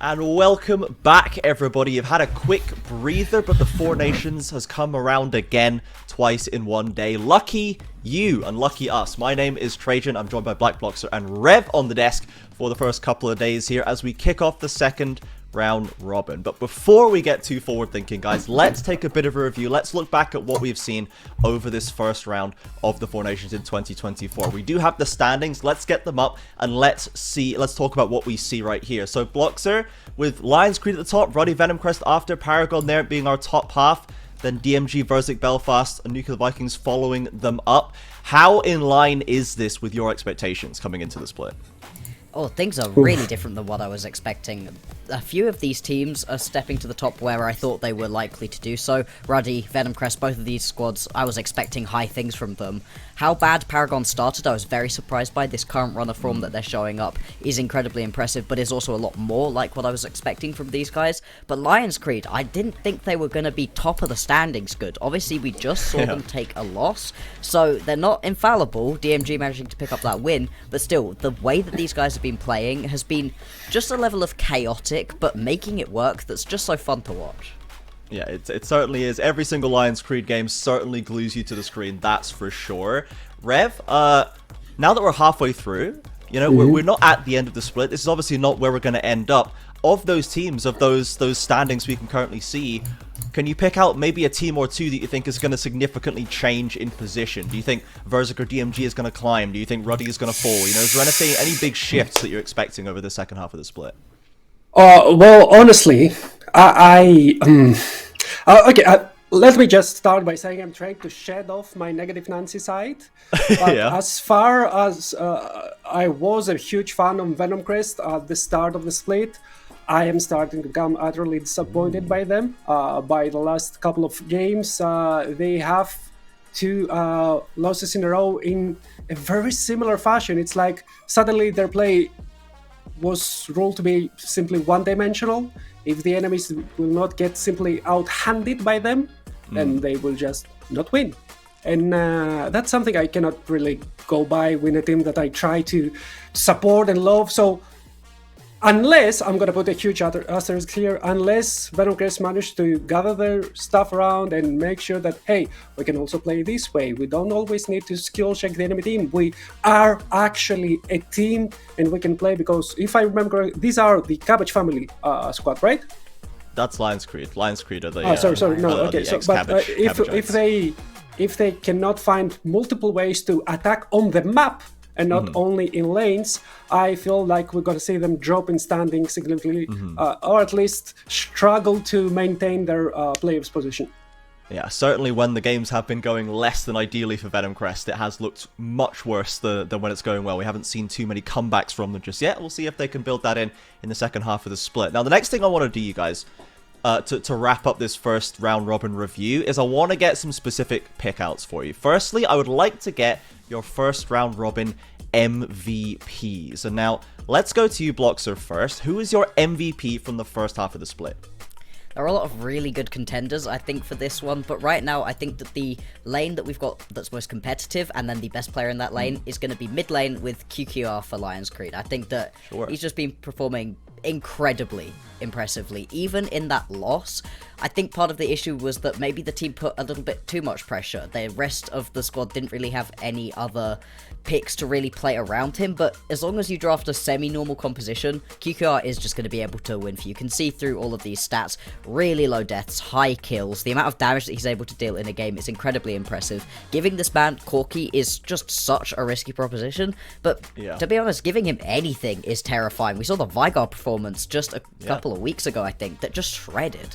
And welcome back, everybody. You've had a quick breather, but the Four Nations has come around again, twice in one day. Lucky you, and lucky us. My name is Trajan. I'm joined by BlackBloxer and Rev on the desk for the first couple of days here as we kick off the second round robin. But before we get too forward thinking, guys, let's take a bit of a review. Let's look back at what we've seen over this first round of the Four Nations in 2024. We do have the standings. Let's get them up and let's talk about what we see right here. So Bloxer with Lions Creed at the top, Ruddy Venomcrest after, Paragon there being our top half, then DMG, Verzik, Belfast, and Nuclear Vikings following them up. How in line is this with your expectations coming into the split? Oh, things are really different than what I was expecting. A few of these teams are stepping to the top where I thought they were likely to do so. Ruddy, Venomcrest, both of these squads, I was expecting high things from them. How bad Paragon started, I was very surprised by. This current run of form that they're showing up is incredibly impressive, but is also a lot more like what I was expecting from these guys. But Lions Creed, I didn't think they were going to be top of the standings good. Obviously, we just saw them take a loss, so they're not infallible. DMG managing to pick up that win, but still, the way that these guys have been playing has been just a level of chaotic, but making it work that's just so fun to watch. Yeah, it certainly is. Every single Lions Creed game certainly glues you to the screen, that's for sure. Rev, now that we're halfway through, you know, we're not at the end of the split. This is obviously not where we're going to end up. Of those teams, of those standings we can currently see, can you pick out maybe a team or two that you think is going to significantly change in position? Do you think Verzik or DMG is going to climb? Do you think Ruddy is going to fall? You know, is there any big shifts that you're expecting over the second half of the split? Well, honestly, let me just start by saying I'm trying to shed off my negative Nancy side. But as far as I was a huge fan of Venomcrest at the start of the split, I am starting to become utterly disappointed by them. By the last couple of games, they have two losses in a row in a very similar fashion. It's like suddenly their play was ruled to be simply one-dimensional. If the enemies will not get simply out-handed by them, then they will just not win. And that's something I cannot really go by with a team that I try to support and love. So unless, I'm going to put a huge asterisk here, unless Venomcrest managed to gather their stuff around and make sure that, hey, we can also play this way. We don't always need to skill check the enemy team. We are actually a team and we can play because, if I remember, these are the Cabbage family squad, right? That's Lions Creed. Lions Creed are the... sorry. No, okay. So, but if they cannot find multiple ways to attack on the map, and not only in lanes, I feel like we're going to see them drop in standing significantly, or at least struggle to maintain their players' position. Yeah, certainly when the games have been going less than ideally for Venomcrest, it has looked much worse than when it's going well. We haven't seen too many comebacks from them just yet. We'll see if they can build that in the second half of the split. Now, the next thing I want to do, you guys, to wrap up this first round robin review, is I want to get some specific pickouts for you. Firstly, I would like to get your first round robin MVPs. And now, let's go to you, Bloxer, first. Who is your MVP from the first half of the split? There are a lot of really good contenders, I think, for this one, but right now I think that the lane that we've got that's most competitive, and then the best player in that lane, is going to be mid lane with QQR for Lions Creed. I think that he's just been performing incredibly impressively. Even in that loss, I think part of the issue was that maybe the team put a little bit too much pressure. The rest of the squad didn't really have any other picks to really play around him, but as long as you draft a semi-normal composition, QQR is just going to be able to win for you. You can see through all of these stats, really low deaths, high kills, the amount of damage that he's able to deal in a game is incredibly impressive. Giving this man Corki is just such a risky proposition, but to be honest, giving him anything is terrifying. We saw the Vigar performance just a couple of weeks ago, I think, that just shredded.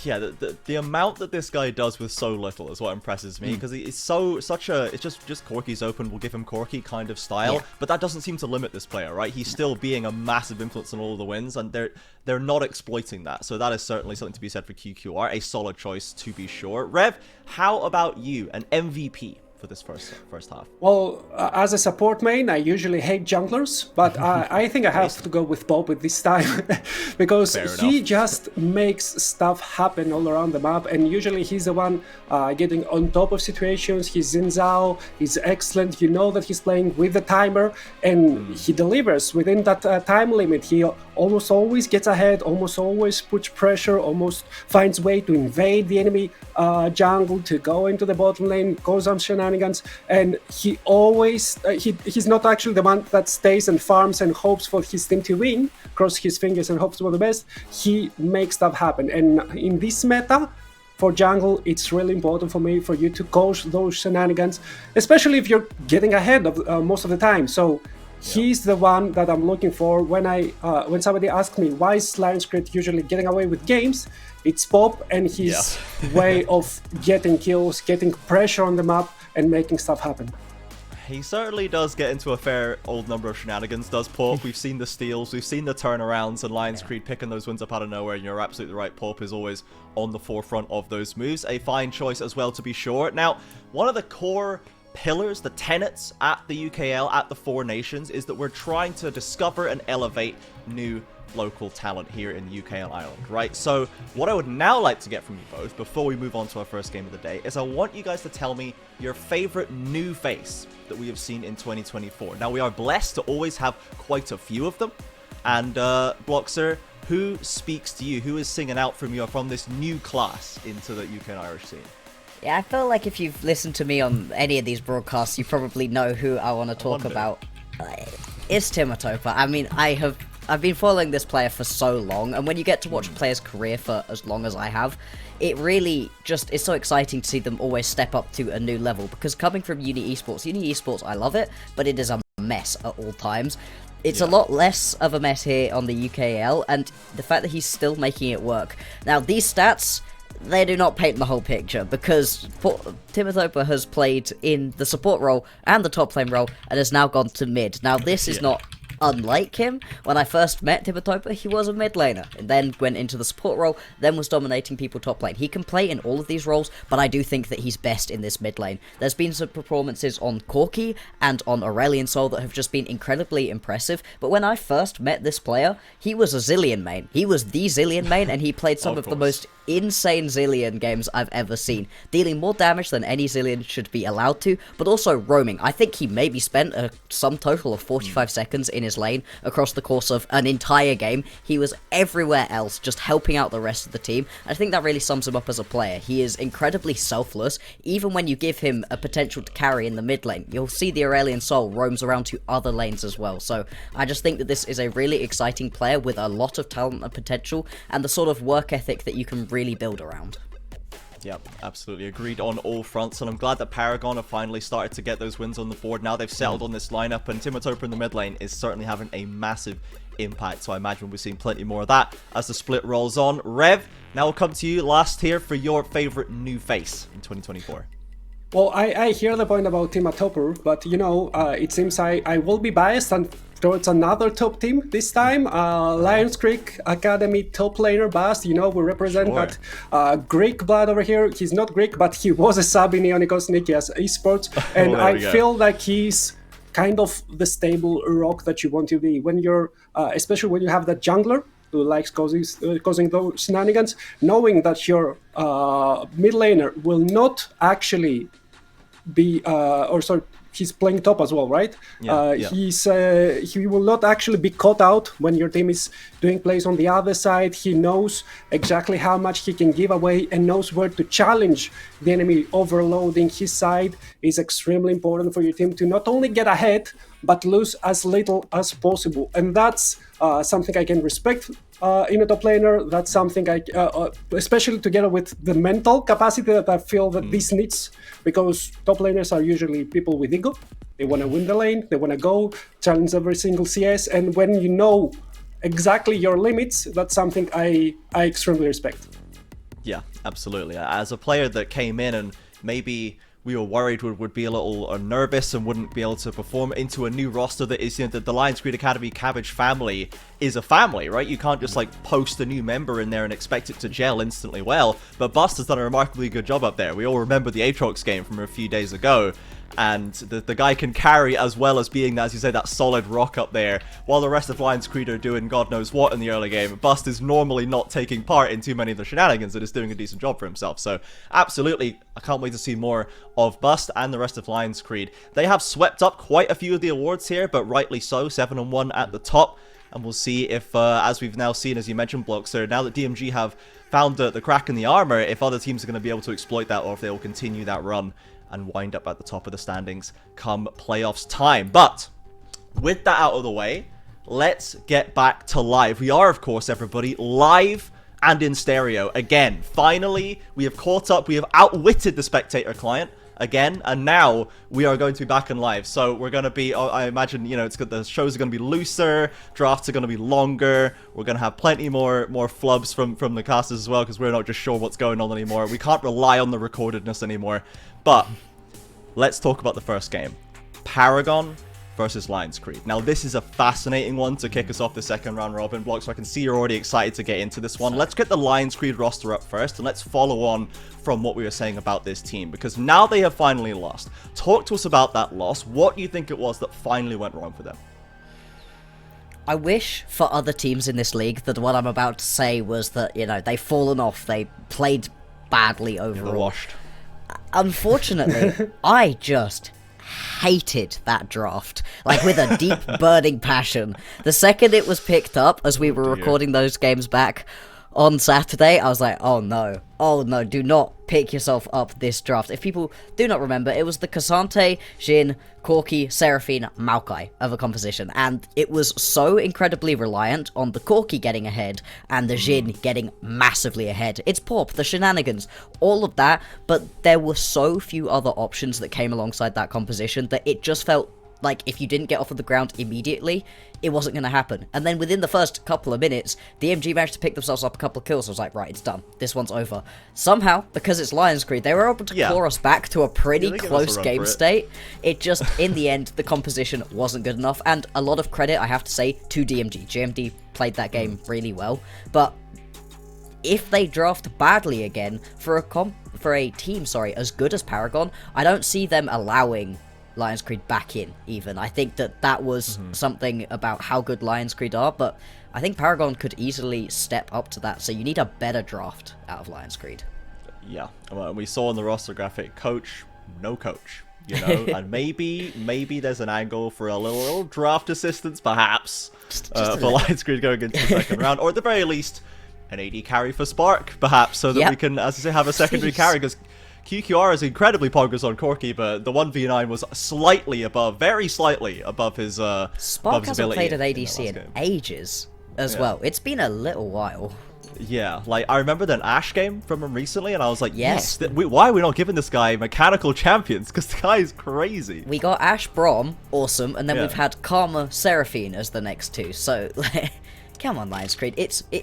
Yeah, the amount that this guy does with so little is what impresses me, because it's it's just Corki's open, we'll give him Corki kind of style, but that doesn't seem to limit this player, right? He's still being a massive influence on all of the wins, and they're not exploiting that, so that is certainly something to be said for QQR, a solid choice to be sure. Rev, how about you, an MVP for this first half? Well, as a support main, I usually hate junglers, but I think I have to go with Bob with this time because he just makes stuff happen all around the map, and usually he's the one getting on top of situations. He's Xin Zhao, he's excellent. You know that he's playing with the timer, and he delivers within that time limit. He almost always gets ahead, almost always puts pressure, almost finds way to invade the enemy jungle, to go into the bottom lane, goes on shenanigans, and he always he's not actually the one that stays and farms and hopes for his team to win, cross his fingers and hopes for the best. He makes stuff happen, and in this meta for jungle, it's really important for me for you to coach those shenanigans, especially if you're getting ahead of most of the time. So he's the one that I'm looking for when somebody asks me why is Lionsgate usually getting away with games. It's Pop and his way of getting kills, getting pressure on the map, and making stuff happen. He certainly does get into a fair old number of shenanigans, does Pop. We've seen the steals, we've seen the turnarounds, and Lionsgate picking those wins up out of nowhere, and you're absolutely right, Pop is always on the forefront of those moves. A fine choice as well, to be sure. Now, one of the core pillars, the tenets at the UKL, at the Four Nations, is that we're trying to discover and elevate new local talent here in the UK and Ireland, right? So what I would now like to get from you both, before we move on to our first game of the day, is I want you guys to tell me your favorite new face that we have seen in 2024. Now, we are blessed to always have quite a few of them, and Bloxer, who speaks to you? Who is singing out from you from this new class into the UK and Irish scene? Yeah, I feel like if you've listened to me on any of these broadcasts, you probably know who I want to talk about. It's Timatopa. I mean, I've been following this player for so long, and when you get to watch a player's career for as long as I have, it really just is so exciting to see them always step up to a new level, because coming from Uni Esports, I love it, but it is a mess at all times. It's a lot less of a mess here on the UKL, and the fact that he's still making it work. Now, these stats, they do not paint the whole picture, because Timatopa has played in the support role and the top lane role and has now gone to mid. Now, this is not unlike him. When I first met Timatopa, he was a mid laner, and then went into the support role, then was dominating people top lane. He can play in all of these roles, but I do think that he's best in this mid lane. There's been some performances on Corki and on Aurelion Sol that have just been incredibly impressive, but when I first met this player, he was a Zilean main. He was the Zilean main, and he played some of the most insane Zilean games I've ever seen, dealing more damage than any Zilean should be allowed to, but also roaming. I think he maybe spent a sum total of 45 seconds in his lane across the course of an entire game. He was everywhere else, just helping out the rest of the team. I think that really sums him up as a player. He is incredibly selfless, even when you give him a potential to carry in the mid lane. You'll see the Aurelion Sol roams around to other lanes as well, so I just think that this is a really exciting player with a lot of talent and potential, and the sort of work ethic that you can really build around. Yep, absolutely agreed on all fronts, and I'm glad that Paragon have finally started to get those wins on the board. Now they've settled on this lineup, and Timatopa in the mid lane is certainly having a massive impact, so I imagine we'll be seeing plenty more of that as the split rolls on. Rev, now we'll come to you last here for your favorite new face in 2024. Well, I hear the point about Timatopa, but you know, it seems I will be biased and towards another top team this time. Lions Creek Academy top laner Bast. You know, we represent that Greek blood over here. He's not Greek, but he was a sub in Ionikos Nikias Esports, and I feel like he's kind of the stable rock that you want to be when you're, especially when you have that jungler who likes causing those shenanigans, knowing that your mid laner will not actually be, he's playing top as well, right? He will not actually be caught out when your team is doing plays on the other side. He knows exactly how much he can give away and knows where to challenge the enemy. Overloading his side is extremely important for your team to not only get ahead, but lose as little as possible. And that's something I can respect in a top laner. That's something I, especially together with the mental capacity that I feel that this needs, because top laners are usually people with ego. They want to win the lane, they want to go challenge every single CS, and when you know exactly your limits, that's something I extremely respect. Yeah, absolutely. As a player that came in and maybe we were worried would be a little nervous and wouldn't be able to perform into a new roster that is, you know, the Lions Creek Academy Cabbage family is a family, right? You can't just like post a new member in there and expect it to gel instantly well, but Bust has done a remarkably good job up there. We all remember the Aatrox game from a few days ago, and the guy can carry as well as being, as you say, that solid rock up there, while the rest of Lions Creed are doing God knows what in the early game. Bust is normally not taking part in too many of the shenanigans and is doing a decent job for himself. So absolutely, I can't wait to see more of Bust and the rest of Lions Creed. They have swept up quite a few of the awards here, but rightly so, 7-1 at the top. And we'll see if, as we've now seen, as you mentioned, Bloxer, now that DMG have found the crack in the armor, if other teams are going to be able to exploit that, or if they will continue that run and wind up at the top of the standings come playoffs time. But with that out of the way, let's get back to live. We are, of course, everybody, live and in stereo. Again, finally, we have caught up. We have outwitted the spectator client again, and now we are going to be back in live. So we're going to be, I imagine, you know, it's good, the shows are going to be looser, drafts are going to be longer, we're going to have plenty more flubs from the casters as well, because we're not just sure what's going on anymore. We can't rely on the recordedness anymore. But let's talk about the first game. Paragon versus Lions Creed. Now, this is a fascinating one to kick us off the second round robin block, so I can see you're already excited to get into this one. Let's get the Lions Creed roster up first, and let's follow on from what we were saying about this team, because now they have finally lost. Talk to us about that loss. What do you think it was that finally went wrong for them? I wish for other teams in this league that what I'm about to say was that, you know, they've fallen off, they played badly overall. They're washed. Unfortunately, I just hated that draft, like with a deep burning passion. The second it was picked up, as we were recording those games back on Saturday, I was like, oh no, do not pick yourself up this draft. If people do not remember, it was the K'Sante, Jhin, Corki, Seraphine, Maokai of a composition, and it was so incredibly reliant on the Corki getting ahead and the Jhin getting massively ahead. It's Pop, the shenanigans, all of that, but there were so few other options that came alongside that composition that it just felt like if you didn't get off of the ground immediately, it wasn't going to happen. And then within the first couple of minutes, the MG managed to pick themselves up a couple of kills. I was like, right, it's done. This one's over. Somehow, because it's Lions Creed, they were able to claw us back to a pretty close game state. It just, in the end, the composition wasn't good enough. And a lot of credit, I have to say, to DMG. GMD played that game really well. But if they draft badly again for a team, as good as Paragon, I don't see them allowing Lions Creed back in, even. I think that was something about how good Lions Creed are, but I think Paragon could easily step up to that, so you need a better draft out of Lions Creed. Yeah, well, we saw in the roster graphic, coach, no coach, you know, and maybe there's an angle for a little draft assistance, perhaps, for Lions Creed going into the second round, or at the very least, an AD carry for Spark, perhaps, so that we can, as I say, have a secondary carry, because QQR is incredibly poggers on Corki, but the 1v9 was slightly above, very slightly above his Spark hasn't played an ADC in ages as well. It's been a little while. Yeah, like, I remember an Ashe game from him recently, and I was like, yes, why are we not giving this guy mechanical champions? Because the guy is crazy. We got Ashe Braum, awesome, and then we've had Karma Seraphine as the next two, so come on, Lions Creed.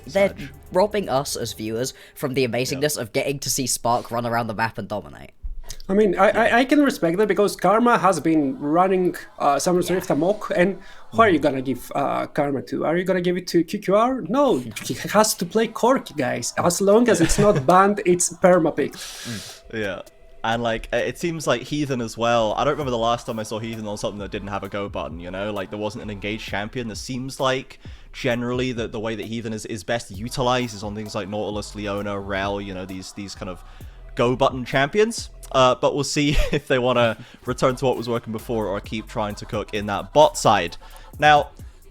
They're robbing us as viewers from the amazingness of getting to see Spark run around the map and dominate. I mean, I can respect that, because Karma has been running Summer's Rift amok, and who are you gonna give Karma to? Are you gonna give it to QQR? No, he has to play Corki, guys. As long as it's not banned, it's perma-picked. Yeah. And, like, it seems like Heathen as well. I don't remember the last time I saw Heathen on something that didn't have a go button, you know? Like, there wasn't an engaged champion. There seems like, generally, the way that Heathen is best utilized is on things like Nautilus, Leona, Rel, you know, these kind of go button champions. But we'll see if they want to return to what was working before or keep trying to cook in that bot side. Now,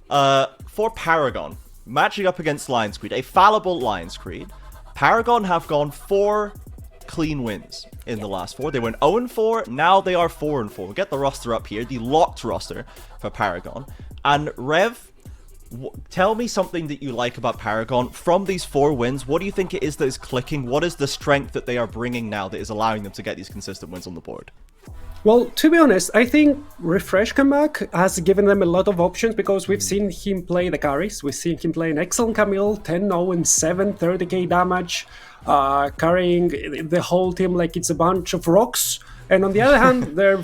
for Paragon, matching up against Lions Creed, a fallible Lions Creed, Paragon have gone 4 clean wins in the last 4. They went 0-4, now they are 4-4. We'll get the roster up here, the locked roster for Paragon. And Rev, tell me something that you like about Paragon. From these 4 wins, what do you think it is that is clicking? What is the strength that they are bringing now that is allowing them to get these consistent wins on the board? Well, to be honest, I think Refresh Comeback has given them a lot of options, because we've seen him play the carries. We've seen him play an excellent Camille, 10-0-7, 30k damage, carrying the whole team like it's a bunch of rocks. And on the other hand, they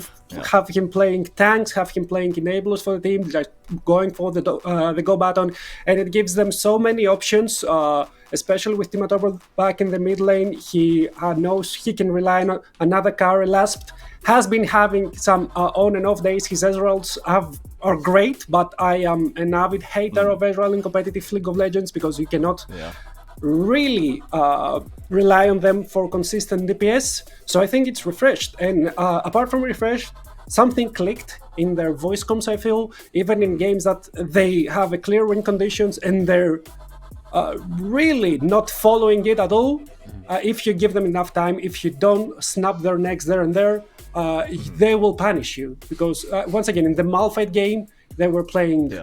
have him playing tanks, have him playing enablers for the team, like going for the go button, and it gives them so many options. Especially with Timotopoulos back in the mid lane, he knows he can rely on another carry. Lasp has been having some on and off days. His Ezreals are great, but I am an avid hater of Ezreal in competitive League of Legends because you cannot really rely on them for consistent DPS. So I think it's refreshed. And apart from refreshed, something clicked in their voice comms, I feel, even in games that they have a clear win conditions and they're really not following it at all. If you give them enough time, if you don't snap their necks there and there, they will punish you. Because once again, in the Malphite game, they were playing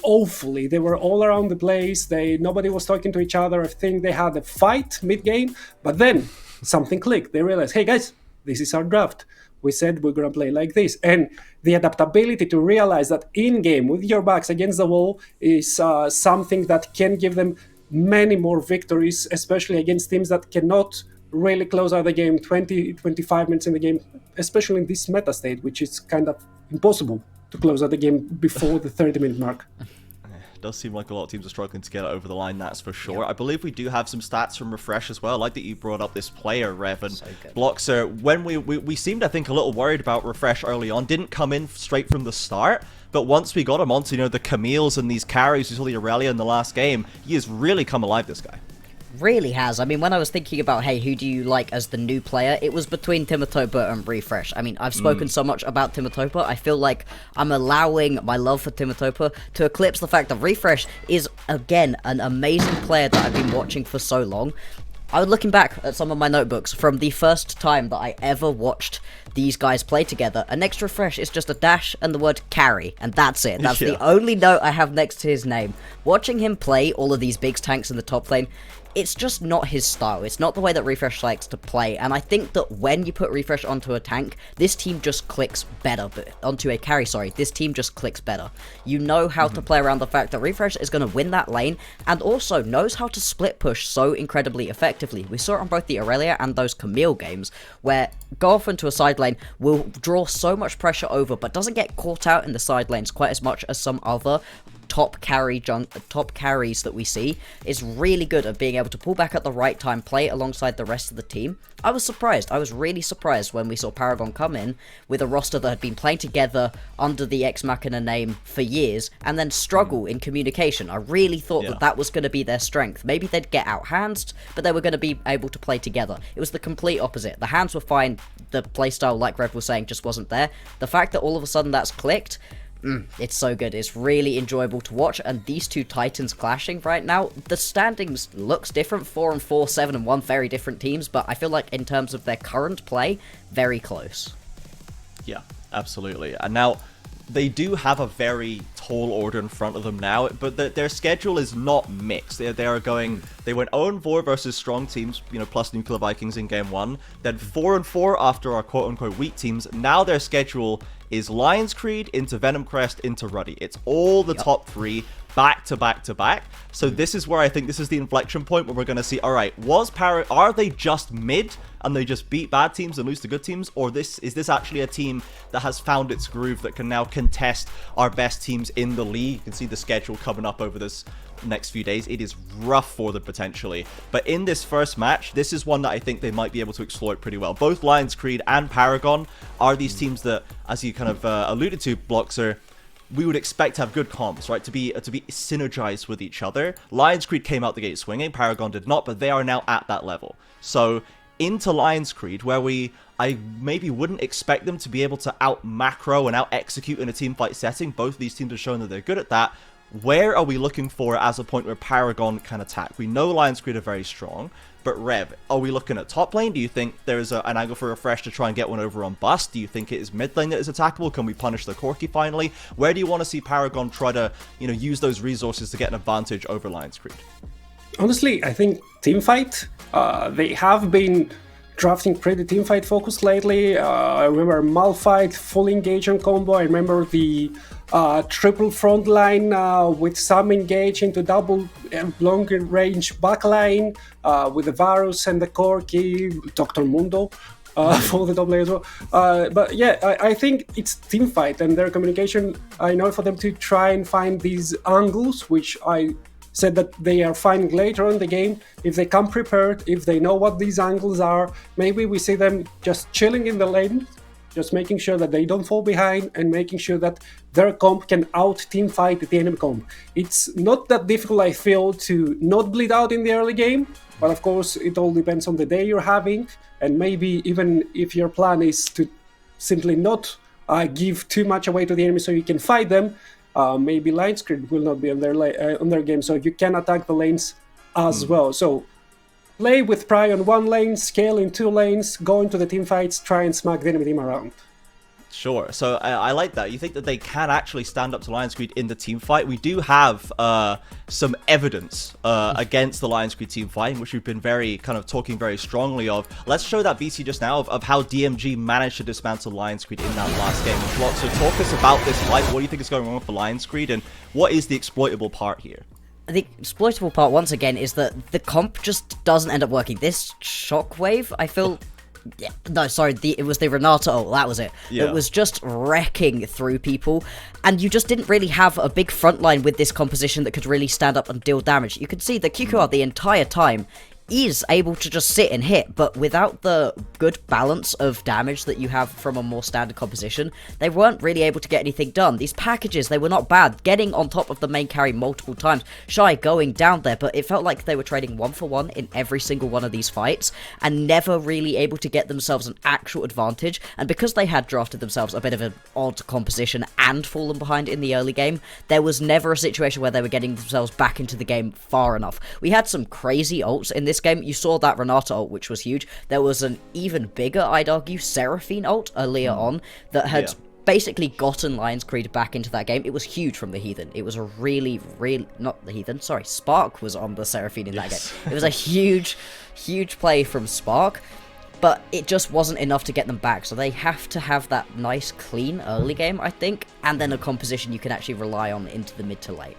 awfully. They were all around the place. Nobody was talking to each other. I think they had a fight mid-game, but then something clicked. They realized, hey guys, this is our draft. We said we're going to play like this. And the adaptability to realize that in-game, with your backs against the wall, is something that can give them many more victories, especially against teams that cannot really close out the game 20, 25 minutes in the game, especially in this meta state, which is kind of impossible to close out the game before the 30-minute mark. It does seem like a lot of teams are struggling to get it over the line, that's for sure. I believe we do have some stats from Refresh as well. I like that you brought up this player, Rev, and Bloxer. When we seemed, I think, a little worried about Refresh early on. Didn't come in straight from the start, but once we got him onto, the Camille's and these carries, we saw the Aurelia in the last game, he has really come alive, this guy. Really has. I mean, when I was thinking about, hey, who do you like as the new player, it was between Timotopoulos and Refresh. I mean, I've spoken so much about Timotopoulos, I feel like I'm allowing my love for Timotopoulos to eclipse the fact that Refresh is, again, an amazing player that I've been watching for so long. I was looking back at some of my notebooks from the first time that I ever watched these guys play together, and next to Refresh is just a dash and the word carry, and that's it. That's the only note I have next to his name. Watching him play all of these big tanks in the top lane, it's just not his style. It's not the way that Refresh likes to play, and I think that when you put Refresh onto a tank, this team just clicks better. But onto a carry, this team just clicks better. You know how to play around the fact that Refresh is going to win that lane, and also knows how to split push so incredibly effectively. We saw it on both the Aurelia and those Camille games, where go off into a side lane, will draw so much pressure over, but doesn't get caught out in the side lanes quite as much as some other top carries that we see. Is really good at being able to pull back at the right time, play alongside the rest of the team. I was surprised. I was really surprised when we saw Paragon come in with a roster that had been playing together under the Ex Machina name for years and then struggle in communication. I really thought that was going to be their strength. Maybe they'd get out-handsed, but they were going to be able to play together. It was the complete opposite. The hands were fine. The playstyle, like Rev was saying, just wasn't there. The fact that all of a sudden that's clicked, it's so good. It's really enjoyable to watch, and these two titans clashing right now, the standings looks different, 4-4, 7-1, very different teams, but I feel like in terms of their current play, very close. Yeah, absolutely. And now, they do have a very tall order in front of them now, but their schedule is not mixed. They went 0-4 versus strong teams, plus Nuclear Vikings in game 1, then 4-4 after our quote-unquote weak teams. Now their schedule is Lion's Creed into Venom Crest into Ruddy. It's all the top 3 back to back to back. So this is where I think this is the inflection point where we're going to see, all right, are they just mid and they just beat bad teams and lose to good teams, or is this actually a team that has found its groove that can now contest our best teams in the league? You can see the schedule coming up over this next few days. It is rough for them potentially, but in this first match, this is one that I think they might be able to exploit pretty well. Both Lion's Creed and Paragon are these teams that, as you kind of alluded to, Bloxer, we would expect to have good comps, right? To be synergized with each other. Lion's Creed came out the gate swinging, Paragon did not, but they are now at that level. So into Lion's Creed, where I maybe wouldn't expect them to be able to out macro and out execute in a team fight setting. Both of these teams have shown that they're good at that. Where are we looking for as a point where Paragon can attack? We know Lion's Creed are very strong, but Rev, are we looking at top lane? Do you think there's an angle for Refresh to try and get one over on Bust? Do you think it is mid lane that is attackable? Can we punish the Corki finally? Where do you want to see Paragon try to, use those resources to get an advantage over Lion's Creed? Honestly, I think teamfight. They have been drafting pretty teamfight focused lately. I remember Malphite full engage on combo. I remember the triple front line with some engage into double longer range backline with the Varus and the Corki, Dr. Mundo, for the top lane as well. But yeah, I think it's team fight and their communication. I know for them to try and find these angles, which I said that they are finding later on in the game. If they come prepared, if they know what these angles are, maybe we see them just chilling in the lane, just making sure that they don't fall behind and making sure that their comp can out team fight the enemy comp. It's not that difficult, I feel, to not bleed out in the early game, but of course it all depends on the day you're having, and maybe even if your plan is to simply not give too much away to the enemy so you can fight them, maybe Lions Grid will not be on their game, so you can attack the lanes as well. So play with Pry on one lane, scale in 2 lanes, go into the team fights, try and smack the enemy team around. Sure. So I like that. You think that they can actually stand up to Lions Creed in the team fight? We do have some evidence against the Lions Creed team fight, which we've been talking very strongly of. Let's show that VC just now of how DMG managed to dismantle Lions Creed in that last game. So talk us about this fight. What do you think is going on with the Lions Creed, and what is the exploitable part here? The exploitable part, once again, is that the comp just doesn't end up working. This Shockwave, I feel... Yeah, no, sorry, it was the Renata ult, that was it. Yeah. It was just wrecking through people, and you just didn't really have a big front line with this composition that could really stand up and deal damage. You could see that QQR the entire time is able to just sit and hit, but without the good balance of damage that you have from a more standard composition, they weren't really able to get anything done. These packages, they were not bad, getting on top of the main carry multiple times, Shy going down there, but it felt like they were trading 1-for-1 in every single one of these fights, and never really able to get themselves an actual advantage. And because they had drafted themselves a bit of an odd composition and fallen behind in the early game, there was never a situation where they were getting themselves back into the game far enough. We had some crazy ults in this game. You saw that Renata ult, which was huge. There was an even bigger, I'd argue, Seraphine ult earlier on that had basically gotten Lions Creed back into that game. It was huge from the Heathen. It was a really, not the Heathen, sorry, Spark was on the Seraphine in that game. It was a huge play from Spark, but it just wasn't enough to get them back. So they have to have that nice, clean early game, I think, and then a composition you can actually rely on into the mid to late.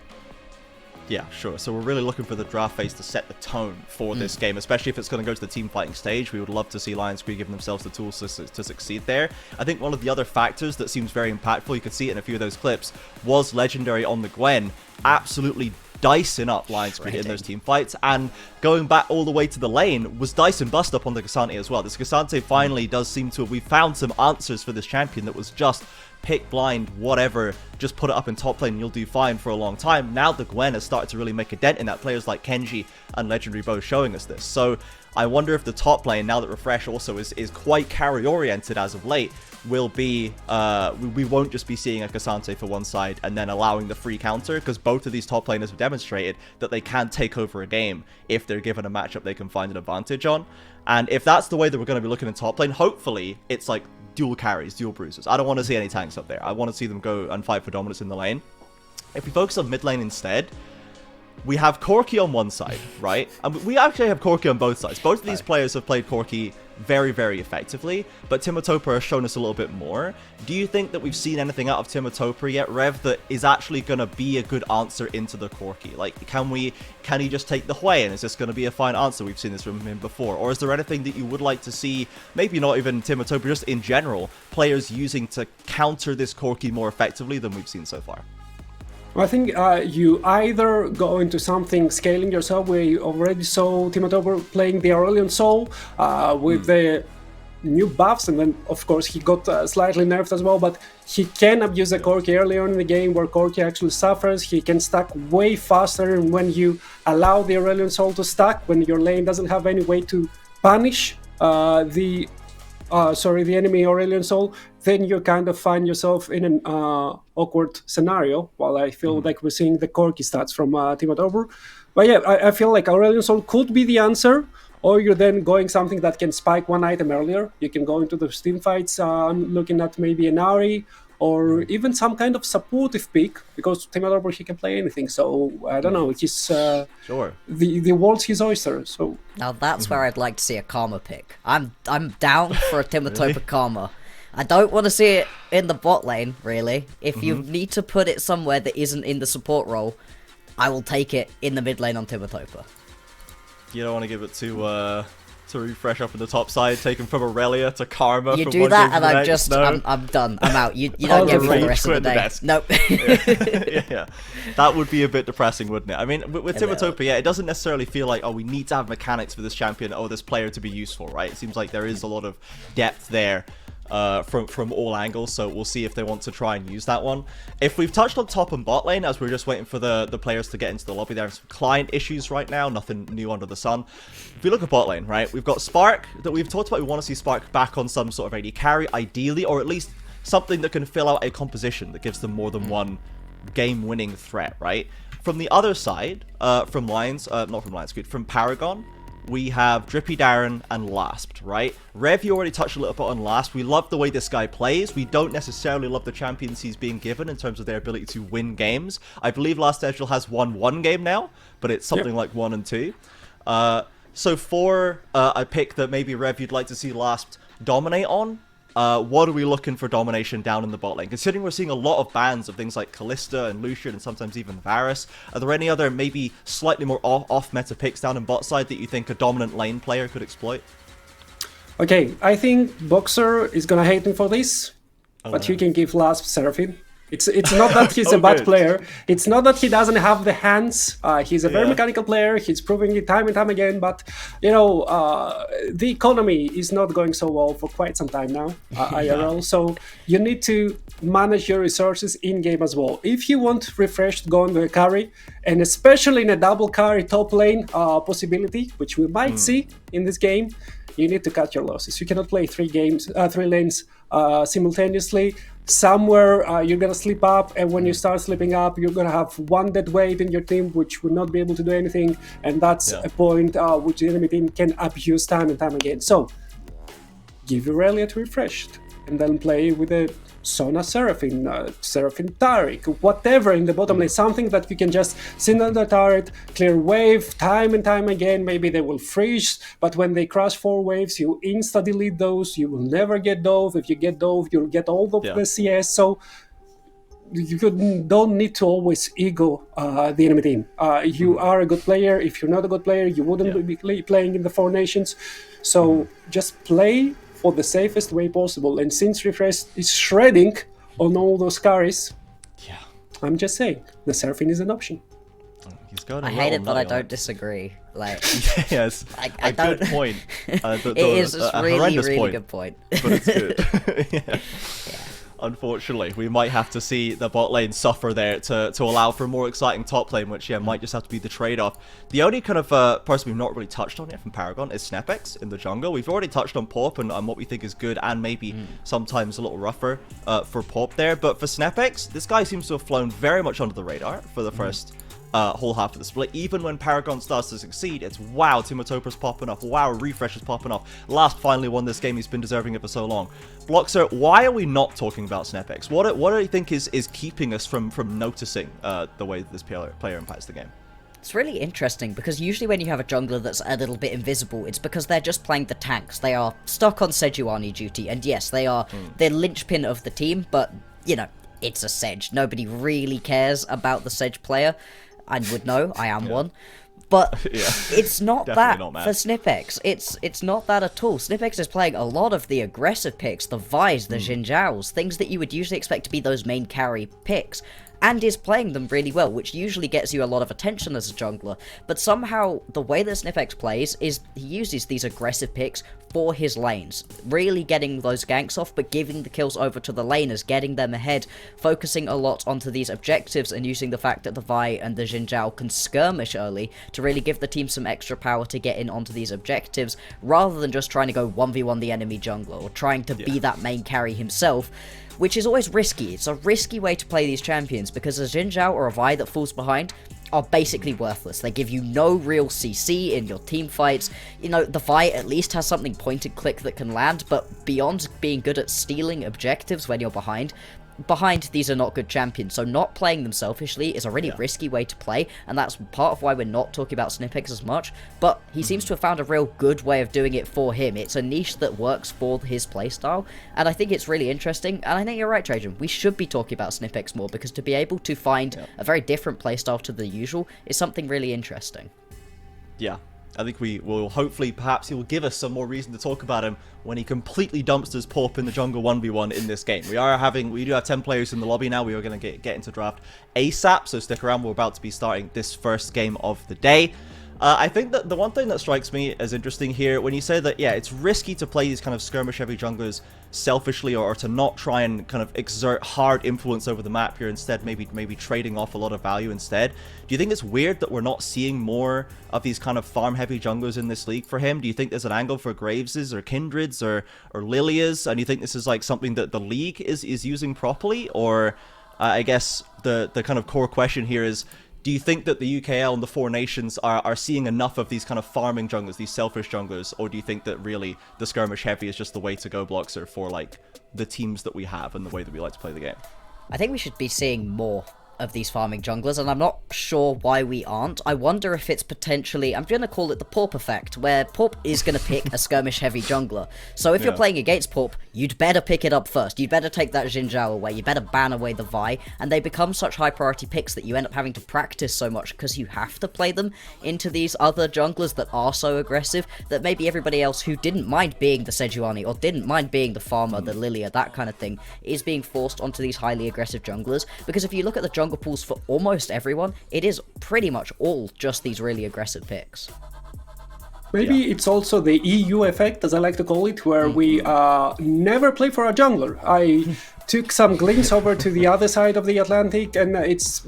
Yeah, sure. So we're really looking for the draft phase to set the tone for this game, especially if it's going to go to the team fighting stage. We would love to see Lions Creed giving themselves the tools to succeed there. I think one of the other factors that seems very impactful, you could see it in a few of those clips, was Legendary on the Gwen absolutely dicing up Lions Creed in those team fights, and going back all the way to the lane was Dyson bust up on the K'Sante as well. This K'Sante finally does seem to have, we found some answers for this champion that was just pick blind, whatever, just put it up in top lane and you'll do fine for a long time. Now the Gwen has started to really make a dent in that. Players like Kenji and Legendary both showing us this. So I wonder if the top lane, now that Refresh also is quite carry oriented as of late, will be, we won't just be seeing a K'Sante for one side and then allowing the free counter, because both of these top laners have demonstrated that they can take over a game if they're given a matchup they can find an advantage on. And if that's the way that we're going to be looking in top lane, hopefully it's like dual carries, dual bruisers. I don't want to see any tanks up there. I want to see them go and fight for dominance in the lane. If we focus on mid lane instead, we have Corki on one side, right? And we actually have Corki on both sides. Both of these players have played Corki very, very effectively, but Timotopper has shown us a little bit more. Do you think that we've seen anything out of Timotopper yet, Rev, that is actually going to be a good answer into the Corki? Like, can he just take the Hui, and is this going to be a fine answer? We've seen this from him before. Or is there anything that you would like to see, maybe not even Timotopper, just in general, players using to counter this Corki more effectively than we've seen so far? I think you either go into something scaling yourself. We already saw Timotopper playing the Aurelion Soul with the new buffs, and then of course he got slightly nerfed as well, but he can abuse the Corki early on in the game where Corki actually suffers. He can stack way faster, and when you allow the Aurelion Soul to stack, when your lane doesn't have any way to punish the enemy Aurelion Soul, then you kind of find yourself in an awkward scenario, while I feel like we're seeing the Corki stats from Timotopper. But yeah, I feel like Aurelion Soul could be the answer, or you're then going something that can spike one item earlier. You can go into the team fights looking at maybe an Ahri, or even some kind of supportive pick, because Timotopper, he can play anything. So I don't know, he's sure. The world's his oyster. So now that's where I'd like to see a Karma pick. I'm down for a Timotopper Karma. I don't want to see it in the bot lane, really. If you need to put it somewhere that isn't in the support role, I will take it in the mid lane on Timotopper. You don't want to give it to to refresh up in the top side, taken from Aurelia to Karma. You from do one that, game to and the I'm next. just, No. I'm done. I'm out. You don't get me for the rest of the day. Nope. Yeah, that would be a bit depressing, wouldn't it? I mean, with Timotopia, yeah, it doesn't necessarily feel like, oh, we need to have mechanics for this champion, or this player to be useful, right? It seems like there is a lot of depth there. From all angles, so we'll see if they want to try and use that one. If we've touched on top and bot lane, as we're just waiting for the players to get into the lobby, there are some client issues right now, nothing new under the sun. If we look at bot lane, right, we've got Spark that we've talked about. We want to see Spark back on some sort of AD carry, ideally, or at least something that can fill out a composition that gives them more than one game-winning threat, right? From the other side, from Paragon, we have Drippy Darren and Lasped, right? Rev, you already touched a little bit on Lasped. We love the way this guy plays. We don't necessarily love the champions he's being given in terms of their ability to win games. I believe Last Edgel has won one game now, but it's something like 1 and 2. So for a pick that maybe Rev you'd like to see Lasped dominate on, what are we looking for domination down in the bot lane? Considering we're seeing a lot of bans of things like Kalista and Lucian and sometimes even Varus, are there any other maybe slightly more off-meta picks down in bot side that you think a dominant lane player could exploit? Okay, I think Boxer is gonna hate me for this, but you can give Lasp Seraphine. It's not that he's a bad player. It's not that he doesn't have the hands. He's a very mechanical player. He's proving it time and time again. But, you know, the economy is not going so well for quite some time now, IRL. So you need to manage your resources in-game as well. If you want refreshed, go into a carry, and especially in a double carry top lane possibility, which we might see in this game, you need to cut your losses. You cannot play three lanes simultaneously. Somewhere you're gonna slip up, and when you start slipping up, you're gonna have one dead weight in your team, which will not be able to do anything, and that's a point which the enemy team can abuse time and time again. So give Aurelia to refreshed, and then play with a Sona Seraphine, Seraphine Taric, whatever in the bottom lane, something that you can just sit on the turret, clear wave time and time again. Maybe they will freeze, but when they crash 4 waves, you insta-delete those. You will never get dove. If you get dove, you'll get all of the CS. So you don't need to always ego the enemy team. You are a good player. If you're not a good player, you wouldn't be playing in the Four Nations. So just play for the safest way possible. And since Refresh is shredding on all those carries, I'm just saying the Seraphine is an option. He's got I hate it, but I don't disagree. Like, yes, I don't. Good point. It is a really, really good point. But it's good. Unfortunately, we might have to see the bot lane suffer there to allow for a more exciting top lane, which might just have to be the trade-off. The only kind of person we've not really touched on yet from Paragon is Snepex in the jungle. We've already touched on Pop and what we think is good and maybe sometimes a little rougher for Pop there. But for Snepex, this guy seems to have flown very much under the radar for the first whole half of the split. Even when Paragon starts to succeed, it's wow, Timotopa's popping off, wow, Refresh is popping off. Last finally won this game, he's been deserving it for so long. Bloxer, why are we not talking about Snepex? What do you think is keeping us from noticing the way that this player impacts the game? It's really interesting, because usually when you have a jungler that's a little bit invisible, it's because they're just playing the tanks. They are stuck on Sejuani duty, and yes, they are the linchpin of the team, but, you know, it's a Sedge. Nobody really cares about the Sedge player. I would know, I am one. But it's not that for Snipex. It's not that at all. Snipex is playing a lot of the aggressive picks, the Vi's, the Xin Zhao's, things that you would usually expect to be those main carry picks, and is playing them really well, which usually gets you a lot of attention as a jungler. But somehow, the way that Snipex plays is he uses these aggressive picks for his lanes, really getting those ganks off, but giving the kills over to the laners, getting them ahead, focusing a lot onto these objectives, and using the fact that the Vi and the Xin Zhao can skirmish early to really give the team some extra power to get in onto these objectives, rather than just trying to go 1v1 the enemy jungler, or trying to be that main carry himself, which is always risky. It's a risky way to play these champions, because a Xin Zhao or a Vi that falls behind are basically worthless. They give you no real CC in your team fights. You know, the Vi at least has something point-and-click that can land, but beyond being good at stealing objectives when you're behind, these are not good champions, so not playing them selfishly is a really risky way to play, and that's part of why we're not talking about Snipex as much, but he seems to have found a real good way of doing it for him. It's a niche that works for his playstyle, and I think it's really interesting, and I think you're right, Trajan. We should be talking about Snipex more, because to be able to find a very different playstyle to the usual is something really interesting. Yeah. I think we will hopefully, perhaps he will give us some more reason to talk about him when he completely dumpsters Pop in the jungle 1v1 in this game. We do have 10 players in the lobby now. We are going to get into draft ASAP, so stick around. We're about to be starting this first game of the day. I think that the one thing that strikes me as interesting here, when you say that, yeah, it's risky to play these kind of skirmish-heavy junglers selfishly, or to not try and kind of exert hard influence over the map here, instead maybe trading off a lot of value instead. Do you think it's weird that we're not seeing more of these kind of farm-heavy junglers in this league for him? Do you think there's an angle for Graveses or Kindreds or Lilias, and you think this is like something that the league is using properly? Or I guess the kind of core question here is, do you think that the UKL and the Four Nations are seeing enough of these kind of farming junglers, these selfish junglers, or do you think that really the skirmish heavy is just the way to go, Bloxer, for like the teams that we have and the way that we like to play the game? I think we should be seeing more of these farming junglers, and I'm not sure why we aren't. I wonder if it's potentially, I'm going to call it the Pawp effect, where Pawp is going to pick a skirmish-heavy jungler. So if you're playing against Pawp, you'd better pick it up first. You'd better take that Xin Zhao away. You better ban away the Vi, and they become such high-priority picks that you end up having to practice so much because you have to play them into these other junglers that are so aggressive that maybe everybody else who didn't mind being the Sejuani or didn't mind being the farmer, the Lilia, that kind of thing, is being forced onto these highly aggressive junglers. Because if you look at the jungle pools for almost everyone, it is pretty much all just these really aggressive picks. Maybe it's also the EU effect, as I like to call it, where we never play for a jungler. I took some glimpse over to the other side of the Atlantic, and it's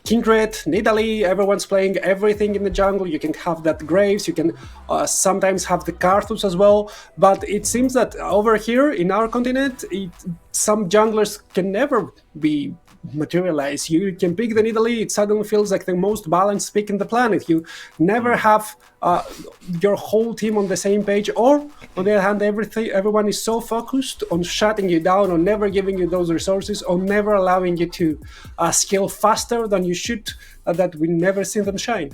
Kindred, Nidalee, everyone's playing everything in the jungle. You can have that Graves, you can sometimes have the Karthus as well, but it seems that over here in our continent, some junglers can never be materialize. You can pick the Nidalee, it suddenly feels like the most balanced pick in the planet. You never have your whole team on the same page, or on the other hand, everyone is so focused on shutting you down, on never giving you those resources, on never allowing you to scale faster than you should, that we never see them shine.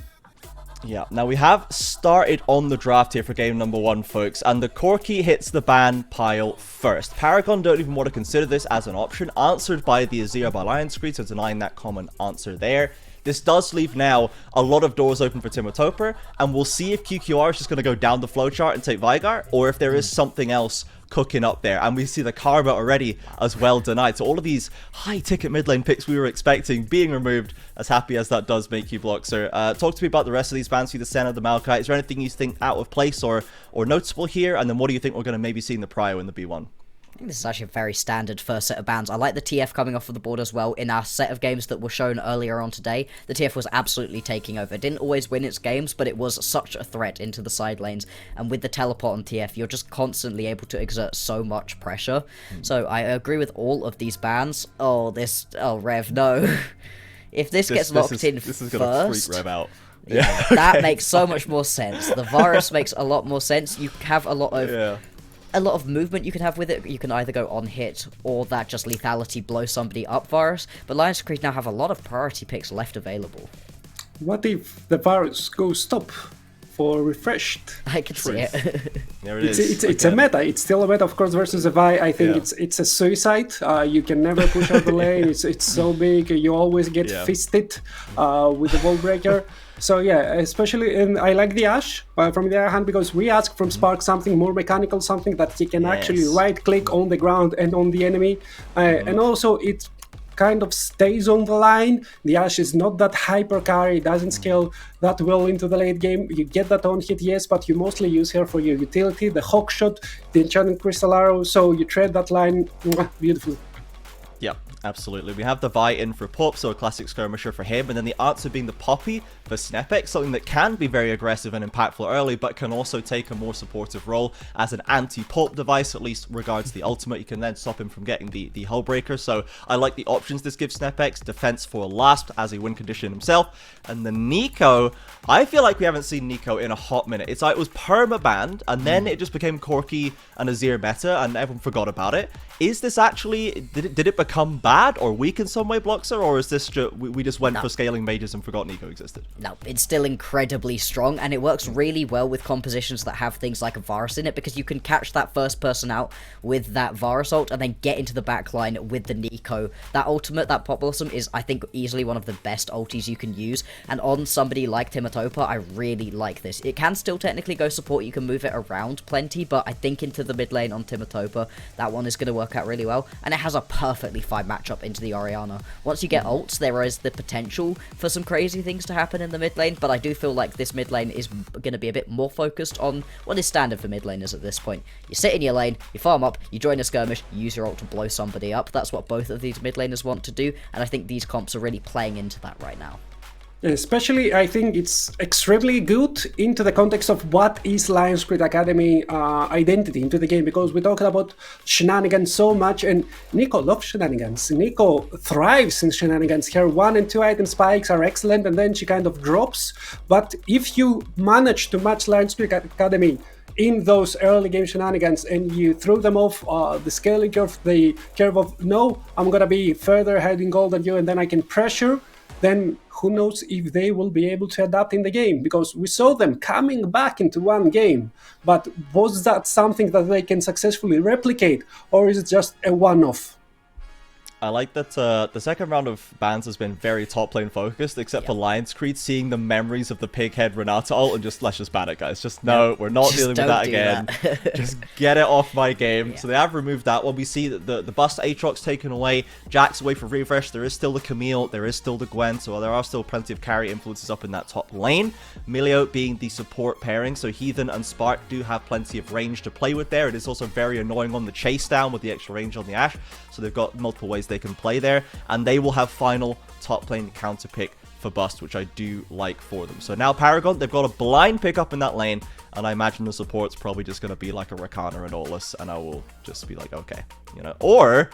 Yeah, now we have started on the draft here for game number 1, folks, and the Corki hits the ban pile first. Paragon don't even want to consider this as an option, answered by the Azir by Lionscreed, so denying that common answer there. This does leave now a lot of doors open for Timo Topper, and we'll see if QQR is just going to go down the flowchart and take Veigar, or if there is something else cooking up there. And we see the Karma already as well denied. So all of these high-ticket mid-lane picks we were expecting being removed, as happy as that does make you, Bloxer. Talk to me about the rest of these bans, the Senna, the Maokai. Is there anything you think out of place or noticeable here? And then what do you think we're going to maybe see in the Prio in the B1? I think this is actually a very standard first set of bans. I like the TF coming off of the board as well. In our set of games that were shown earlier on today, the TF was absolutely taking over. It didn't always win its games, but it was such a threat into the side lanes. And with the teleport on TF, you're just constantly able to exert so much pressure. So I agree with all of these bans. Oh, Rev, no. If this gets locked in this is first... gonna freak Rev out. Yeah, that makes so much more sense. The Varus makes a lot more sense. You have a lot of movement you can have with it. You can either go on hit or that just lethality blow somebody up Varus. But Lionscreed now have a lot of priority picks left available. What if the Varus goes stop for refreshed? I can see it. There it is. It's a meta. It's still a meta, of course, versus a Vi. I think it's a suicide. You can never push out the lane. It's so big. You always get fisted with the wall breaker. So yeah, especially, and I like the Ashe from the other hand, because we ask from Spark something more mechanical, something that he can actually right click on the ground and on the enemy, and also it kind of stays on the line. The Ashe is not that hyper carry, it doesn't scale that well into the late game. You get that on hit, yes, but you mostly use her for your utility, the Hawk Shot, the Enchanted Crystal Arrow, so you tread that line. Beautiful. Yep, absolutely. We have the Vi in for Pop, so a classic skirmisher for him, and then the answer being the Poppy for Snepex, something that can be very aggressive and impactful early, but can also take a more supportive role as an anti-Pop device, at least regards the ultimate. You can then stop him from getting the Hull Breaker, so I like the options this gives Snepex. Defense for last as a win condition himself, and the Neeko, I feel like we haven't seen Neeko in a hot minute. It was perma-banned, and then it just became Corki and Azir meta, and everyone forgot about it. Is this actually, did it become become bad or weak in some way, Bloxer, or is this we just went for scaling mages and forgot Neeko existed? No, it's still incredibly strong, and it works really well with compositions that have things like a Varus in it, because you can catch that first person out with that Varus ult and then get into the backline with the Neeko. That ultimate, that Pop Blossom, is, I think, easily one of the best ultis you can use, and on somebody like Timotopper, I really like this. It can still technically go support, you can move it around plenty, but I think into the mid lane on Timotopper, that one is going to work out really well, and it has a perfectly fine matchup into the Orianna. Once you get ults, there is the potential for some crazy things to happen in the mid lane, but I do feel like this mid lane is going to be a bit more focused on what is standard for mid laners at this point. You sit in your lane, you farm up, you join a skirmish, you use your ult to blow somebody up. That's what both of these mid laners want to do, and I think these comps are really playing into that right now. Especially, I think it's extremely good into the context of what is Lions Grid Academy identity into the game, because we talk about shenanigans so much, and Neeko loves shenanigans. Neeko thrives in shenanigans. Her 1 and 2 item spikes are excellent, and then she kind of drops. But if you manage to match Lions Grid Academy in those early game shenanigans and you throw them off the scaling curve, the curve of, no, I'm gonna be further ahead in gold than you, and then I can pressure, then who knows if they will be able to adapt in the game, because we saw them coming back into one game, but was that something that they can successfully replicate, or is it just a one-off? I like that the second round of bans has been very top lane focused, except for Lions Creed seeing the memories of the pighead Renata ult and just, let's just ban it, guys. Just no, we're not dealing with that again. Just get it off my game. So they have removed that one. We see that the bust Aatrox taken away, Jax away for refresh. There is still the Camille, there is still the Gwen, so there are still plenty of carry influences up in that top lane. Milio being the support pairing, so Heathen and Spark do have plenty of range to play with there. It is also very annoying on the chase down with the extra range on the Ashe, so they've got multiple ways they can play there, and they will have final top lane counter pick for Bust, which I do like for them. So now Paragon, they've got a blind pick up in that lane, and I imagine the support's probably just going to be like a Rakana and Olus, and I will just be like, okay, you know, or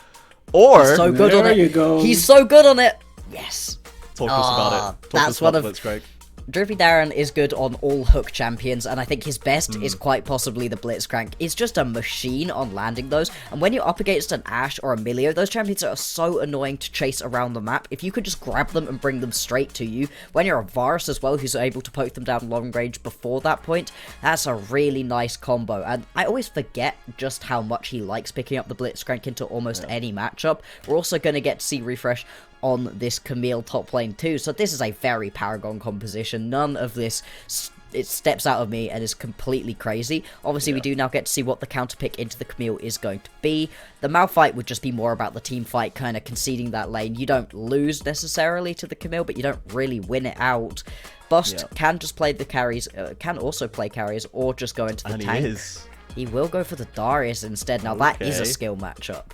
He's so good on it. You go. He's so good on it. Yes. Talk to us about it. Talk that's one of Blitzcrank. Drippy Darren is good on all hook champions, and I think his best is quite possibly the Blitzcrank. He's just a machine on landing those, and when you're up against an Ashe or a Milio, those champions are so annoying to chase around the map. If you could just grab them and bring them straight to you, when you're a Varus as well, who's able to poke them down long range before that point, that's a really nice combo. And I always forget just how much he likes picking up the Blitzcrank into almost any matchup. We're also going to get to see refresh on this Camille top lane too, so this is a very Paragon composition. None of this it steps out of me and is completely crazy. Obviously, we do now get to see what the counter pick into the Camille is going to be. The Malphite would just be more about the team fight, kind of conceding that lane. You don't lose necessarily to the Camille, but you don't really win it out. Bust can just play the carries, can also play carries, or just go into the tank. He will go for the Darius instead. Now that is a skill matchup.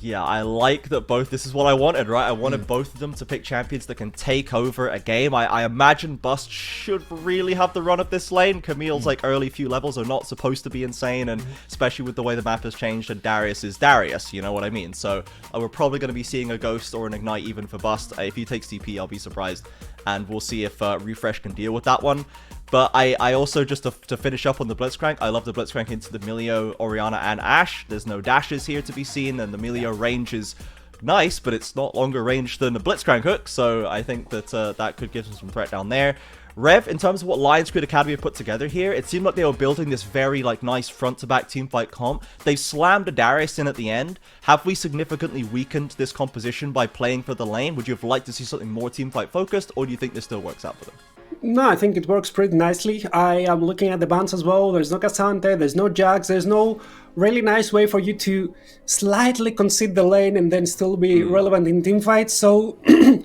Yeah, I like that both. This is what I wanted, right? I wanted both of them to pick champions that can take over a game. I imagine Bust should really have the run of this lane. Camille's like early few levels are not supposed to be insane, and especially with the way the map has changed, and Darius is Darius, you know what I mean? So we're probably going to be seeing a Ghost or an Ignite even for Bust. If he takes TP, I'll be surprised, and we'll see if Refresh can deal with that one. But I also, just to finish up on the Blitzcrank, I love the Blitzcrank into the Milio, Orianna, and Ashe. There's no dashes here to be seen, and the Milio range is nice, but it's not longer range than a Blitzcrank hook, so I think that that could give them some threat down there. Rev, in terms of what Lions Grid Academy have put together here, it seemed like they were building this very nice front-to-back teamfight comp. They've slammed a Darius in at the end. Have we significantly weakened this composition by playing for the lane? Would you have liked to see something more teamfight focused, or do you think this still works out for them? No, I think it works pretty nicely. I am looking at the bans as well. There's no Cassante, there's no Jax, there's no really nice way for you to slightly concede the lane and then still be relevant in teamfights. So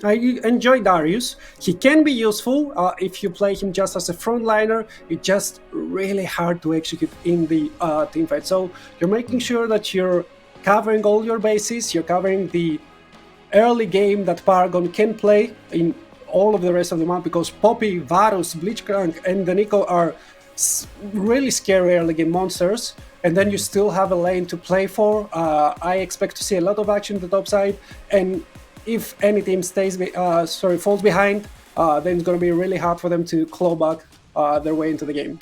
I enjoy Darius. He can be useful if you play him just as a frontliner. It's just really hard to execute in the teamfight. So you're making sure that you're covering all your bases, you're covering the early game that Paragon can play in all of the rest of the map, because Poppy, Varus, Blitzcrank, and the Neeko are really scary early game monsters, and then you still have a lane to play for. I expect to see a lot of action to the top side, and if any team falls behind, then it's going to be really hard for them to claw back their way into the game.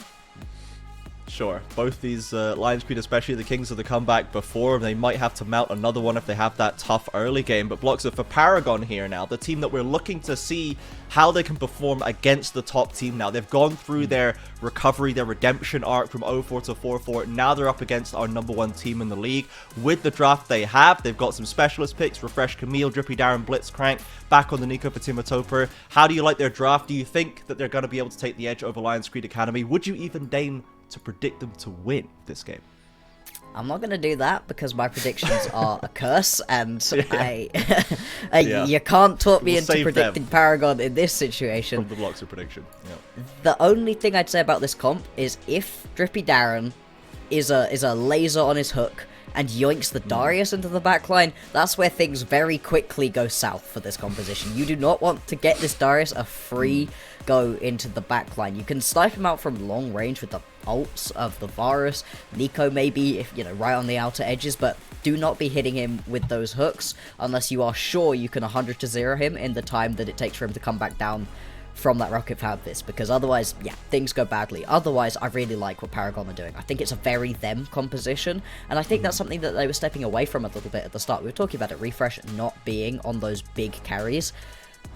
Sure. Both these Lions Creed, especially the Kings of the Comeback before, they might have to mount another one if they have that tough early game. But Blocks, for Paragon here now, the team that we're looking to see how they can perform against the top team now. They've gone through their recovery, their redemption arc from 0-4 to 4-4. Now they're up against our #1 team in the league. With the draft they have, they've got some specialist picks, Refresh Camille, Drippy Darren, Blitzcrank, back on the Nico Fatima Toper. How do you like their draft? Do you think that they're going to be able to take the edge over Lions Creed Academy? Would you even deign to predict them to win this game? I'm not going to do that because my predictions are a curse, and you can't talk me into predicting Paragon in this situation. From the Blocks of prediction. Yeah. The only thing I'd say about this comp is if Drippy Darren is a laser on his hook and yoinks the Darius into the backline, that's where things very quickly go south for this composition. You do not want to get this Darius a free go into the backline. You can snipe him out from long range with the ults of the Varus, Nico maybe, if right on the outer edges, but do not be hitting him with those hooks unless you are sure you can 100-0 him in the time that it takes for him to come back down from that rocket fab this, because otherwise, yeah, things go badly. Otherwise, I really like what Paragon are doing. I think it's a very them composition, and I think that's something that they were stepping away from a little bit at the start. We were talking about it, Refresh not being on those big carries.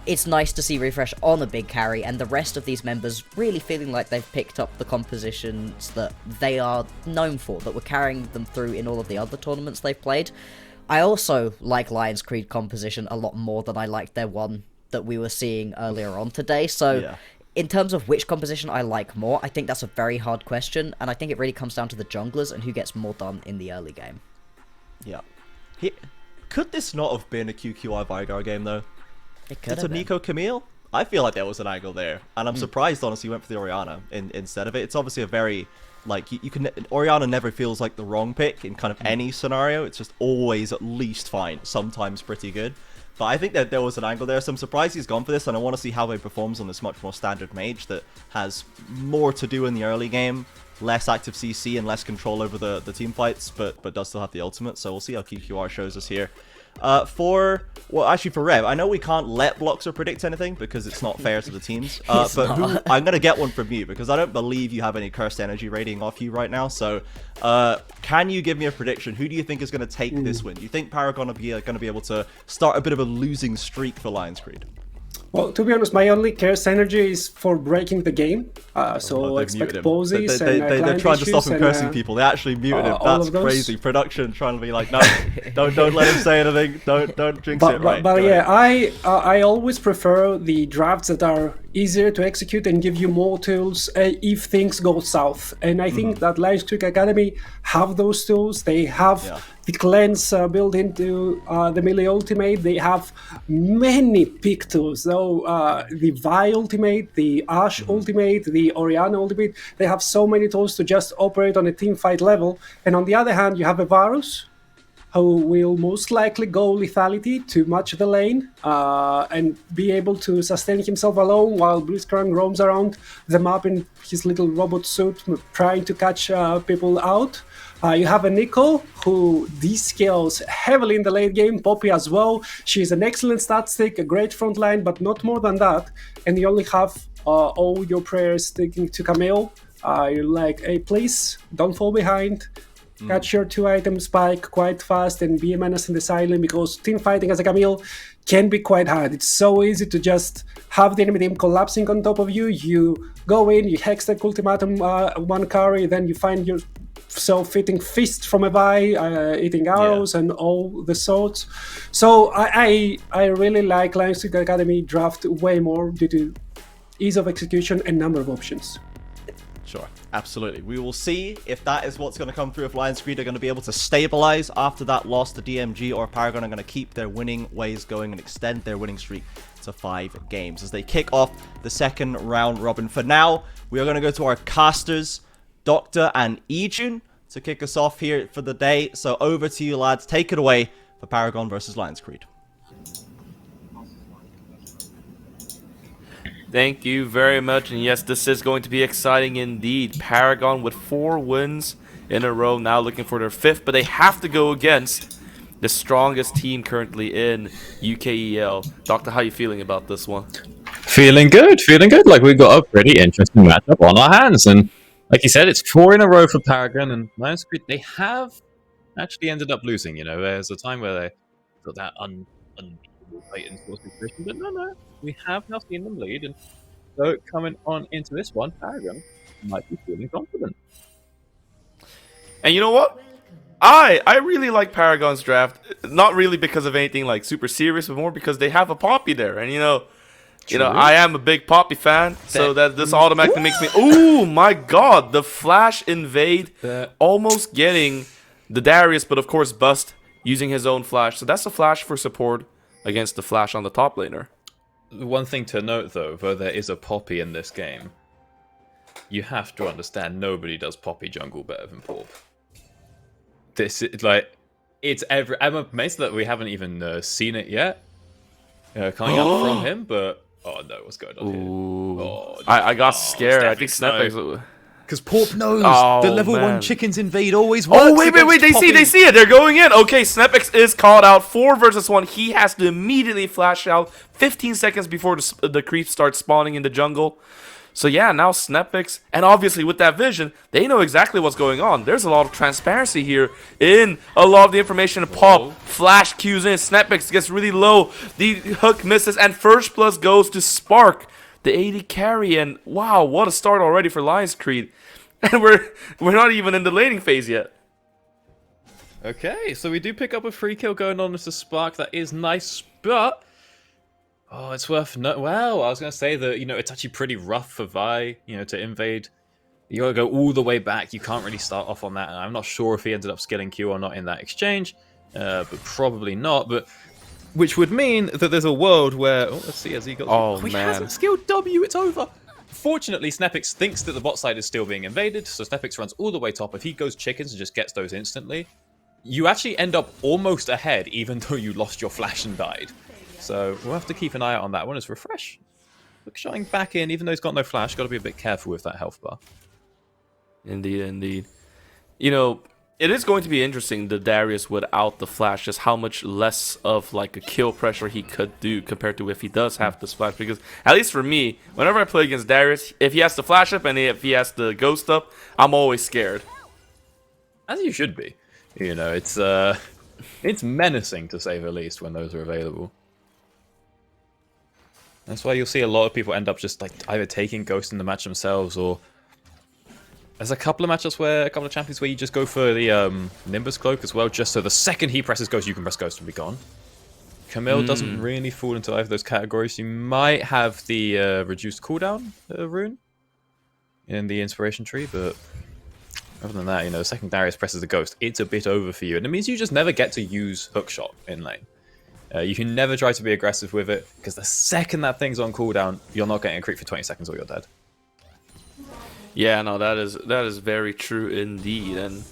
It's nice to see Refresh on a big carry, and the rest of these members really feeling like they've picked up the compositions that they are known for, that were carrying them through in all of the other tournaments they've played. I also like Lions Creed composition a lot more than I liked their one that we were seeing earlier on today. So in terms of which composition I like more, I think that's a very hard question, and I think it really comes down to the junglers and who gets more done in the early game. Yeah. Could this not have been a QQI Vigar game, though? It could it's have a been. Nico Camille? I feel like there was an angle there, and I'm surprised, honestly, you went for the Orianna instead of it. It's obviously a very, like, you can... Orianna never feels like the wrong pick in kind of any scenario. It's just always at least fine, sometimes pretty good. But I think that there was an angle there, so I'm surprised he's gone for this, and I want to see how he performs on this much more standard mage that has more to do in the early game, less active CC and less control over the team fights, but does still have the ultimate, so we'll see how QQR shows us here. For Rev, I know we can't let Bloxer predict anything because it's not fair to the teams, but I'm going to get one from you because I don't believe you have any cursed energy rating off you right now, so can you give me a prediction? Who do you think is going to take this win? Do you think Paragon are going to be able to start a bit of a losing streak for Lions Creed? Well, to be honest, my only curse energy is for breaking the game. So expect pauses they're trying to stop him cursing people. They actually muted him. That's crazy. Production trying to be like, no, don't let him say anything. Don't jinx it. Right. But yeah, I always prefer the drafts that are easier to execute and give you more tools if things go south. And I think that Lions Creed Academy have those tools. They have the cleanse built into the melee ultimate. They have many pick tools. So the Vi ultimate, the Ashe ultimate, the Orianna ultimate, they have so many tools to just operate on a team fight level. And on the other hand, you have a Varus who will most likely go lethality to match the lane and be able to sustain himself alone while Blitzcrank roams around the map in his little robot suit trying to catch people out. You have a Nico who descales heavily in the late game, Poppy as well. She's an excellent stat stick, a great front line, but not more than that. And you only have all your prayers sticking to Camille. You're like, hey, please, don't fall behind. Catch your 2-item spike quite fast and be a menace in the silent, because team fighting as a Camille can be quite hard. It's so easy to just have the enemy team collapsing on top of you. You go in, you hex the ultimatum one carry, then you find yourself hitting fist from a Vi, eating arrows and all the sorts. So I really like Lions Creed Academy draft way more due to ease of execution and number of options. Sure, absolutely. We will see if that is what's going to come through, if Lions Creed are going to be able to stabilize after that loss to DMG, or Paragon are going to keep their winning ways going and extend their winning streak to 5 games as they kick off the second round robin. For now, we are going to go to our casters, Doctor and Ejun, to kick us off here for the day. So over to you, lads. Take it away for Paragon versus Lions Creed. Thank you very much, and yes, this is going to be exciting indeed. Paragon with 4 wins in a row, now looking for their 5th, but they have to go against the strongest team currently in UKEL. Doctor, how are you feeling about this one? Feeling good. Like we got a pretty interesting matchup on our hands, and Like you said, it's 4 in a row for Paragon and Lions Creed. They have actually ended up losing. You know, there's a time where they got that unbeatable Titan sort of situation, but no, we have now seen them lead, and so coming on into this one, Paragon might be feeling confident. And you know what? I really like Paragon's draft. Not really because of anything like super serious, but more because they have a Poppy there, and you know, I am a big Poppy fan, so that this automatically makes me. Oh my God! The Flash invade, almost getting the Darius, but of course bust using his own Flash. So that's a Flash for support against the Flash on the top laner. One thing to note, though there is a Poppy in this game, you have to understand nobody does Poppy jungle better than Porp. This is like, I'm amazed that we haven't even seen it yet coming up from him, but oh no, what's going on here? Oh, I got scared. I think Snapback. Because Porp knows the level 1 chickens invade always works. Oh, wait, they see it. They're going in. Okay, Snapback is called out. 4 versus 1. He has to immediately flash out 15 seconds before the creeps start spawning in the jungle. So yeah, now Snapback, and obviously with that vision, they know exactly what's going on. There's a lot of transparency here in a lot of the information. Pop, Flash cues in, Snapback gets really low, the hook misses, and first plus goes to Spark, the AD carry, and wow, what a start already for Lions Creed. And we're not even in the laning phase yet. Okay, so we do pick up a free kill going on with the Spark. That is nice, but oh, it's worth well, I was going to say that, it's actually pretty rough for Vi, to invade. You got to go all the way back. You can't really start off on that. And I'm not sure if he ended up skilling Q or not in that exchange, but probably not. But which would mean that there's a world where, let's see, as he goes, he hasn't skilled W, it's over. Fortunately, Snapix thinks that the bot side is still being invaded, so Snapix runs all the way top. If he goes chickens and just gets those instantly, you actually end up almost ahead, even though you lost your flash and died. So we'll have to keep an eye out on that one as Refresh. Look, showing back in, even though he's got no flash, got to be a bit careful with that health bar. Indeed. It is going to be interesting, the Darius without the flash, just how much less of like a kill pressure he could do compared to if he does have the flash. Because at least for me, whenever I play against Darius, if he has the flash up and if he has the ghost up, I'm always scared. As you should be. It's menacing to say the least when those are available. That's why you'll see a lot of people end up just like either taking Ghost in the match themselves, or there's a couple of champions where you just go for the Nimbus Cloak as well, just so the second he presses Ghost, you can press Ghost and be gone. Camille doesn't really fall into either of those categories. You might have the reduced cooldown rune in the inspiration tree, but other than that, the second Darius presses the Ghost, it's a bit over for you, and it means you just never get to use Hookshot in lane. You can never try to be aggressive with it, because the second that thing's on cooldown, you're not getting a creep for 20 seconds or you're dead. Yeah, no, that is very true indeed, and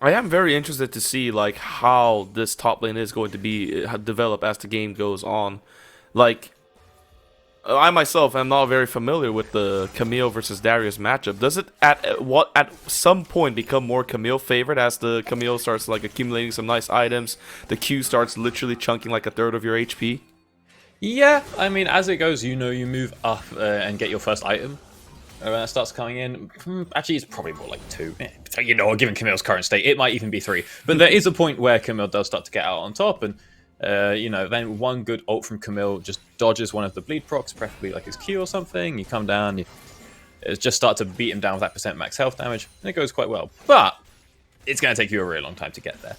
I am very interested to see like how this top lane is going to be develop as the game goes on. Like, I myself am not very familiar with the Camille versus Darius matchup. Does it at some point become more Camille favored as the Camille starts like accumulating some nice items? The Q starts literally chunking like a third of your HP. Yeah, I mean, as it goes, you move up and get your first item. When that starts coming in, actually, it's probably more like 2. Given Camille's current state, it might even be 3. But there is a point where Camille does start to get out on top, and then one good ult from Camille just dodges one of the bleed procs, preferably like his Q or something. You come down, you just start to beat him down with that percent max health damage, and it goes quite well. But it's going to take you a really long time to get there.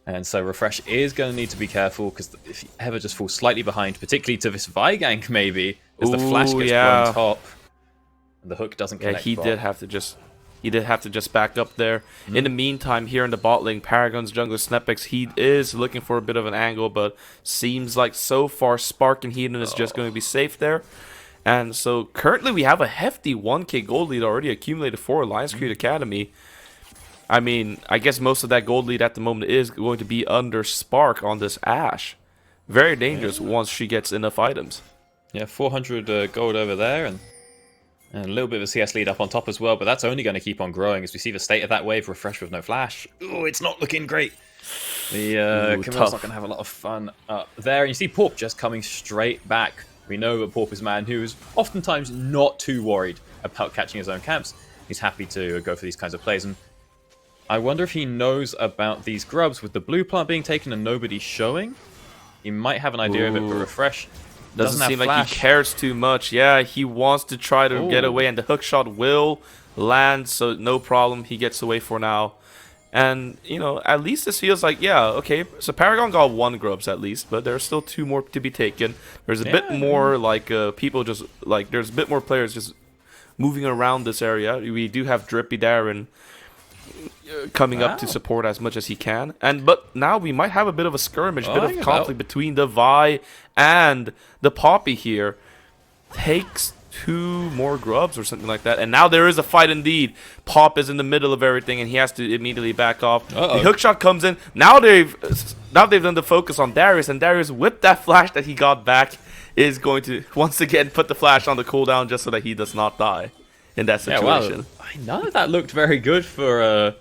And so Refresh is going to need to be careful, because if you ever just fall slightly behind, particularly to this Vi gank maybe, as the flash gets blown top, and the hook doesn't connect. Yeah, he did have to just back up there. In the meantime, here in the bot lane, Paragon's jungler Snapix, he is looking for a bit of an angle, but seems like so far Spark and Hedon is just going to be safe there. And so currently we have a hefty 1k gold lead already accumulated for Lions Creed Academy. I mean, I guess most of that gold lead at the moment is going to be under Spark on this Ashe. Very dangerous once she gets enough items. Yeah, 400 gold over there, and a little bit of a CS lead up on top as well, but that's only going to keep on growing as we see the state of that wave. Refresh with no flash. Ooh, it's not looking great. The Camille's not going to have a lot of fun up there. And you see Porp just coming straight back. We know that Porp is a man who is oftentimes not too worried about catching his own camps. he's happy to go for these kinds of plays. And I wonder if he knows about these grubs with the blue plant being taken and nobody showing. He might have an idea of it, but Refresh Doesn't have seem like flash. he cares too much. Yeah, he wants to try to get away, and the hook shot will land, so no problem. He gets away for now. And, you know, at least this feels like, yeah, okay, so Paragon got 1 grubs at least, but there's still 2 more to be taken. There's a bit more, like, people just, like, there's a bit more players just moving around this area. We do have Drippy Darren coming up to support as much as he can. But now we might have a bit of a skirmish, bit of conflict between the Vi and the Poppy here. Takes 2 more grubs or something like that, and now there is a fight indeed. Pop is in the middle of everything, and he has to immediately back off. The hook shot comes in. Now they've done the focus on Darius, and Darius, with that flash that he got back, is going to once again put the flash on the cooldown just so that he does not die in that situation. None of that looked very good for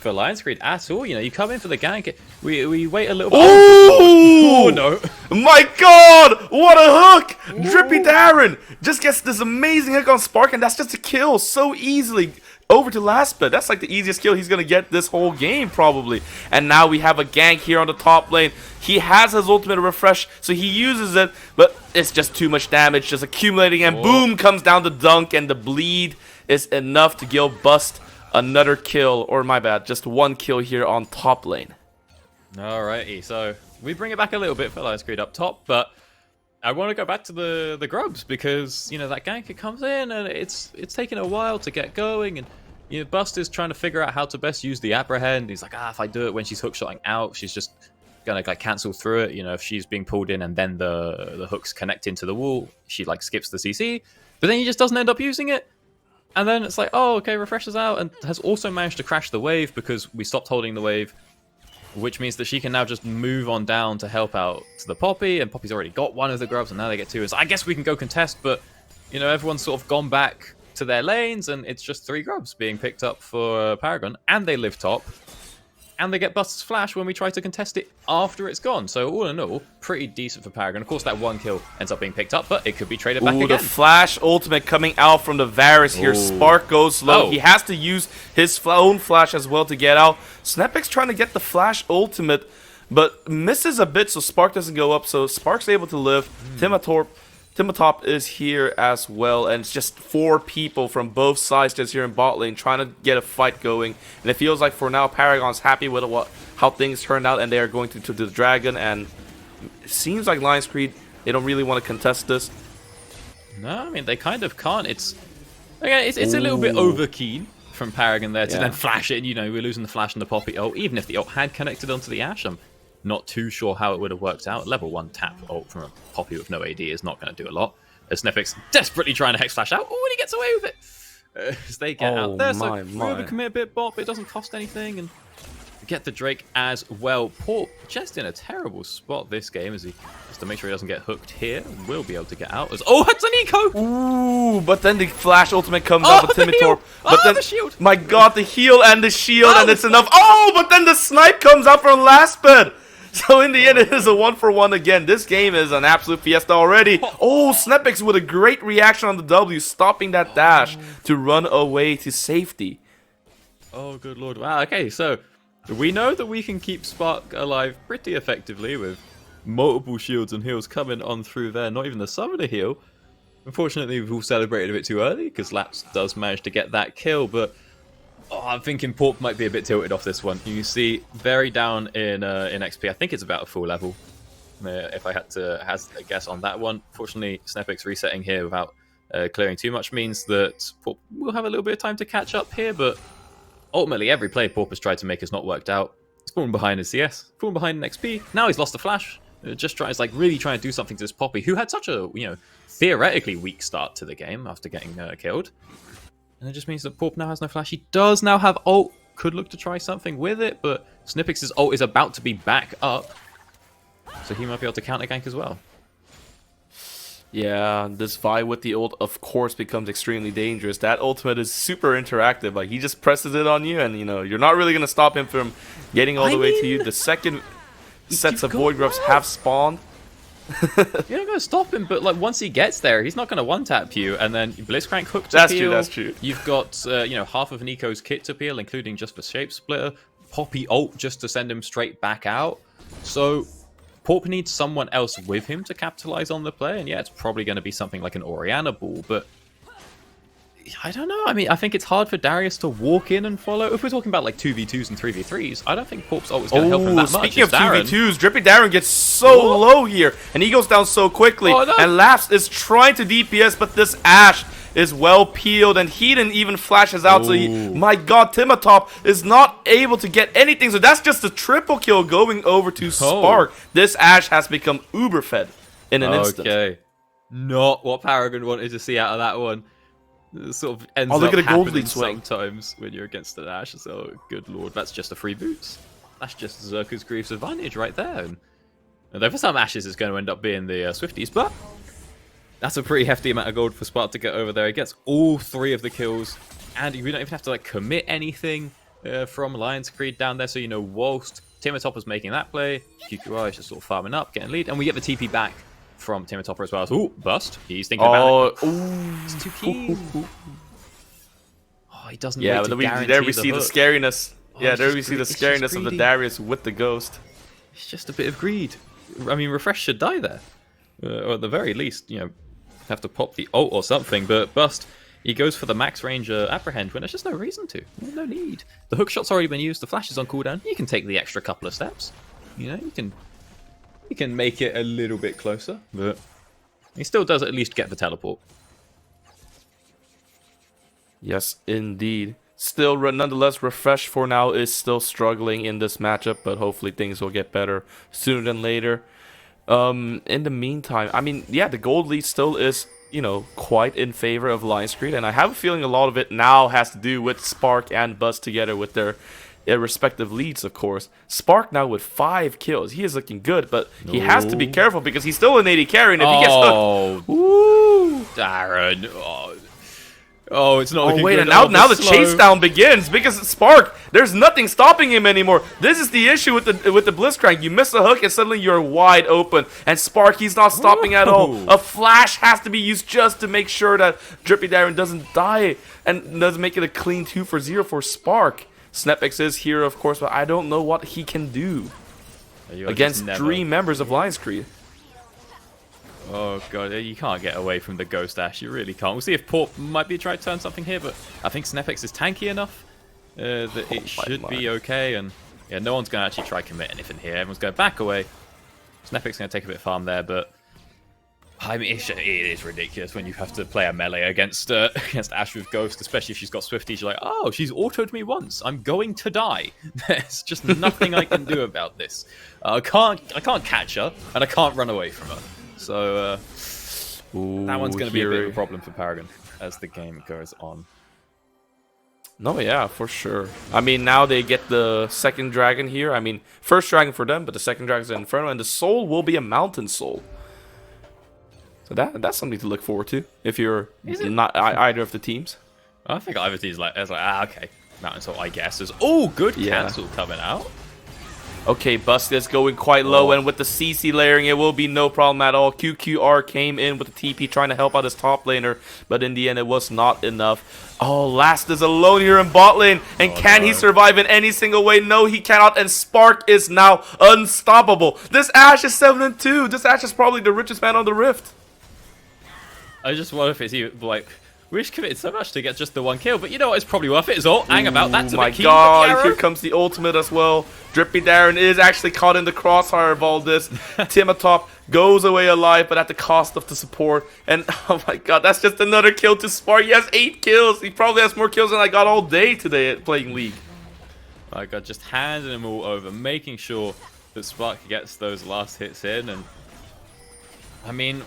Lions Creed at all. You know, you come in for the gank, we wait a little bit. Oh no! My God! What a hook! Drippy Darren just gets this amazing hook on Spark, and that's just a kill so easily. Over to Laspet. That's like the easiest kill he's gonna get this whole game probably. And now we have a gank here on the top lane. He has his ultimate refresh, so he uses it, but it's just too much damage, just accumulating, and boom comes down the dunk, and the bleed is enough to Gil bust another kill, or my bad, just 1 kill here on top lane. Alrighty, so we bring it back a little bit for Lions Creed up top, but I want to go back to the grubs because, you know, that gank, it comes in and it's taking a while to get going, and you know, Buster's trying to figure out how to best use the apprehend. He's like, if I do it when she's hookshotting out, she's just gonna like cancel through it. You know, if she's being pulled in and then the hooks connect into the wall, she like skips the CC, but then he just doesn't end up using it. And then it's like, oh, okay, refreshes out, and has also managed to crash the wave because we stopped holding the wave, which means that she can now just move on down to help out to the Poppy, and Poppy's already got 1 of the grubs, and now they get 2. So I guess we can go contest, but, you know, everyone's sort of gone back to their lanes, and it's just 3 grubs being picked up for Paragon, and they live top, and they get Buster's flash when we try to contest it after it's gone. So all in all, pretty decent for Paragon. Of course, that 1 kill ends up being picked up, but it could be traded back again. The flash ultimate coming out from the Varus here. Spark goes low. He has to use his own flash as well to get out. Snapix trying to get the flash ultimate, but misses a bit, so Spark doesn't go up. So Spark's able to live. Timotop is here as well, and it's just 4 people from both sides just here in bot lane trying to get a fight going. And it feels like for now Paragon's happy with how things turned out, and they are going to the Dragon, and it seems like Lions Creed, they don't really want to contest this. No, I mean, they kind of can't. It's a little bit over keen from Paragon there to then flash it, and, you know, we're losing the flash and the Poppy ult. Even if the ult had connected onto the Ashe, I'm not too sure how it would have worked out. Level 1 tap ult from a Poppy with no AD is not going to do a lot. As Snepix desperately trying to hex flash out. Oh, and he gets away with it. As they get out there, so we overcommit a bit bot, but it doesn't cost anything, and get the Drake as well. Paul just in a terrible spot this game, as he just to make sure he doesn't get hooked here. Will be able to get out. As it's an eco. Ooh, but then the flash ultimate comes out with Timitor. But then the shield. My God, the heal and the shield, and it's enough. Oh, but then the snipe comes out from Lasped. So in the end, it is a 1-for-1 again. This game is an absolute fiesta already. Oh, Snepix with a great reaction on the W, stopping that dash to run away to safety. Oh, good lord. Wow, okay, so we know that we can keep Spark alive pretty effectively with multiple shields and heals coming on through there. Not even the summoner heal. Unfortunately, we've all celebrated a bit too early because Laps does manage to get that kill, but I'm thinking Porp might be a bit tilted off this one. You see, very down in XP. I think it's about a full level. If I had to hazard a guess on that one. Fortunately, Snepix resetting here without clearing too much means that Porp will have a little bit of time to catch up here, but ultimately, every play Porp has tried to make has not worked out. He's fallen behind in CS, fallen behind in XP. Now he's lost the flash. Just tries, like, really trying to do something to this Poppy, who had such a, you know, theoretically weak start to the game after getting killed. And it just means that Porp now has no flash. He does now have ult. Could look to try something with it, but Snipix's ult is about to be back up. So he might be able to counter gank as well. Yeah, this Vi with the ult, of course, becomes extremely dangerous. That ultimate is super interactive. Like, he just presses it on you, and, you know, you're not really going to stop him from getting all the way to you. The second sets of Void Grubs have spawned. You're not going to stop him, but like once he gets there, he's not going to one-tap you, and then Blitzcrank hook to That's peel. true, that's true. You've got, you know, half of Nico's kit to peel, including just the Shape Splitter. Poppy ult just to send him straight back out. So Porp needs someone else with him to capitalize on the play, and yeah, it's probably going to be something like an Orianna ball, but I don't know. I mean, I think it's hard for Darius to walk in and follow. If we're talking about like 2v2s and 3v3s, I don't think Porp's ult is going to help him that much. Speaking of 2v2s, Drippy Darren gets so low here, and he goes down so quickly. Oh, no. And Laps is trying to DPS, but this Ashe is well peeled, and Heathen even flashes out. So my god, Timatop is not able to get anything. So that's just a triple kill going over to Spark. This Ashe has become uber fed in an instant. Okay. Not what Paragon wanted to see out of that one. It sort of ends look up at a gold happening lead swing. sometimes when you're against an Ashe. So, good lord, that's just a free boots. That's just Zerka's Grief's advantage right there. And though for some Ashes, it's going to end up being the Swifties, but that's a pretty hefty amount of gold for Spark to get over there. He gets all 3 of the kills, and we don't even have to like commit anything from Lion's Creed down there. So, you know, whilst Timatopper's making that play, QQI is just sort of farming up, getting lead, and we get the TP back from Timatopper as well. So, ooh, bust. He's thinking about it. He's too keen. Oh, he doesn't Yeah, wait to but guarantee there we see the hook. scariness. Yeah, it's there just we see the it's just scariness of the greedy. Darius with the ghost. It's just a bit of greed. I mean, Refresh should die there. Or at the very least, you know, have to pop the ult or something. But Bust, he goes for the max range apprehend when there's just no reason to. No need. The hook shot's already been used. The flash is on cooldown. You can take the extra couple of steps. You know, you can make it a little bit closer. But he still does at least get the teleport. Yes, indeed. Still, nonetheless, Refresh for now is still struggling in this matchup, but hopefully things will get better sooner than later. In the meantime, I mean, yeah, the gold lead still is, you know, quite in favor of Lion's Creed, and I have a feeling a lot of it now has to do with Spark and Buzz together with their respective leads, of course. Spark now with 5 kills. He is looking good, but he has to be careful because he's still an AD carry, and if he gets hooked... Woo! Darren. Oh, it's not looking wait, good. and now the slow. chase down begins because Spark, there's nothing stopping him anymore. This is the issue with the Blitzcrank. You miss a hook and suddenly you're wide open. And Spark, he's not stopping at all. A flash has to be used just to make sure that Drippy Darren doesn't die and doesn't make it a clean 2-for-0 for Spark. SnapX is here, of course, but I don't know what he can do against 3 members of Lion's Creed. Oh god, you can't get away from the Ghost Ash. You really can't. We'll see if Porp might be trying to turn something here, but I think SnapX is tanky enough that it should be okay. And yeah, no one's going to actually try to commit anything here. Everyone's going to back away. SnapX going to take a bit of farm there, but I mean, it is ridiculous when you have to play a melee against Ash with Ghost, especially if she's got Swifties. You're like, oh, she's autoed me once. I'm going to die. There's just nothing I can do about this. I can't catch her, and I can't run away from her. So that one's going to be a bit of a problem for Paragon as the game goes on. No, yeah, for sure. I mean, now they get the second dragon here. I mean, first dragon for them, but the second dragon's an Inferno, and the soul will be a mountain soul. So that's something to look forward to if you're not either of the teams. I think either team's like, okay, mountain soul, I guess. There's good cancel coming out. Okay, Bust is going quite low, and with the CC layering, it will be no problem at all. QQR came in with the TP trying to help out his top laner, but in the end, it was not enough. Oh, Last is alone here in bot lane, and can he survive in any single way? No, he cannot, and Spark is now unstoppable. This Ashe is 7-2. This Ashe is probably the richest man on the Rift. I just wonder if it's even, like, Wish committed so much to get just the 1 kill, but you know what? It's probably worth it. It's all hang about. That's a my bit keen, god, here comes the ultimate as well. Drippy Darren is actually caught in the crossfire of all this. Timatop goes away alive, but at the cost of the support. And oh my god, that's just another kill to Spark. He has 8 kills. He probably has more kills than I got all day today at playing League. My god, just handing them all over, making sure that Spark gets those last hits in. And I mean,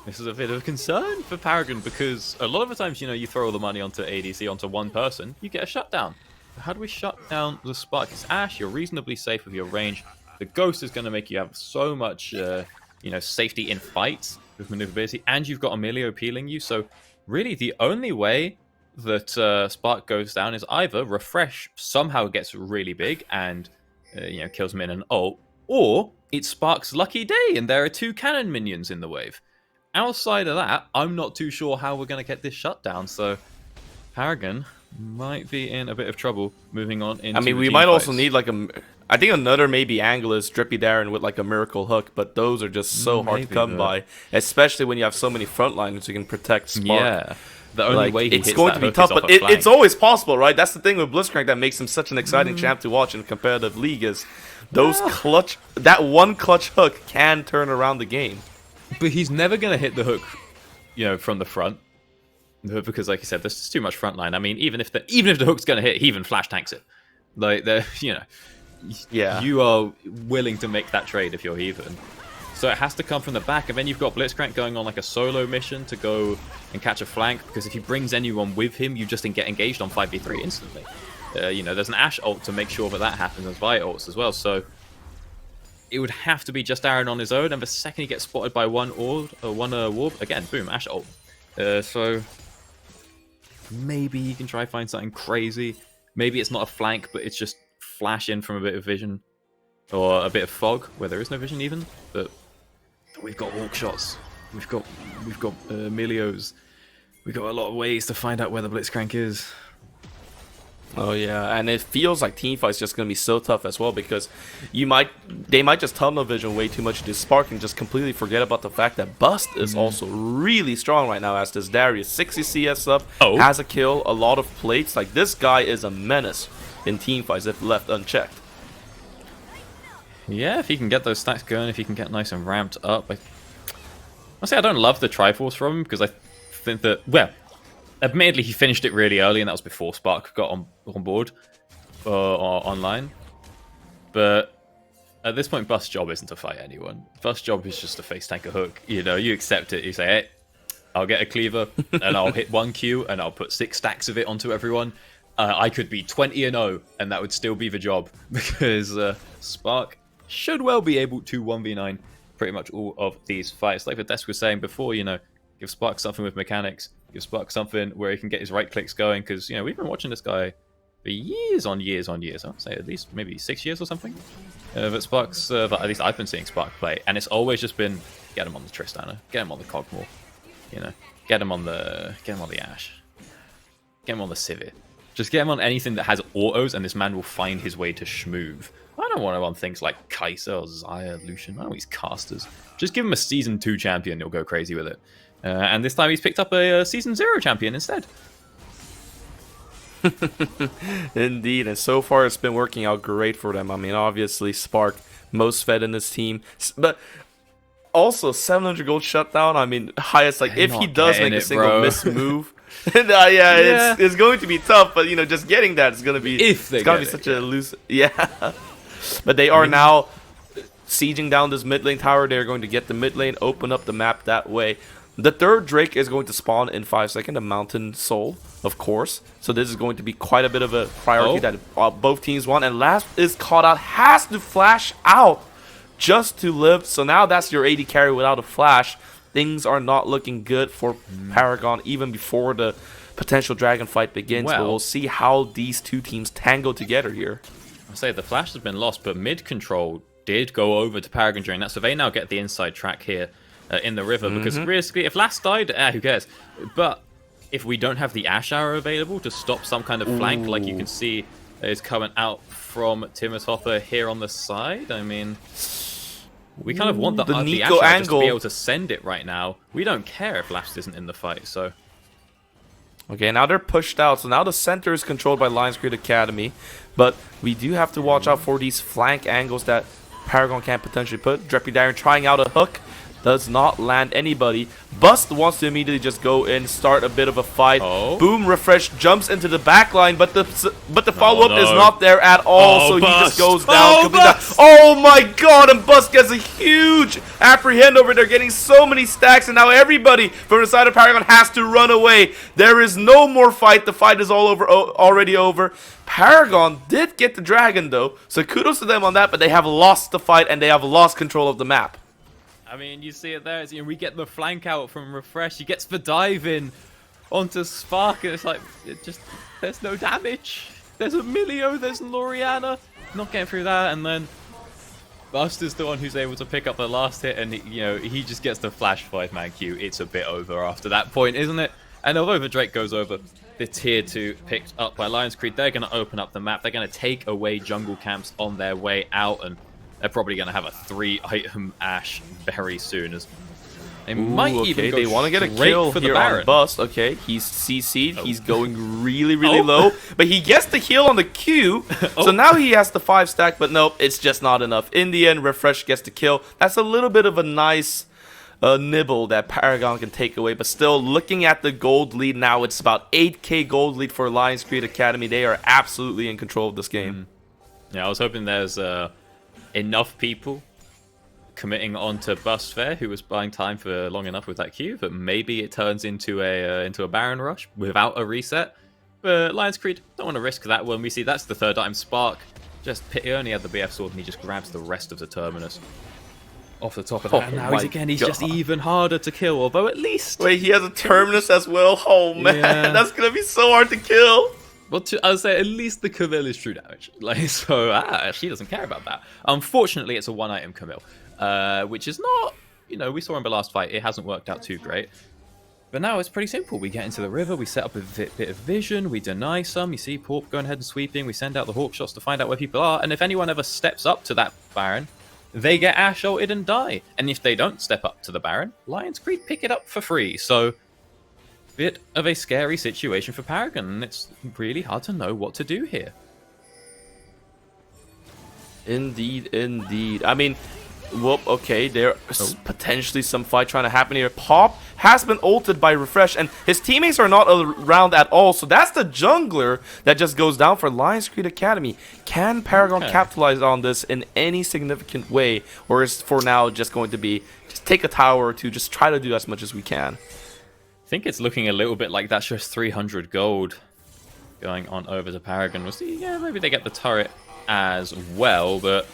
this is a bit of a concern for Paragon because a lot of the times, you know, you throw all the money onto ADC, onto one person, you get a shutdown. How do we shut down the Spark? It's Ashe, you're reasonably safe with your range. The Ghost is going to make you have so much, you know, safety in fights with maneuverability, and you've got Emilio peeling you. So really, the only way that Spark goes down is either Refresh somehow gets really big and, you know, kills him in an ult, or it's Spark's lucky day, and there are 2 cannon minions in the wave. Outside of that, I'm not too sure how we're going to get this shutdown, so Paragon might be in a bit of trouble moving on into I mean, the we team might fights. also need like a... I think another maybe angle is Drippy Darren with like a miracle hook, but those are just so hard to Maybe, come though. by, especially when you have so many frontliners who can protect Spark. Yeah. The only Like, way he it's hits going that to be hook tough, is off but a flank. it's always possible, right? That's the thing with Blitzcrank that makes him such an exciting champ to watch in competitive league is those that one clutch hook can turn around the game. But he's never going to hit the hook, from the front. Because, like I said, there's just too much front line. I mean, even if the hook's going to hit, he even flash tanks it. Like, Yeah. you are willing to make that trade if you're Heathen. So it has to come from the back, and then you've got Blitzcrank going on like a solo mission to go and catch a flank, because if he brings anyone with him, you just get engaged on 5v3 instantly. There's an Ashe ult to make sure that happens, as Vi ults as well, so it would have to be just Aaron on his own, and the second he gets spotted by one Warp, again, boom, Ashe ult. So maybe he can try find something crazy. Maybe it's not a flank, but it's just flash in from a bit of vision, or a bit of fog, where there is no vision even, but we've got walk shots, we've got Melios, we've got a lot of ways to find out where the Blitzcrank is. Oh yeah, and it feels like teamfight's just gonna be so tough as well, because they might just tunnel vision way too much into Spark and just completely forget about the fact that Bust is also really strong right now, as does Darius. 60 CS up, has a kill, a lot of plates. Like, this guy is a menace in teamfights if left unchecked. Yeah, if he can get those stacks going, if he can get nice and ramped up. Honestly, I don't love the Triforce from him, because I think that, well, admittedly, he finished it really early, and that was before Spark got on board or online. But at this point, Bust's job isn't to fight anyone. Bust's job is just to face tank a hook. You accept it. You say, hey, I'll get a cleaver, and I'll hit 1Q, and I'll put 6 stacks of it onto everyone. I could be 20-0, and that would still be the job, because Spark should well be able to 1v9 pretty much all of these fights. Like the desk was saying before, give Spark something with mechanics, give Spark something where he can get his right clicks going, because we've been watching this guy for years on years. I'd say at least maybe 6 years or something. But Spark's, at least I've been seeing Spark play, and it's always just been get him on the Tristana, get him on the Cogmore, get him on the Ashe, get him on the Sivir. Just get him on anything that has autos, and this man will find his way to schmoove. I don't want him on things like Kai'Sa or Xayah, Lucian. I don't want these casters. Just give him a Season 2 champion, he'll go crazy with it. And this time he's picked up a Season 0 champion instead. Indeed, and so far it's been working out great for them. I mean, obviously, Spark, most fed in this team. But also, 700 gold shutdown. I mean, highest, like, if he does make a single miss move... It's going to be tough, but just getting that is going to be such a loose. Yeah, but they are now sieging down this mid lane tower. They're going to get the mid lane, open up the map that way. The third Drake is going to spawn in 5 seconds, a Mountain Soul, of course. So this is going to be quite a bit of a priority that both teams want. And last is caught out, has to flash out just to live. So now that's your AD carry without a flash. Things are not looking good for Paragon even before the potential dragon fight begins. But we'll see how these two teams tango together here. I'll say the flash has been lost, but mid control did go over to Paragon during that, so they now get the inside track here in the river. Because realistically, if Last died, who cares? But if we don't have the Ashe Arrow available to stop some kind of flank, like you can see is coming out from Timotopper here on the side, I mean... We kind of want the Ashe Arrow just to be able to send it right now. We don't care if Last isn't in the fight, so... Okay, now they're pushed out. So now the center is controlled by Lions Grid Academy. But we do have to watch out for these flank angles that Paragon can potentially put. Drippy Darren trying out a hook. Does not land anybody. Bust wants to immediately just go in, start a bit of a fight. Boom, Refresh jumps into the back line, but the follow-up is not there at all, so he just goes down. Oh my god, and Bust gets a huge apprehend over there, getting so many stacks, and now everybody from the side of Paragon has to run away. There is no more fight. The fight is already over. Paragon did get the dragon though, so kudos to them on that, but they have lost the fight and they have lost control of the map. I mean, you see it there. We get the flank out from Refresh. He gets the dive in onto Spark, and it's like, there's no damage. There's a Milio, there's Loriana. Not getting through that, and then Bust is the one who's able to pick up the last hit, and he just gets the flash 5-man Q. It's a bit over after that point, isn't it? And although the Drake goes over, the tier 2 picked up by Lions Creed, they're going to open up the map. They're going to take away jungle camps on their way out, and they're probably going to have a 3-item Ashe very soon. As they might even go they want to get a straight kill for the here Baron. on Bust. Okay, he's CC'd. He's going really, really low. But he gets the heal on the Q. So now he has the 5 stack. But nope, it's just not enough. In the end, Refresh gets the kill. That's a little bit of a nice nibble that Paragon can take away. But still, looking at the gold lead now, it's about 8k gold lead for Lions Creed Academy. They are absolutely in control of this game. Yeah, I was hoping there's enough people committing onto Bust Fair, who was buying time for long enough with that Q, but maybe it turns into a Baron rush without a reset. But Lions Creed don't want to risk that one. We see that's the 3rd item. Spark he only had the BF sword, and he just grabs the rest of the Terminus off the top of that. And now he's just even harder to kill, although at least... Wait, he has a Terminus as well? Oh man, that's gonna be so hard to kill. Well, I would say at least the Camille is true damage. So she doesn't care about that. Unfortunately, it's a 1-item Camille. Which is not, we saw in the last fight, it hasn't worked out too great. But now it's pretty simple. We get into the river, we set up a bit of vision, we deny some. You see Porp going ahead and sweeping, we send out the hawk shots to find out where people are. And if anyone ever steps up to that Baron, they get Ashe ulted and die. And if they don't step up to the Baron, Lions Creed pick it up for free. So, bit of a scary situation for Paragon, and it's really hard to know what to do here. Indeed. I mean... Whoop, okay, there's potentially some fight trying to happen here. Pop has been ulted by Refresh, and his teammates are not around at all, so that's the jungler that just goes down for Lions Creed Academy. Can Paragon capitalize on this in any significant way, or is for now just going to be, just take a tower or two, just try to do as much as we can? I think it's looking a little bit like that's just 300 gold going on over to Paragon. We'll see, maybe they get the turret as well, but...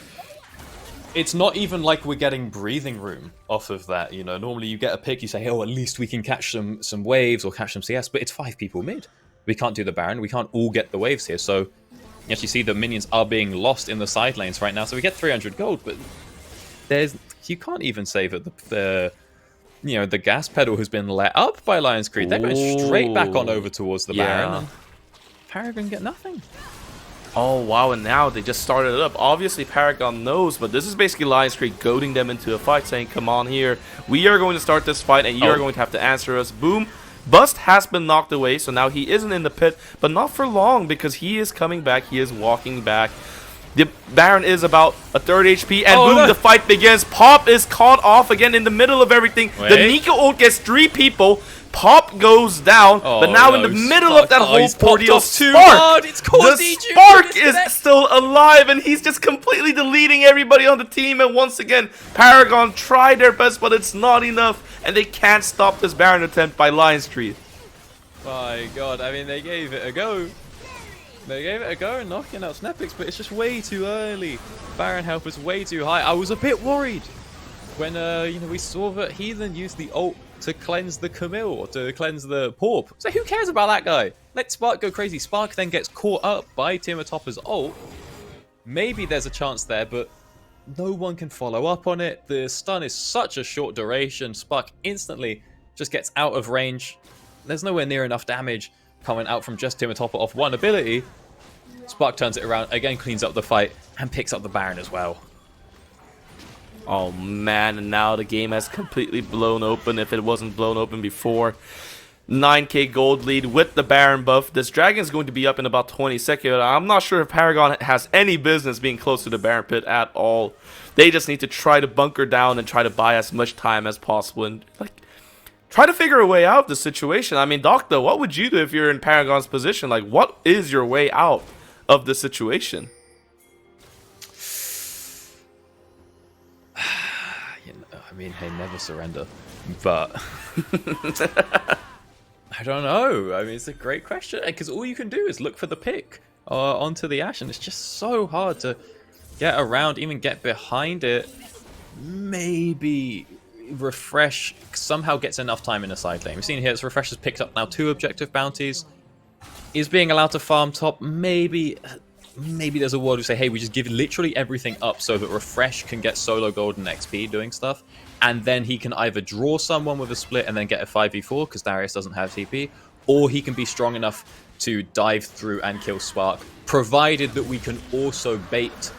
It's not even like we're getting breathing room off of that, Normally you get a pick, you say, oh, at least we can catch some waves or catch some CS, but it's 5 people mid. We can't do the Baron, we can't all get the waves here, so... Yes, you see the minions are being lost in the side lanes right now, so we get 300 gold, but... You can't even say that the gas pedal has been let up by Lions Creed. They're going straight back on over towards the Baron, and Paragon get nothing. Oh, wow, and now they just started it up. Obviously, Paragon knows, but this is basically Lions Creed goading them into a fight, saying, come on here. We are going to start this fight, and you are going to have to answer us. Boom. Bust has been knocked away, so now he isn't in the pit, but not for long, because he is coming back. He is walking back. The Baron is about a 3rd HP, and boom, the fight begins. Pop is caught off again in the middle of everything. The Nico ult gets 3 people. Pop goes down, but now in the middle of that whole ordeal, Spark, the Spark is still alive, and he's just completely deleting everybody on the team. And once again, Paragon tried their best, but it's not enough, and they can't stop this Baron attempt by Lions Creed. My God, I mean, they gave it a go. They gave it a go and knocking out Snapix, but it's just way too early. Baron health was way too high. I was a bit worried when we saw that Heathen used the ult to cleanse the Camille, or to cleanse the Porp. So who cares about that guy? Let Spark go crazy. Spark then gets caught up by Timatopper's ult. Maybe there's a chance there, but no one can follow up on it. The stun is such a short duration. Spark instantly just gets out of range. There's nowhere near enough damage coming out from just Timatopper off one ability. Spark turns it around, again cleans up the fight, and picks up the Baron as well. Oh man, and now the game has completely blown open if it wasn't blown open before. 9k gold lead with the Baron buff. This dragon is going to be up in about 20 seconds. I'm not sure if Paragon has any business being close to the Baron pit at all. They just need to try to bunker down and try to buy as much time as possible and try to figure a way out of the situation. I mean, Doctor, what would you do if you're in Paragon's position? What is your way out of the situation? I mean, hey, never surrender, but I don't know. I mean, it's a great question, because all you can do is look for the pick onto the Ashe, and it's just so hard to get around, even get behind it. Maybe Refresh somehow gets enough time in the side lane. We've seen here, Refresh has picked up now 2 objective bounties. Is being allowed to farm top. Maybe maybe there's a world who say, hey, we just give literally everything up so that Refresh can get solo gold and XP doing stuff, and then he can either draw someone with a split and then get a 5v4 because Darius doesn't have TP, or he can be strong enough to dive through and kill Spark, provided that we can also bait,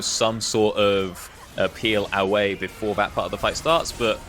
some sort of peel our way before that part of the fight starts. But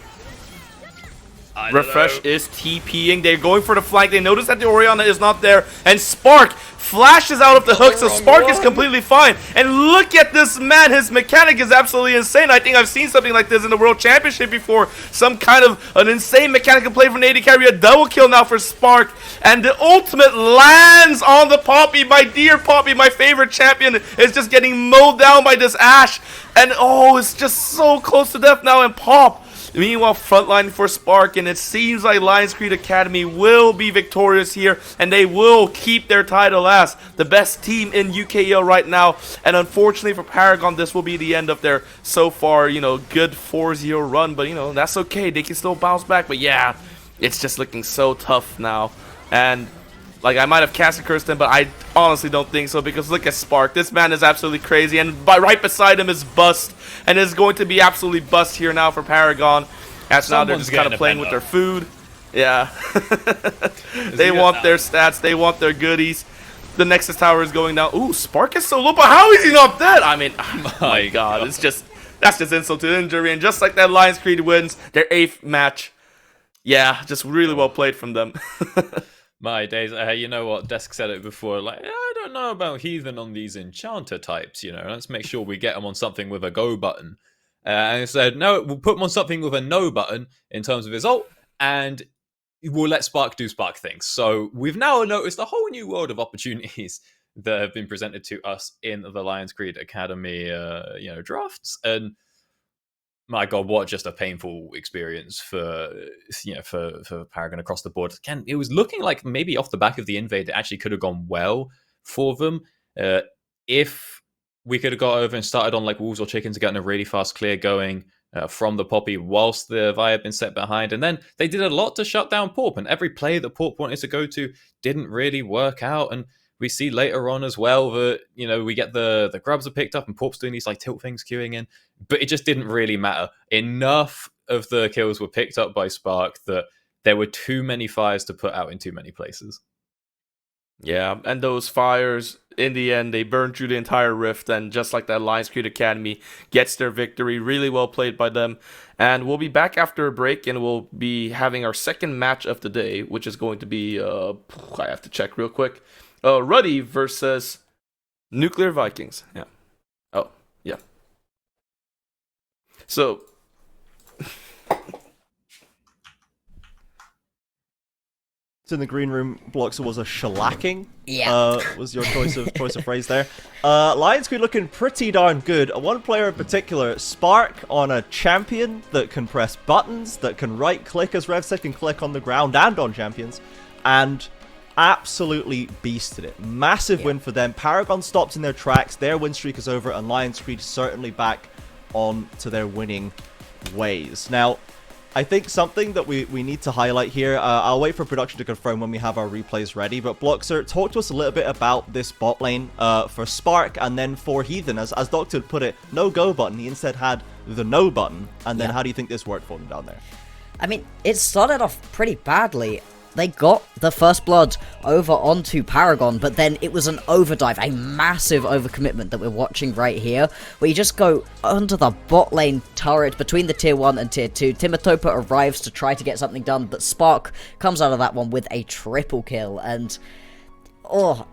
Refresh is TPing. They're going for the flank. They notice that the Orianna is not there. And Spark flashes out of the hook, so Spark is completely fine. And look at this man. His mechanic is absolutely insane. I think I've seen something like this in the World Championship before. Some kind of an insane mechanical play from the AD carry. A double kill now for Spark. And the ultimate lands on the Poppy. My dear Poppy, my favorite champion, is just getting mowed down by this Ashe. And oh, it's just so close to death now. And Pop, meanwhile, frontline for Spark, and it seems like Lions Creed Academy will be victorious here, and they will keep their title as the best team in UKEL right now. And unfortunately for Paragon, this will be the end of their, so far, good 4-0 run, but, that's okay. They can still bounce back, but yeah, it's just looking so tough now. And I might have casted Kirsten, but I honestly don't think so, because look at Spark. This man is absolutely crazy, and right beside him is Bust, and it's going to be absolutely Bust here now for Paragon. As now they're just kind of playing with their food. Yeah. They want their stats. They want their goodies. The Nexus Tower is going down. Ooh, Spark is so low, but how is he not dead? I mean, oh my God. That's just insult to injury, and just like that, Lions Creed wins their 8th match. Yeah, just really well played from them. My days. You know what? Desk said it before. I don't know about Heathen on these enchanter types. Let's make sure we get them on something with a go button. And he said, no, we'll put him on something with a no button in terms of his ult, and we'll let Spark do Spark things. So we've now noticed a whole new world of opportunities that have been presented to us in the Lions Creed Academy, drafts. And my God, what just a painful experience for Paragon across the board. Again, it was looking like maybe off the back of the invade, it actually could have gone well for them. If we could have got over and started on Wolves or Chickens, getting a really fast clear going from the Poppy whilst the Vi had been set behind. And then they did a lot to shut down Porp, and every play that Porp wanted to go to didn't really work out. And we see later on as well that, we get the grubs are picked up and Porp's doing these tilt things queuing in, but it just didn't really matter. Enough of the kills were picked up by Spark that there were too many fires to put out in too many places. Yeah, and those fires, in the end, they burned through the entire rift, and just like that, Lions Creed Academy gets their victory. Really well played by them. And we'll be back after a break, and we'll be having our second match of the day, which is going to be, I have to check real quick. Ruddy versus Nuclear Vikings. Yeah. Oh, yeah. So in the green room, Bloxer was a shellacking. Yeah. Was your choice of phrase there. Lions Creed looking pretty darn good. One player in particular, Spark, on a champion that can press buttons, that can right click, as Rev said, can click on the ground and on champions, and absolutely beasted it. Massive win for them. Paragon stopped in their tracks. Their win streak is over, and Lions Creed certainly back on to their winning ways. Now, I think something that we need to highlight here, I'll wait for production to confirm when we have our replays ready, but Bloxer, talk to us a little bit about this bot lane for Spark, and then for Heathen. As Doctor put it, no go button. He instead had the no button, and then how do you think this worked for them down there? I mean, it started off pretty badly. They got the first blood over onto Paragon, but then it was an overdive, a massive overcommitment that we're watching right here, where you just go onto the bot lane turret between the tier 1 and tier 2. Timatopa arrives to try to get something done, but Spark comes out of that one with a triple kill, and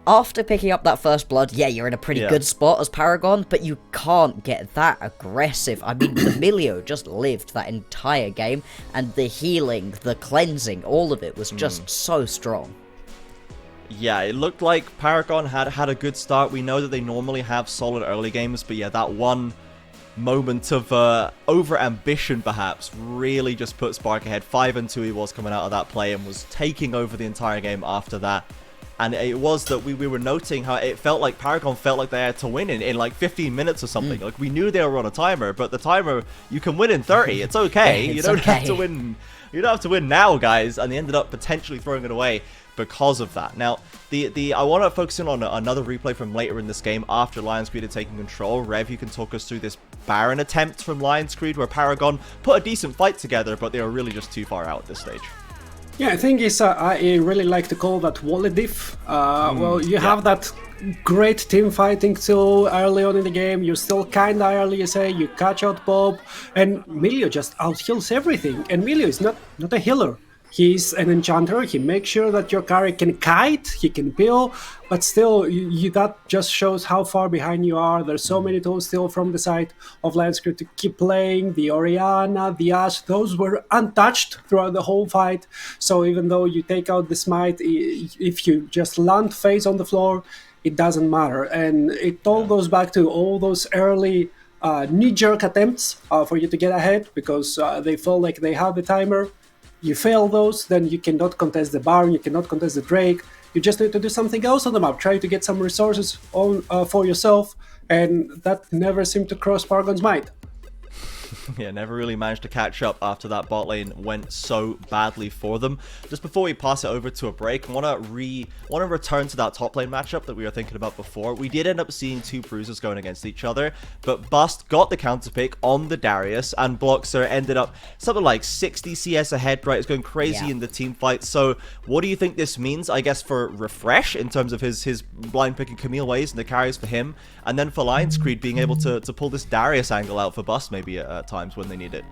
after picking up that first blood, yeah, you're in a pretty good spot as Paragon, but you can't get that aggressive. I mean, the Milio just lived that entire game, and the healing, the cleansing, all of it was just so strong. Yeah, it looked like Paragon had a good start. We know that they normally have solid early games, but yeah, that one moment of over-ambition, perhaps, really just put Spark ahead. 5-2 he was coming out of that play, and was taking over the entire game after that. And it was that we were noting how it felt like Paragon felt like they had to win in like 15 minutes or something. Like, we knew they were on a timer, but the timer, you can win in 30. It's okay. You don't have to win You don't have to win now, guys. And they ended up potentially throwing it away because of that. Now, I want to focus in on another replay from later in this game after Lions Creed had taken control. Rev, you can talk us through this Baron attempt from Lions Creed where Paragon put a decent fight together, but they were really just too far out at this stage. Yeah, I think I really like to call that wally diff. Well, you have that great team fighting so early on in the game. You're still kinda early, you say. You catch out Bob, and Milio just out-heals everything. And Milio is not a healer. He's an enchanter. He makes sure that your carry can kite, he can peel, but still, that just shows how far behind you are. There's so many tools still from the side of Lions Creed to keep playing. The Orianna, the Ashe, those were untouched throughout the whole fight. So even though you take out the smite, if you just land face on the floor, it doesn't matter. And it all goes back to all those early knee-jerk attempts for you to get ahead because they feel like they have the timer. You fail those, then you cannot contest the Baron, you cannot contest the Drake. You just need to do something else on the map. Try to get some resources on for yourself, and that never seemed to cross Paragon's mind. Yeah, never really managed to catch up after that bot lane went so badly for them. Just before we pass it over to a break, I want to return to that top lane matchup that we were thinking about before. We did end up seeing two bruisers going against each other, but Bust got the counter pick on the Darius, and Bloxer ended up something like 60 CS ahead, right? It's going crazy in the team fight. So what do you think this means, I guess, for Refresh in terms of his blind picking Camille ways and the carries for him, and then for Lions Creed being able to pull this Darius angle out for Bust maybe at times when they need it?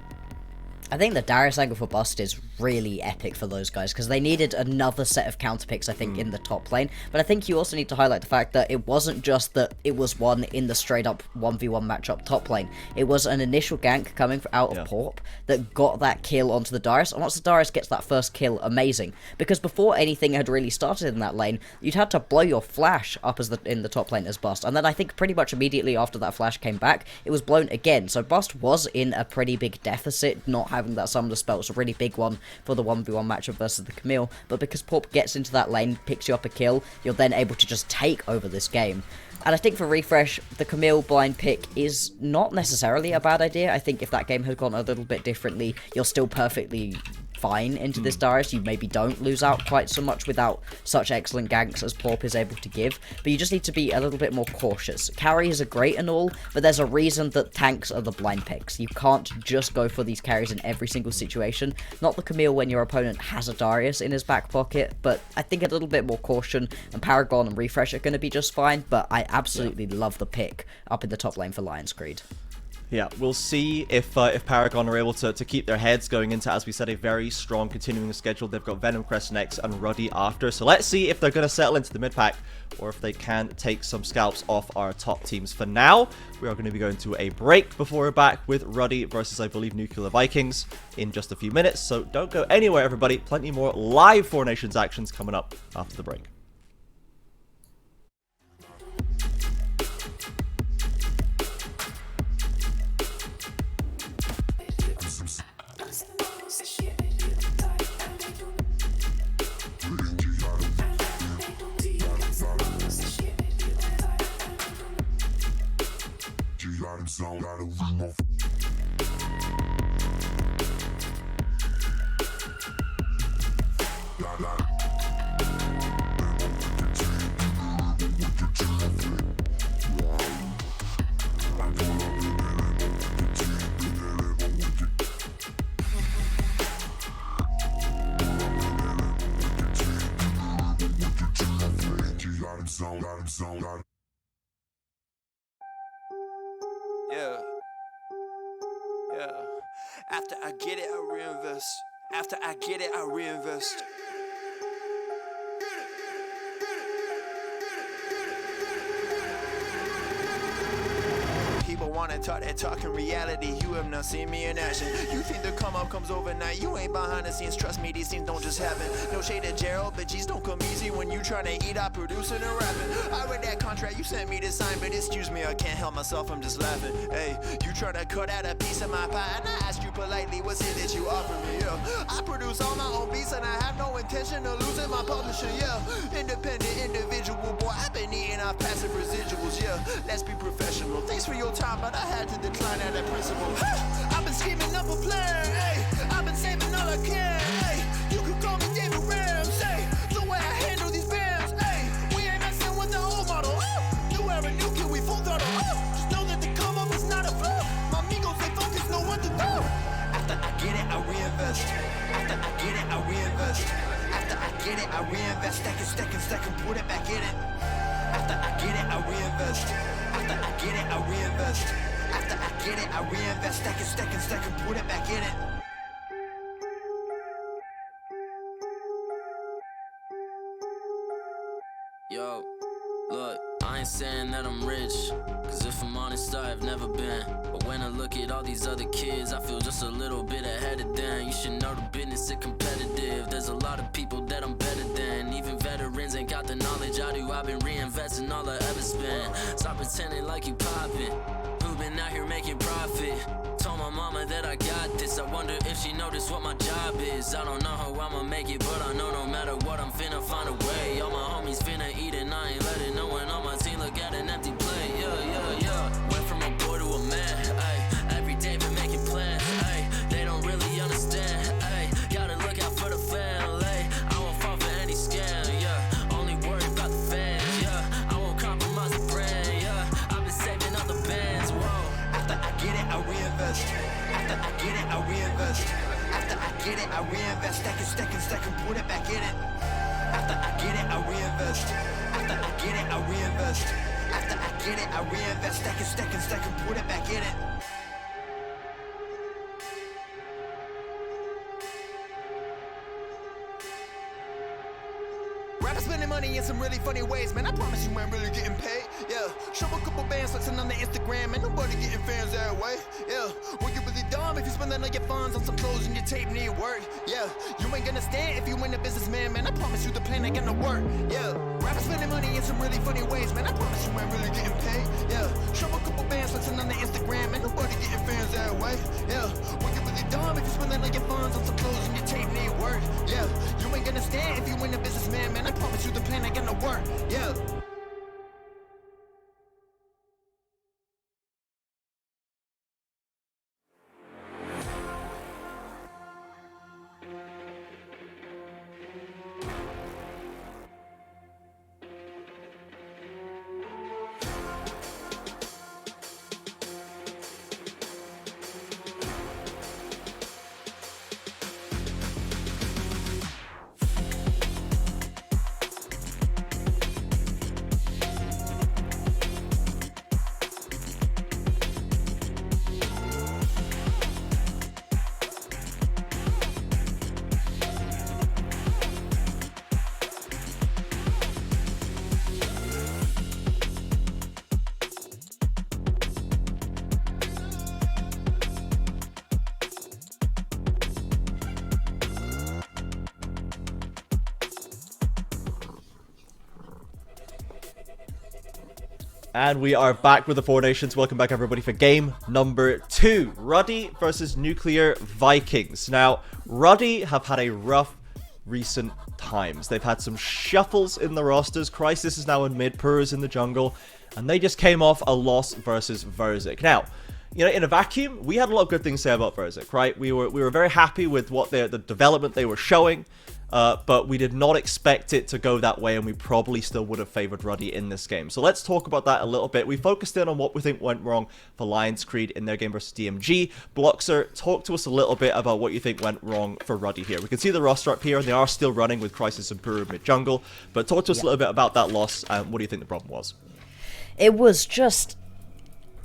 I think the Darius angle for Bust is really epic for those guys because they needed another set of counter picks, I think, in the top lane. But I think you also need to highlight the fact that it wasn't just that it was won in the straight up 1v1 matchup top lane. It was an initial gank coming out of Porp that got that kill onto the Darius. And once the Darius gets that first kill, amazing. Because before anything had really started in that lane, you'd had to blow your flash up in the top lane as Bust. And then I think pretty much immediately after that flash came back, it was blown again. So Bust was in a pretty big deficit, not having that Summoner spell. It's a really big one for the 1v1 matchup versus the Camille, but because Porp gets into that lane, picks you up a kill, you're then able to just take over this game. And I think for Refresh, the Camille blind pick is not necessarily a bad idea. I think if that game had gone a little bit differently, you're still perfectly fine into this Darius. You maybe don't lose out quite so much without such excellent ganks as Porp is able to give, but you just need to be a little bit more cautious. Carries are great and all, but there's a reason that tanks are the blind picks. You can't just go for these carries in every single situation. Not the Camille when your opponent has a Darius in his back pocket, but I think a little bit more caution, and Paragon and Refresh are going to be just fine, but I absolutely love the pick up in the top lane for Lions Creed. Yeah, we'll see if Paragon are able to keep their heads going into, as we said, a very strong continuing schedule. They've got Venom Crest next and Ruddy after. So let's see if they're going to settle into the mid-pack or if they can take some scalps off our top teams. For now, we are going to be going to a break before we're back with Ruddy versus, I believe, Nuclear Vikings in just a few minutes. So don't go anywhere, everybody. Plenty more live Four Nations actions coming up after the break. Yeah. After I get it, I reinvest. After I get it, I reinvest. People wanna talk that talk in reality. You have not seen me in action. You think the come up comes overnight. You ain't behind the scenes. Trust me, these things don't just happen. No shade to Gerald, but G's don't come easy when you tryna eat out producing and rapping. I read that contract you sent me to sign, but excuse me, I can't help myself, I'm just laughing. Hey, you tryna cut out a piece of my pie, and I asked you politely, what's it that you offer me? Yeah, I produce all my own beats, and I have no intention of losing my publisher. Yeah, independent individual, boy, I've been eating off passive residuals. Yeah, Let's be professional. Thanks for your time, but I had to decline at that principle. I've been scheming up a plan, hey. I've been saving all I can, hey. You can call me David Ramsey. The way I handle these bands, hey. We ain't messing with the old model. New era, new kid, we full throttle. Just know that the come up is not a fluke. My amigos, they focus, know what to do. After I get it, I reinvest. After I get it, I reinvest. After I get it, I reinvest. Stack and put it back in it. After I get it, I reinvest. After I get it, I reinvest. After I get it, I reinvest. Stack and put it back in it. Yo, look, I ain't saying that I'm rich, cause if I'm honest, I've never been. But when I look at all these other kids, I feel just a little bit ahead of them. You should know the business is competitive. There's a lot of people that I'm better than. Even veterans ain't got the knowledge I do. I've been reinvesting all I ever spent. Stop pretending like you poppin'. Who been out here making profit? Told my mama that I got this. I wonder if she noticed what my job is. I don't know how I'ma make it, but I know no matter what, I'm finna find a way. All my homies finna eat and I ain't letting no one on my team look at an empty plate. Yeah. Went from a boy to a man, ayy. Every day been making plans, ayy. They don't really understand, ayy. Gotta look out for the family. I won't fall for any scam, yeah. Only worry about the fans, yeah. I won't compromise the brand, yeah. I've been saving up the bands, whoa. After I get it, I reinvest. After I get it, I reinvest. After I get it, I reinvest. Stack and put it back in it. After I get it, I reinvest. After I get it, I reinvest. After I get it, I reinvest. Stack and put it back in it. Rappers spending money in some really funny ways, man. I promise you ain't really getting paid. Yeah, show a couple bands flexing on the Instagram, and nobody getting fans that way. Yeah, well, you really dumb if you spending all your funds on some clothes and your tape need work. Yeah, you ain't gonna stand if you ain't a businessman, man. I promise you the plan ain't gonna work. Yeah, rappers spending money in some really funny ways, man. I promise you ain't really getting paid. Yeah, show a couple bands flexing on the Instagram, and nobody getting fans that way. Yeah, well, you really dumb if you spending all your funds on some clothes and your tape need work. Yeah, you ain't gonna stand if you ain't a businessman, man. I promise you the plan ain't gonna work. Yeah. And we are back with the Four Nations. Welcome back, everybody, for game number 2. Ruddy versus Nuclear Vikings. Now, Ruddy have had a rough recent times. They've had some shuffles in the rosters. Crisis is now in mid, Pur is in the jungle, and they just came off a loss versus Verzik. Now, you know, in a vacuum, we had a lot of good things to say about Verzik, right? We were very happy with what the development they were showing. But we did not expect it to go that way, and we probably still would have favored Ruddy in this game. So let's talk about that a little bit. We focused in on what we think went wrong for Lions Creed in their game versus DMG. Bloxer, talk to us a little bit about what you think went wrong for Ruddy here. We can see the roster up here, and they are still running with Crisis and Puru mid-jungle. But talk to us a little bit about that loss, and what do you think the problem was? It was just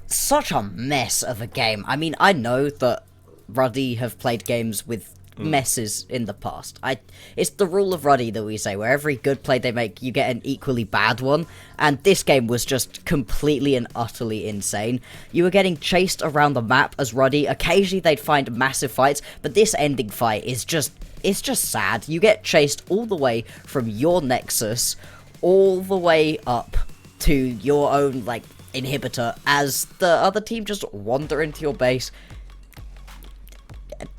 such a mess of a game. I mean, I know that Ruddy have played games with messes in the past. It's the rule of Ruddy that we say, where every good play they make, you get an equally bad one, and this game was just completely and utterly insane. You were getting chased around the map as Ruddy. Occasionally they'd find massive fights, but this ending fight is just, it's just sad. You get chased all the way from your Nexus all the way up to your own, like, inhibitor as the other team just wander into your base,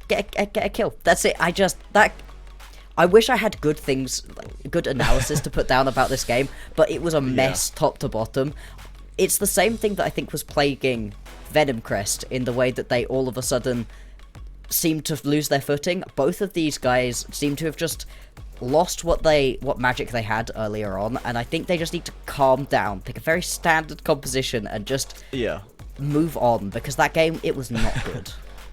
get a kill. That's it. I wish I had good things, good analysis to put down about this game, but it was a mess top to bottom. it's the same thing that I think was plaguing Venom Crest in the way that they all of a sudden seemed to lose their footing. Both of these guys seem to have just lost what magic they had earlier on, and I think they just need to calm down, pick a very standard composition, and just move on, because that game, it was not good.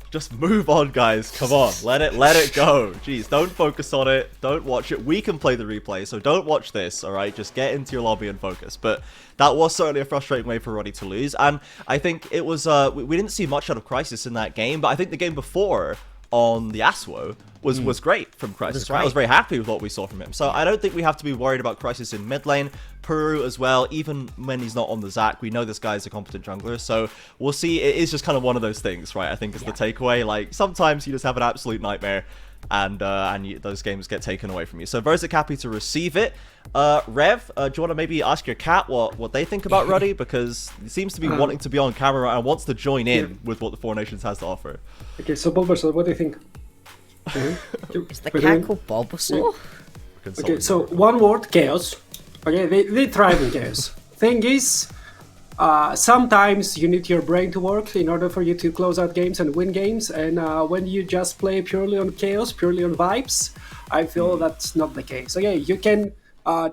Just move on, guys. Come on, let it go. Jeez, don't focus on it. Don't watch it. We can play the replay, so don't watch this. All right, just get into your lobby and focus. But that was certainly a frustrating way for Roddy to lose, and I think it was. We didn't see much out of Crisis in that game, but I think the game before on the Aswo was great from Crisis. Right? I was very happy with what we saw from him. So I don't think we have to be worried about Crisis in mid lane. Puru as well, even when he's not on the Zac, we know this guy is a competent jungler, so we'll see. It is just kind of one of those things, right? I think is the takeaway. Like, sometimes you just have an absolute nightmare, and those games get taken away from you. So Verzik happy to receive it. Rev, do you want to maybe ask your cat what they think about Ruddy? Because he seems to be wanting to be on camera and wants to join in with what the Four Nations has to offer. Okay, so Bulbasaur, what do you think? Is the cat called Bulbasaur? Okay, so one word, chaos. Okay, they thrive in chaos. Thing is, sometimes you need your brain to work in order for you to close out games and win games, and when you just play purely on chaos, purely on vibes, I feel that's not the case. Okay, you can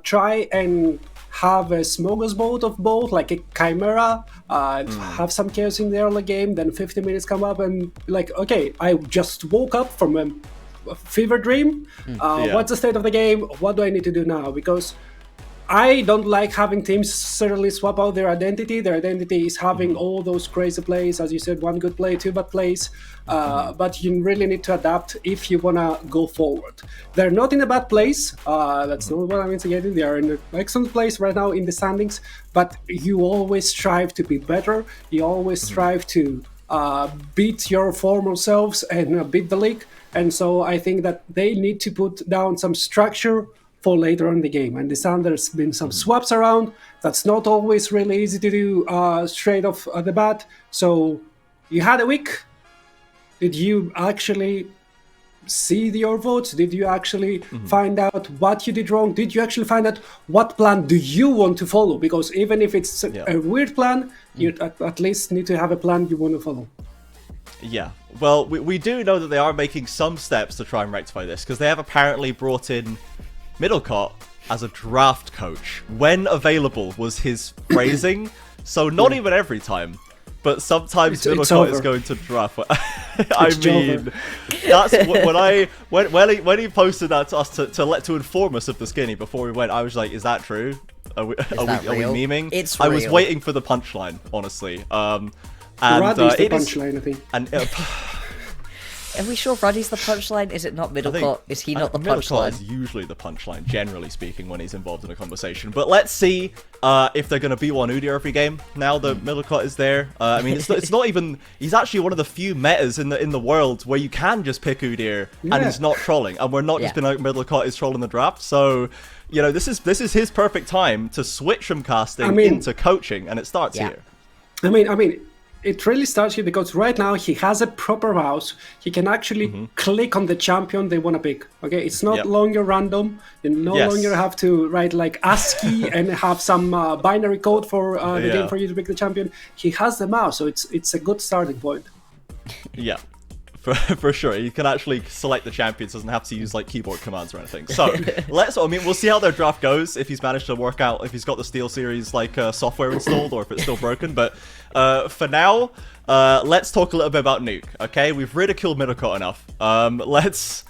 try and have a smorgasbord of both, like a chimera, have some chaos in the early game, then 50 minutes come up and like, okay, I just woke up from a fever dream. What's the state of the game? What do I need to do now? Because I don't like having teams certainly swap out their identity. Their identity is having all those crazy plays, as you said, one good play, two bad plays, but you really need to adapt if you want to go forward. They're not in a bad place, that's not what I'm instigating. They are in an excellent place right now in the standings, but you always strive to be better. You always strive to beat your former selves and beat the league, and so I think that they need to put down some structure for later on in the game. I understand there's been some swaps around. That's not always really easy to do straight off the bat. So you had a week. Did you actually see your votes? Did you actually find out what you did wrong? Did you actually find out what plan do you want to follow? Because even if it's a weird plan, you at least need to have a plan you want to follow. Yeah, well, we do know that they are making some steps to try and rectify this, because they have apparently brought in Middlecott as a draft coach. When available was his phrasing, so not even every time, but sometimes Middlecott is going to draft. I mean, that's when he posted that to us to inform us of the skinny before we went. I was like, is that true? Are we memeing? It's I real. was waiting for the punchline, honestly. And Ruddy's the punchline, I think. And Are we sure Ruddy's the punchline? Is it not Middlecott? Is he not the Middlecott punchline? is usually the punchline, generally speaking, when he's involved in a conversation. But let's see if they're going to B1 Udyr every game now that Middlecott is there. I mean, it's not even... He's actually one of the few metas in the world where you can just pick Udyr and he's not trolling. And we're not just being like Middlecott is trolling the draft. So, you know, this is his perfect time to switch from casting into coaching, and it starts here. I mean, it really starts here because right now he has a proper mouse. He can actually click on the champion they want to pick. Okay, it's not longer random. You no longer have to write like ASCII and have some binary code for the game for you to pick the champion. He has the mouse, so it's a good starting point. Yeah. For sure, you can actually select the champions, doesn't have to use like keyboard commands or anything. So we'll see how their draft goes, if he's managed to work out, if he's got the Steel Series like software installed, or if it's still broken. But for now, let's talk a little bit about Nuke. Okay, we've ridiculed Middlecott enough. Let's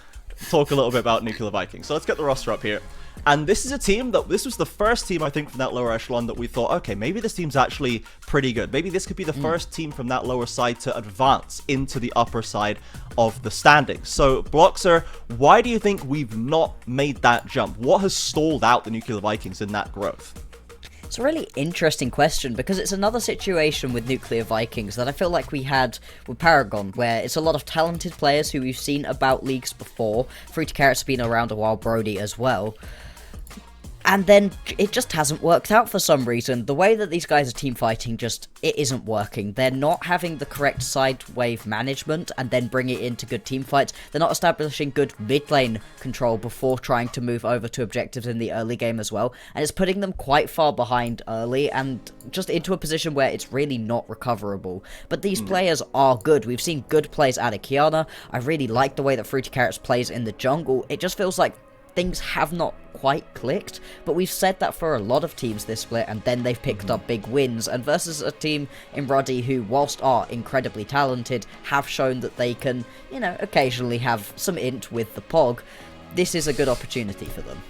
talk a little bit about Nuclear Vikings. So let's get the roster up here. And this is a team this was the first team, I think, from that lower echelon that we thought, okay, maybe this team's actually pretty good. Maybe this could be the first team from that lower side to advance into the upper side of the standings. So, Bloxer, why do you think we've not made that jump? What has stalled out the Nuclear Vikings in that growth? It's a really interesting question, because it's another situation with Nuclear Vikings that I feel like we had with Paragon, where it's a lot of talented players who we've seen about leagues before. Free to Carrot's been around a while, Brody as well. And then it just hasn't worked out for some reason. The way that these guys are team fighting it isn't working. They're not having the correct side wave management and then bring it into good team fights. They're not establishing good mid lane control before trying to move over to objectives in the early game as well. And it's putting them quite far behind early and just into a position where it's really not recoverable. But these players are good. We've seen good plays out of Qiyana. I really like the way that Fruity Carrots plays in the jungle. It just feels like things have not quite clicked, but we've said that for a lot of teams this split, and then they've picked up big wins, and versus a team in Ruddy who, whilst are incredibly talented, have shown that they can, occasionally have some int with the POG. This is a good opportunity for them.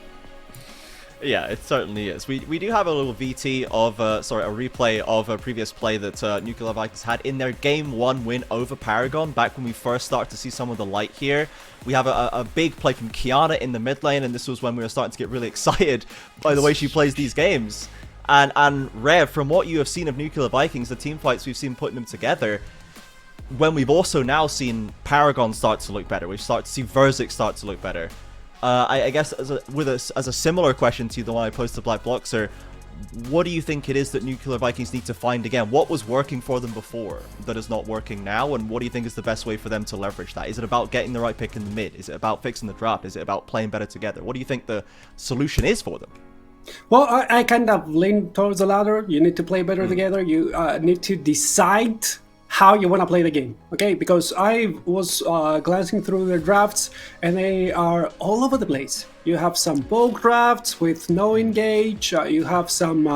Yeah, it certainly is. We do have a little VT of, a replay of a previous play that Nuclear Vikings had in their Game 1 win over Paragon, back when we first started to see some of the light here. We have a big play from Qiyana in the mid lane, and this was when we were starting to get really excited by the way she plays these games. And Rev, from what you have seen of Nuclear Vikings, the team fights we've seen putting them together, when we've also now seen Paragon start to look better, we've started to see Verzik start to look better. I guess as a similar question to the one I posed to Black Bloxer, what do you think it is that Nuclear Vikings need to find again? What was working for them before that is not working now, and what do you think is the best way for them to leverage that? Is it about getting the right pick in the mid? Is it about fixing the draft? Is it about playing better together? What do you think the solution is for them? Well, I kind of lean towards the latter. You need to play better together. You need to decide how you want to play the game, okay? Because I was glancing through the drafts, and they are all over the place. You have some bulk drafts with no engage. You have some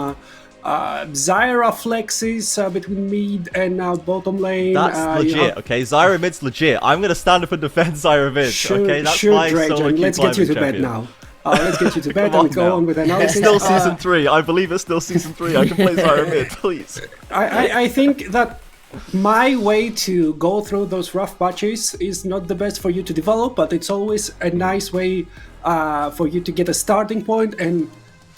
Zyra flexes between mid and bottom lane. That's legit, okay? Zyra mid's legit. I'm going to stand up and defend Zyra mid, okay? That's my solo queue let's get you to champion. bed now. Let's get you to bed and go on with analysis. It's still Season 3. I believe it's still Season 3. I can play Zyra mid, please. I think that my way to go through those rough patches is not the best for you to develop, but it's always a nice way for you to get a starting point, and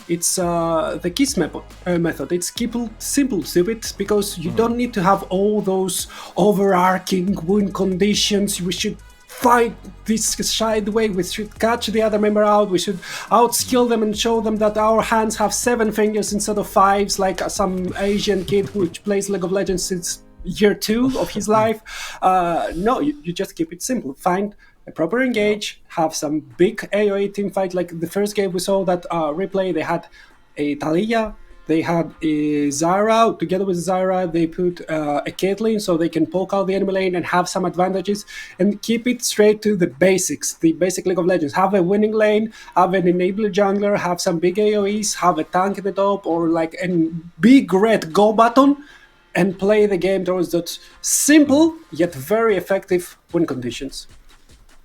it's the KISS method. It's keep it simple, stupid, because you don't need to have all those overarching win conditions. We should fight this side way, we should catch the other member out, we should outskill them and show them that our hands have 7 fingers instead of 5s, like some Asian kid which plays League of Legends since year 2 of his life. No, you just keep it simple. Find a proper engage, have some big AoE team fight. Like the first game we saw that replay, they had a Taliyah, they had a Zyra. Together with Zyra, they put a Caitlyn so they can poke out the enemy lane and have some advantages, and keep it straight to the basics, the basic League of Legends. Have a winning lane, have an enabler jungler, have some big AoEs, have a tank at the top, or like a big red go button, and play the game towards that simple yet very effective win conditions.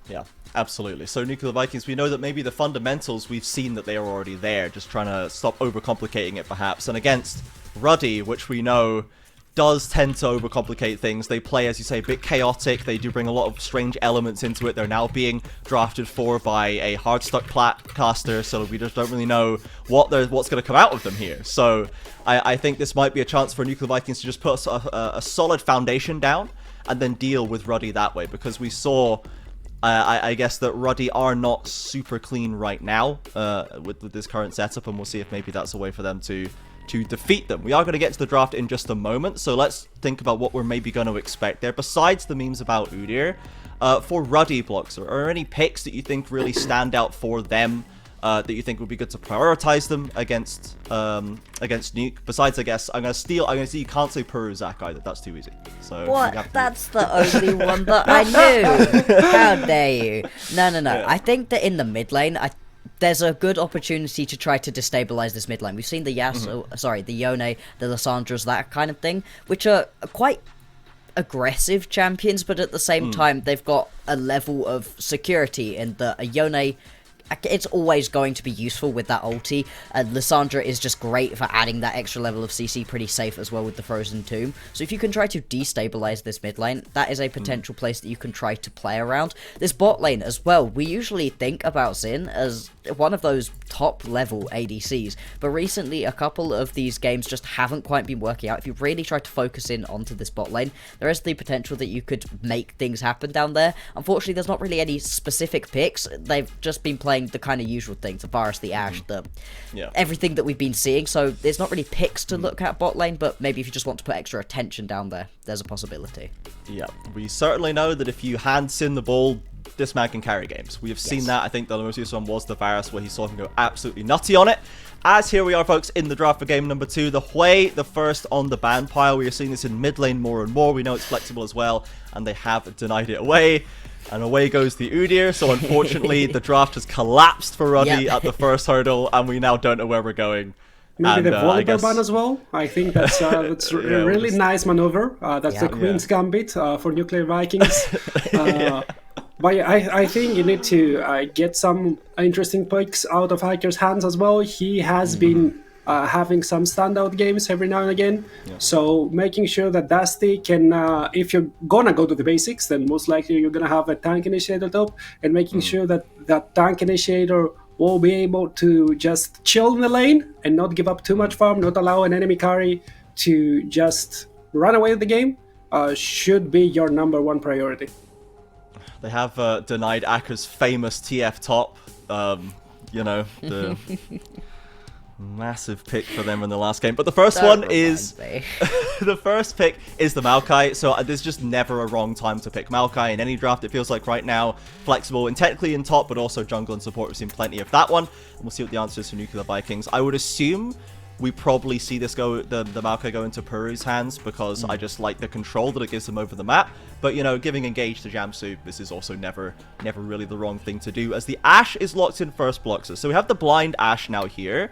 Yeah, absolutely. So Nuclear Vikings, we know that maybe the fundamentals, we've seen that they are already there, just trying to stop overcomplicating it perhaps. And against Ruddy, which we know does tend to overcomplicate things, they play, as you say, a bit chaotic. They do bring a lot of strange elements into it. They're now being drafted for by a hard-stuck caster, so we just don't really know what's going to come out of them here. So I think this might be a chance for Nuclear Vikings to just put a solid foundation down and then deal with Ruddy that way, because we saw I guess that Ruddy are not super clean right now with this current setup, and we'll see if maybe that's a way for them to defeat them. We are going to get to the draft in just a moment, so let's think about what we're maybe going to expect there. Besides the memes about Udyr, for Ruddy Blocks, are there any picks that you think really stand out for them, that you think would be good to prioritize them against Nuke? Besides, I guess I'm gonna see you can't say Peruzak either. That's too easy. So what? That's the only one that I knew. How dare you? No. Yeah. I think that in the mid lane, there's a good opportunity to try to destabilize this mid lane. We've seen the the Yone, the Lissandras, that kind of thing, which are quite aggressive champions, but at the same time, they've got a level of security in the Yone. It's always going to be useful with that ulti. Lissandra is just great for adding that extra level of CC, pretty safe as well with the Frozen Tomb. So if you can try to destabilize this mid lane, that is a potential place that you can try to play around. This bot lane as well, we usually think about Xin as one of those top level ADCs, but recently a couple of these games just haven't quite been working out. If you really try to focus in onto this bot lane, there is the potential that you could make things happen down there. Unfortunately, there's not really any specific picks. They've just been playing playing the kind of usual things, the Varus, the Ashe, Yeah. everything that we've been seeing. So there's not really picks to look at bot lane, but maybe if you just want to put extra attention down there, there's a possibility. Yeah, we certainly know that if you hand Sin the ball, this man can carry games. We have seen that. I think the most useful one was the Varus, where he saw him go absolutely nutty on it. As here we are, folks, in the draft for game number 2. The Hui, the first on the ban pile. We are seeing this in mid lane more and more. We know it's flexible as well, and they have denied it away. And away goes the Udyr. So unfortunately, the draft has collapsed for Ruddy at the first hurdle, and we now don't know where we're going. Maybe And, the Volibear guess- ban as well. I think that's a really nice maneuver. That's the Queen's Gambit for Nuclear Vikings. But I think you need to get some interesting picks out of Hiker's hands as well. He has been having some standout games every now and again. So making sure that Dusty can, if you're gonna go to the basics, then most likely you're gonna have a tank initiator top, and making sure that that tank initiator will be able to just chill in the lane and not give up too much farm, not allow an enemy carry to just run away with the game, should be your number one priority. They have denied Akka's famous TF top. You know, the massive pick for them in the last game. But the first one is the first pick is the Maokai. So there's just never a wrong time to pick Maokai in any draft. It feels like right now, flexible and technically in top, but also jungle and support. We've seen plenty of that one. And we'll see what the answer is for Nuclear Vikings. I would assume we probably see this go, the Maokai go into Puru's hands, because I just like the control that it gives them over the map. But, you know, giving Engage to Jamsu, this is also never really the wrong thing to do, as the Ashe is locked in first Bloxer. So we have the blind Ashe now here.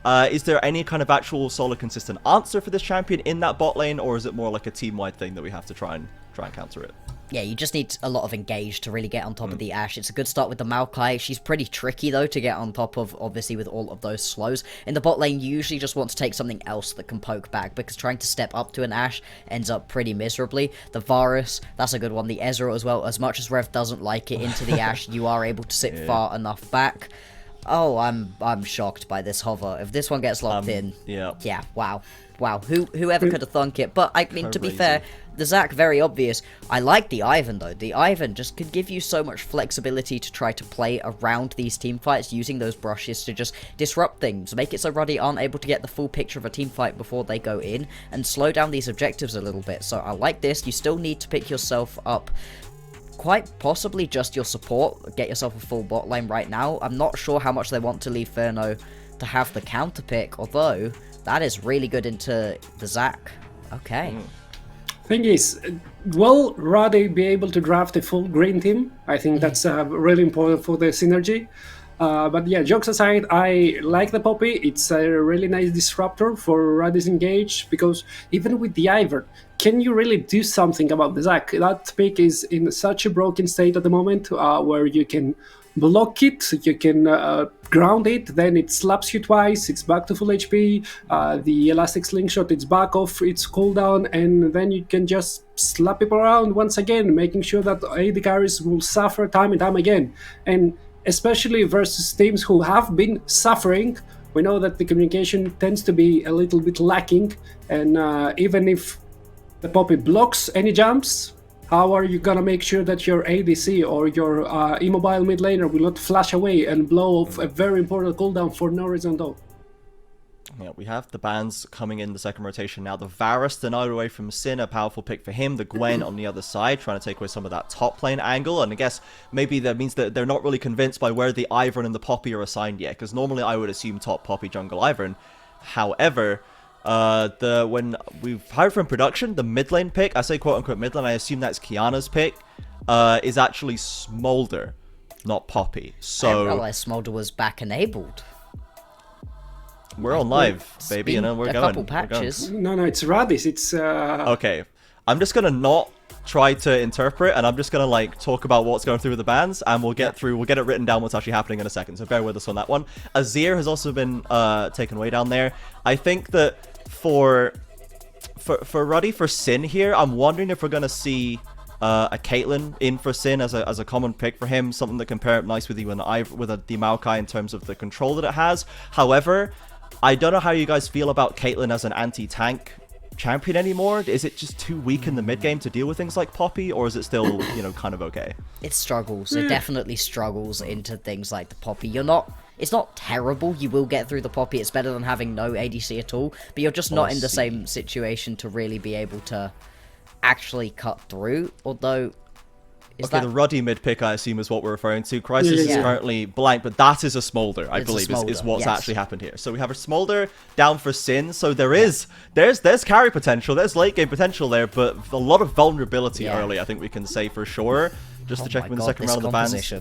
Is there any kind of actual solid, consistent answer for this champion in that bot lane, or is it more like a team-wide thing that we have to try and counter it? Yeah, you just need a lot of Engage to really get on top of the Ashe. It's a good start with the Maokai. She's pretty tricky, though, to get on top of, obviously, with all of those slows. In the bot lane, you usually just want to take something else that can poke back, because trying to step up to an Ashe ends up pretty miserably. The Varus, that's a good one. The Ezreal as well. As much as Rev doesn't like it into the Ashe, you are able to sit far enough back. Oh, I'm shocked by this hover. If this one gets locked in, yeah, wow. Whoever could have thunk it? But I mean, to be fair, the Zac, very obvious. I like the Ivern though. The Ivern just could give you so much flexibility to try to play around these team fights, using those brushes to just disrupt things, make it so Ruddy aren't able to get the full picture of a team fight before they go in, and slow down these objectives a little bit. So I like this. You still need to pick yourself up quite possibly just your support, get yourself a full bot lane right now. I'm not sure how much they want to leave Ferno to have the counter pick, although that is really good into the Zac. Okay. Thing is, will Ruddy be able to draft a full green team? I think that's really important for the synergy. But yeah, jokes aside, I like the Poppy. It's a really nice disruptor for Ruddy's Engage, because even with the Ivern, can you really do something about the Zac? That pick is in such a broken state at the moment, where you can block it, you can ground it, then it slaps you twice, it's back to full HP, the elastic slingshot, it's back off its cooldown, and then you can just slap people around once again, making sure that AD carries will suffer time and time again. And especially versus teams who have been suffering, we know that the communication tends to be a little bit lacking, and even if the Poppy blocks any jumps, how are you gonna make sure that your ADC or your immobile mid laner will not flash away and blow off a very important cooldown for no reason at all? Yeah, we have the bans coming in the second rotation now. The Varus denied away from Sin, a powerful pick for him. The Gwen on the other side, trying to take away some of that top lane angle. And I guess maybe that means that they're not really convinced by where the Ivern and the Poppy are assigned yet, because normally I would assume top Poppy, jungle Ivern. However, when we've heard from production, the mid lane pick, I say quote unquote mid lane, I assume that's Kiana's pick, is actually Smolder, not Poppy. So I didn't realize Smolder was back enabled. We're on live, baby, you know, we're a going. couple patches. No, it's Radis. It's Okay, I'm just gonna not try to interpret, and I'm just gonna like talk about what's going through with the bans, and we'll get it written down what's actually happening in a second. So bear with us on that one. Azir has also been taken away down there. I think that for Ruddy, for Sin here, I'm wondering if we're gonna see a Caitlyn in for Sin as a common pick for him, something that can pair up nice with the Maokai in terms of the control that it has. However, I don't know how you guys feel about Caitlyn as an anti-tank champion anymore? Is it just too weak in the mid game to deal with things like Poppy, or is it still, you know, kind of okay? It struggles. It definitely struggles into things like the Poppy. It's not terrible. You will get through the Poppy. It's better than having no ADC at all. But you're just not in the same situation to really be able to actually cut through. Although, the Ruddy mid pick, I assume, is what we're referring to. Crisis is currently blank, but that is a Smolder, I believe, is what's actually happened here. So we have a Smolder down for Sin. So there's carry potential, there's late game potential there, but a lot of vulnerability early, I think we can say for sure. Just to check in the second round of the bans.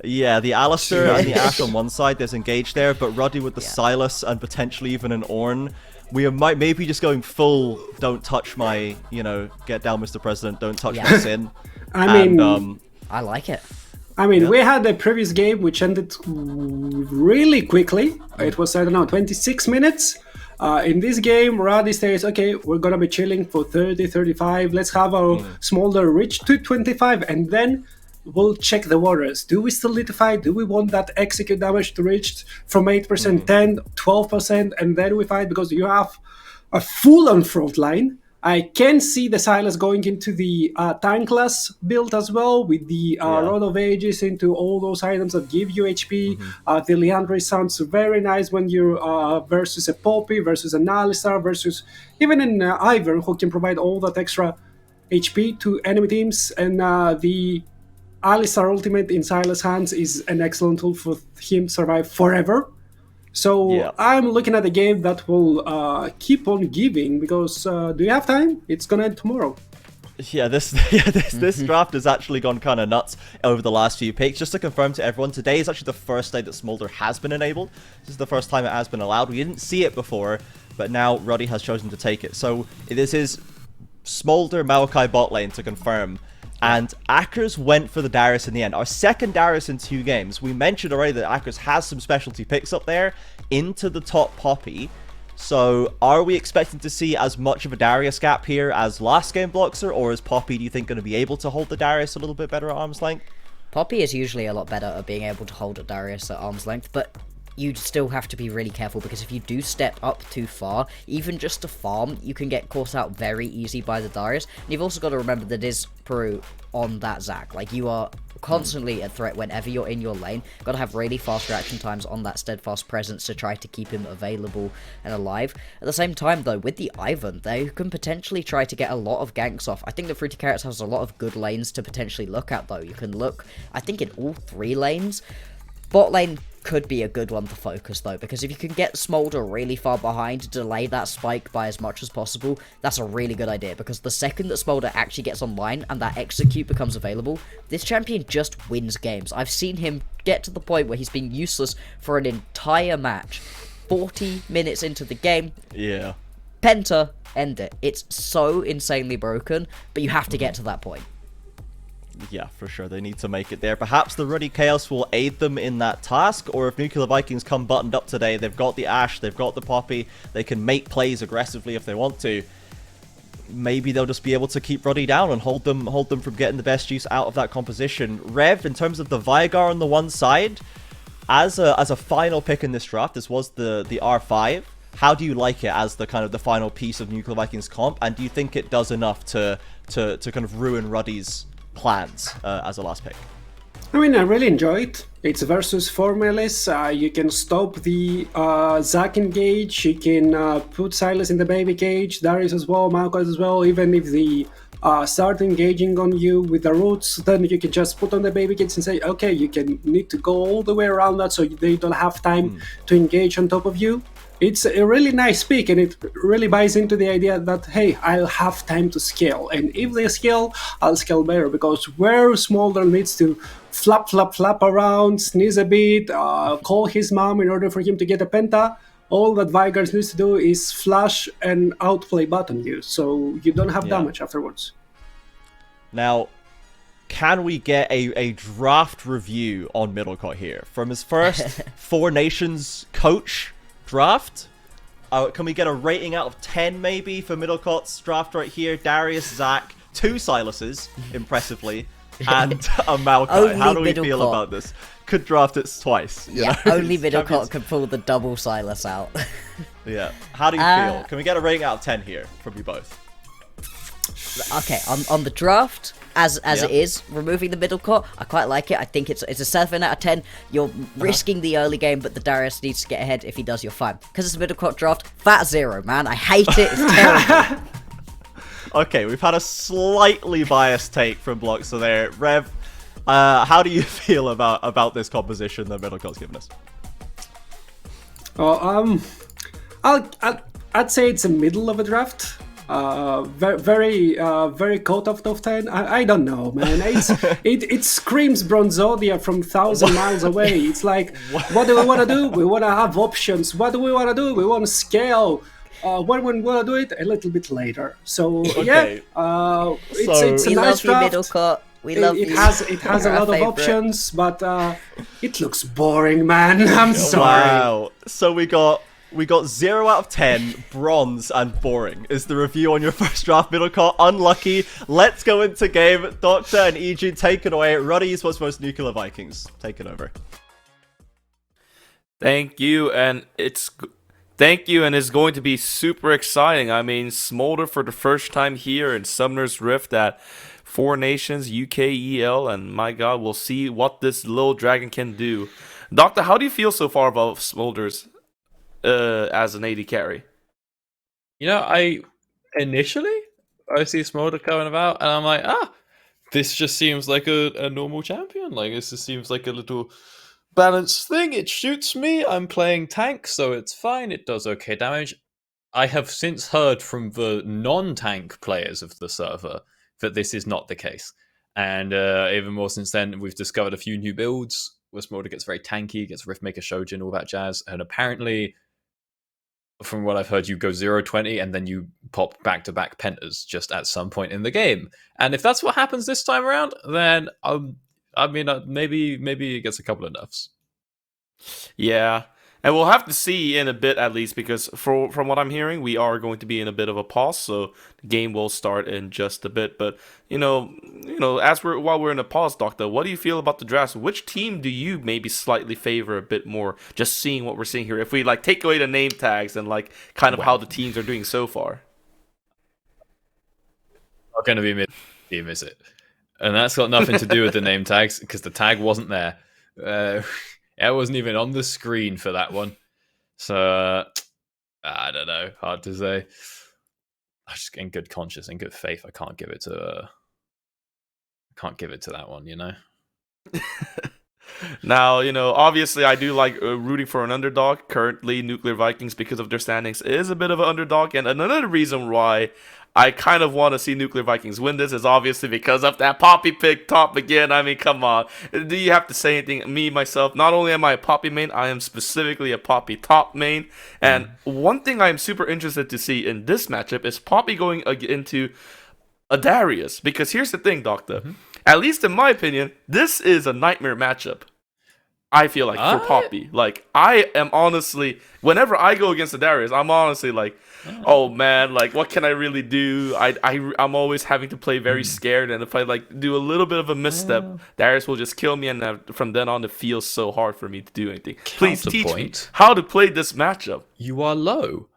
Yeah, the Alistar and the Ashe on one side, there's Engage there, but Ruddy with the Sylas and potentially even an Ornn. We might maybe just going full, don't touch my, you know, get down Mr. President, don't touch my Sin. I mean, I like it. I mean, we had a previous game which ended really quickly. It was, I don't know, 26 minutes. In this game, Ruddy says, okay, we're going to be chilling for 30, 35. Let's have our Smolder reach to 25, and then we'll check the waters. Do we still need to fight? Do we want that execute damage to reach from 8%, 10, 12%, and then we fight? Because you have a full-on front line. I can see the Sylas going into the Time Class build as well, with the Rod of Ages into all those items that give you HP. The Liandry sounds very nice when you're versus a Poppy, versus an Alistar, versus even an Ivern, who can provide all that extra HP to enemy teams. And the Alistar ultimate in Sylas' hands is an excellent tool for him to survive forever. So I'm looking at a game that will keep on giving, because do you have time? It's gonna end tomorrow. Yeah, this draft has actually gone kind of nuts over the last few picks. Just to confirm to everyone, today is actually the first day that Smolder has been enabled. This is the first time it has been allowed. We didn't see it before, but now Ruddy has chosen to take it. So this is Smolder Maokai bot lane to confirm. And Akers went for the Darius in the end. Our second Darius in 2 games. We mentioned already that Akers has some specialty picks up there into the top Poppy. So are we expecting to see as much of a Darius gap here as last game, Bloxer? Or is Poppy, do you think, going to be able to hold the Darius a little bit better at arm's length? Poppy is usually a lot better at being able to hold a Darius at arm's length, but you still have to be really careful, because if you do step up too far, even just to farm, you can get caught out very easy by the Darius. And you've also got to remember that is Peru on that Zac. Like, you are constantly a threat whenever you're in your lane. Got to have really fast reaction times on that Steadfast Presence to try to keep him available and alive. At the same time, though, with the Ivern, they can potentially try to get a lot of ganks off. I think that Fruity Carrots has a lot of good lanes to potentially look at, though. You can look, I think, in all 3 lanes. Bot lane could be a good one to focus, though, because if you can get Smolder really far behind, delay that spike by as much as possible, that's a really good idea, because the second that Smolder actually gets online and that execute becomes available, this champion just wins games. I've seen him get to the point where he's been useless for an entire match. 40 minutes into the game, Penta, end it. It's so insanely broken, but you have to get to that point. Yeah, for sure. They need to make it there. Perhaps the Ruddy Chaos will aid them in that task, or if Nuclear Vikings come buttoned up today, they've got the Ashe, they've got the Poppy, they can make plays aggressively if they want to. Maybe they'll just be able to keep Ruddy down and hold them from getting the best use out of that composition. Rev, in terms of the Veigar on the one side, as a final pick in this draft, this was the R5. How do you like it as the kind of the final piece of Nuclear Vikings comp, and do you think it does enough to kind of ruin Ruddy's plans as a last pick? I mean, I really enjoy it. It's versus 4 melees. You can stop the Zac engage. You can put Sylas in the baby cage, Darius as well, Maokai as well. Even if the start engaging on you with the roots, then you can just put on the baby cage and say, okay, you can need to go all the way around that so they don't have time to engage on top of you. It's a really nice pick, and it really buys into the idea that, hey, I'll have time to scale. And if they scale, I'll scale better, because where Smolder needs to flap around, sneeze a bit, call his mom in order for him to get a Penta, all that Veigar needs to do is flash and outplay button you, so you don't have damage afterwards. Now, can we get a draft review on Middlecott here? From his first 4 Nations coach draft, can we get a rating out of 10 maybe for Middlecott's draft right here? Darius, Zac, 2 Sylases, impressively, and a Maokai. How do we feel about this? could draft it twice. You Yeah, know? only It's Middlecott champions- can pull the double Silas out. Yeah. How do you feel? Can we get a rating out of 10 here from you both? Okay, on the draft, as Yeah. it is, removing the Middlecott, I quite like it. I think it's a 7 out of 10. You're risking the early game, but the Darius needs to get ahead. If he does, you're fine. Because it's a Middlecott draft, fat 0, man. I hate it. It's terrible. Okay, we've had a slightly biased take from Bloxer there. Rev, how do you feel about this composition that Middlecott's given us? I'd say it's a middle of a draft. Very coat of 10. I don't know, man. It screams Bronzodia from 1,000 miles away. It's like, what do we want to do? We want to have options. What do we want to do? We want to scale. When we want to do it, a little bit later. So Okay. it's a We nice love you, draft. Middlecott. We love It you. has a You're lot our of favourite. options, but it looks boring, man. I'm sorry. Wow. So we got 0 out of 10, bronze, and boring is the review on your first draft, Middlecott. Unlucky. Let's go into game. Doctor and EG, take it away. Ruddy Esports most Nuclear Vikings. Take it over. Thank you, and it's going to be super exciting. I mean, Smolder for the first time here in Summoner's Rift at Four Nations, UKEL, and my god, we'll see what this little dragon can do. Doctor, how do you feel so far about Smolder's as an AD carry? You know, I see Smolder coming about, and I'm like, this just seems like a normal champion. Like, this just seems like a little balanced thing. It shoots me. I'm playing tank, so it's fine. It does okay damage. I have since heard from the non-tank players of the server that this is not the case. And even more since then, we've discovered a few new builds where Smolder gets very tanky, gets Riftmaker Shojin, all that jazz. And apparently, from what I've heard, you go 0-20 and then you pop back-to-back pentas just at some point in the game. And if that's what happens this time around, then maybe it gets a couple of nerfs. Yeah, and we'll have to see in a bit at least, because from what I'm hearing, we are going to be in a bit of a pause, so the game will start in just a bit. But while we're in a pause, Doctor, what do you feel about the drafts? Which team do you maybe slightly favor a bit more? Just seeing what we're seeing here, if we like take away the name tags and like kind of how the teams are doing so far. Not going to be mid team, is it? And that's got nothing to do with the name tags, because the tag wasn't there. It wasn't even on the screen for that one. So, I don't know. Hard to say. I just, in good conscience, in good faith, I can't give it to that one, you know? Now, obviously I do like rooting for an underdog. Currently, Nuclear Vikings, because of their standings, is a bit of an underdog. And another reason why I kind of want to see Nuclear Vikings win this is obviously because of that Poppy pick top again. I mean, come on. Do you have to say anything? Me, myself, not only am I a Poppy main, I am specifically a Poppy top main. And one thing I am super interested to see in this matchup is Poppy going into a Darius. Because here's the thing, Doctor. At least in my opinion, this is a nightmare matchup. I feel like for Poppy. Like, I am honestly, whenever I go against the Darius, I'm honestly like, oh man, like what can I really do? I'm always having to play very scared, and if I like do a little bit of a misstep, Darius will just kill me, and from then on it feels so hard for me to do anything. Please teach me Counterpoint. how to play this matchup. You are low.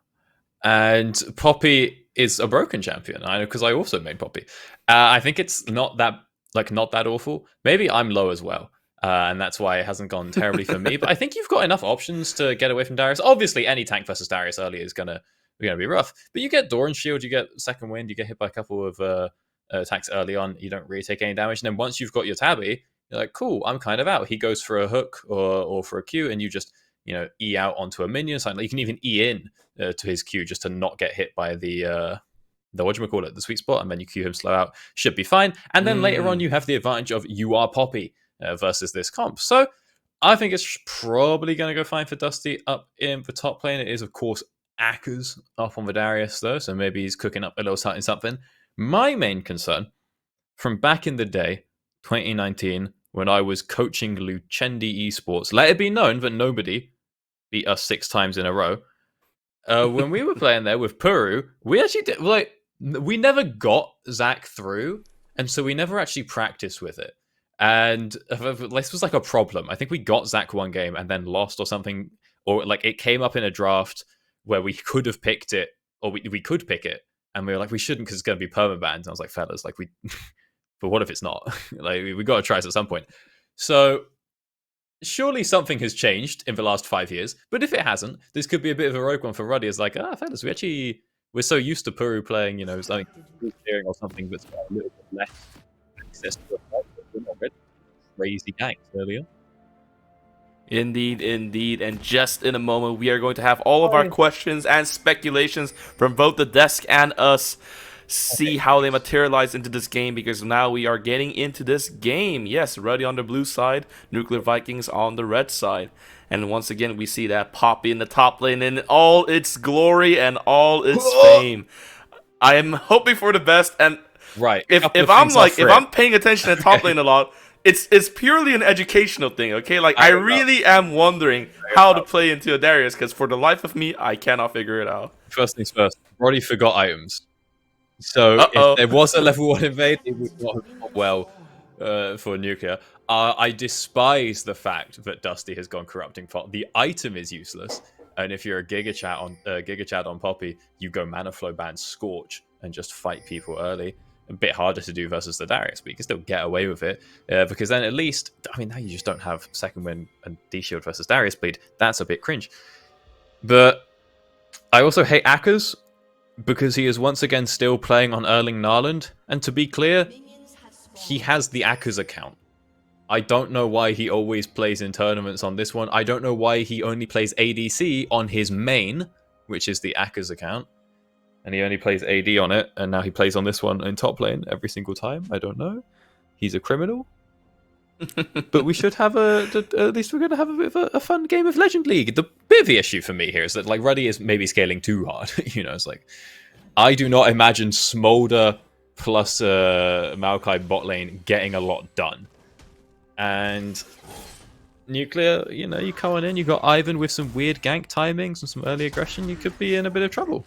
And Poppy is a broken champion. I know, because I also made Poppy. I think it's not that awful. Maybe I'm low as well. And that's why it hasn't gone terribly for me. But I think you've got enough options to get away from Darius. Obviously, any tank versus Darius early is gonna be rough. But you get Doran Shield, you get Second Wind, you get hit by a couple of attacks early on. You don't really take any damage. And then once you've got your Tabby, you're like, cool, I'm kind of out. He goes for a hook or for a Q, and you just E out onto a minion. So you can even E in to his Q just to not get hit by the the sweet spot, and then you Q him slow out. Should be fine. And then later on, you have the advantage of you are Poppy versus this comp. So I think it's probably going to go fine for Dusty up in the top lane. It is, of course, Akers up on the Darius, though, so maybe he's cooking up a little something. My main concern from back in the day, 2019, when I was coaching Lucendi Esports, let it be known that nobody beat us 6 times in a row. When we were playing there with Puru, we actually did, we never got Zac through, and so we never actually practiced with it. And this was like a problem. I think we got Zach one game and then lost or something, or like it came up in a draft where we could have picked it, or we could pick it, and we were like, we shouldn't because it's going to be permabanned. And I was like, fellas, like but what if it's not? Like we got to try this at some point. So surely something has changed in the last 5 years. But if it hasn't, this could be a bit of a rogue one for Ruddy. It's like, fellas, we're so used to Puru playing, something or something that's got a little bit less access to it. Crazy ganks earlier. Indeed, indeed. And just in a moment, we are going to have all of our questions and speculations from both the desk and us see how they materialize into this game, because now we are getting into this game. Yes, Ruddy on the blue side, Nuclear Vikings on the red side. And once again, we see that Poppy in the top lane in all its glory and all its fame. I am hoping for the best, and right. If I'm paying attention to top lane a lot, it's purely an educational thing, okay? Like I really am wondering how to play into a Darius, because for the life of me, I cannot figure it out. First things first, Roddy forgot items. So if there was a level 1 invade, it would not have gone well for Nuclear. I despise the fact that Dusty has gone Corrupting Pot. The item is useless, and if you're a Giga Chad on Poppy, you go Mana Flow ban Scorch and just fight people early. A bit harder to do versus the Darius, but you can still get away with it because then at least, now you just don't have Second Wind and D-Shield versus Darius Bleed. That's a bit cringe. But I also hate Akers because he is once again still playing on Erling Narland, and to be clear, he has the Akers account. I don't know why he always plays in tournaments on this one. I don't know why he only plays ADC on his main, which is the Akers account. And he only plays AD on it, and now he plays on this one in top lane every single time. I don't know. He's a criminal. But we should have at least we're going to have a bit of a fun game of Legend League. The bit of the issue for me here is that like Ruddy is maybe scaling too hard. It's like, I do not imagine Smolder plus Maokai bot lane getting a lot done. And Nuclear, you come on in, you got Ivan with some weird gank timings and some early aggression, you could be in a bit of trouble.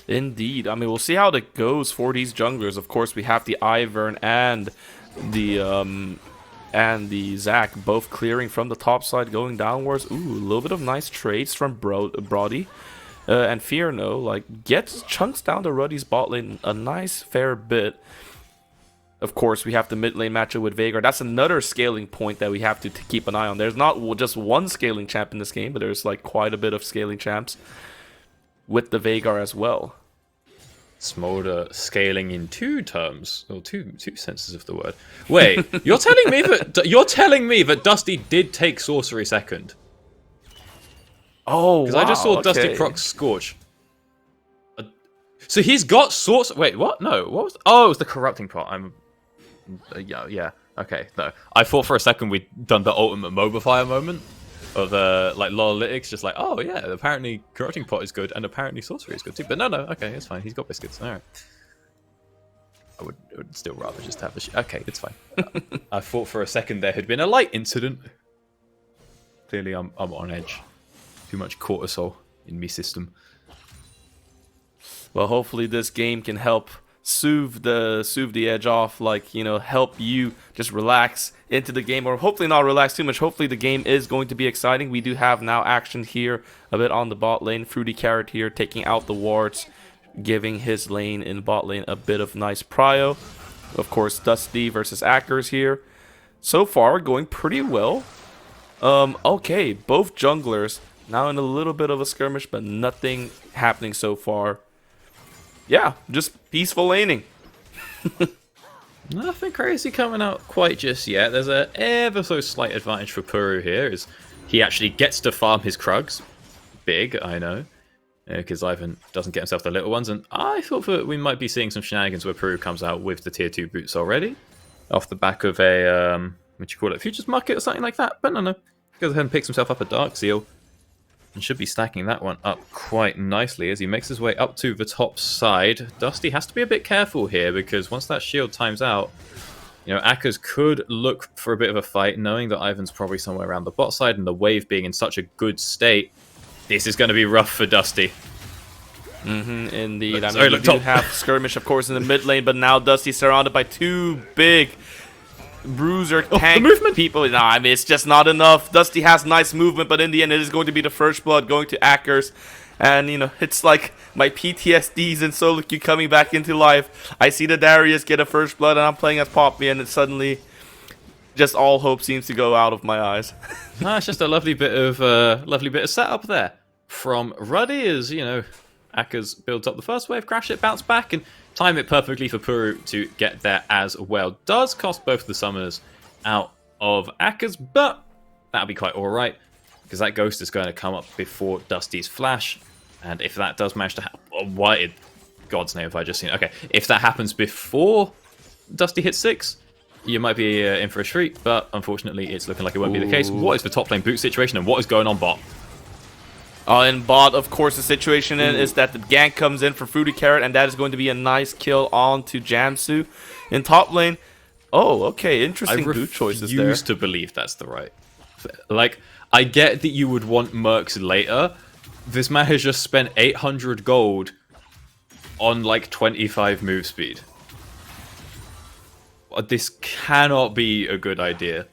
Indeed. We'll see how that goes for these junglers. Of course, we have the Ivern and the Zac both clearing from the top side, going downwards. Ooh, a little bit of nice trades from Brody. And Fierno, gets chunks down to Ruddy's bot lane a nice fair bit. Of course, we have the mid lane matchup with Veigar. That's another scaling point that we have to keep an eye on. There's not just one scaling champ in this game, but there's quite a bit of scaling champs with the Veigar as well. Smolder scaling in two terms, or two senses of the word. Wait, you're telling me that Dusty did take Sorcery second? Oh, because I just saw Dusty proc Scorch. So he's got Sorcery. Wait, what? No, what was? It was the Corrupting Pot. Yeah. Okay, no. I thought for a second we'd done the ultimate Mobifier moment of Lolalytics, just oh yeah, apparently Corrupting Pot is good and apparently Sorcery is good too. But no, okay, it's fine. He's got biscuits. All right. I would still rather just have the okay, it's fine. I thought for a second there had been a light incident. Clearly, I'm on edge. Too much cortisol in me system. Well, hopefully this game can help soothe the edge off, help you just relax into the game, or hopefully not relax too much. Hopefully the game is going to be exciting. We do have now action here a bit on the bot lane. Fruity Carrot here taking out the wards, giving his lane in bot lane a bit of nice prio. Of course, Dusty versus Akers here. So far, going pretty well. Okay, both junglers now in a little bit of a skirmish, but nothing happening so far. Yeah, just peaceful laning. Nothing crazy coming out quite just yet. There's a ever so slight advantage for Puru here, as he actually gets to farm his Krugs. Big, I know, because Ivan doesn't get himself the little ones, and I thought that we might be seeing some shenanigans where Puru comes out with the tier 2 boots already, off the back of a, what you call it, Futures Market or something like that, but no. Goes ahead and picks himself up a Dark Seal, and should be stacking that one up quite nicely as he makes his way up to the top side. Dusty has to be a bit careful here, because once that shield times out, Akers could look for a bit of a fight, knowing that Ivan's probably somewhere around the bot side, and the wave being in such a good state. This is going to be rough for Dusty. Indeed. I Sorry, mean, we look do top. have Skirmish, of course, in the mid lane, but now Dusty's surrounded by two big bruiser tank movement. people. No, I mean, it's just not enough. Dusty has nice movement, but in the end, it is going to be the first blood going to Akers. And, you know, it's like my PTSDs and solo queue coming back into life. I see the Darius get a first blood, and I'm playing as Poppy, and it suddenly just all hope seems to go out of my eyes. No, it's just a lovely bit of setup there from Ruddy as, you know, Akers builds up the first wave, crash it, bounce back, and time it perfectly for Puru to get there as well. Does cost both the summoners out of Akers, but that'll be quite alright, because that Ghost is going to come up before Dusty's Flash, and if that does manage to happen, God's name, if I just seen it. Okay, if that happens before Dusty hits 6, you might be in for a treat, but unfortunately it's looking like it won't be the case. What is the top lane boot situation, and what is going on bot? In bot, of course, the situation is that the gank comes in for Fruity Carrot, and that is going to be a nice kill onto Jamsu. In top lane, okay, interesting boot choices there. I refuse to believe that's the right. Like, I get that you would want Mercs later. This man has just spent 800 gold on like 25 move speed. This cannot be a good idea.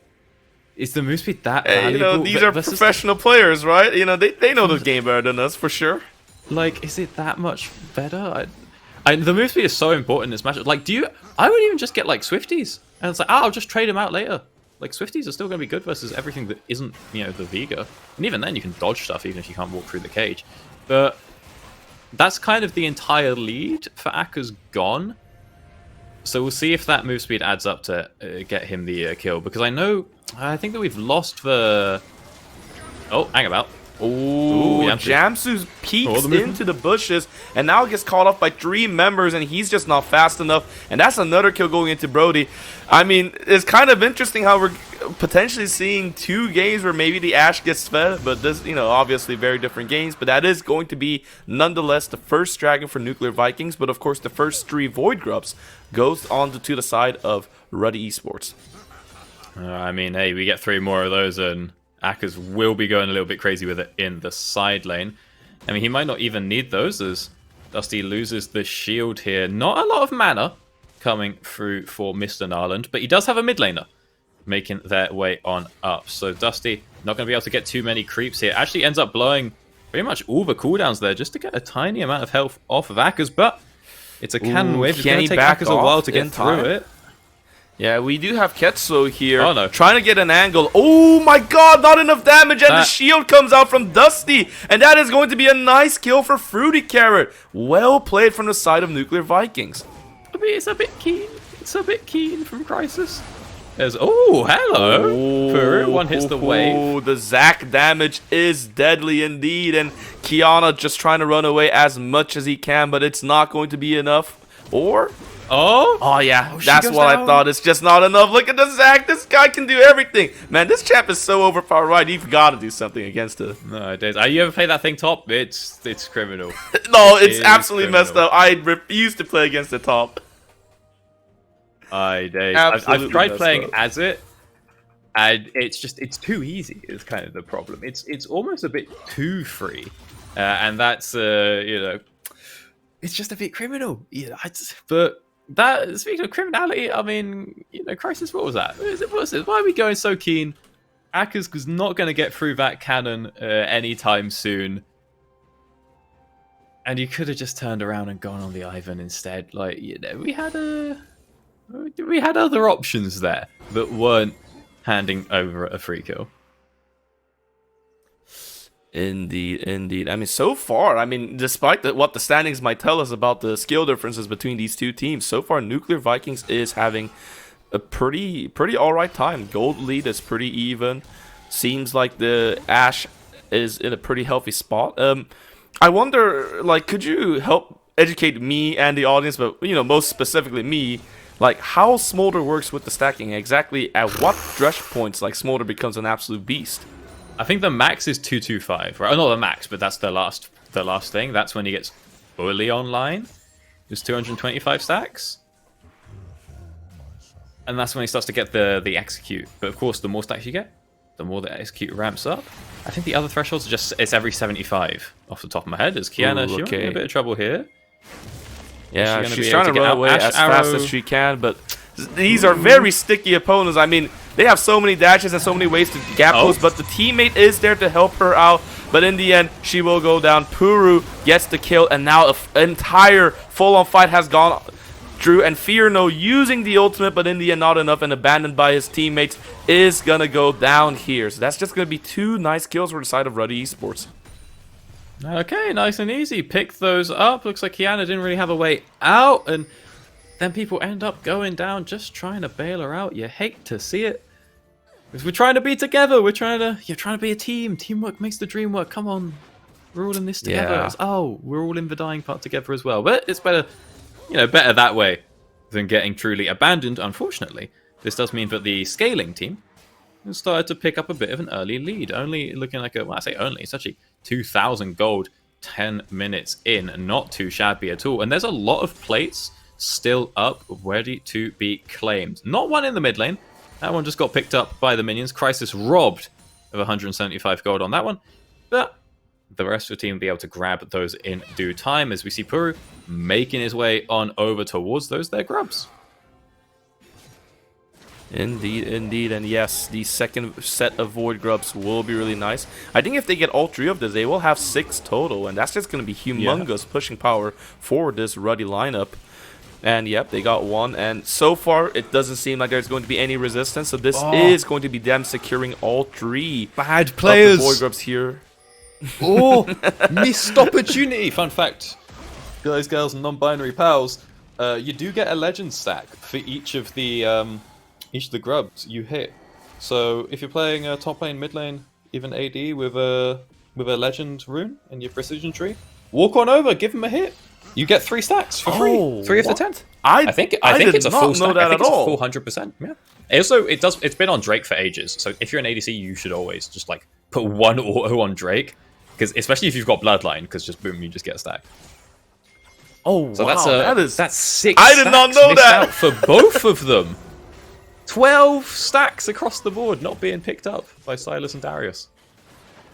Is the move speed that valuable? You know, these are professional players, right? You know, they know the game better than us, for sure. Like, is it that much better? The move speed is so important in this match. Like, I would even just get, like, Swifties. And it's like, I'll just trade them out later. Like, Swifties are still going to be good versus everything that isn't, you know, the Vega. And even then, you can dodge stuff even if you can't walk through the cage. But that's kind of the entire lead for Akers gone. So we'll see if that move speed adds up to get him the kill. Because I think that we've lost the... Oh, hang about. Ooh, Jamsu's peeks into the bushes and now gets caught off by 3 members, and he's just not fast enough. And that's another kill going into Brody. I mean, it's kind of interesting how we're potentially seeing 2 games where maybe the Ashe gets fed, but this, you know, obviously very different games. But that is going to be nonetheless the first Dragon for Nuclear Vikings. But of course, the first 3 Void Grubs goes on to the side of Ruddy Esports. I mean, hey, we get 3 more of those, and Akers will be going a little bit crazy with it in the side lane. I mean, he might not even need those as Dusty loses the shield here. Not a lot of mana coming through for Mr. Narland, but he does have a mid laner making their way on up. So Dusty not going to be able to get too many creeps here. Actually ends up blowing pretty much all the cooldowns there just to get a tiny amount of health off of Akers, but it's a cannon wave. It's going to take Akers a while to get through it. Yeah, we do have Ketsuo here. Oh, no. Trying to get an angle. Oh my god, not enough damage, and the shield comes out from Dusty. And that is going to be a nice kill for Fruity Carrot. Well played from the side of Nuclear Vikings. I mean, it's a bit keen. It's a bit keen from Crisis. There's, oh, hello. Puru, one hits the wave. Oh, the Zac damage is deadly indeed. And Kiana just trying to run away as much as he can, but it's not going to be enough. Or... Oh yeah, that's what I thought. It's just not enough. Look at the Zac. This guy can do everything. Man, this champ is so overpowered, right? You've got to do something against it. No, it is. You ever play that thing top? It's criminal. No, it's absolutely messed up. I refuse to play against the top. I've tried playing as it, and it's too easy. Is kind of the problem. It's almost a bit too free, and that's you know, it's just a bit criminal. Yeah, but. That, speaking of criminality, I mean, you know, Crisis, what was that? What's this? Why are we going so keen? Akers was not going to get through that cannon anytime soon. And you could have just turned around and gone on the Ivan instead. Like, you know, we had other options there that weren't handing over a free kill. Indeed. I mean, so far, I mean, despite what the standings might tell us about the skill differences between these two teams, so far Nuclear Vikings is having a pretty alright time. Gold lead is pretty even. Seems like the Ashe is in a pretty healthy spot. I wonder, like, could you help educate me and the audience, but, you know, most specifically me, like, how Smolder works with the stacking? Exactly at what thresh points, like, Smolder becomes an absolute beast? I think the max is 225, right? Oh, not the max, but that's the last thing. That's when he gets fully online. It's 225 stacks. And that's when he starts to get the execute. But of course, the more stacks you get, the more the execute ramps up. I think the other thresholds are just, it's every 75 off the top of my head. Is Kiana, she might be in a bit of trouble here? Yeah, Is she she's gonna trying be to able run get away out as Ash fast Arrow? as she can, but these are very sticky opponents. I mean, they have so many dashes and so many ways to gap Oh. close, but the teammate is there to help her out. But in the end, she will go down. Puru gets the kill, and now an entire full-on fight has gone. Drew and Fear No using the ultimate, but in the end not enough, and abandoned by his teammates, is gonna go down here. So that's just gonna be 2 nice kills for the side of Ruddy Esports. Okay, nice and easy. Pick those up. Looks like Kiana didn't really have a way out, and then people end up going down just trying to bail her out. You hate to see it. Because we're trying to be together. You're trying to be a team. Teamwork makes the dream work. Come on. We're all in this together. Yeah. Oh, we're all in the dying part together as well. But it's better, better that way than getting truly abandoned, unfortunately. This does mean that the scaling team has started to pick up a bit of an early lead. Only looking like well, I say only, it's actually 2,000 gold 10 minutes in. Not too shabby at all. And there's a lot of plates still up, ready to be claimed. Not one in the mid lane. That one just got picked up by the minions. Crisis robbed of 175 gold on that one. But the rest of the team will be able to grab those in due time, as we see Puru making his way on over towards those there grubs. Indeed, indeed, and yes, the second set of Void Grubs will be really nice. I think if they get all 3 of this, they will have 6 total, and that's just going to be humongous pushing power for this Ruddy lineup. And yep, they got 1, and so far it doesn't seem like there's going to be any resistance, so this is going to be them securing all 3 Bad of players. the Void Grubs here. Oh, missed opportunity. Fun fact, guys, girls, and non-binary pals, you do get a legend stack for each of the grubs you hit. So if you're playing a top lane, mid lane, even AD with a legend rune in your precision tree, walk on over, give them a hit. You get 3 stacks for free. Oh, 3 of the what? 10. I think did it's a not full know stack. that I think at it's all. a full 100%. Yeah. Also, it's been on Drake for ages. So if you're an ADC, you should always just like put 1 auto on Drake, because especially if you've got Bloodline, because just boom, you just get a stack. Oh, So wow, that's 6. I did not stacks know missed that. out for both of them. 12 stacks across the board not being picked up by Silas and Darius.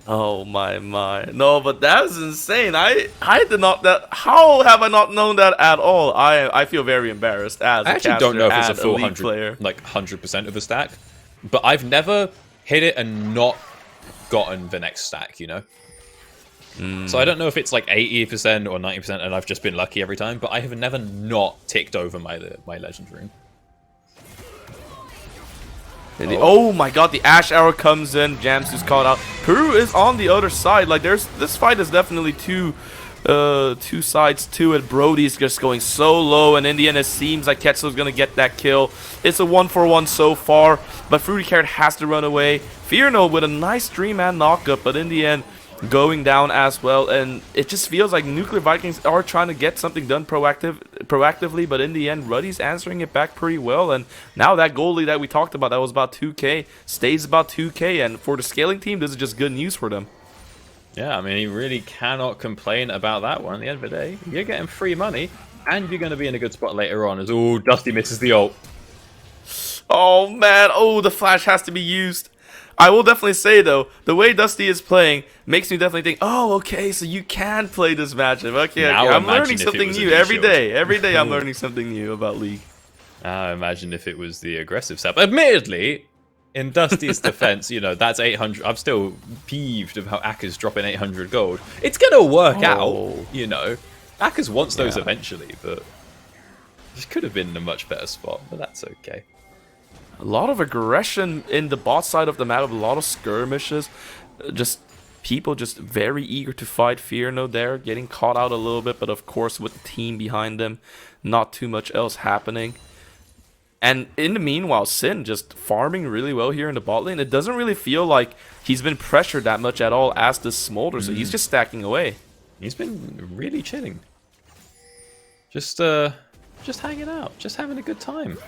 Oh my. No, but that was insane. I did not that. How have I not known that at all? I feel very embarrassed as I a actually don't know if it's a caster full and elite 100 player. like 100% of a stack, but I've never hit it and not gotten the next stack, So I don't know if it's like 80% or 90% and I've just been lucky every time, but I have never not ticked over my legend rune. Oh my god, the Ash Arrow comes in, Jamsu's caught out. Peru is on the other side. Like this fight is definitely two sides to it. Brody's just going so low, and in the end it seems like Quetzal's gonna get that kill. It's a 1-for-1 so far, but Fruity Carrot has to run away. Fear No with a nice 3-man knockup, but in the end going down as well, and it just feels like Nuclear Vikings are trying to get something done proactively, but in the end Ruddy's answering it back pretty well, and now that goalie that we talked about that was about 2k stays about 2k, and for the scaling team this is just good news for them. Yeah, I mean, you really cannot complain about that one. At the end of the day, you're getting free money, and you're going to be in a good spot later on as, oh, Dusty misses the ult. Oh man, oh, the flash has to be used. I will definitely say though, the way Dusty is playing makes me definitely think, oh, okay, so you can play this matchup. Okay, Now I'm imagine learning if it something was a new every D-Shield. day. Every day I'm learning something new about League. I imagine if it was the aggressive setup. Admittedly, in Dusty's defense, that's 800. I'm still peeved of how Akka's dropping 800 gold. It's going to work out, Akka's wants those eventually, but this could have been in a much better spot, but that's okay. A lot of aggression in the bot side of the map, a lot of skirmishes, just people just very eager to fight. Fear No there, getting caught out a little bit, but of course with the team behind them, not too much else happening. And in the meanwhile, Sin just farming really well here in the bot lane. It doesn't really feel like he's been pressured that much at all as the Smolder, so he's just stacking away. He's been really chilling. Just hanging out, just having a good time.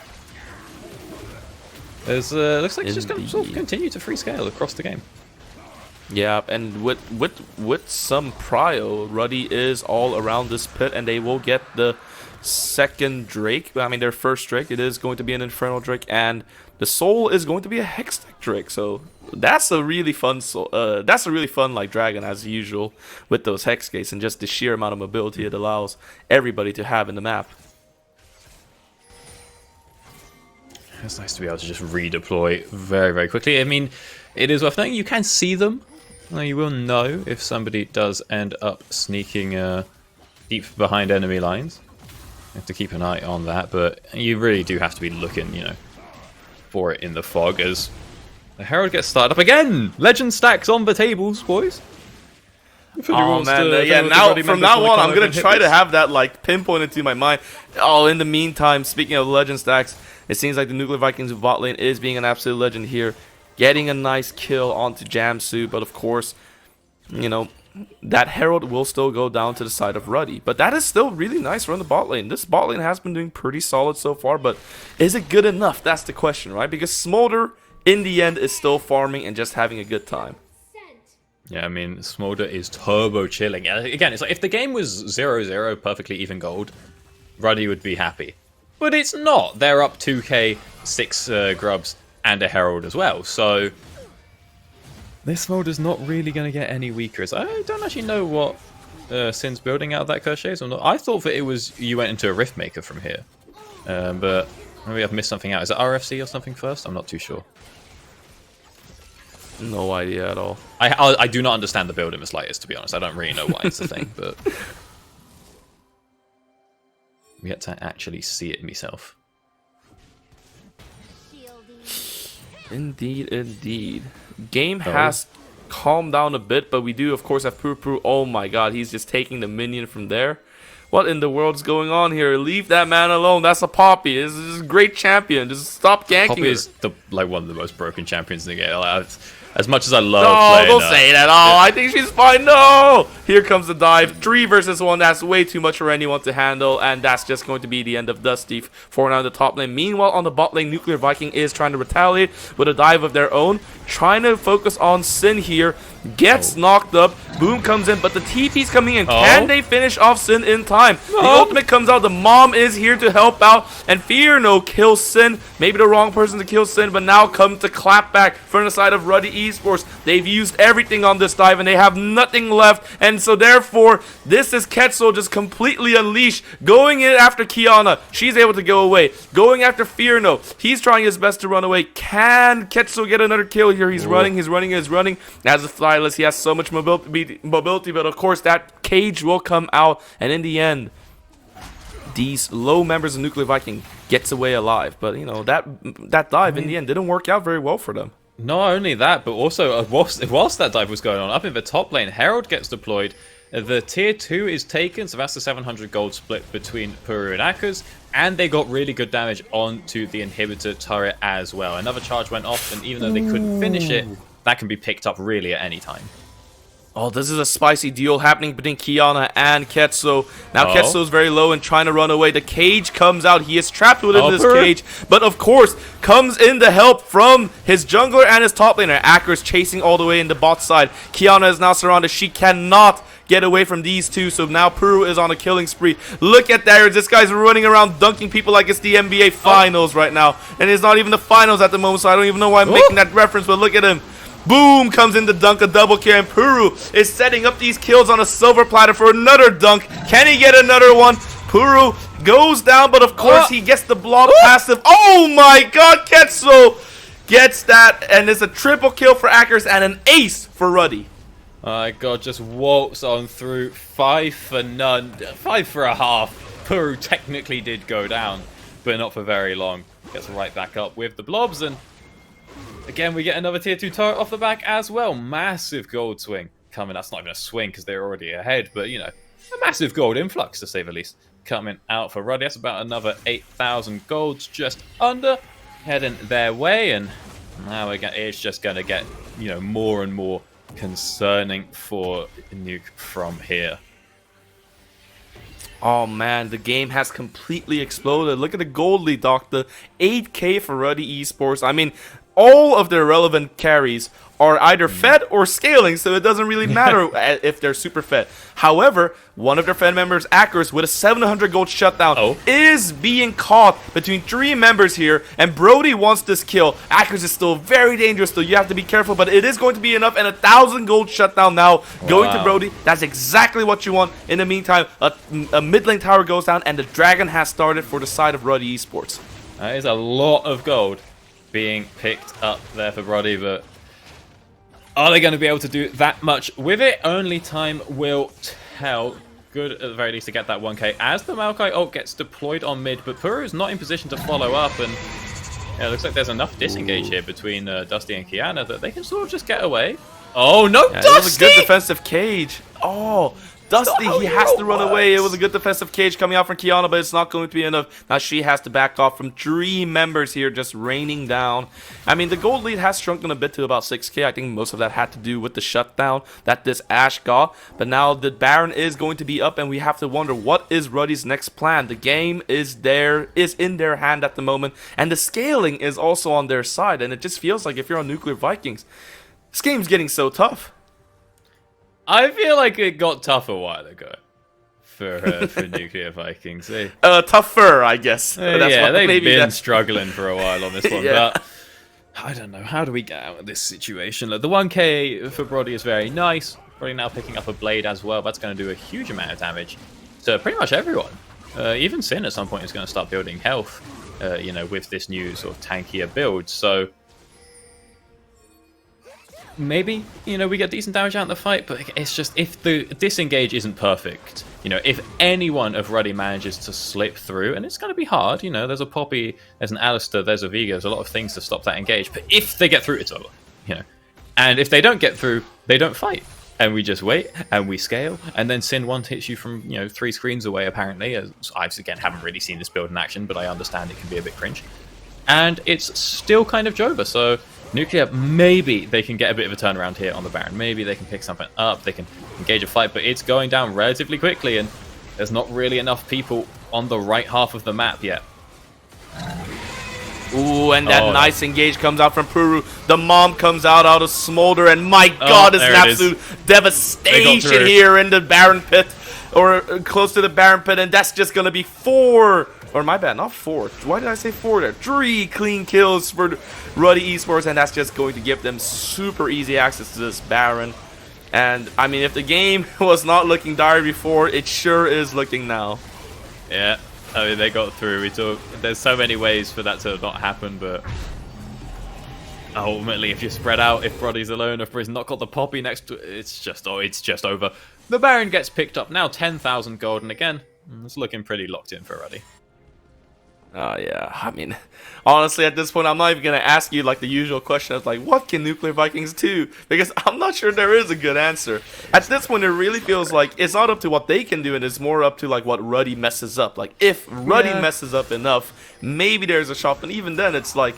There's looks like it's just going to sort of continue to free scale across the game. Yeah, and with some prio, Ruddy is all around this pit, and they will get the second Drake. I mean, their first Drake. It is going to be an Infernal Drake, and the Soul is going to be a Hextech Drake. So that's a really fun like dragon as usual with those Hex Gates and just the sheer amount of mobility it allows everybody to have in the map. It's nice to be able to just redeploy very, very quickly. I mean, it is worth noting you can see them. You will know if somebody does end up sneaking deep behind enemy lines. You have to keep an eye on that, but you really do have to be looking, for it in the fog as the Herald gets started up again. Legend stacks on the tables, boys. Oh man, yeah. Now from now on, I'm gonna try to have that like pinpointed to my mind. Oh, in the meantime, speaking of Legend stacks, it seems like the Nuclear Vikings bot lane is being an absolute legend here, getting a nice kill onto Jamsu, but of course, that Herald will still go down to the side of Ruddy. But that is still really nice from the bot lane. This bot lane has been doing pretty solid so far, but is it good enough? That's the question, right? Because Smolder, in the end, is still farming and just having a good time. Yeah, I mean, Smolder is turbo chilling. Again, it's like if the game was 0-0, perfectly even gold, Ruddy would be happy. But it's not. They're up 2k, 6 grubs, and a Herald as well. So this Smolder's not really going to get any weaker. I don't actually know what Sin's building out of that Crochet is or not. I thought that it was you went into a Riftmaker from here. But maybe I've missed something out. Is it RFC or something first? I'm not too sure. No idea at all. I do not understand the build in the slightest, to be honest. I don't really know why it's a thing, but I'm yet to actually see it myself. Indeed, indeed. Game has calmed down a bit, but we do, of course, have Puru. Oh my god, he's just taking the minion from there. What in the world's going on here? Leave that man alone. That's a Poppy. This is a great champion. Just stop ganking Poppy her. is one of the most broken champions in the game. As much as I love no, playing... don't say that. Oh, I think she's fine. No! Here comes the dive. 3 versus 1. That's way too much for anyone to handle. And that's just going to be the end of Dusty for now in the top lane. Meanwhile, on the bot lane, Nuclear Viking is trying to retaliate with a dive of their own. Trying to focus on Sin here. Gets knocked up. Boom comes in, but the TP's coming in. Can they finish off Sin in time? The ultimate comes out. The mom is here to help out. And Fear No kills Sin. Maybe the wrong person to kill Sin, but now comes to clap back from the side of Ruddy Esports. They've used everything on this dive and they have nothing left. And so therefore, this is Quetzal just completely unleashed. Going in after Qiyana. She's able to go away. Going after Fear No. He's trying his best to run away. Can Quetzal get another kill here? He's running. As a Flyless, he has so much mobility, but of course that cage will come out. And in the end, these low members of Nuclear Viking gets away alive. But, that dive in the end didn't work out very well for them. Not only that, but also whilst that dive was going on, up in the top lane, Herald gets deployed. The tier 2 is taken, so that's the 700 gold split between Puru and Akers, and they got really good damage onto the inhibitor turret as well. Another charge went off, and even though they couldn't finish it, that can be picked up really at any time. Oh, this is a spicy duel happening between Qiyana and Quetzal. Now Quetzal is very low and trying to run away. The cage comes out. He is trapped within this cage. But of course, comes in the help from his jungler and his top laner. Akers chasing all the way in the bot side. Qiyana is now surrounded. She cannot get away from these two. So now Puru is on a killing spree. Look at that. This guy's running around dunking people like it's the NBA Finals right now. And it's not even the finals at the moment, so I don't even know why I'm making that reference. But look at him. Boom comes in to dunk a double kill, and Puru is setting up these kills on a silver platter for another dunk. Can he get another one? Puru goes down, but of course he gets the blob passive. Oh my god, Quetzal gets that, and it's a triple kill for Akers and an ace for Ruddy. My god, just waltz on through. 5 for none. 5 for a half. Puru technically did go down, but not for very long. Gets right back up with the blobs, and again, we get another tier 2 turret off the back as well. Massive gold swing coming. That's not even a swing because they're already ahead, but a massive gold influx to say the least. Coming out for Ruddy. That's about another 8,000 golds just under. Heading their way, and now it's just going to get, more and more concerning for Nuke from here. Oh man, the game has completely exploded. Look at the gold lead, Doctor. 8k for Ruddy Esports. I mean, all of their relevant carries are either fed or scaling, so it doesn't really matter if they're super fed. However, one of their fed members, Akers, with a 700 gold shutdown, is being caught between 3 members here, and Brody wants this kill. Akers is still very dangerous, so you have to be careful, but it is going to be enough, and 1,000 gold shutdown now going to Brody. That's exactly what you want. In the meantime, a mid lane tower goes down, and the dragon has started for the side of Ruddy Esports. That is a lot of gold being picked up there for Brody, but are they going to be able to do that much with it? Only time will tell. Good at the very least to get that 1k as the Maokai ult gets deployed on mid, but Puru is not in position to follow up, and yeah, it looks like there's enough disengage here between Dusty and Kiana that they can sort of just get away. Oh no, Dusty! It was a good defensive cage. Oh, Dusty, he has to run away. It was a good defensive cage coming out from Kiana, but it's not going to be enough. Now she has to back off from 3 members here, just raining down. I mean, the gold lead has shrunken a bit to about 6k. I think most of that had to do with the shutdown that this Ashe got. But now the Baron is going to be up, and we have to wonder, what is Ruddy's next plan? The game is in their hand at the moment, and the scaling is also on their side. And it just feels like if you're on Nuclear Vikings, this game's getting so tough. I feel like it got tough a while ago for Nuclear Vikings. Tougher, I guess. Yeah, they've been struggling for a while on this one, but I don't know. How do we get out of this situation? Look, the 1k for Brody is very nice. Brody now picking up a blade as well. That's going to do a huge amount of damage to pretty much everyone. Even Sin at some point is going to start building health, you know, with this new sort of tankier build. So maybe, you know, we get decent damage out in the fight, but it's just, if the disengage isn't perfect, you know, if any one of Ruddy manages to slip through, and it's going to be hard, you know, there's a Poppy, there's an Alistar, there's a Veigar, there's a lot of things to stop that engage, but if they get through, it's over, you know. And if they don't get through, they don't fight. And we just wait, and we scale, and then Sin 1 hits you from, you know, 3 screens away, apparently. I, again, haven't really seen this build in action, but I understand it can be a bit cringe. And it's still kind of Jova, so Nuclear, maybe they can get a bit of a turnaround here on the Baron. Maybe they can pick something up, they can engage a fight, but it's going down relatively quickly, and there's not really enough people on the right half of the map yet. Ooh, and that nice engage comes out from Puru. The mom comes out of Smolder, and my god, it's an absolute devastation here in the Baron Pit, or close to the Baron Pit, and that's just going to be 4... Or my bad, not 4. Why did I say 4 there? 3 clean kills for Ruddy Esports, and that's just going to give them super easy access to this Baron. And, I mean, if the game was not looking dire before, it sure is looking now. Yeah, I mean, they got through. There's so many ways for that to not happen, but ultimately, if you're spread out, if Ruddy's alone, if Brody's not got the Poppy next to it, it's just over. The Baron gets picked up now, 10,000 gold, and again, it's looking pretty locked in for Ruddy. Yeah, I mean, honestly, at this point, I'm not even going to ask you, like, the usual question of, like, what can Nuclear Vikings do? Because I'm not sure there is a good answer. At this point, it really feels like it's not up to what they can do, and it's more up to, like, what Ruddy messes up. Like, if Ruddy messes up enough, maybe there's a shot, but even then, it's like,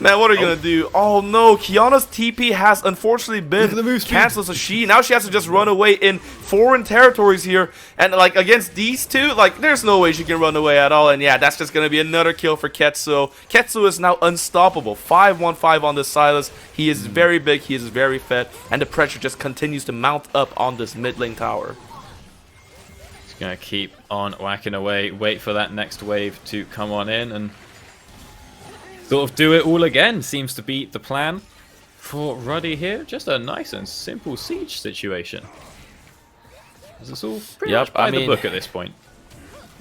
man, what are you going to do? Oh, no, Kiana's TP has unfortunately been cancelled, so now she has to just run away in foreign territories here. And, like, against these two, like, there's no way she can run away at all. And, yeah, that's just going to be another kill for Ketsu. Ketsu is now unstoppable. 5-1-5 on this Silas. He is very big, he is very fed, and the pressure just continues to mount up on this mid lane tower. He's going to keep on whacking away, wait for that next wave to come on in, and sort of do it all again seems to be the plan for Ruddy here. Just a nice and simple siege situation. This is all pretty much by the book at this point.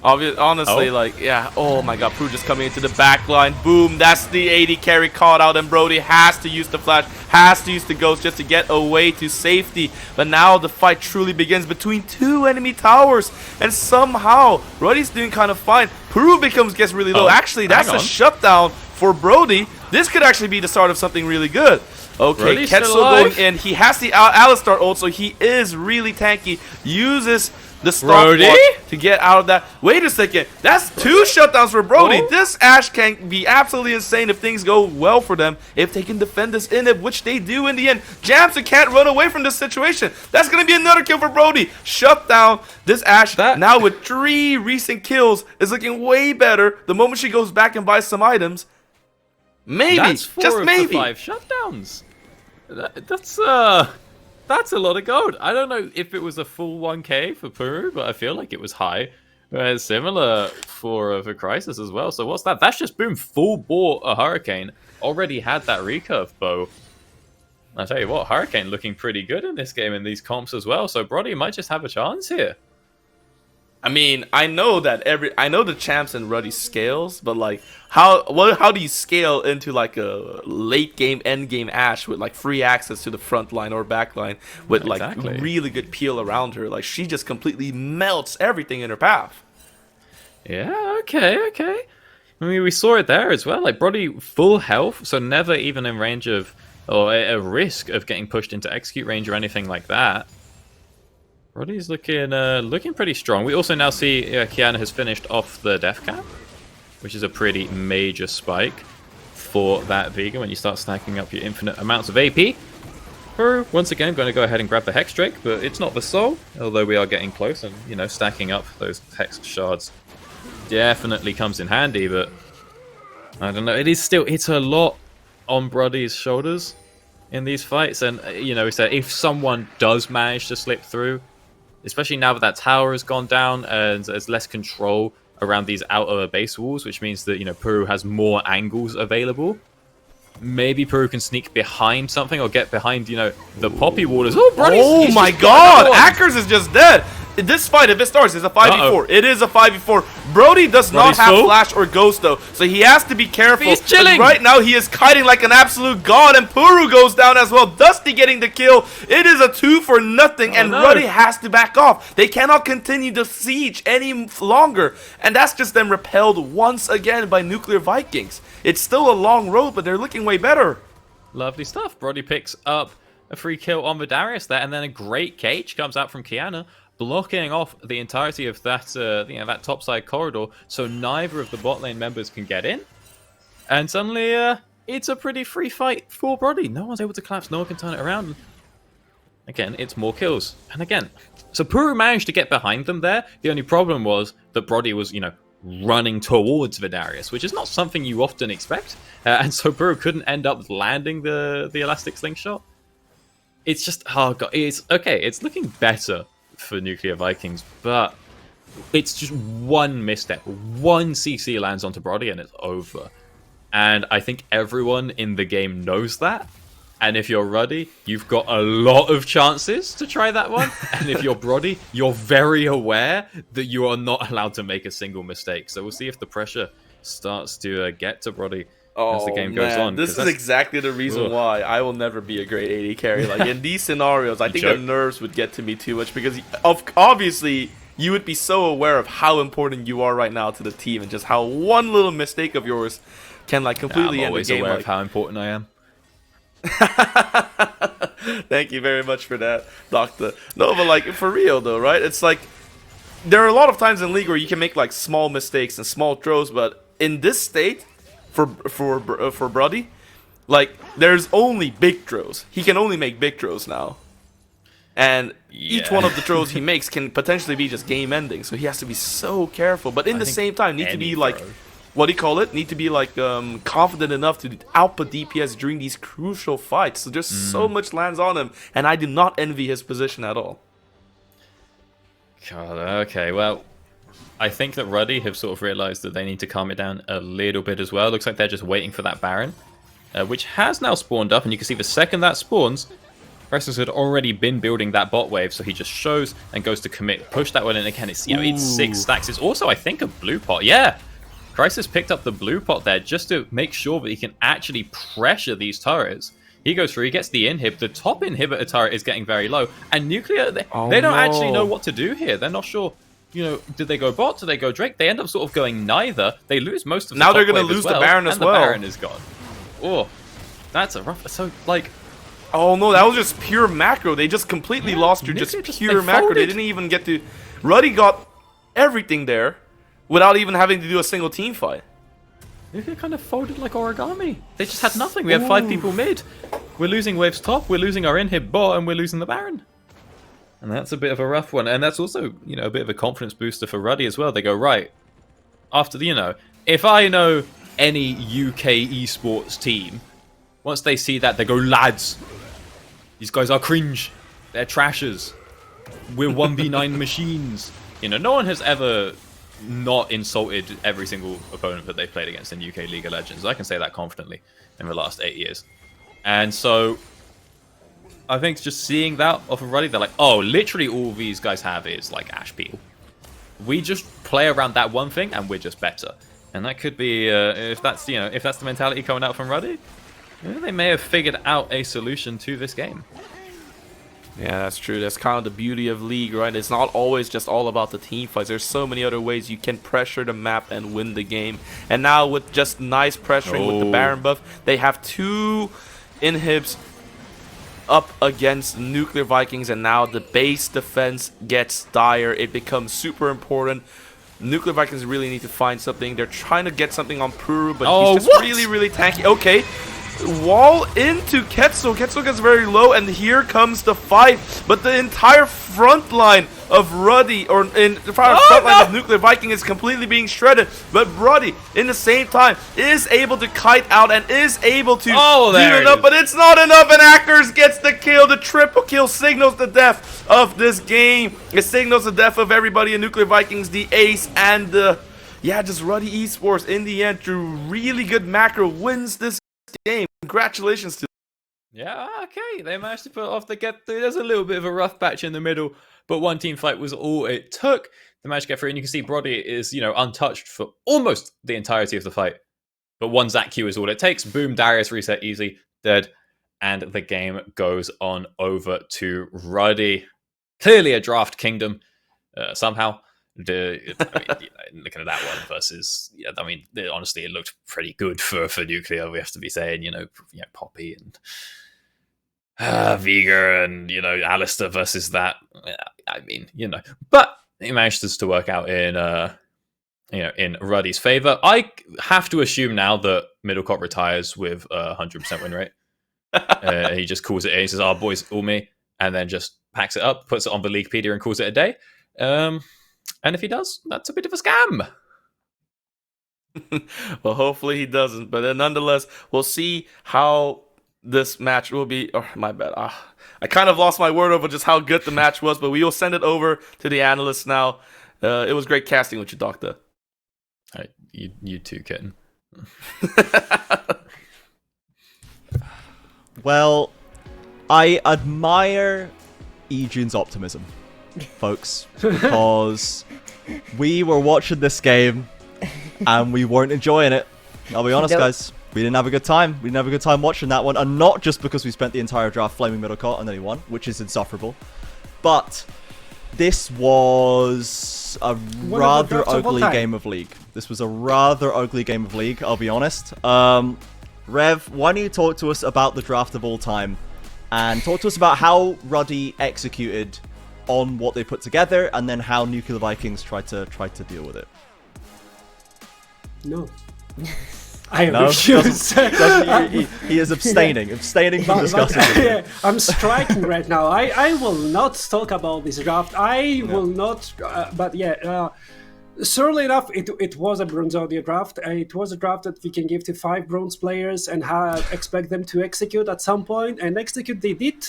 Honestly, like, yeah, oh my god, Pru just coming into the back line. Boom, that's the 80 carry caught out, and Brody has to use the flash, has to use the ghost just to get away to safety. But now the fight truly begins between 2 enemy towers, and somehow Ruddy's doing kind of fine. Pru gets really low. Actually, that's a shutdown for Brody. This could actually be the start of something really good. Okay, Ketsu going in. He has the Alistar ult, so he is really tanky. Uses the stopwatch to get out of that. Wait a second. That's 2 shutdowns for Brody. This Ashe can be absolutely insane if things go well for them. If they can defend this inhib, which they do in the end. Jamson can't run away from this situation. That's going to be another kill for Brody. Shut down. This Ashe, now with 3 recent kills, is looking way better. The moment she goes back and buys some items, Maybe, That's 4 just of maybe. the 5 shutdowns. That's a lot of gold. I don't know if it was a full 1k for Puru, but I feel like it was high. Similar for Crisis as well. So what's that? That's just boom, full bore a Hurricane. Already had that recurve bow. I'll tell you what, Hurricane looking pretty good in this game in these comps as well. So Brody might just have a chance here. I mean, I know the champs and Ruddy scales, but like how do you scale into like a late game, end game Ashe with like free access to the front line or back line with like really good peel around her? Like she just completely melts everything in her path. Yeah, okay. I mean, we saw it there as well. Like Brody full health, so never even in range of or a risk of getting pushed into execute range or anything like that. Brody's looking pretty strong. We also now see Qiyana has finished off the death cap, which is a pretty major spike for that Vega when you start stacking up your infinite amounts of AP. Puru, once again, going to go ahead and grab the Hex Drake, but it's not the soul, although we are getting close and, you know, stacking up those Hex shards definitely comes in handy, but I don't know. It's a lot on Brody's shoulders in these fights, and, you know, so if someone does manage to slip through, especially now that tower has gone down and there's less control around these outer base walls, which means that, you know, Puru has more angles available. Maybe Puru can sneak behind something or get behind, you know, the poppy waters. Oh, Brody's, oh my god! Akers is just dead! This fight, if it starts, is a 5v4. It is a 5v4. Brody does not have flash or ghost though, so he has to be careful. He's chilling. Right now, he is kiting like an absolute god, and Puru goes down as well. Dusty getting the kill. It is a 2-for-0, and Ruddy has to back off. They cannot continue the siege any longer, and that's just them repelled once again by Nuclear Vikings. It's still a long road, but they're looking way better. Lovely stuff. Brody picks up a free kill on Vidarius there, and then a great cage comes out from Qiyana, blocking off the entirety of that, that topside corridor, so neither of the bot lane members can get in. And suddenly, it's a pretty free fight for Brody. No one's able to collapse, no one can turn it around. Again, it's more kills. And again, so Puru managed to get behind them there. The only problem was that Brody was, you know, running towards Vidarius, which is not something you often expect. And so Puru couldn't end up landing the elastic slingshot. It's just, oh god, it's looking better for Nuclear Vikings, but it's just one misstep. One CC lands onto Brody and it's over. And I think everyone in the game knows that. And if you're Ruddy, you've got a lot of chances to try that one. And if you're Brody, you're very aware that you are not allowed to make a single mistake. So we'll see if the pressure starts to get to Brody as the game goes on. This is exactly the reason why I will never be a great AD carry. Like in these scenarios, I think the nerves would get to me too much because obviously you would be so aware of how important you are right now to the team and just how one little mistake of yours can like completely end the game. I'm always aware of how important I am. Thank you very much for that, Doctor. No, but like for real though, right? It's like there are a lot of times in League where you can make like small mistakes and small throws, but in this state, for Brody, like there's only big throws. He can only make big throws now, and each one of the throws he makes can potentially be just game ending. So he has to be so careful. But in the same time, need to be like, what do you call it? Need to be like confident enough to output DPS during these crucial fights. So just so much lands on him, and I do not envy his position at all. God, okay, well, I think that Ruddy have sort of realized that they need to calm it down a little bit as well. Looks like they're just waiting for that Baron, which has now spawned up, and you can see the second that spawns, Crisis had already been building that bot wave, so he just shows and goes to commit, push that one in again. It's, you know, it's 6 stacks. It's also, I think, a blue pot. Yeah, Crisis picked up the blue pot there just to make sure that he can actually pressure these turrets. He goes through, he gets the inhib. The top inhibitor turret is getting very low, and Nuclear, they don't actually know what to do here. They're not sure. You know, did they go bot? Did they go Drake? They end up sort of going neither. They lose most of the now top they're going to wave lose as well, the Baron as and well. The Baron is gone. Oh, that's a rough. So like, oh no, that was just pure macro. They just completely lost your just pure macro. They didn't even get to. Ruddy got everything there without even having to do a single team fight. Nuclear kind of folded like origami. They just had nothing. We have 5 people mid. We're losing waves top. We're losing our inhib bot, and we're losing the Baron. And that's a bit of a rough one. And that's also, you know, a bit of a confidence booster for Ruddy as well. They go, right, after the, you know, if I know any UK esports team, once they see that, they go, lads, these guys are cringe. They're trashers. We're 1v9 machines. You know, no one has ever not insulted every single opponent that they've played against in UK League of Legends. I can say that confidently in the last 8 years. And so I think just seeing that off of Ruddy, they're like, oh, literally all these guys have is like Ash Peel. We just play around that one thing and we're just better. And that could be, if that's the mentality coming out from Ruddy, they may have figured out a solution to this game. Yeah, that's true. That's kind of the beauty of League, right? It's not always just all about the team fights. There's so many other ways you can pressure the map and win the game. And now with just nice pressuring with the Baron buff, they have 2 inhibs up against Nuclear Vikings, and now the base defense gets dire. It becomes super important. Nuclear Vikings really need to find something. They're trying to get something on Puru, but he's just really, really tanky. Okay. Wall into Ketzel. Ketzel gets very low, and here comes the fight. But the entire front line of Ruddy, or in the front line of Nuclear Viking is completely being shredded. But Ruddy, in the same time, is able to kite out and is able to do enough. But it's not enough, and Akers gets the kill. The triple kill signals the death of this game. It signals the death of everybody in Nuclear Vikings, the ace, and the... Yeah, just Ruddy Esports in the end through really good macro wins this game. Congratulations to them. Yeah, okay. They managed to put off the get through. There's a little bit of a rough patch in the middle, but one team fight was all it took. They managed to get through, and you can see Brody is, untouched for almost the entirety of the fight. But one Zac Q is all it takes. Boom, Darius reset easy, dead, and the game goes on over to Ruddy. Clearly a draft kingdom somehow. Looking at that one versus, honestly, it looked pretty good for Nuclear. We have to be saying, Poppy and Veigar and Alistair versus that. But it managed to work out in Ruddy's favor. I have to assume now that Middlecott retires with a 100% win rate. He just calls it in. He says, "Oh, boys, all me," and then just packs it up, puts it on the Leaguepedia, and calls it a day. And if he does, that's a bit of a scam. Well, hopefully he doesn't. But nonetheless, we'll see how this match will be. Oh, my bad. I kind of lost my word over just how good the match was, but we will send it over to the analysts now. It was great casting with you, Doctor. All right, you too, Kitten. Well, I admire Eugene optimism, folks, because we were watching this game and we weren't enjoying it. I'll be honest, guys. We didn't have a good time. We didn't have a good time watching that one. And not just because we spent the entire draft flaming Middlecott and then he won, which is insufferable. But this was a rather ugly game of League. This was a rather ugly game of League, I'll be honest. Rev, why don't you talk to us about the draft of all time and talk to us about how Ruddy executed on what they put together, and then how Nuclear Vikings tried to deal with it. No. I refuse. He is abstaining from discussing it. I'm striking right now. I will not talk about this draft. I will not, certainly enough, it was a Bronzodia draft. It was a draft that we can give to 5 bronze players and expect them to execute at some point, and execute they did.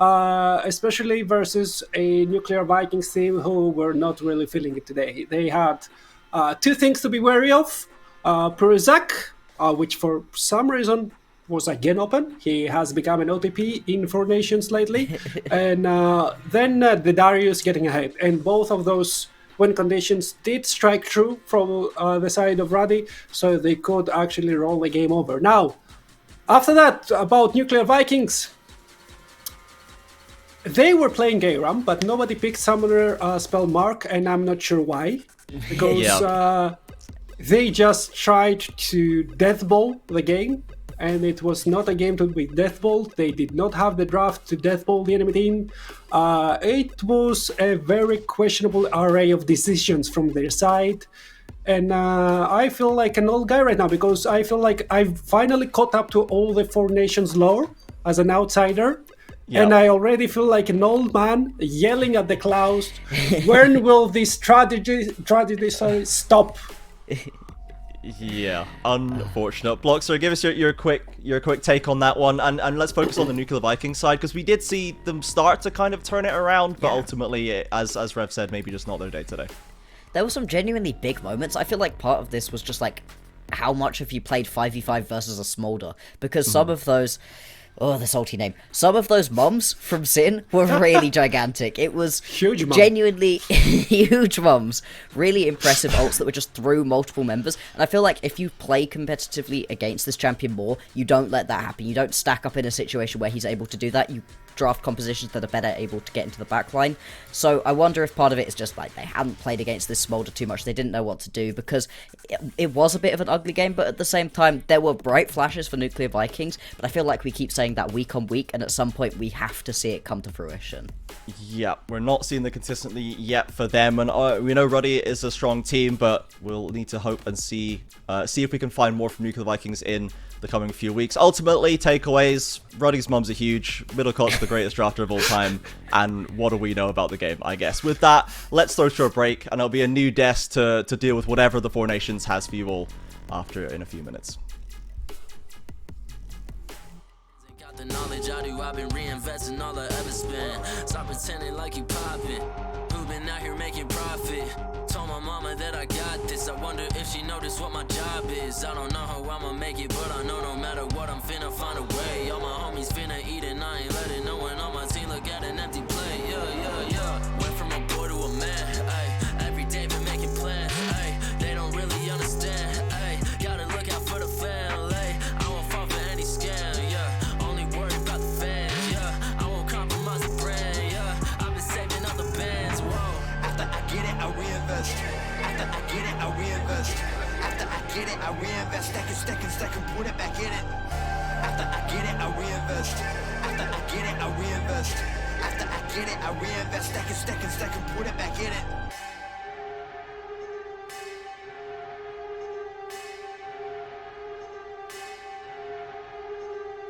Especially versus a Nuclear Vikings team who were not really feeling it today. They had 2 things to be wary of. Puruzak, which for some reason was again open. He has become an OTP in 4 Nations lately. And then the Darius getting ahead. And both of those win conditions did strike true from the side of Ruddy, so they could actually roll the game over. Now, after that, about Nuclear Vikings, they were playing Gayram, but nobody picked Summoner spell Mark, and I'm not sure why. Because they just tried to deathball the game, and it was not a game to be deathballed. They did not have the draft to deathball the enemy team. It was a very questionable array of decisions from their side. And I feel like an old guy right now, because I feel like I've finally caught up to all the 4 Nations lore as an outsider. Yep. And I already feel like an old man yelling at the clouds, when will this tragedy stop? Yeah, unfortunate. Bloxer, give us your quick take on that one, and let's focus on the Nuclear Vikings side, because we did see them start to kind of turn it around, but ultimately, as Rev said, maybe just not their day today. There were some genuinely big moments. I feel like part of this was just like, how much have you played 5v5 versus a Smolder? Because some of those... Oh, the salty name. Some of those mums from Sin were really gigantic. It was Huge mum. genuinely huge mums. Really impressive ults that were just through multiple members. And I feel like if you play competitively against this champion more, you don't let that happen. You don't stack up in a situation where he's able to do that. You draft compositions that are better able to get into the backline. So I wonder if part of it is just like they hadn't played against this Smolder too much. They didn't know what to do, because it was a bit of an ugly game, but at the same time, there were bright flashes for Nuclear Vikings, but I feel like we keep saying that week on week, and at some point we have to see it come to fruition. Yeah, we're not seeing the consistency yet for them, and we know Ruddy is a strong team, but we'll need to hope and see if we can find more from Nuclear Vikings in the coming few weeks. Ultimately, takeaways: Ruddy's mums are huge, Middlecott's the greatest drafter of all time, and what do we know about the game, I guess. With that, let's throw to a break, and it'll be a new desk to deal with whatever the Four Nations has for you all after in a few minutes. The knowledge I do, I've been reinvesting all I ever spent. Stop pretending like you poppin'. Who been out here making profit? Told my mama that I got this. I wonder if she noticed what my job is. I don't know how I'ma make it, but I know no matter what, I'm finna find a way. All my homies finna eat and I ain't letting no one on my team look at an empty plate. Yeah. Went from a boy to a man. Ay, every day been making plans. Ay, they don't really understand. Ay, gotta look out for the family. I won't fall for any scam. Yeah. After I get it, I reinvest. After I get it, I reinvest. Stack and put it back in it. After I get it, I reinvest. After I get it, I reinvest. After I get it, I reinvest. Stack and put it back in it.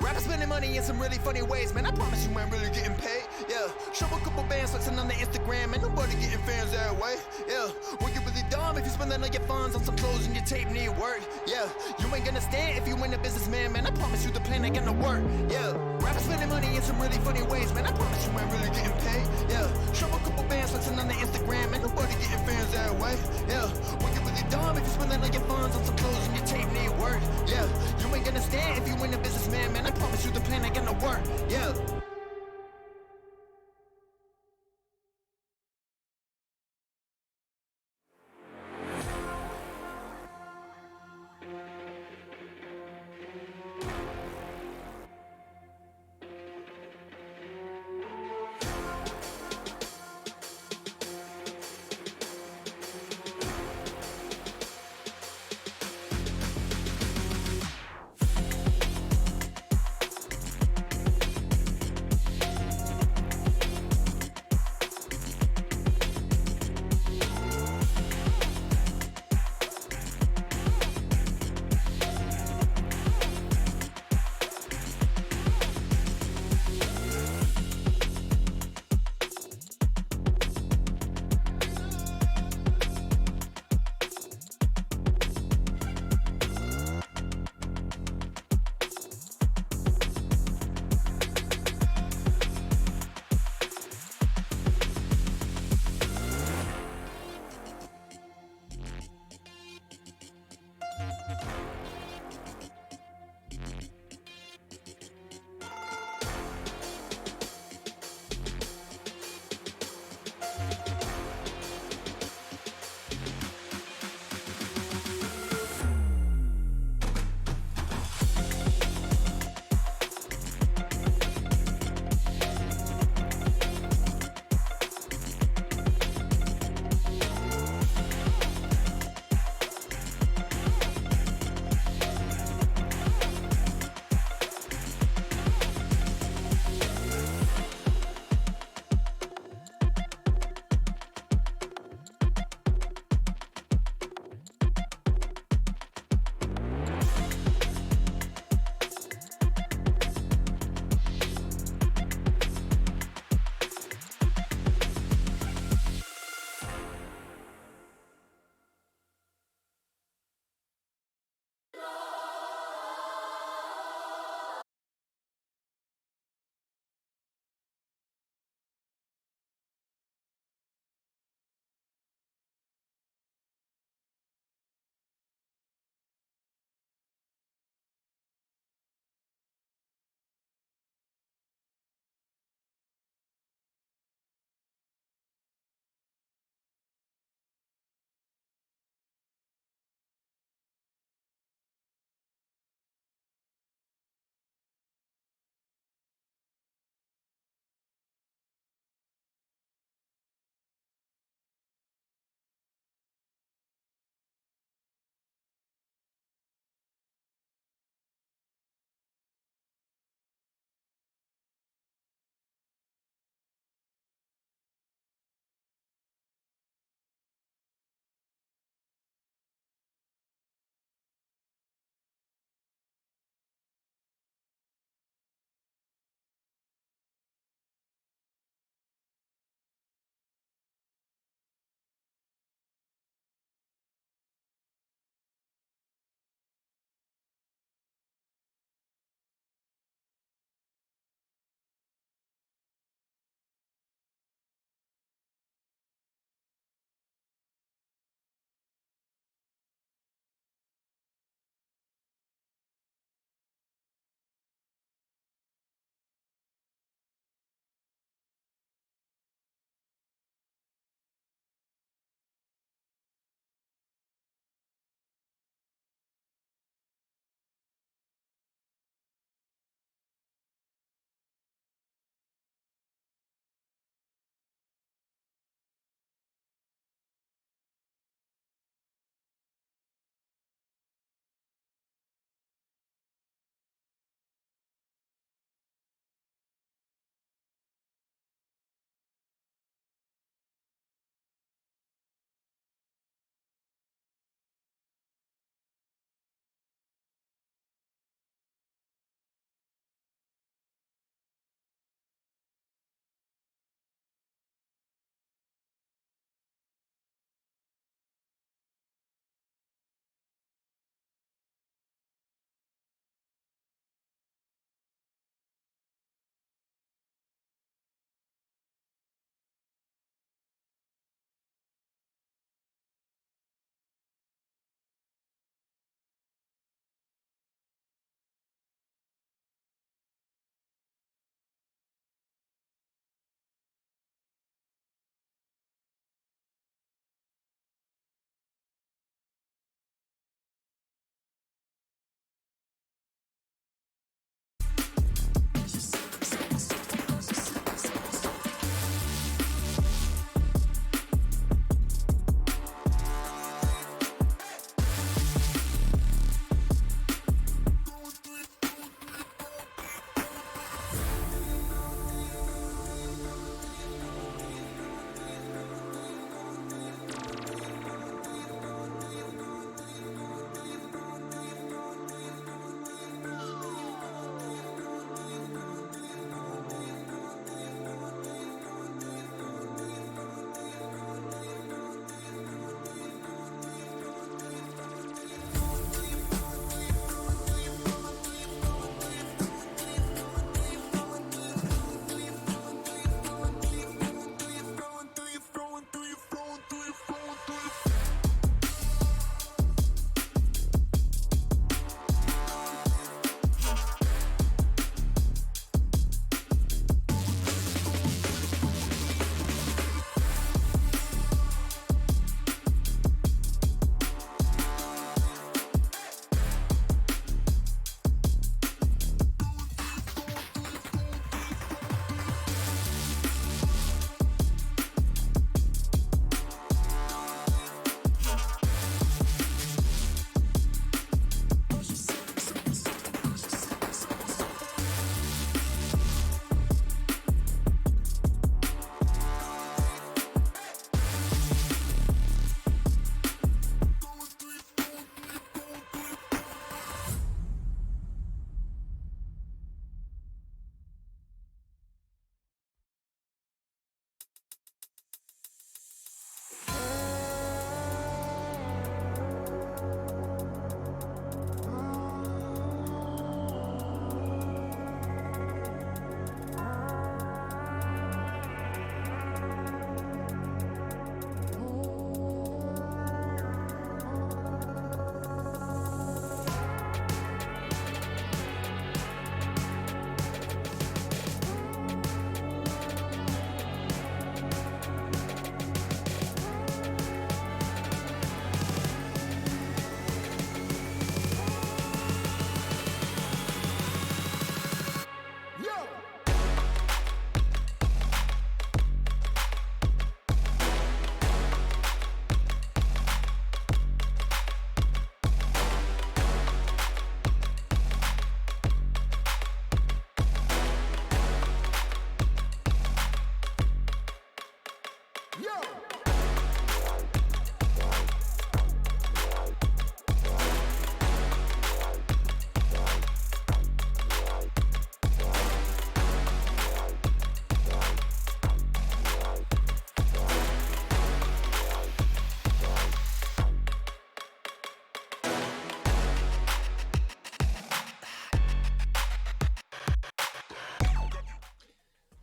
Rappers spending money in some really funny ways, man. I promise you ain't really getting paid. Yeah, show a couple bands flexing on the Instagram, and nobody getting fans that way. Yeah, well, you really dumb if you spending all your funds on some clothes and your tape need work. Yeah, you ain't gonna stand if you ain't a businessman, man. I promise you the plan ain't gonna work. Yeah, rappers spending money in some really funny ways, man. I promise you ain't really getting paid. Yeah, show a couple bands flexing on the Instagram, and nobody getting fans that way. Yeah, well, you really dumb if you spending all your funds on some clothes and your tape need work. Yeah, you ain't gonna stand if you ain't a businessman, man. I promise you the plan ain't gonna work. Yeah.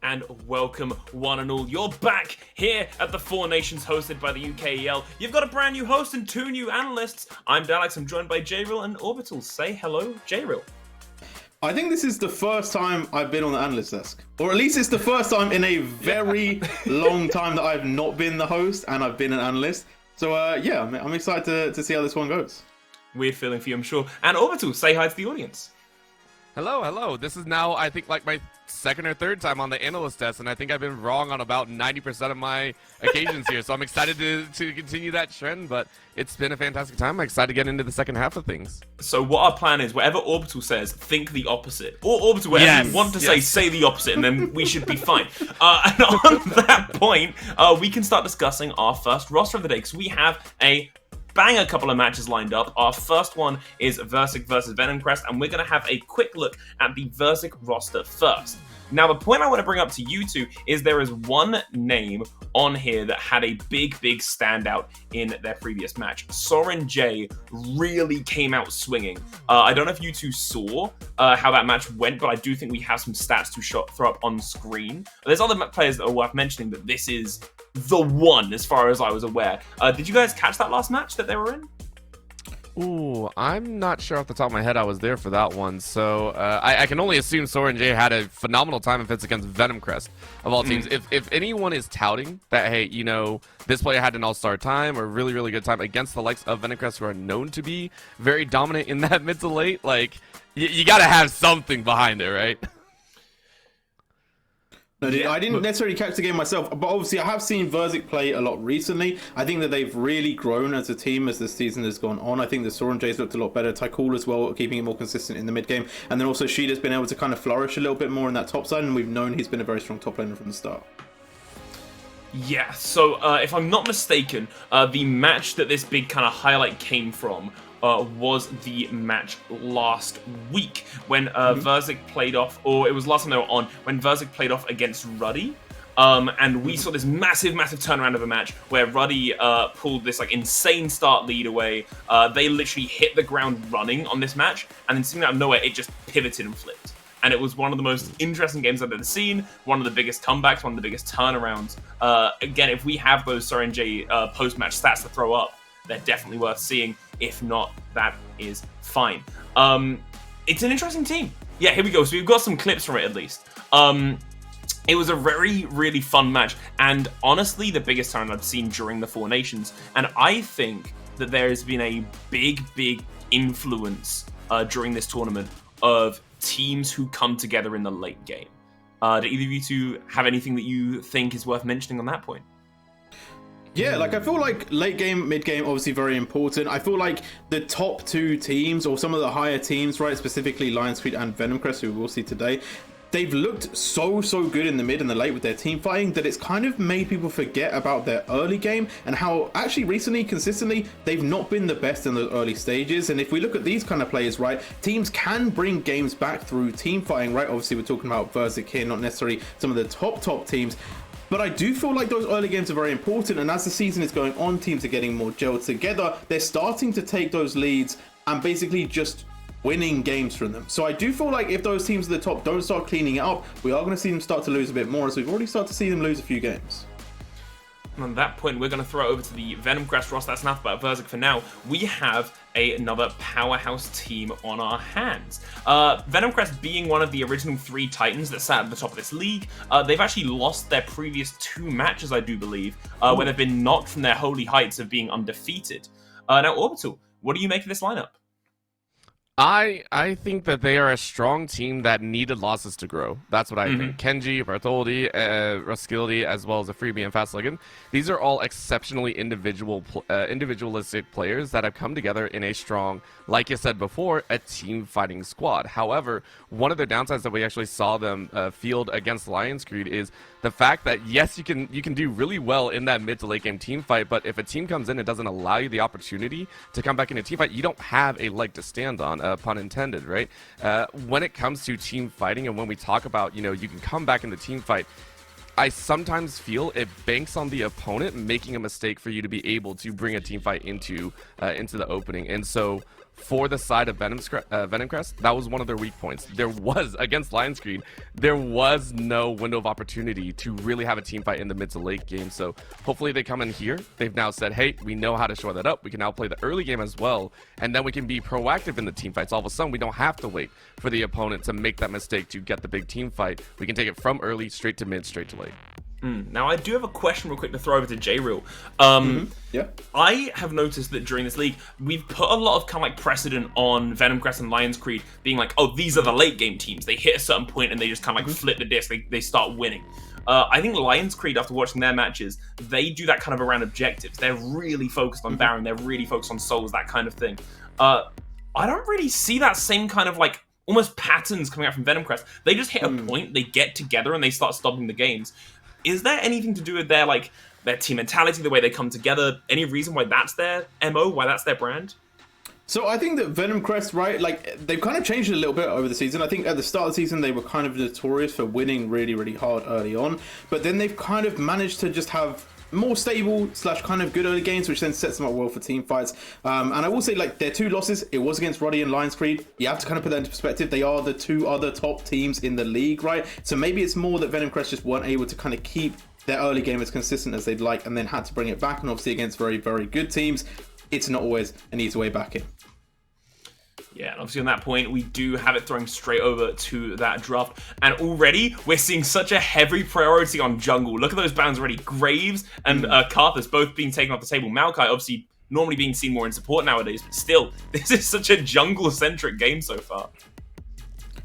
And welcome one and all. You're back here at the Four Nations hosted by the UKEL. You've got a brand new host and 2 new analysts. I'm Daleks, I'm joined by J-Real and Orbital. Say hello, J-Real. I think this is the first time I've been on the analyst desk. Or at least it's the first time in a very long time that I've not been the host and I've been an analyst. So yeah, I'm excited to see how this one goes. Weird feeling for you, I'm sure. And Orbital, say hi to the audience. Hello. This is now, I think, like my second or third time on the analyst test, and I think I've been wrong on about 90% of my occasions here. So I'm excited to continue that trend, but it's been a fantastic time. I'm excited to get into the second half of things. So what our plan is, whatever Orbital says, think the opposite. Or Orbital, whatever you want to say the opposite, and then we should be fine. And on that point, we can start discussing our first roster of the day, because we have a banger couple of matches lined up. Our first one is Verzik versus Venomcrest, and we're going to have a quick look at the Verzik roster first. Now, the point I want to bring up to you two is there is one name on here that had a big standout in their previous match. Soren J really came out swinging. I don't know if you two saw how that match went, but I do think we have some stats to throw up on screen. There's other players that are worth mentioning, but this is the one as far as I was aware. Did you guys catch that last match that they were in? Ooh, I'm not sure off the top of my head I was there for that one, so I can only assume Soren J had a phenomenal time if it's against Venomcrest of all teams. If anyone is touting that, hey, you know, this player had an all-star time or really good time against the likes of Venomcrest, who are known to be very dominant in that mid to late, like, you gotta have something behind it, right? No, I didn't necessarily catch the game myself, but obviously I have seen Verzik play a lot recently. I think that they've really grown as a team as the season has gone on. I think the Soren J's looked a lot better. Tycool as well, keeping it more consistent in the mid game. And then also Sheeta's been able to kind of flourish a little bit more in that top side, and we've known he's been a very strong top laner from the start. Yeah, so if I'm not mistaken, the match that this big kind of highlight came from was the match last week when Verzik played off, or it was last time they were on, when Verzik played off against Ruddy. And we saw this massive turnaround of a match where Ruddy pulled this like insane start lead away. They literally hit the ground running on this match, and then seemingly out of nowhere, it just pivoted and flipped. And it was one of the most interesting games I've ever seen, one of the biggest comebacks, one of the biggest turnarounds. Again, if we have those Soren J post-match stats to throw up, they're definitely worth seeing. If not, that is fine. It's an interesting team. Yeah, here we go. So we've got some clips from it at least. It was a really fun match, and honestly, the biggest turn I've seen during the Four Nations. And I think that there has been a big influence during this tournament of teams who come together in the late game. Do either of you two have anything that you think is worth mentioning on that point? Yeah, like I feel like late game, mid game, obviously very important. I feel like the top 2 teams, or some of the higher teams, right, specifically Lions Creed and Venomcrest, who we'll see today, they've looked so good in the mid and the late with their team fighting that it's kind of made people forget about their early game and how actually recently, consistently, they've not been the best in the early stages. And if we look at these kind of players, right, teams can bring games back through team fighting, right? Obviously, we're talking about Verzik here, not necessarily some of the top teams. But I do feel like those early games are very important, and as the season is going on, teams are getting more gelled together. They're starting to take those leads and basically just winning games from them. So I do feel like if those teams at the top don't start cleaning it up, we are going to see them start to lose a bit more, as we've already started to see them lose a few games. And on that point, we're going to throw it over to the Venomcrest roster. That's enough about Verzik for now. We have another powerhouse team on our hands. Venomcrest being one of the original 3 Titans that sat at the top of this league, they've actually lost their previous 2 matches, I do believe, where they've been knocked from their holy heights of being undefeated. Now, Orbital, what do you make of this lineup? I think that they are a strong team that needed losses to grow. That's what I think. Kenji, Bartholdi, Roskilde, as well as a Freebie and Fastligan. These are all exceptionally individualistic players that have come together in a strong, like you said before, a team fighting squad. However, one of the downsides that we actually saw them field against Lions Creed is the fact that yes, you can do really well in that mid to late game team fight, but if a team comes in and doesn't allow you the opportunity to come back in a team fight, you don't have a leg to stand on. Pun intended, right? When it comes to team fighting, and when we talk about, you can come back in the team fight, I sometimes feel it banks on the opponent making a mistake for you to be able to bring a team fight into the opening. And so for the side of Venomcrest, that was one of their weak points. There was, against Lions Creed, there was no window of opportunity to really have a team fight in the mid to late game. So hopefully they come in here. They've now said, hey, we know how to shore that up. We can now play the early game as well, and then we can be proactive in the team fights. All of a sudden, we don't have to wait for the opponent to make that mistake to get the big team fight. We can take it from early, straight to mid, straight to late. Now, I do have a question real quick to throw over to J-Real. Yeah. I have noticed that during this league, we've put a lot of kind of like precedent on Venomcrest and Lions Creed being like, oh, these are the late game teams. They hit a certain point and they just kind of like flip the disc. They start winning. I think Lions Creed, after watching their matches, they do that kind of around objectives. They're really focused on Baron. They're really focused on souls, that kind of thing. I don't really see that same kind of like almost patterns coming out from Venomcrest. They just hit a point, they get together, and they start stopping the games. Is there anything to do with their team mentality, the way they come together? Any reason why that's their MO, why that's their brand? So I think that Venomcrest, right, like they've kind of changed it a little bit over the season. I think at the start of the season, they were kind of notorious for winning really, really hard early on. But then they've kind of managed to just have more stable / kind of good early games, which then sets them up well for team fights. And I will say, like, their 2 losses, it was against Roddy and Lions Creed. You have to kind of put that into perspective. They are the 2 other top teams in the league, right? So maybe it's more that Venomcrest just weren't able to kind of keep their early game as consistent as they'd like, and then had to bring it back. And obviously against very, very good teams, it's not always an easy way back in. Yeah, and obviously on that point, we do have it throwing straight over to that draft. And already, we're seeing such a heavy priority on jungle. Look at those bans already. Graves and Karthus both being taken off the table. Maokai, obviously, normally being seen more in support nowadays. But still, this is such a jungle-centric game so far.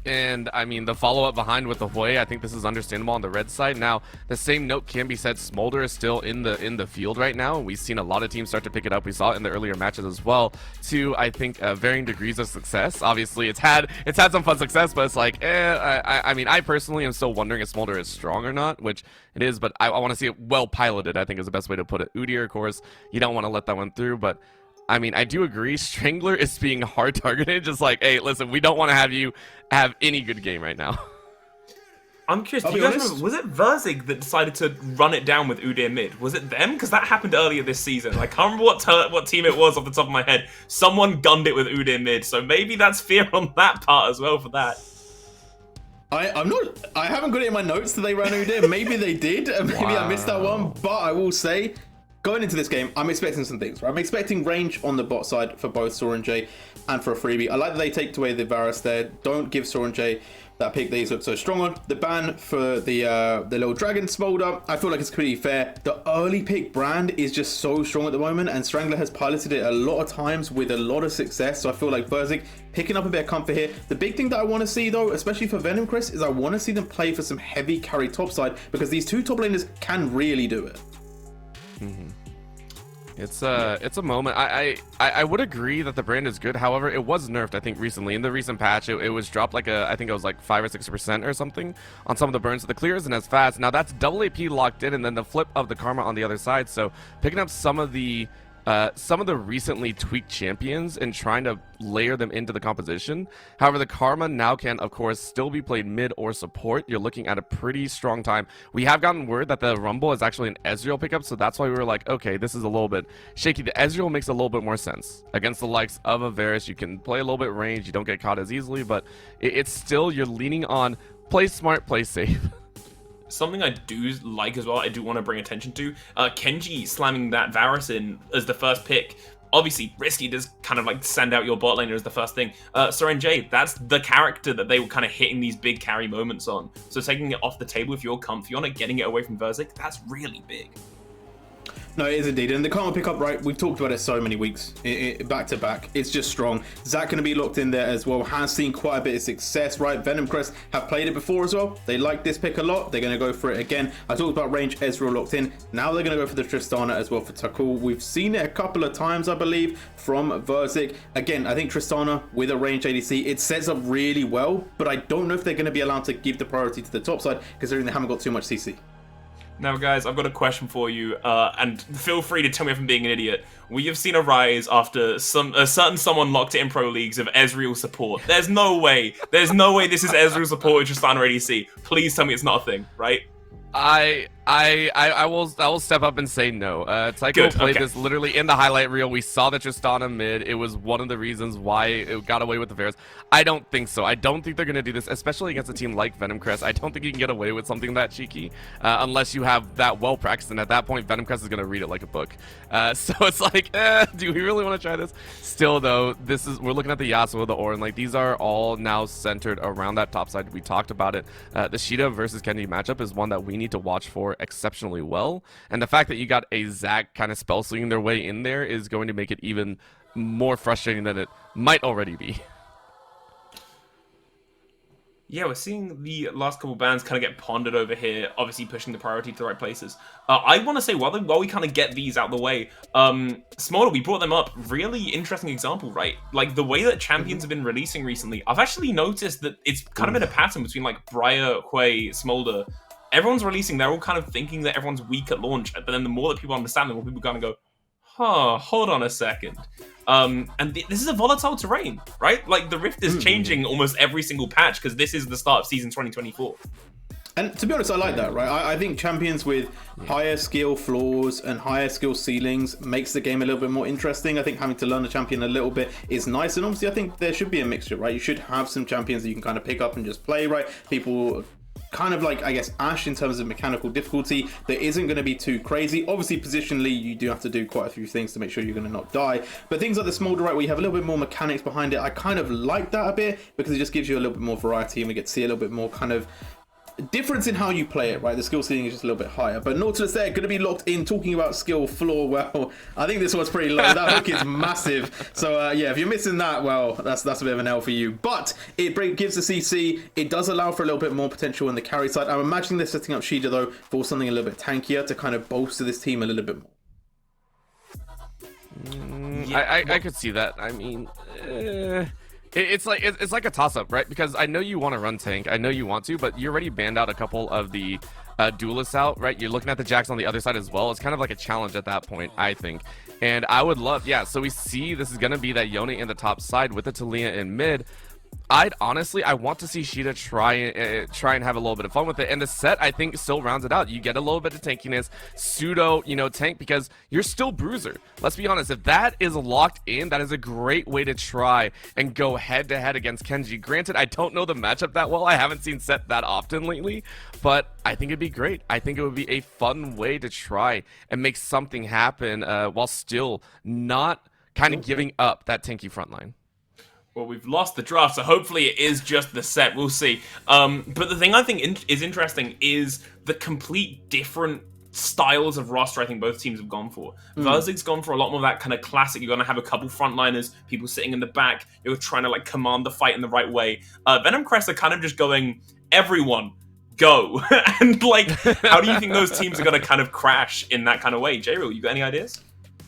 And I mean, the follow-up behind with the Hwei, I think this is understandable on the red side. Now, the same note can be said. Smolder is still in the field right now. We've seen a lot of teams start to pick it up. We saw it in the earlier matches as well. To, I think, varying degrees of success. Obviously, it's had some fun success, but it's like, I mean, I personally am still wondering if Smolder is strong or not, which it is, but I want to see it well piloted, I think is the best way to put it. Udyr, of course, you don't want to let that one through, but I mean, I do agree. Strangler is being hard targeted. Just like, hey, listen, we don't want to have you have any good game right now. I'm curious, do you guys remember, was it Verzig that decided to run it down with Udyr mid? Was it them? Because that happened earlier this season. I can't remember what team it was off the top of my head. Someone gunned it with Udyr mid, so maybe that's fear on that part as well for that. I haven't got it in my notes that they ran Udyr. Maybe they did. Maybe I missed that one. But I will say, going into this game, I'm expecting some things. Right? I'm expecting range on the bot side for both Sorenjay and for a Freebie. I like that they take away the Varus there. Don't give Sorenjay that pick that he's looked so strong on. The ban for the little dragon Smolder, I feel like it's pretty fair. The early pick brand is just so strong at the moment, and Strangler has piloted it a lot of times with a lot of success. So I feel like Verzig picking up a bit of comfort here. The big thing that I want to see though, especially for Venomcrest, is I want to see them play for some heavy carry topside, because these 2 top laners can really do it. It's a moment. I would agree that the brand is good. However, it was nerfed, I think, recently. In the recent patch, it was dropped like I think it was like 5 or 6% or something on some of the burns. So the clear isn't as fast. Now that's double AP locked in, and then the flip of the Karma on the other side. So picking up some of the recently tweaked champions and trying to layer them into the composition. However, the Karma now can, of course, still be played mid or support. You're looking at a pretty strong time. We have gotten word that the Rumble is actually an Ezreal pickup, so that's why we were like, okay, this is a little bit shaky. The Ezreal makes a little bit more sense. Against the likes of a Varus, you can play a little bit range, you don't get caught as easily, but it's still, you're leaning on play smart, play safe. Something I do like as well, I do want to bring attention to, Kenji slamming that Varus in as the first pick. Obviously, risky does kind of like send out your bot laner as the first thing. Sorenjay, that's the character that they were kind of hitting these big carry moments on. So taking it off the table if you're comfy on it, getting it away from Verzig, that's really big. No, it is indeed. And the Karma pickup, right, we've talked about it so many weeks, back to back. It's just strong. Zach going to be locked in there as well. Has seen quite a bit of success, right? Venom Crest have played it before as well. They like this pick a lot. They're going to go for it again. I talked about range Ezreal locked in. Now they're going to go for the Tristana as well for Takul. We've seen it a couple of times, I believe, from Verzik. Again, I think Tristana with a range ADC, it sets up really well, but I don't know if they're going to be allowed to give the priority to the top side, considering they haven't got too much CC. Now, guys, I've got a question for you, and feel free to tell me if I'm being an idiot. We have seen a rise after a certain someone locked it in pro leagues of Ezreal support. There's no way this is Ezreal support with Tristana ADC. Please tell me it's not a thing, right? I will step up and say no. Tycho played this literally in the highlight reel. We saw the Tristana mid. It was one of the reasons why it got away with the Varus. I don't think so. I don't think they're going to do this, especially against a team like Venom Crest. I don't think you can get away with something that cheeky unless you have that well practiced. And at that point, Venom Crest is going to read it like a book. So it's like, do we really want to try this? Still, though, we're looking at the Yasuo, the Orin. Like, these are all now centered around that top side. We talked about it. The Sheeta versus Kenji matchup is one that we need to watch for exceptionally well, and the fact that you got a Zac kind of spell slinging their way in there is going to make it even more frustrating than it might already be. Yeah, we're seeing the last couple bans kind of get pondered over here, obviously pushing the priority to the right places. I want to say, while we kind of get these out of the way, Smolder, we brought them up, really interesting example, right? Like, the way that champions have been releasing recently, I've actually noticed that it's kind of been a pattern between, like, Briar, Hwei, Smolder. Everyone's releasing, they're all kind of thinking that everyone's weak at launch, but then the more that people understand, the more people kind of go, huh, hold on a second. This is a volatile terrain, right? Like, the Rift is changing almost every single patch, because this is the start of season 2024. And to be honest, I like that, right? I think champions with higher skill floors and higher skill ceilings makes the game a little bit more interesting. I think having to learn the champion a little bit is nice. And obviously, I think there should be a mixture, right? You should have some champions that you can kind of pick up and just play, right? People kind of like, I guess, Ashe in terms of mechanical difficulty that isn't going to be too crazy. Obviously, positionally, you do have to do quite a few things to make sure you're going to not die. But things like the Smolder, right, where you have a little bit more mechanics behind it, I kind of like that a bit because it just gives you a little bit more variety and we get to see a little bit more kind of difference in how you play it, right? The skill ceiling is just a little bit higher. But Nautilus there, going to be locked in, talking about skill floor. Well, I think this one's pretty low. That hook is massive. So, yeah, if you're missing that, well, that's a bit of an L for you. But it gives the CC. It does allow for a little bit more potential on the carry side. I'm imagining they're setting up Sheeta, though, for something a little bit tankier to kind of bolster this team a little bit more. I could see that. I mean... It's like a toss-up, right? Because I know you want to run tank, I know you want to, but you already banned out a couple of the duelists out, right? You're looking at the Jax on the other side as well. It's kind of like a challenge at that point, I think. And I would love, yeah, so we see this is going to be that Yone in the top side with the Taliyah in mid. I want to see Sheeta try and have a little bit of fun with it, and the set I think still rounds it out. You get a little bit of tankiness, pseudo, tank, because you're still Bruiser. Let's be honest, if that is locked in, that is a great way to try and go head to head against Kenji. Granted, I don't know the matchup that well. I haven't seen set that often lately, but I think it'd be great. I think it would be a fun way to try and make something happen while still not kind of giving up that tanky front line. Well, we've lost the draft, so hopefully it is just the set. We'll see. But the thing I think is interesting is the complete different styles of roster I think both teams have gone for. Verzig's gone for a lot more of that kind of classic. You're going to have a couple frontliners, people sitting in the back. You're trying to, like, command the fight in the right way. Venom Crest are kind of just going, everyone, go. And, like, how do you think those teams are going to kind of crash in that kind of way? J-Real, you got any ideas?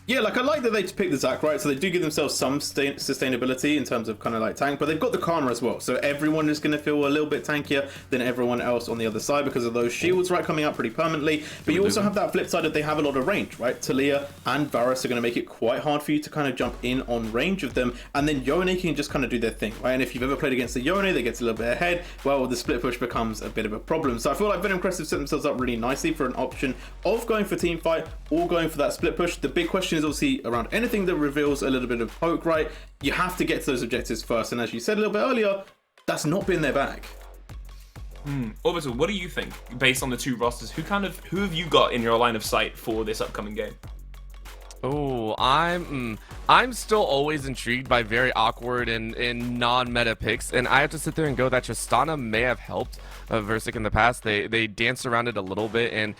Yeah, like, I like that they picked the Zac, right? So they do give themselves some sustainability in terms of kind of like tank, but they've got the Karma as well. So everyone is going to feel a little bit tankier than everyone else on the other side because of those shields, right, coming up pretty permanently. But you also have that flip side that they have a lot of range, right? Taliyah and Varus are going to make it quite hard for you to kind of jump in on range of them. And then Yone can just kind of do their thing, right? And if you've ever played against the Yone that gets a little bit ahead, well, the split push becomes a bit of a problem. So I feel like Venom Crest have set themselves up really nicely for an option of going for team fight or going for that split push. The big question is obviously around anything that reveals a little bit of poke, right? You have to get to those objectives first, and as you said a little bit earlier, that's not been their bag. Orbital, what do you think based on the two rosters? Who have you got in your line of sight for this upcoming game? Oh, I'm still always intrigued by very awkward and non-meta picks, and I have to sit there and go that Tristana may have helped Versik in the past. They danced around it a little bit, and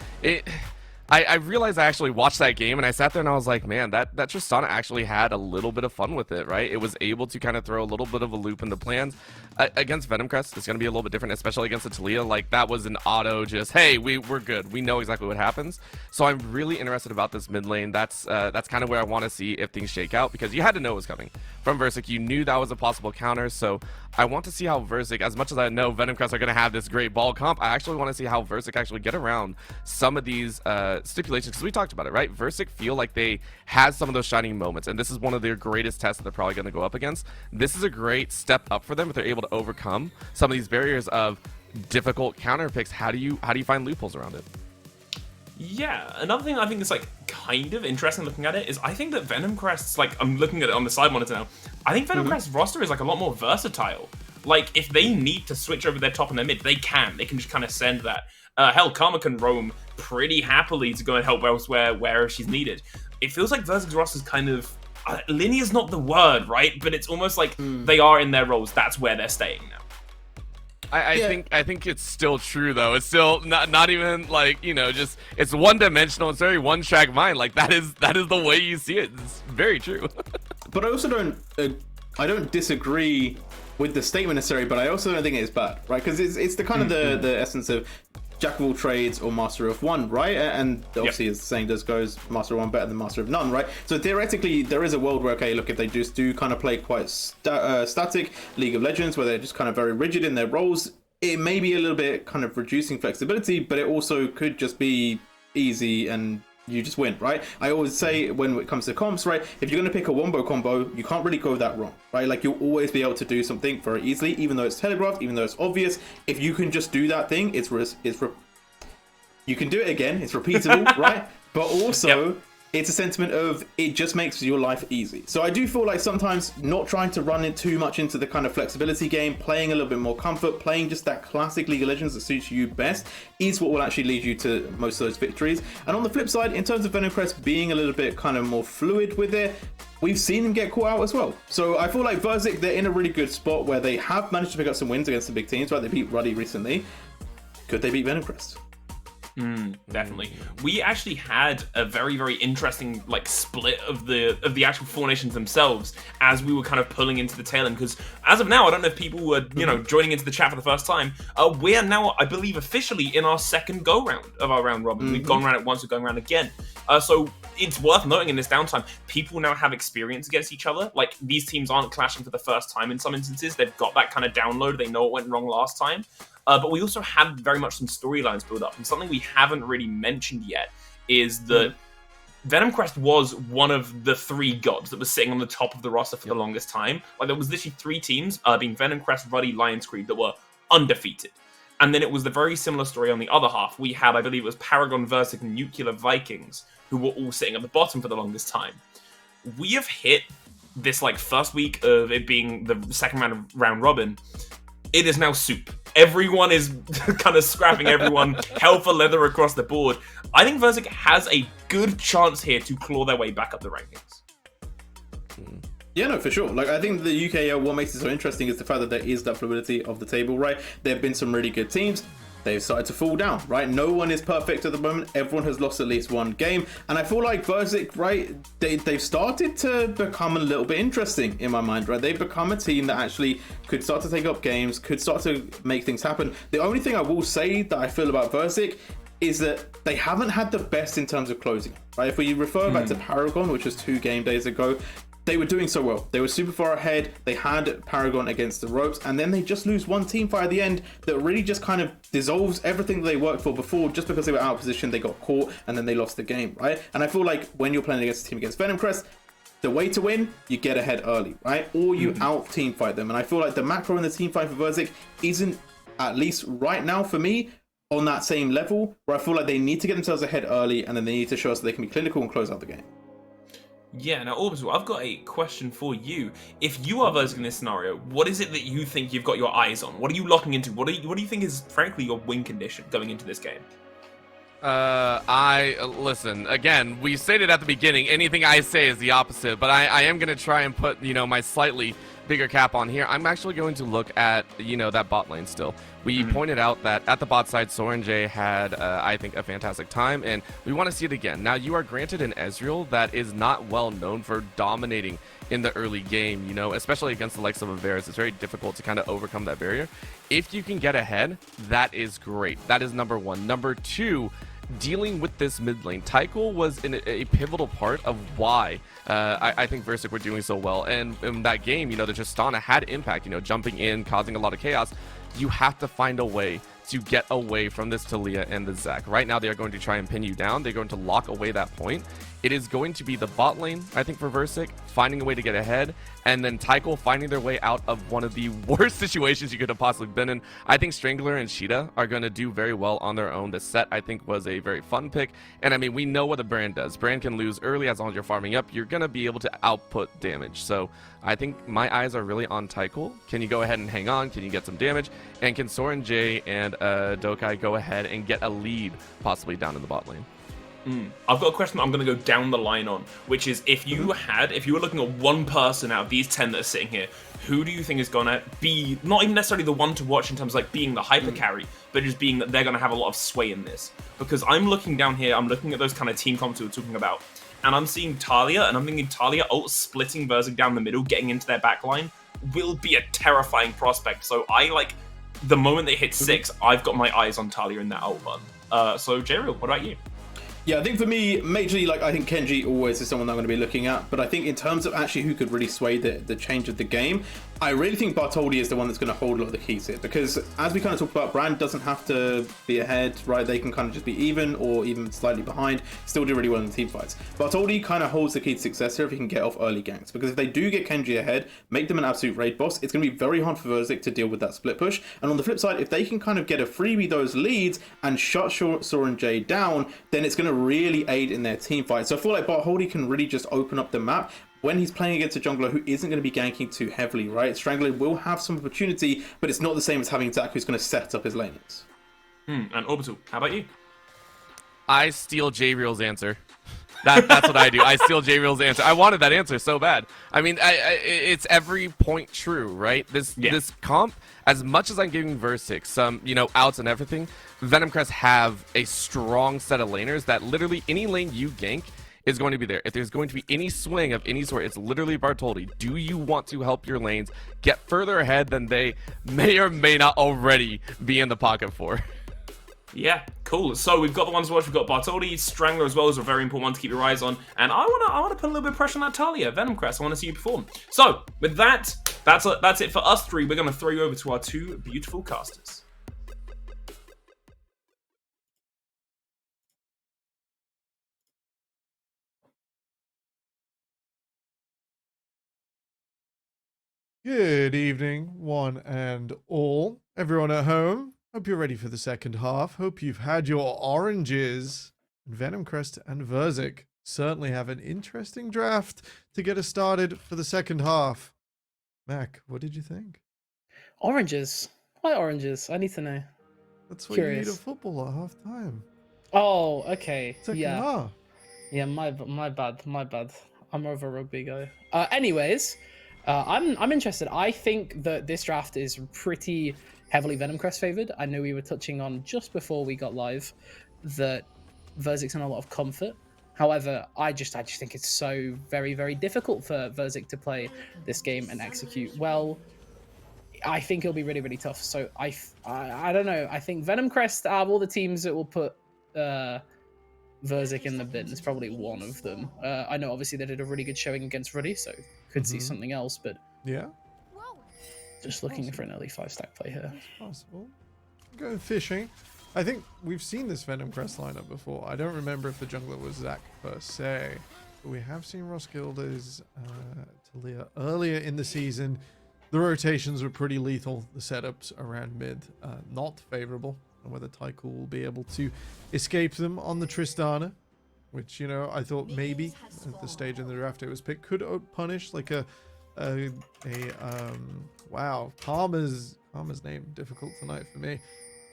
I realized I actually watched that game, and I sat there and I was like, man, that Tristana actually had a little bit of fun with it, right? It was able to kind of throw a little bit of a loop in the plans. Against Venomcrest, it's going to be a little bit different, especially against the Talia. Like, that was an auto just, hey, we're good. We know exactly what happens. So I'm really interested about this mid lane. That's kind of where I want to see if things shake out, because you had to know it was coming from Versik. You knew that was a possible counter, so I want to see how Versik, as much as I know Venomcrest are going to have this great ball comp, I actually want to see how Versik actually get around some of these stipulations, because we talked about it, right? Versik feel like they had some of those shining moments, and this is one of their greatest tests that they're probably going to go up against. This is a great step up for them if they're able to overcome some of these barriers of difficult counter picks. How do you find loopholes around it? Yeah, another thing I think is like kind of interesting looking at it is I think that Venomcrest's, like, I'm looking at it on the side monitor now, I think Venomcrest's roster is like a lot more versatile. Like, if they need to switch over their top and their mid, they can just kind of send that. Hell, Karma can roam pretty happily to go and help elsewhere wherever she's needed. It feels like Versik's roster's kind of linear's not the word, right? But it's almost like they are in their roles. That's where they're staying now. I think it's still true though. It's still not even like, you know, just it's one dimensional. It's very one track mind. Like that is the way you see it. It's very true. But I also don't disagree with the statement necessarily. But I also don't think it's bad, right? Because it's the kind of the essence of jack of all trades or master of one, right? And obviously, as the saying does goes, master of one better than master of none, right? So theoretically, there is a world where, okay, look, if they just do kind of play quite static League of Legends, where they're just kind of very rigid in their roles, it may be a little bit kind of reducing flexibility, but it also could just be easy and you just win, right? I always say when it comes to comps, right, if you're going to pick a wombo combo, you can't really go that wrong, right? Like, you'll always be able to do something very easily, even though it's telegraphed, even though it's obvious. If you can just do that thing, you can do it again, it's repeatable, right? But also, it's a sentiment of it just makes your life easy. So I do feel like sometimes not trying to run it too much into the kind of flexibility game, playing a little bit more comfort, playing just that classic League of Legends that suits you best is what will actually lead you to most of those victories. And on the flip side, in terms of Venomcrest being a little bit kind of more fluid with it, we've seen him get caught out as well. So I feel like Verzik, they're in a really good spot where they have managed to pick up some wins against the big teams, right? They beat Ruddy recently. Could they beat Venomcrest? Definitely. We actually had a very, very interesting like split of the actual Four Nations themselves as we were kind of pulling into the tail end, because as of now, I don't know if people were joining into the chat for the first time. We are now, I believe, officially in our second go round of our round robin. We've gone around it once, we're going around again. So it's worth noting in this downtime, people now have experience against each other. Like, these teams aren't clashing for the first time in some instances. They've got that kind of download. They know what went wrong last time. But we also had very much some storylines build up. And something we haven't really mentioned yet is that Venomcrest was one of the three gods that was sitting on the top of the roster for the longest time. Like, there was literally three teams, being Venomcrest, Ruddy, Lions Creed, that were undefeated. And then it was the very similar story on the other half. We had, I believe it was Paragon, Versik, and Nuclear Vikings, who were all sitting at the bottom for the longest time. We have hit this like first week of it being the second round of round robin. It is now soup. Everyone is kind of scrapping everyone, hell for leather across the board. I think Versik has a good chance here to claw their way back up the rankings. Yeah, no, for sure. Like, I think the UK, what makes it so interesting is the fact that there is that fluidity of the table, right? There have been some really good teams. They've started to fall down, right? No one is perfect at the moment. Everyone has lost at least one game. And I feel like Versik, right, they've started to become a little bit interesting in my mind, right? They've become a team that actually could start to take up games, could start to make things happen. The only thing I will say that I feel about Versik is that they haven't had the best in terms of closing, right? If we refer back to Paragon, which was 2 game days ago, they were doing so well. They were super far ahead. They had Paragon against the ropes, and then they just lose one team fight at the end that really just kind of dissolves everything that they worked for before. Just because they were out of position, they got caught, and then they lost the game, right? And I feel like when you're playing against a team against Venomcrest, the way to win, you get ahead early, right? Or you out team fight them. And I feel like the macro in the team fight for Versik isn't, at least right now for me, on that same level, where I feel like they need to get themselves ahead early, and then they need to show us that they can be clinical and close out the game. Yeah, now Orbital, I've got a question for you. If you are Versik in this scenario, what is it that you think you've got your eyes on? What are you locking into? What do you think is, frankly, your win condition going into this game? Listen, again, we stated at the beginning, anything I say is the opposite, but I am going to try and put, my slightly bigger cap on here. I'm actually going to look at, that bot lane still. We pointed out that at the bot side, Soren J had, I think, a fantastic time, and we want to see it again. Now, you are granted an Ezreal that is not well known for dominating in the early game, you know, especially against the likes of Varus. It's very difficult to kind of overcome that barrier. If you can get ahead, that is great. That is number one. Number two, dealing with this mid lane. Tycho was in a pivotal part of why I think Versik were doing so well. And in that game, you know, the Tristana had impact, you know, jumping in, causing a lot of chaos. You have to find a way to get away from this Taliyah and the Zac. Right now, they are going to try and pin you down. They're going to lock away that point. It is going to be the bot lane, I think, for Versik, finding a way to get ahead, and then Tycho finding their way out of one of the worst situations you could have possibly been in. I think Strangler and Sheeta are going to do very well on their own. The set, I think, was a very fun pick, and I mean, we know what a Brand does. Brand can lose early as long as you're farming up. You're going to be able to output damage, so I think my eyes are really on Tycho. Can you go ahead and hang on? Can you get some damage? And can Soren J and Dokai go ahead and get a lead, possibly down in the bot lane? I've got a question that I'm going to go down the line on, which is if you were looking at one person out of these 10 that are sitting here, who do you think is going to be, not even necessarily the one to watch in terms of like being the hyper carry, but just being that they're going to have a lot of sway in this? Because I'm looking down here, I'm looking at those kind of team comps we were talking about, and I'm seeing Taliyah, and I'm thinking Taliyah ult splitting Versik down the middle, getting into their backline, will be a terrifying prospect. So I like, the moment they hit 6, I've got my eyes on Taliyah in that ult run. So Jeriel, what about you? Yeah, I think for me, majorly, like, I think Kenji always is someone I'm going to be looking at. But I think in terms of actually who could really sway the change of the game, I really think Bartholdi is the one that's going to hold a lot of the keys here. Because as we kind of talked about, Brand doesn't have to be ahead, right? They can kind of just be even or even slightly behind, still do really well in the team fights. Bartholdi kind of holds the key to success here if he can get off early ganks. Because if they do get Kenji ahead, make them an absolute raid boss, it's going to be very hard for Versik to deal with that split push. And on the flip side, if they can kind of get a freebie those leads and shut Soren J down, then it's going to really aid in their team fight. So I feel like Bartholdi can really just open up the map when he's playing against a jungler who isn't going to be ganking too heavily, right? Strangler will have some opportunity, but it's not the same as having Zac who's going to set up his laners. And Orbital, how about you? I steal Jreal's answer. That's what I do. I steal Jreal's answer. I wanted that answer so bad. I mean, it's every point true, right? This comp, as much as I'm giving Versik some, you know, outs and everything, Venomcrest have a strong set of laners that literally any lane you gank is going to be there. If there's going to be any swing of any sort, it's literally Bartholdi. Do you want to help your lanes get further ahead than they may or may not already be in the pocket for? Yeah, cool. So we've got the ones to watch. We've got Bartholdi, Strangler as well is a very important one to keep your eyes on. And I want to put a little bit of pressure on that Taliyah, Venomcrest. I want to see you perform. So with that, that's it for us three. We're going to throw you over to our two beautiful casters. Good evening, one and all. Everyone at home, hope you're ready for the second half. Hope you've had your oranges. Venomcrest and Versik certainly have an interesting draft to get us started for the second half. Mac, what did you think? Oranges? Why oranges? I need to know. That's what you need of football at half time. Oh, okay. Second yeah. half. Yeah, my bad. I'm more of a rugby guy. Anyways, I'm interested. I think that this draft is pretty heavily Venomcrest favored. I know we were touching on just before we got live that Versik's in a lot of comfort. However, I just think it's so very, very difficult for Versik to play this game and execute well. I think it'll be really, really tough. So I don't know. I think Venomcrest, out of all the teams that will put Versik in the bin, is probably one of them. I know obviously they did a really good showing against Ruddy, so could see something else, but yeah, just looking for an early 5-stack play here. It's possible. Going fishing. I think we've seen this Venomcrest lineup before. I don't remember if the jungler was Zac per se, but we have seen Roskilde's Taliyah earlier in the season. The rotations were pretty lethal. The setups around mid not favorable, and whether Tycho will be able to escape them on the Tristana, which, you know, I thought maybe at the stage in the draft it was picked, could punish like wow, Karma's name difficult tonight for me.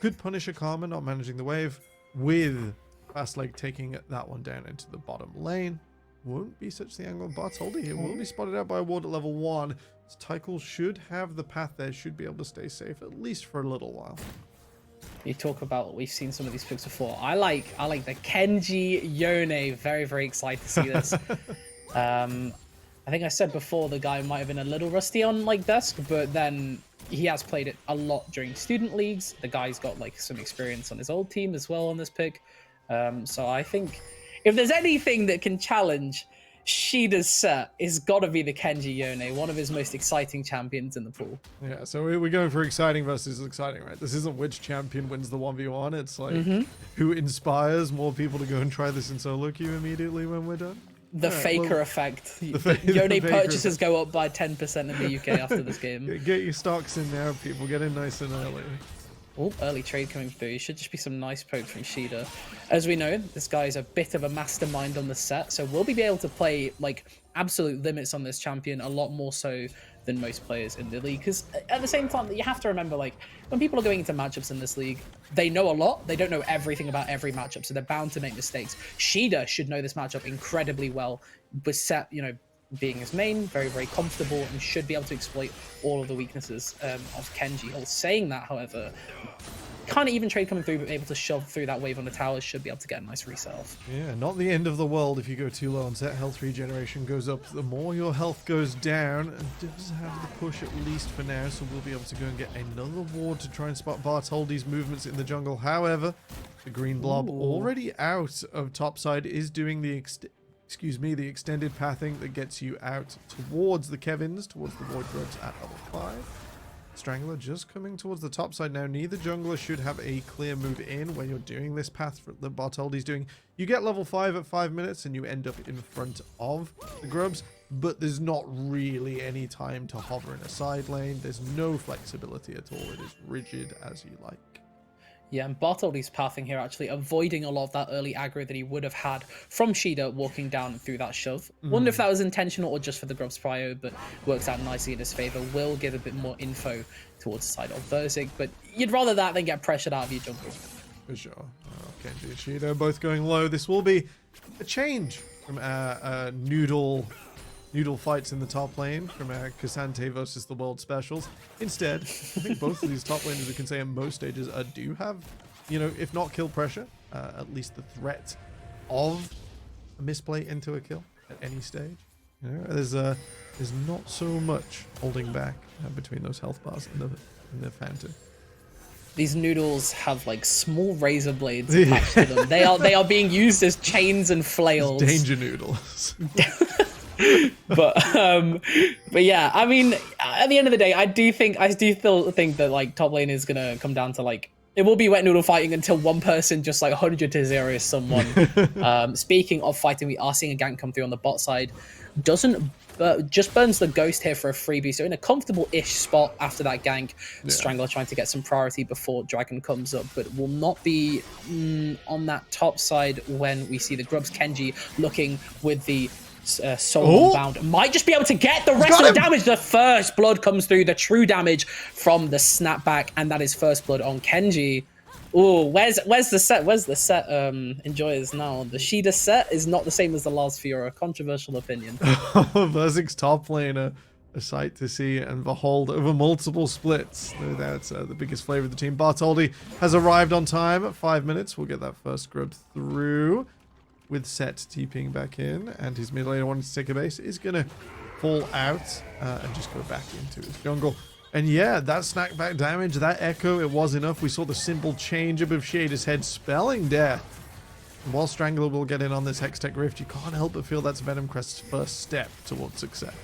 Could punish a Karma not managing the wave with Fastlake taking that one down into the bottom lane. won't be such the angle. Bartholdi here will be spotted out by a ward at level 1. So Tycho should have the path there, should be able to stay safe at least for a little while. You talk about, we've seen some of these picks before. I like the Kenji Yone. Very, very excited to see this. I think I said before the guy might have been a little rusty on like Dusk, but then he has played it a lot during student leagues. The guy's got like some experience on his old team as well on this pick. So I think if there's anything that can challenge Shida's set, it's got to be the Kenji Yone, one of his most exciting champions in the pool. Yeah, so we're going for exciting versus exciting, right? This isn't which champion wins the 1v1. It's like who inspires more people to go and try this in solo queue immediately when we're done. The Faker effect. Yone purchases go up by 10% in the UK after this game. Get your stocks in now, people. Get in nice and early. Oh, early trade coming through. It should just be some nice poke from Shida. As we know, this guy's a bit of a mastermind on the set, so we'll be able to play like absolute limits on this champion a lot more so than most players in the league. Because at the same time, you have to remember, like, when people are going into matchups in this league, they know a lot. They don't know everything about every matchup, so they're bound to make mistakes. Shida should know this matchup incredibly well, with set, you know, being his main, very, very comfortable, and should be able to exploit all of the weaknesses of Kenji. Saying that, however, kind of even trade coming through, but able to shove through that wave on the towers, should be able to get a nice resell. Yeah, not the end of the world if you go too low on set. Health regeneration goes up. The more your health goes down, and does have the push at least for now, so we'll be able to go and get another ward to try and spot Bartholdi's movements in the jungle. However, the green blob already out of topside is doing the the extended pathing that gets you out towards the Kevins, towards the Void Grubs at level 5. Strangler just coming towards the top side now. Neither jungler should have a clear move in when you're doing this path that Bartholdi's doing. You get level 5 at 5 minutes and you end up in front of the Grubs, but there's not really any time to hover in a side lane. There's no flexibility at all. It is rigid as you like. Yeah, and Bartholdi's pathing here, actually avoiding a lot of that early aggro that he would have had from Shida walking down through that shove. Wonder if that was intentional or just for the Grubs prio, but works out nicely in his favor. Will give a bit more info towards the side of Verzik, but you'd rather that than get pressured out of your jungle. For sure. Kenji and Shida both going low. This will be a change from noodle fights in the top lane from K'Sante versus the World Specials. Instead, I think both of these top laners, we can say, at most stages do have, you know, if not kill pressure, at least the threat of a misplay into a kill at any stage. You know, there's not so much holding back between those health bars and the Phantom. These noodles have like small razor blades attached to them. They are being used as chains and flails. Danger noodles. but yeah, I mean, at the end of the day, I do still think that like top lane is gonna come down to like, it will be wet noodle fighting until one person just like 100 to 0 someone. Speaking of fighting, we are seeing a gank come through on the bot side. Just burns the ghost here for a freebie, so in a comfortable-ish spot after that gank. Yeah. Strangler trying to get some priority before Dragon comes up, but will not be on that top side when we see the Grubs. Kenji looking with the soul bound, might just be able to get the rest of the damage. The first blood comes through, the true damage from the snapback, and that is first blood on Kenji. Oh, where's the set? Where's the set enjoyers now? The Shida set is not the same as the Lars Fiora. Controversial opinion. Verzik's top lane, a sight to see and behold over multiple splits. That's the biggest flavor of the team. Bartholdi has arrived on time at 5 minutes. We'll get that first grub through. With Set TPing back in, and his mid laner wanting to take a base is going to fall out and just go back into his jungle. And yeah, that snackback damage, that echo, it was enough. We saw the simple change up of Shader's head, spelling death. And while Strangler will get in on this Hextech Rift, you can't help but feel that's Venomcrest's first step towards success.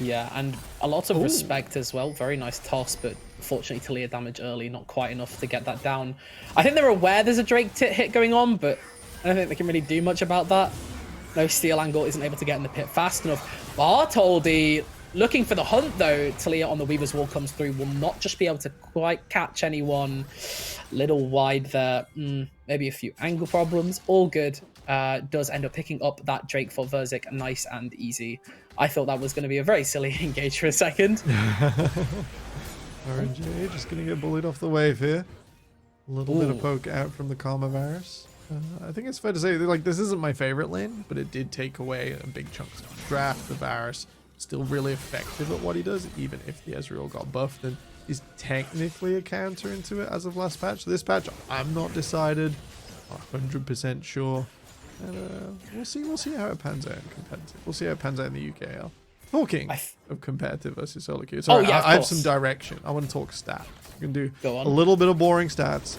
Yeah, and a lot of respect as well. Very nice toss, but fortunately Talia damage early, not quite enough to get that down. I think they're aware there's a Drake hit going on, but I don't think they can really do much about that. No Steel Angle isn't able to get in the pit fast enough. Bartholdi looking for the hunt though. Talia on the Weaver's Wall comes through, will not just be able to quite catch anyone. Little wide there. Maybe a few angle problems. All good. Does end up picking up that Drake for Verzik. Nice and easy. I thought that was going to be a very silly engage for a second. RNG just going to get bullied off the wave here. A little bit of poke out from the Karma Varus. I think it's fair to say that, like, this isn't my favorite lane, but it did take away a big chunk of the draft. The Varus still really effective at what he does, even if the Ezreal got buffed, and is technically a counter into it as of last patch. This patch, I'm not decided, 100% sure. And we'll see how it pans out in competitive. We'll see how it pans out in the UKL. Talking of competitive versus solo queue. So I have some direction. I want to talk stats. We're going to do a little bit of boring stats,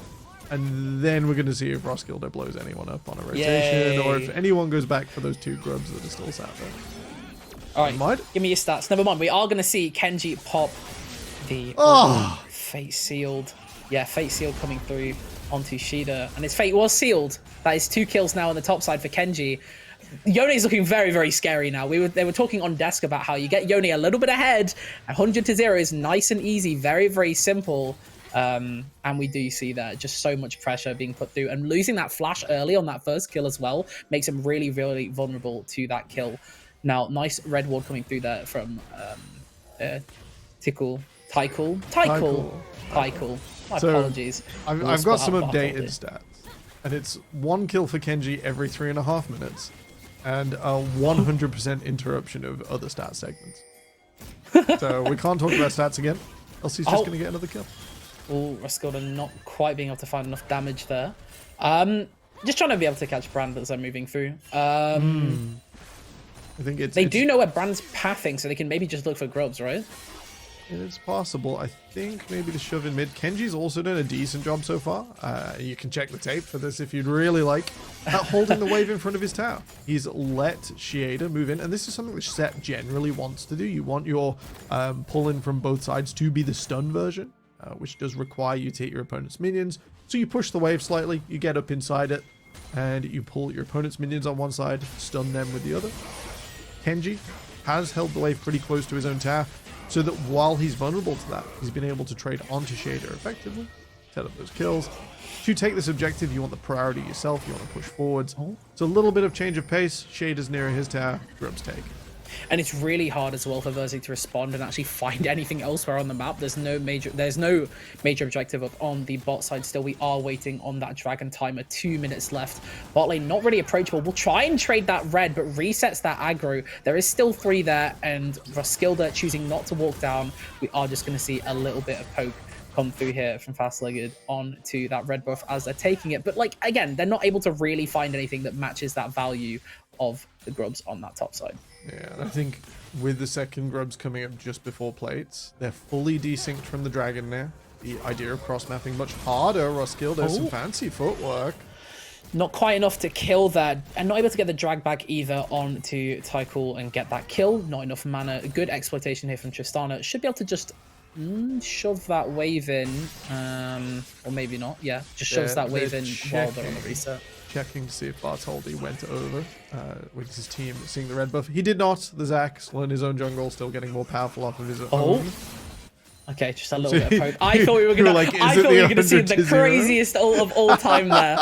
and then we're going to see if Roskilde blows anyone up on a rotation, or if anyone goes back for those 2 grubs that are still sat there. Alright, give me your stats. Never mind, we are going to see Kenji pop the Fate Sealed. Yeah, Fate Sealed coming through onto Shida, and his fate was sealed. That is 2 kills now on the top side for Kenji. Yone is looking very, very scary now. They were talking on desk about how you get Yone a little bit ahead. 100 to 0 is nice and easy, very, very simple. And we do see that just so much pressure being put through, and losing that flash early on that first kill as well makes him really, really vulnerable to that kill. Now, nice red ward coming through there from Tycool. My apologies. I've got some updated stats, and it's 1 kill for Kenji every 3.5 minutes, and a 100% interruption of other stat segments. So we can't talk about stats again, else he's just going to get another kill. Oh, Roskilde not quite being able to find enough damage there. Just trying to be able to catch Brand as they're moving through. I think they do know where Brand's pathing, so they can maybe just look for grubs, right? It's possible. I think maybe the shove in mid. Kenji's also done a decent job so far. You can check the tape for this if you'd really like. Holding the wave in front of his tower. He's let Shida move in, and this is something that Set generally wants to do. You want your pull-in from both sides to be the stun version, which does require you to hit your opponent's minions. So you push the wave slightly, you get up inside it, and you pull your opponent's minions on one side, stun them with the other. Kenji has held the wave pretty close to his own tower, so that while he's vulnerable to that, he's been able to trade onto Shader effectively, set up those kills. To take this objective, you want the priority yourself, you want to push forwards. So a little bit of change of pace, Shader's near his tower, grubs take. And it's really hard as well for Verzi to respond and actually find anything elsewhere on the map. There's no major objective up on the bot side still. We are waiting on that dragon timer. 2 minutes left. Bot lane not really approachable. We'll try and trade that red, but resets that aggro. There is still 3 there, and Roskilde choosing not to walk down. We are just going to see a little bit of poke come through here from Fastlegged onto that red buff as they're taking it. But like, again, they're not able to really find anything that matches that value of the grubs on that top side. Yeah, and I think with the second grubs coming up just before plates, they're fully desynced from the dragon now. The idea of cross-mapping much harder. Roskilde has some fancy footwork. Not quite enough to kill that, and not able to get the drag back either onto Tycool and get that kill. Not enough mana. Good exploitation here from Tristana. Should be able to just shove that wave in, or maybe not. Yeah, just shoves that wave in while they're on the reset. Checking to see if Bartholdi went over with his team, seeing the red buff. He did not. The Zac still in his own jungle, still getting more powerful off of his own. Okay, just a little bit of poke. I thought we were gonna. Like, I thought we were gonna see the craziest ult of all time there.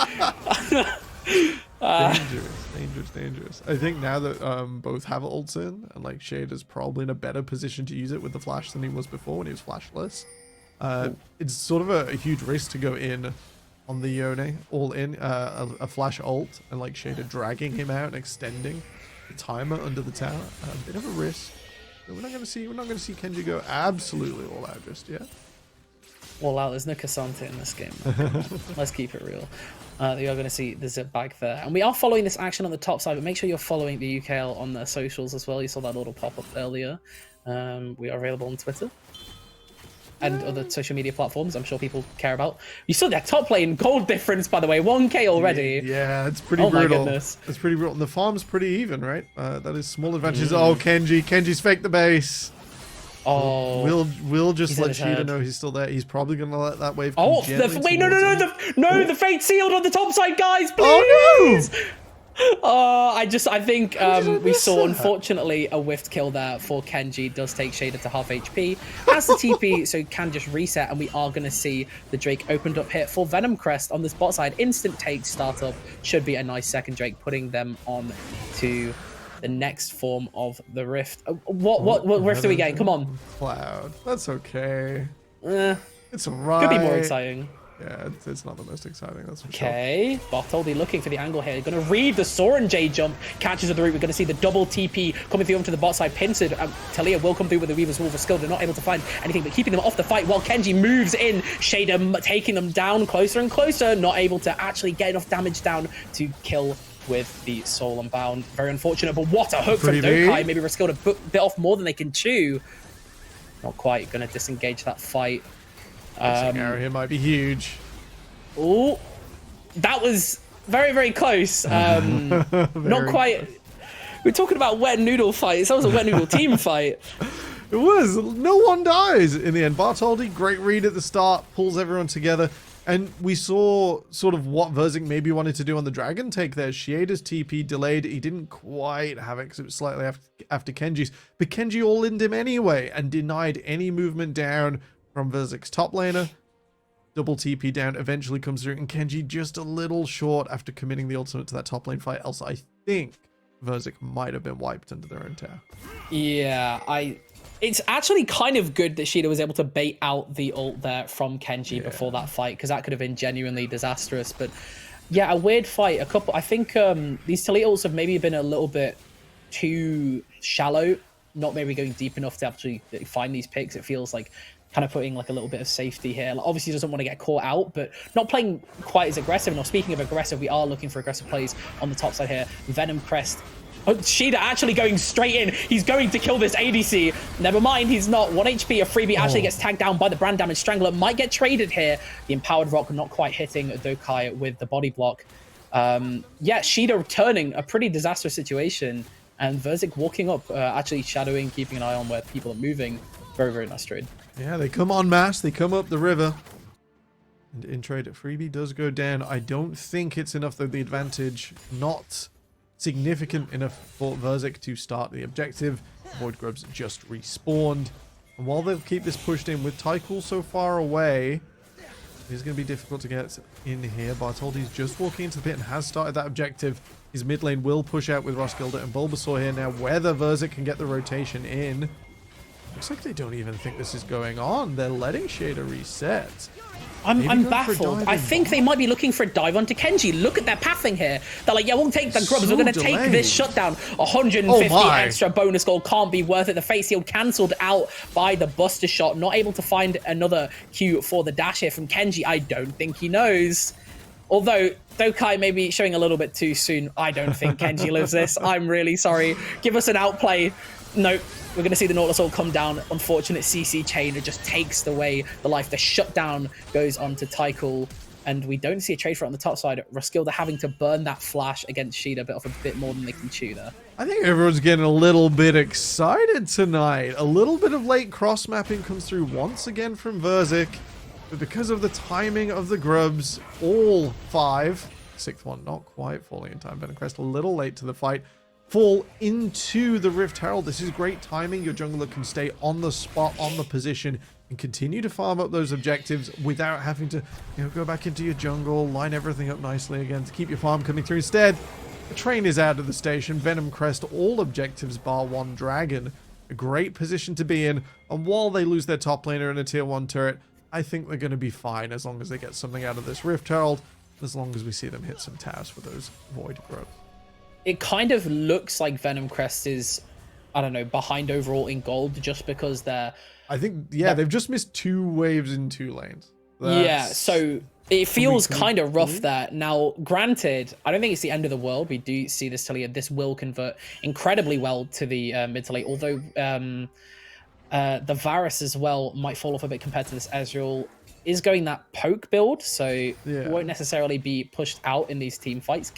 Dangerous. I think now that both have ults in, and like Shader's probably in a better position to use it with the flash than he was before when he was flashless. It's sort of a huge risk to go in on the Yone, all in, a flash ult, and like Shader dragging him out and extending the timer under the tower. A bit of a risk. But we're not going to see Kenji go absolutely all out just yet. All out. There's no Cassante in this game. Let's keep it real. You are going to see the zip back there, and we are following this action on the top side. But make sure you're following the UKL on their socials as well. You saw that little pop up earlier. We are available on Twitter and other social media platforms I'm sure people care about. You saw that top lane gold difference, by the way, 1k already. Yeah, it's pretty brutal. My goodness. It's pretty brutal. And the farm's pretty even, right? That is small advantages. Oh, Kenji's faked the base. Oh, we'll just let Shida know he's still there. He's probably gonna let that wave. Oh, wait, no, the fate sealed on the top side, guys, please. Oh, I think we saw, unfortunately, a whiffed kill there for Kenji. Does take Shader to half HP as the TP, so can just reset, and we are going to see the Drake opened up here for Venom Crest on this bot side. Instant take startup should be a nice second Drake, putting them on to the next form of the Rift. What Rift are we getting? Come on. Cloud. That's okay. It's alright. Could be more exciting. Yeah, it's not the most exciting, that's for sure. Okay, Bartholdi looking for the angle here. Going to read the Soren J jump, catches at the root. We're going to see the double TP coming through onto the bot side. Pinsard, Talia will come through with the Weaver's Wolf of Skill. They're not able to find anything, but keeping them off the fight while Kenji moves in. Shader taking them down closer and closer, not able to actually get enough damage down to kill with the Soul Unbound. Very unfortunate, but what a hook from Dokai. Maybe Roskilde bit off more than they can chew. Not quite going to disengage that fight. Arrow here might be huge. Oh, that was very, very close. Not quite. We're talking about wet noodle fights. That was a wet noodle team fight. It was. No one dies in the end. Bartholdi, great read at the start, pulls everyone together. And we saw sort of what Verzik maybe wanted to do on the Dragon take there. Shieda's TP delayed. He didn't quite have it because it was slightly after Kenji's. But Kenji all-in'd him anyway and denied any movement down from Verzik's top laner. Double TP down eventually comes through, and Kenji just a little short after committing the ultimate to that top lane fight. Else I think Verzik might have been wiped under their own tower. Yeah, it's actually kind of good that Shida was able to bait out the ult there from Kenji before that fight, because that could have been genuinely disastrous. But yeah, a weird fight. I think these Talia ults have maybe been a little bit too shallow, not maybe going deep enough to actually find these picks. It feels like kind of putting like a little bit of safety here. Like, obviously doesn't want to get caught out, but not playing quite as aggressive. Now, speaking of aggressive, we are looking for aggressive plays on the top side here. Venom Crest. Oh, Shida actually going straight in. He's going to kill this ADC. Never mind, he's not. 1 HP, a freebie actually gets tagged down by the brand damage. Strangler might get traded here. The Empowered Rock not quite hitting Dokai with the body block. Yeah, Shida returning a pretty disastrous situation. And Verzik walking up, actually shadowing, keeping an eye on where people are moving. Very, very nice trade. Yeah, they come en masse. They come up the river. And in trade, freebie does go down. I don't think it's enough, though. The advantage not significant enough for Verzik to start the objective. Void Grubs just respawned. And while they'll keep this pushed in with Tycool so far away, it's going to be difficult to get in here. Bartholdi's just walking into the pit and has started that objective. His mid lane will push out with Roskilde and Bulbasaur here now. Whether Verzik can get the rotation in. Looks like they don't even think this is going on. They're letting Shader reset. I'm baffled. I think they might be looking for a dive onto Kenji. Look at their pathing here. They're like, yeah, we'll take the grubs. We're going to take this shutdown. 150 extra bonus gold can't be worth it. The face heal cancelled out by the Buster Shot. Not able to find another Q for the dash here from Kenji. I don't think he knows. Although Dokai may be showing a little bit too soon. I don't think Kenji lives this. I'm really sorry. Give us an outplay. Nope. We're going to see the Nautilus all come down. Unfortunate CC chain. It just takes away the life. The shutdown goes on to Tycool. And we don't see a trade for it on the top side. Roskilde having to burn that flash against Shida, but off a bit more than they can chew there. I think everyone's getting a little bit excited tonight. A little bit of late cross-mapping comes through once again from Verzik. But because of the timing of the grubs, all 5, 6th one not quite falling in time. Venom Crest a little late to the fight. Fall into the Rift Herald. This is great timing. Your jungler can stay on the spot, on the position, and continue to farm up those objectives without having to, go back into your jungle, line everything up nicely again to keep your farm coming through. Instead, the train is out of the station. Venom Crest, all objectives bar 1 dragon. A great position to be in. And while they lose their top laner and a tier 1 turret, I think they're going to be fine as long as they get something out of this Rift Herald, as long as we see them hit some towers for those Void Grubs. It kind of looks like Venom Crest is, I don't know, behind overall in gold just because they're... I think, yeah, they've just missed 2 waves in 2 lanes. Yeah, so it feels kind of rough there. Now, granted, I don't think it's the end of the world. We do see this Talia. This will convert incredibly well to the mid to late, although the Varus as well might fall off a bit compared to this Ezreal. Is going that poke build, so won't necessarily be pushed out in these team fights.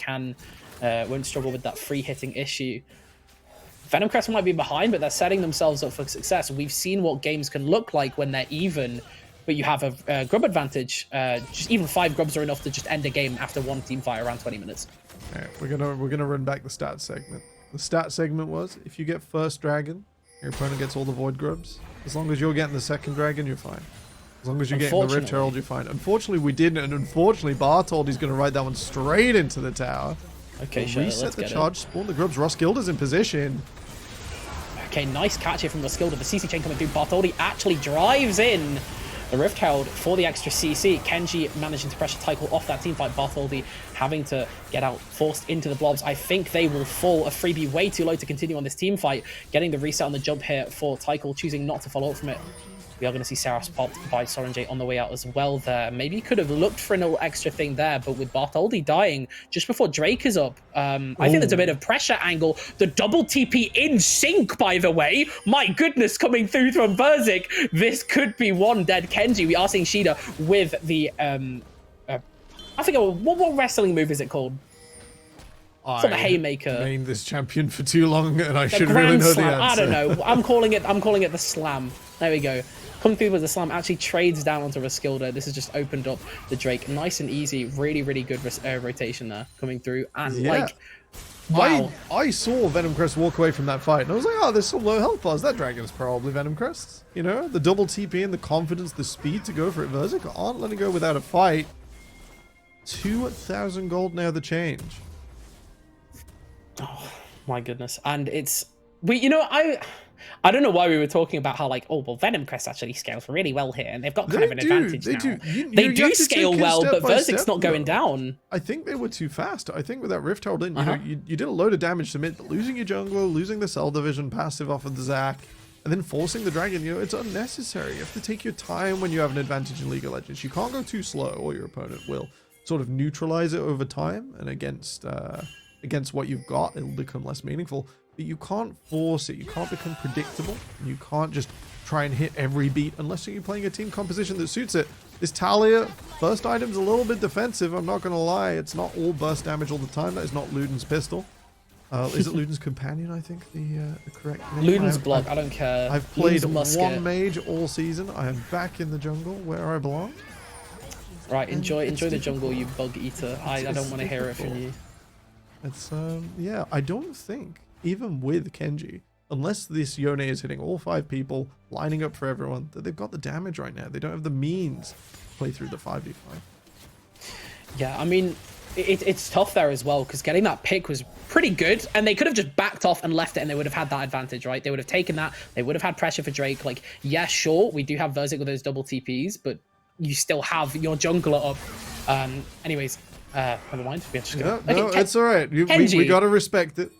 Won't struggle with that free hitting issue. Venom Crest might be behind, but they're setting themselves up for success. We've seen what games can look like when they're even, but you have a grub advantage. Just even 5 grubs are enough to just end a game after 1 team fight around 20 minutes. All right, we're gonna run back the stat segment. The stat segment was if you get first dragon, your opponent gets all the Void Grubs. As long as you're getting the second dragon, you're fine. As long as you're getting the Rift Herald, you're fine. Unfortunately, we didn't, and unfortunately, Bartholdi's going to ride that one straight into the tower. Okay, sure. Reset the charge, spawn the grubs. Roskilde's in position. Okay, nice catch here from Roskilde. The CC chain coming through. Bartholdi actually drives in. The Rift Herald for the extra CC. Kenji managing to pressure Tycho off that team fight. Bartholdi having to get out, forced into the blobs. I think they will fall. A freebie way too low to continue on this team fight. Getting the reset on the jump here for Tycho, choosing not to follow up from it. We are going to see Seraphs popped by Soranjay on the way out as well there. Maybe he could have looked for a little extra thing there, but with Bartholdi dying just before Drake is up, I think there's a bit of pressure angle. The double TP in sync, by the way. My goodness, coming through from Verzik. This could be one dead Kenji. We are seeing Shida with the, I think, what wrestling move is it called? It's not the Haymaker. I named this champion for too long, and I The should really Grand know Slam. the answer. I don't know. I'm calling it the Slam. There we go. Come through with the Slam. Actually trades down onto Roskilde. This has just opened up the Drake. Nice and easy. Really, really good rotation there coming through. And like, wow. I saw Venom Crest walk away from that fight, and I was like, oh, there's some low health bars. That dragon's probably Venom Crest. You know, the double TP and the confidence, the speed to go for it. Verzik aren't letting go without a fight. 2,000 gold now the change. Oh my goodness. And it's I don't know why we were talking about how like, oh well, Venom Crest actually scales really well here, and they've got kind of an advantage now. They do scale well, but Verzik's not going down. I think they were too fast. I think with that Rift Herald in, you did a load of damage to mid, but losing your jungler, losing the Cell Division passive off of the Zac, and then forcing the dragon, it's unnecessary. You have to take your time when you have an advantage in League of Legends. You can't go too slow, or your opponent will sort of neutralize it over time, and against what you've got, it'll become less meaningful. But you can't force it. You can't become predictable. You can't just try and hit every beat unless you're playing a team composition that suits it. This Talia first item's a little bit defensive, I'm not going to lie. It's not all burst damage all the time. That is not Luden's pistol. Is it Luden's companion, I think, the correct name? Luden's block, I don't care. I've played one mage all season. I am back in the jungle where I belong. Right, enjoy the jungle, you bug eater. I don't want to hear it from you. It's, yeah, I don't think, even with Kenji, unless this Yone is hitting all 5 people, lining up for everyone, that they've got the damage right now. They don't have the means to play through the 5v5. Yeah, I mean, it's tough there as well, because getting that pick was pretty good, and they could have just backed off and left it, and they would have had that advantage, right? They would have taken that. They would have had pressure for Drake. Like, yeah, sure, we do have Verzik with those double TPs, but you still have your jungler up. Anyways, never mind. We're just gonna... No, it's all right. We got to respect it.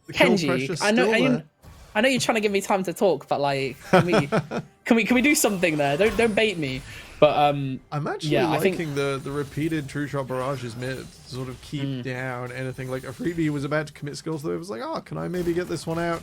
Kenji, I know you're trying to give me time to talk, but like, can we do something there? Don't bait me. But I'm actually liking the repeated true shot barrages mid to sort of keep down anything. Like Afridi was about to commit skills, though. It was like, oh, can I maybe get this one out?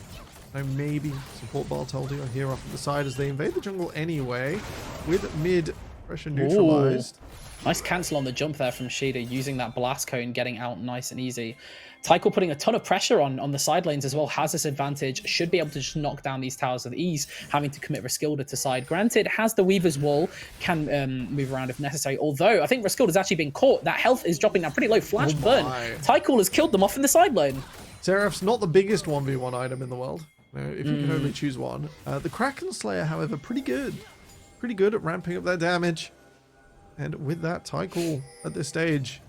Can I maybe support Bartholdi or here off to the side as they invade the jungle anyway with mid pressure neutralized. Ooh. Nice cancel on the jump there from Shida, using that blast cone, getting out nice and easy. Tycho putting a ton of pressure on the side lanes as well, has this advantage, should be able to just knock down these towers with ease, having to commit Roskilde to side. Granted, has the Weaver's Wall, can move around if necessary, although I think Roskilde has actually been caught. That health is dropping down pretty low. Flash burn. Tycho has killed them off in the side lane. Seraph's not the biggest 1v1 item in the world, if you can only choose one. The Kraken Slayer, however, pretty good. Pretty good at ramping up that damage. And with that, Tycho at this stage,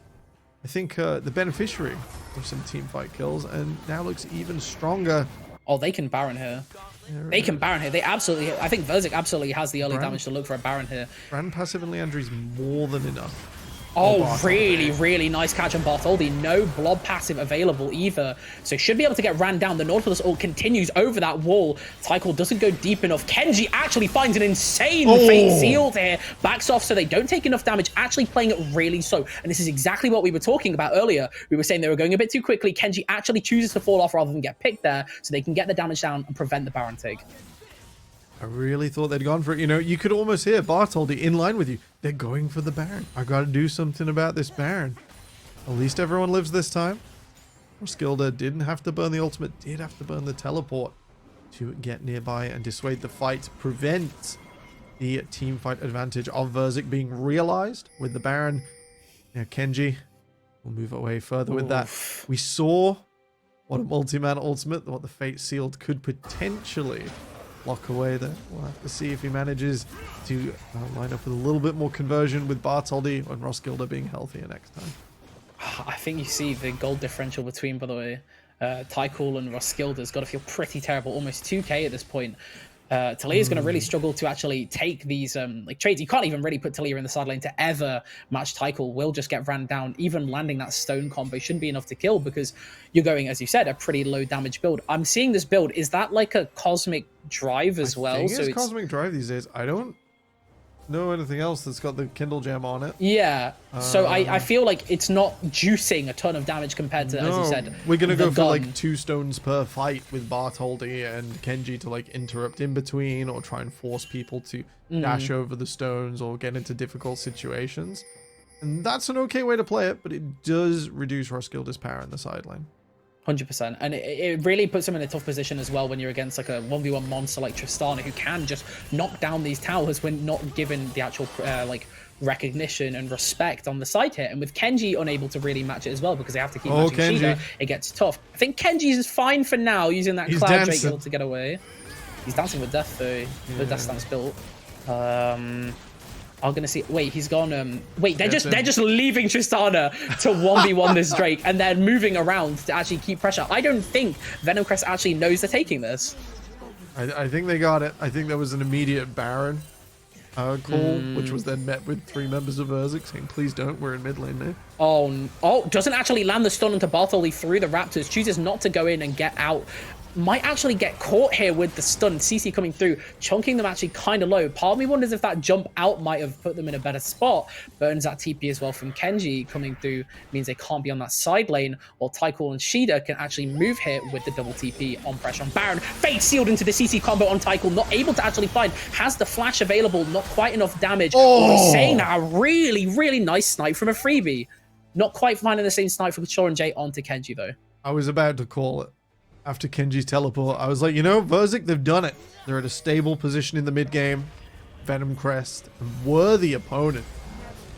I think the beneficiary of some teamfight kills, and now looks even stronger. Oh, they can Baron here. Yeah, they can Baron here. They absolutely... I think Verzik absolutely has the early damage to look for a Baron here. Brand passive and Leandri's more than enough. Oh, really, really nice catch on Bartholdi. No blob passive available either. So should be able to get ran down. The Nautilus ult continues over that wall. Tycho doesn't go deep enough. Kenji actually finds an insane Fate Sealed here. Backs off so they don't take enough damage. Actually playing it really slow. And this is exactly what we were talking about earlier. We were saying they were going a bit too quickly. Kenji actually chooses to fall off rather than get picked there, so they can get the damage down and prevent the Baron take. I really thought they'd gone for it. You know, you could almost hear Bartholdi in line with you. They're going for the Baron. I got to do something about this Baron. At least everyone lives this time. Roskilde didn't have to burn the ultimate, did have to burn the teleport to get nearby and dissuade the fight, prevent the team fight advantage of Verzik being realized with the Baron. Now Kenji will move away further with that. We saw what a multi-man ultimate, what the Fate Sealed could potentially lock away there. We'll have to see if he manages to line up with a little bit more conversion with Bartholdi and Roskilde being healthier next time. I think you see the gold differential between, by the way, Tycho and Roskilde has got to feel pretty terrible. Almost 2k at this point. Talia's going to really struggle to actually take these like trades. You can't even really put Talia in the side lane to ever match Tycho. Will just get ran down. Even landing that stone combo shouldn't be enough to kill because you're going, as you said, a pretty low damage build. I'm seeing this build. Is that like a Cosmic Drive as well? I think it's Cosmic Drive these days. I don't know anything else that's got the Kindle Gem on it. Yeah. So I feel like it's not juicing a ton of damage compared to, as you said, we're gonna go for like 2 stones per fight with Bartholdi and Kenji to like interrupt in between or try and force people to dash over the stones or get into difficult situations. And that's an okay way to play it, but it does reduce Roskilde's power in the side lane. 100%, and it really puts him in a tough position as well when you're against like a 1v1 monster like Tristana who can just knock down these towers when not given the actual like recognition and respect on the side hit. And with Kenji unable to really match it as well because they have to keep matching Shida, it gets tough. I think Kenji's is fine for now using that Cloud Drake able to get away. He's dancing with Death though, the Death Stance built. I'm gonna see. Wait, he's gone. Wait, they're just leaving Tristana to 1v1 this Drake, and they're moving around to actually keep pressure. I don't think Venomcrest actually knows they're taking this. I think they got it. I think there was an immediate Baron call, which was then met with 3 members of Urzik saying, "Please don't. We're in mid lane now." Oh, doesn't actually land the stun onto Bartholdi through the Raptors. Chooses not to go in and get out. Might actually get caught here with the stun. CC coming through, chunking them actually kind of low. Part of me wonders if that jump out might have put them in a better spot. Burns that TP as well from Kenji coming through means they can't be on that side lane, while Tycho and Shida can actually move here with the double TP on pressure on Baron. Fate sealed into the CC combo on Tycho, not able to actually find. Has the flash available, not quite enough damage. He's saying that a really, really nice snipe from a freebie. Not quite finding the same snipe from Soren J onto Kenji though. I was about to call it. After Kenji's teleport, I was like, you know, Verzik, they've done it. They're at a stable position in the mid game. Venomcrest, a worthy opponent.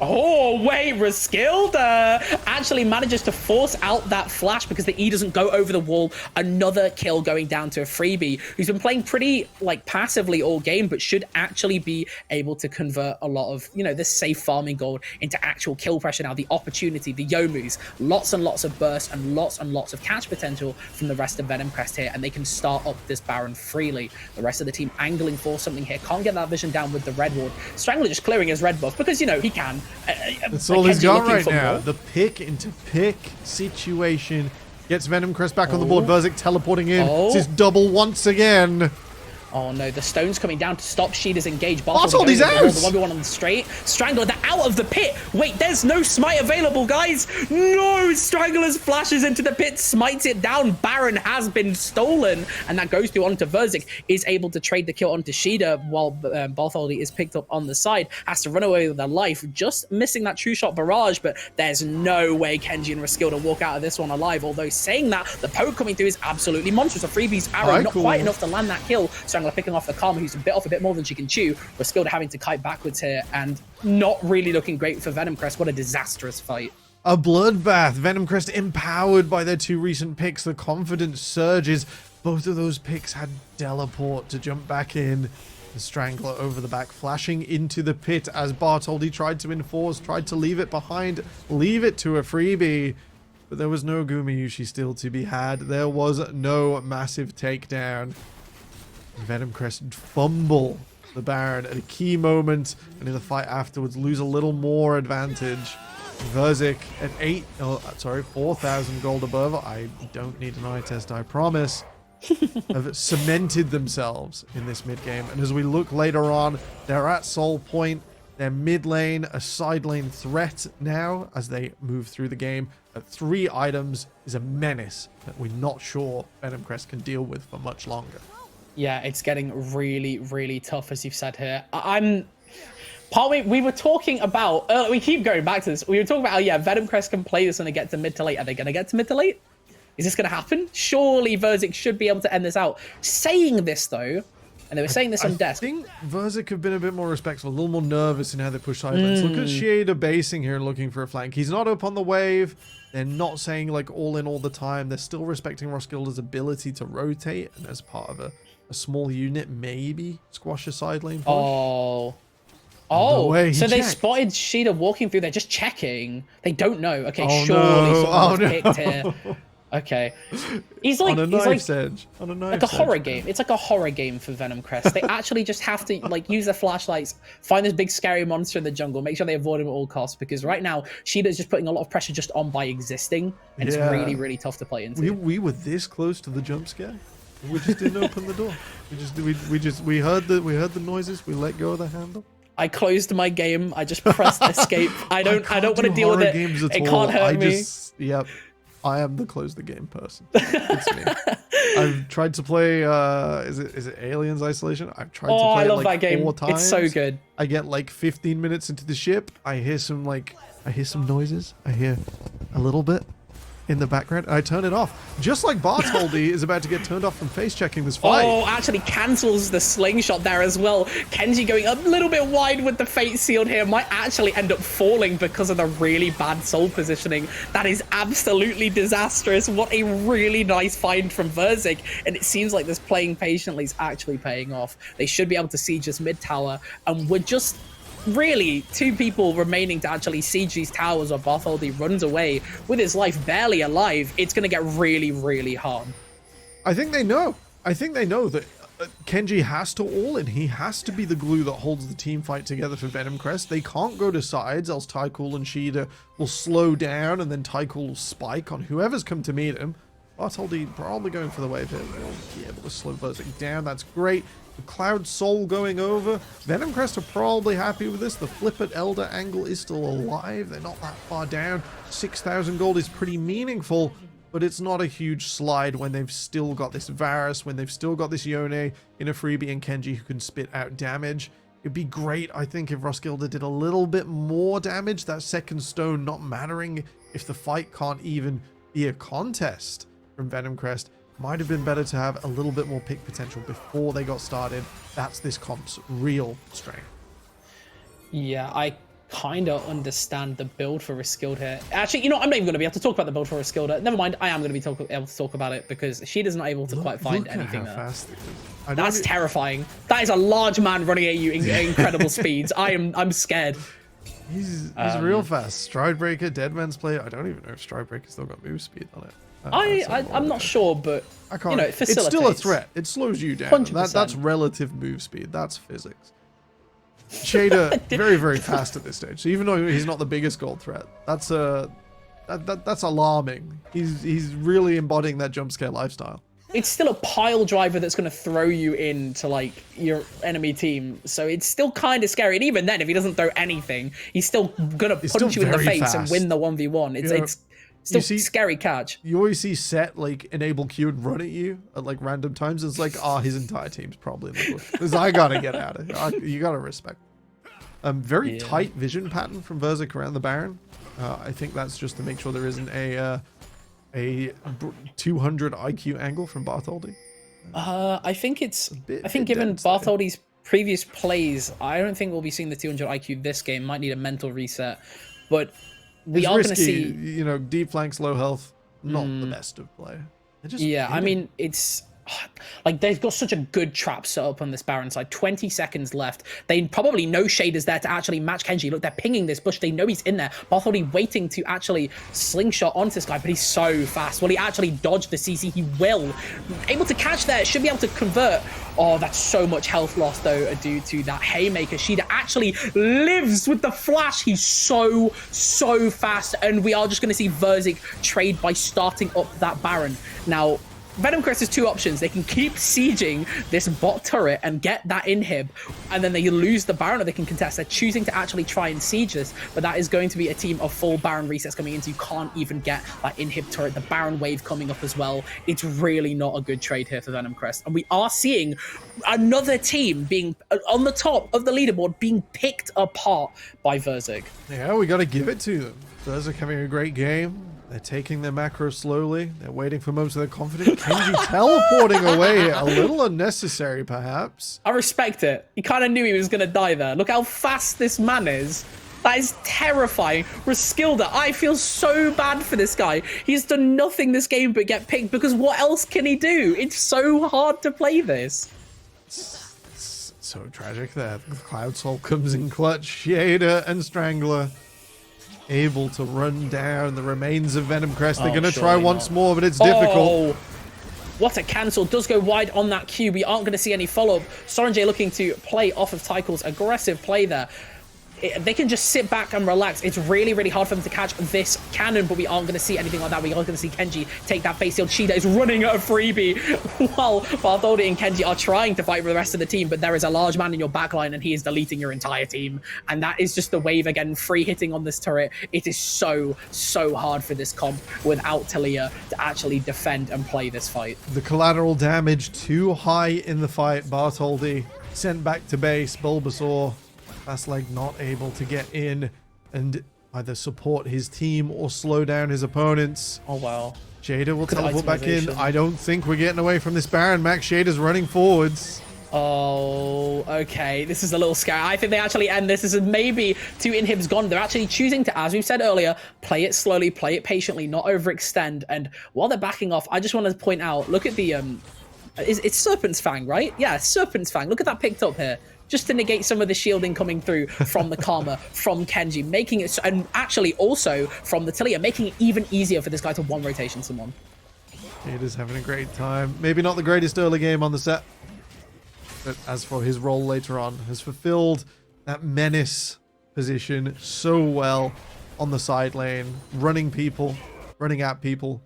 Oh, wait, Roskilde actually manages to force out that flash because the E doesn't go over the wall. Another kill going down to a freebie who's been playing pretty like passively all game, but should actually be able to convert a lot of, you know, this safe farming gold into actual kill pressure now. The opportunity, the Yomus, lots and lots of burst and lots of catch potential from the rest of Venomcrest here, and they can start up this Baron freely. The rest of the team angling for something here. Can't get that vision down with the red ward. Strangler just clearing his red buff because, you know, he can. That's all he's got right now. The pick into pick situation gets Venomcrest back on the board. Verzik teleporting in. It's his double once again. Oh no, the stone's coming down to stop Shida's engage. Bartholdi's out! The 1v1 on the straight. Strangler, they're out of the pit. Wait, there's no smite available, guys. No, Strangler's flashes into the pit, smites it down. Baron has been stolen. And that goes through onto Verzik. Is able to trade the kill onto Shida while Bartholdi is picked up on the side. Has to run away with their life. Just missing that true shot barrage, but there's no way Kenji and Roskilde walk out of this one alive. Although saying that, the poke coming through is absolutely monstrous. A freebie's arrow, not quite enough to land that kill. Strangler picking off the Karma, who's bit off a bit more than she can chew. Roskilde having to kite backwards here and not really looking great for Venomcrest. What a disastrous fight. A bloodbath. Venomcrest empowered by their 2 recent picks. The confidence surges. Both of those picks had Teleport to jump back in. The Strangler over the back, flashing into the pit as Bartholdi tried to enforce, tried to leave it behind, leave it to a freebie. But there was no Gumayusi still to be had. There was no massive takedown. Venomcrest fumble the Baron at a key moment, and in the fight afterwards lose a little more advantage. Verzik at 4,000 gold above. I don't need an eye test, I promise. Have cemented themselves in this mid game, and as we look later on, they're at Soul Point. They're mid lane, a side lane threat now as they move through the game. At 3 items is a menace that we're not sure Venomcrest can deal with for much longer. Yeah, it's getting really, really tough, as you've said here. We were talking about, we keep going back to this. We were talking about, Venomcrest can play this when they get to mid to late. Are they going to get to mid to late? Is this going to happen? Surely Verzik should be able to end this out. Saying this, though, and they were saying this on desk. I think Verzik have been a bit more respectful, a little more nervous in how they push side lanes. Look at Shida basing here and looking for a flank. He's not up on the wave. They're not saying, like, all in all the time. They're still respecting Roskilde's ability to rotate, and as part of a small unit, maybe squash a side lane push. So they spotted Shida walking through. They're just checking. They don't know. Okay, surely someone's picked here. Okay. He's like on a he's knife's like, edge. On a knife's like a horror edge. game. It's like a horror game for Venom Crest. They actually just have to like use their flashlights, find this big scary monster in the jungle, make sure they avoid him at all costs. Because right now, Shida's just putting a lot of pressure just on by existing, and it's really, really tough to play into. We were this close to the jump scare. We just didn't open the door. We heard the noises. We let go of the handle. I closed my game. I just pressed escape. I don't want to deal with it. It can't hurt me. Yep. I am the close the game person. It's me. I've tried to play is it Aliens Isolation? I've tried to play I love it like that game. 4 times. It's so good. I get like 15 minutes into the ship. I hear some noises. I hear a little bit in the background. I turn it off. Just like Bartholdi is about to get turned off from face checking this fight. Oh, actually cancels the slingshot there as well. Kenji going a little bit wide with the fate sealed here might actually end up falling because of the really bad soul positioning. That is absolutely disastrous. What a really nice find from Verzik. And it seems like this playing patiently is actually paying off. They should be able to siege this mid tower, and we're just really 2 people remaining to actually siege these towers, or Bartholdi runs away with his life barely alive. It's going to get really, really hard. I think they know. That Kenji has to all in. He has to be the glue that holds the team fight together for Venom Crest. They can't go to sides, else Tycool and Shida will slow down, and then Tycool will spike on whoever's come to meet him. Bartholdi probably going for the wave here. They'll be able to slow Verzik down. That's great. The Cloud Soul going over. Venom Crest are probably happy with this. The Flip at Elder angle is still alive. They're not that far down. 6,000 gold is pretty meaningful, but it's not a huge slide when they've still got this Varus, when they've still got this Yone in a freebie and Kenji who can spit out damage. It'd be great, I think, if Roskilde did a little bit more damage. That second stone not mattering if the fight can't even be a contest from Venom Crest. Might have been better to have a little bit more pick potential before they got started. That's this comp's real strength. Yeah, I kind of understand the build for Roskilde here. Actually, you know, I'm not even going to be able to talk about the build for Roskilde. Never mind, I am going to be able to talk about it because she is not able to quite find anything there. Fast That's terrifying. That is a large man running at you in incredible speeds. I'm scared. He's real fast. Stridebreaker, Deadman's Play. I don't even know if Stridebreaker's still got move speed on it. I'm not sure, but I can't. You know, it facilitates. It's still a threat. It slows you down. 100%. That's relative move speed. That's physics. Shader very, very fast at this stage. So even though he's not the biggest gold threat, that's alarming. He's really embodying that jump scare lifestyle. It's still a pile driver that's going to throw you into like your enemy team, so it's still kind of scary. And even then, if he doesn't throw anything, he's still gonna punch you in the face and win the 1v1. It's still scary catch. You always see Set like enable Q and run at you at like random times. It's like, his entire team's probably in the bush. Because I gotta get out of here. You gotta respect. Very tight vision pattern from Verzik around the Baron. I think that's just to make sure there isn't a 200 IQ angle from Bartholdi. I think given Bartholdi's previous plays, I don't think we'll be seeing the 200 IQ this game. Might need a mental reset, but we are going to see, you know, deep flanks, low health, not the best of play. I mean, it's like they've got such a good trap set up on this Baron side. 20 seconds left. They probably know Shader's there to actually match Kenji. Look, they're pinging this bush. They know he's in there. Bartholdi waiting to actually slingshot onto this guy, but he's so fast. Will he actually dodge the CC? He will. Able to catch there. Should be able to convert. Oh, that's so much health loss, though, due to that Haymaker. Shida actually lives with the flash. He's so fast, and we are just going to see Verzik trade by starting up that Baron. Now, Venom Crest has 2 options. They can keep sieging this bot turret and get that inhib, and then they lose the Baron, or they can contest. They're choosing to actually try and siege this, but that is going to be a team of full Baron resets coming in, so you can't even get that inhib turret. The Baron wave coming up as well. It's really not a good trade here for Venom Crest, and we are seeing another team being on the top of the leaderboard being picked apart by Verzik. Yeah, we got to give it to them. Verzik having a great game. They're taking their macro slowly. They're waiting for moments of their confidence. Kenji teleporting away, a little unnecessary, perhaps. I respect it. He kind of knew he was going to die there. Look how fast this man is. That is terrifying. Roskilde, I feel so bad for this guy. He's done nothing this game but get picked, because what else can he do? It's so hard to play this. It's so tragic there. The Cloud Soul comes in clutch. Shader and Strangler able to run down the remains of Venom Crest. They're Oh, going to try surely once not. more, but it's difficult. Oh, what a cancel. Does go wide on that Q. We aren't going to see any follow-up. Sorenjay looking to play off of Tycho's aggressive play there. They can just sit back and relax. It's really, really hard for them to catch this cannon, but we aren't going to see anything like that. We are going to see Kenji take that face shield. Shida is running at a freebie while Bartholdi and Kenji are trying to fight for the rest of the team, but there is a large man in your backline and he is deleting your entire team. And that is just the wave again, free hitting on this turret. It is so, so hard for this comp without Taliyah to actually defend and play this fight. The collateral damage too high in the fight. Bartholdi sent back to base. Bulbasaur, Fastleg not able to get in and either support his team or slow down his opponents. Oh, wow. Shader will Look at the teleport back in. itemization. I don't think we're getting away from this Baron. Max Shader's running forwards. Oh, okay. This is a little scary. I think they actually end this. This is maybe 2 inhibs gone. They're actually choosing to, as we've said earlier, play it slowly, play it patiently, not overextend. And while they're backing off, I just want to point out, look at the, it's Serpent's Fang, right? Yeah, Serpent's Fang. Look at that picked up here. Just to negate some of the shielding coming through from the Karma, from Kenji, making it, and actually also from the Taliyah, making it even easier for this guy to one rotation someone. Shader's having a great time. Maybe not the greatest early game on the set, but as for his role later on, has fulfilled that menace position so well on the side lane, running people, running at people,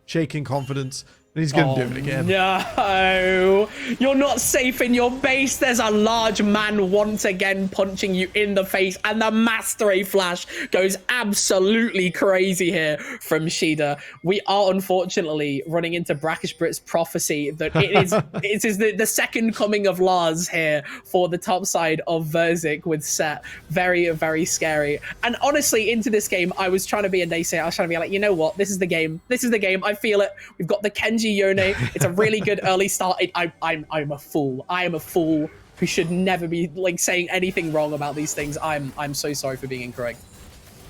shaking confidence. And he's going to do it again. No, you're not safe in your base. There's a large man once again punching you in the face, and the Master A flash goes absolutely crazy here from Shida. We are unfortunately running into Brackish Brit's prophecy that it is the second coming of Lars here for the top side of Verzik with Set. Very, very scary. And honestly, into this game, I was trying to be a naysayer. I was trying to be like, you know what? This is the game. This is the game. I feel it. We've got the Kenji Yone. It's a really good early start. I'm a fool. I am a fool who should never be like saying anything wrong about these things. I'm so sorry for being incorrect.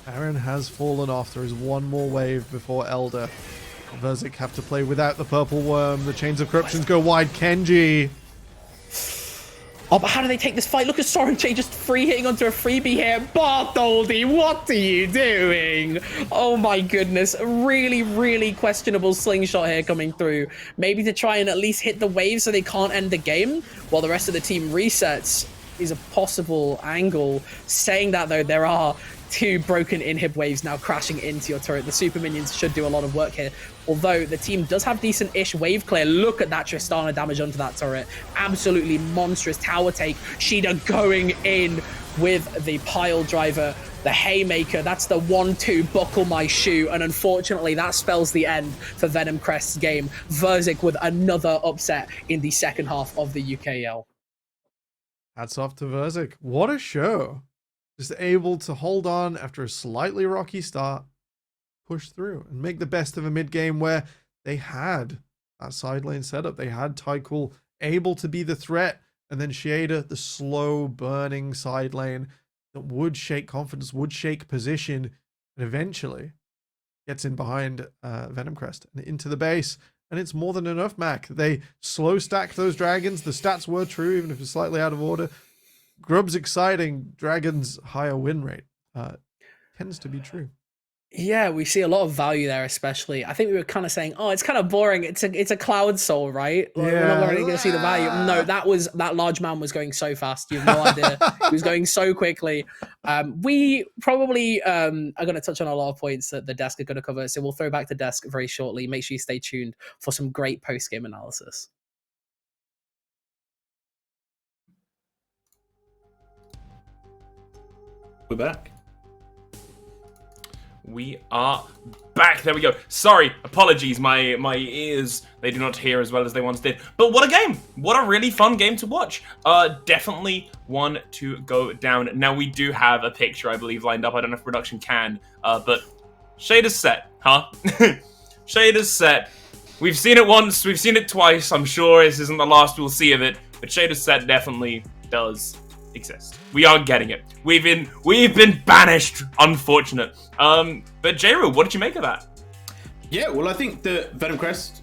Baron has fallen off. There is one more wave before Elder. Verzik have to play without the purple worm. The chains of corruptions go wide. Kenji. Oh, but how do they take this fight? Look at Sorenjay just free hitting onto a freebie here. Bartholdi, what are you doing? Oh my goodness. Really, really questionable slingshot here coming through. Maybe to try and at least hit the wave so they can't end the game while the rest of the team resets is a possible angle. Saying that though, there are 2 broken inhib waves now crashing into your turret. The super minions should do a lot of work here. Although the team does have decent-ish wave clear. Look at that Tristana damage onto that turret. Absolutely monstrous tower take. Shida going in with the pile driver, the haymaker. That's the 1-2 buckle my shoe. And unfortunately, that spells the end for Venom Crest's game. Verzik with another upset in the second half of the UKL. Hats off to Verzik. What a show. Just able to hold on after a slightly rocky start, push through, and make the best of a mid-game where they had that side lane setup. They had Tycool able to be the threat, and then Shader, the slow burning side lane that would shake confidence, would shake position, and eventually gets in behind Venom Crest and into the base. And it's more than enough, Mac. They slow stacked those dragons. The stats were true, even if it's slightly out of order. Grub's exciting. Dragon's higher win rate tends to be true. Yeah, we see a lot of value there, especially. I think we were kind of saying, oh, it's kind of boring. It's a Cloud Soul, right? Like, yeah. We're not really going to see the value. No, that large man was going so fast. You have no idea. He was going so quickly. We probably are going to touch on a lot of points that the desk are going to cover. So we'll throw back to desk very shortly. Make sure you stay tuned for some great post-game analysis. We're back. We are back. There we go. Sorry, apologies. My ears, they do not hear as well as they once did. But what a game. What a really fun game to watch. Definitely one to go down. Now, we do have a picture, I believe, lined up. I don't know if production can. But Shader's set, huh? Shader's set. We've seen it once. We've seen it twice. I'm sure this isn't the last we'll see of it. But Shader's set definitely does exist. We are getting it. We've been banished. Unfortunate. But Jayru, what did you make of that? Yeah, well, I think the Venom Crest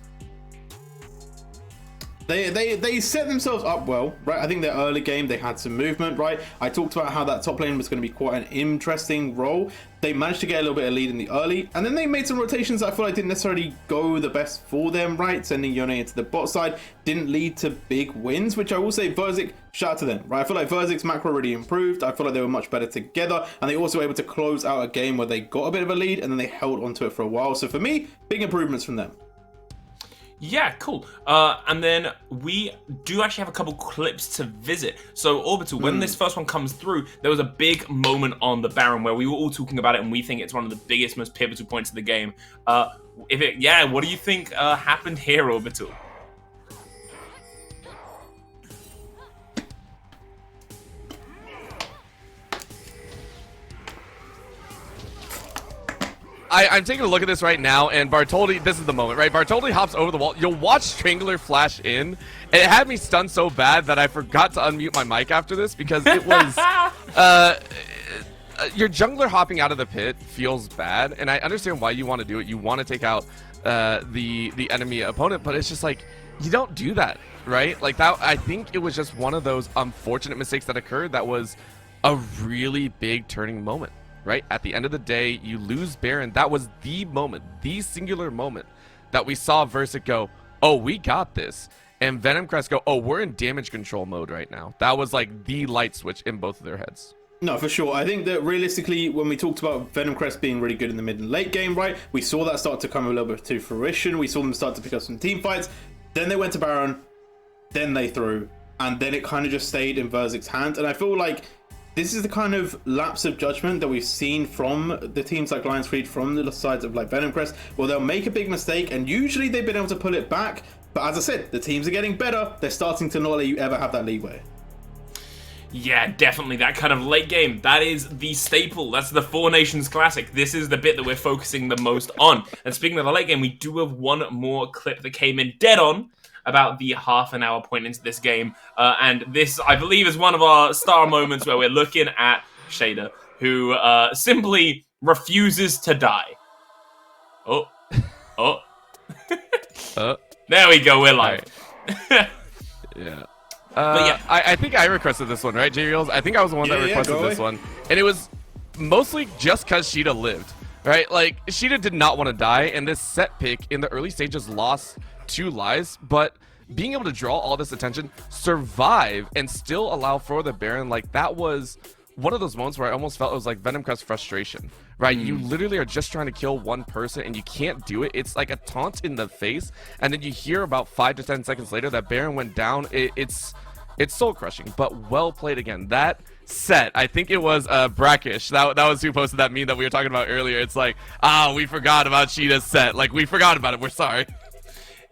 They set themselves up well, right? I think their early game, they had some movement, right? I talked about how that top lane was going to be quite an interesting role. They managed to get a little bit of lead in the early, and then they made some rotations that I feel like didn't necessarily go the best for them, right? Sending Yone into the bot side didn't lead to big wins, which I will say, Verzik, shout out to them, right? I feel like Verzik's macro really improved. I feel like they were much better together, and they also were able to close out a game where they got a bit of a lead, and then they held onto it for a while. So for me, big improvements from them. Yeah, cool. And then we do actually have a couple clips to visit. So Orbital, when this first one comes through, there was a big moment on the Baron where we were all talking about it, and we think it's one of the biggest, most pivotal points of the game. What do you think happened here, Orbital? I'm taking a look at this right now, and Bartholdi, this is the moment, right? Bartholdi hops over the wall. You'll watch Strangler flash in, and it had me stunned so bad that I forgot to unmute my mic after this because it was... your jungler hopping out of the pit feels bad, and I understand why you want to do it. You want to take out the enemy opponent, but it's just like, you don't do that, right? Like, that. I think it was just one of those unfortunate mistakes that occurred that was a really big turning moment. Right? At the end of the day, you lose Baron. That was the moment, the singular moment that we saw Verzik go, oh, we got this. And Venom Crest go, oh, we're in damage control mode right now. That was like the light switch in both of their heads. No, for sure. I think that realistically, when we talked about Venom Crest being really good in the mid and late game, right, we saw that start to come a little bit to fruition. We saw them start to pick up some team fights. Then they went to Baron. Then they threw. And then it kind of just stayed in Verzik's hands. And I feel like this is the kind of lapse of judgment that we've seen from the teams like Lions Creed, from the sides of like Venom Crest, where they'll make a big mistake and usually they've been able to pull it back. But as I said, the teams are getting better. They're starting to not let you ever have that leeway. Yeah, definitely. That kind of late game, that is the staple. That's the Four Nations Classic. This is the bit that we're focusing the most on. And speaking of the late game, we do have one more clip that came in dead on about the half an hour point into this game. And this, I believe, is one of our star moments where we're looking at Shader, who simply refuses to die. Oh. There we go, we're live. Right. Yeah. I think I requested this one, right, J-Reels? I think I was the one that requested this one. And it was mostly just because Sheeta lived, right? Like, Sheeta did not want to die, and this set pick in the early stages lost 2 lives, but being able to draw all this attention, survive, and still allow for the Baron, like, that was one of those moments where I almost felt it was like Venom Crest frustration, right? You literally are just trying to kill one person and you can't do it. It's like a taunt in the face, and then you hear about 5 to 10 seconds later that Baron went down. It's soul crushing, but well played again. That set, I think it was Brackish, that was who posted that meme that we were talking about earlier. It's like, we forgot about Sheeta's set, like, we forgot about it, we're sorry.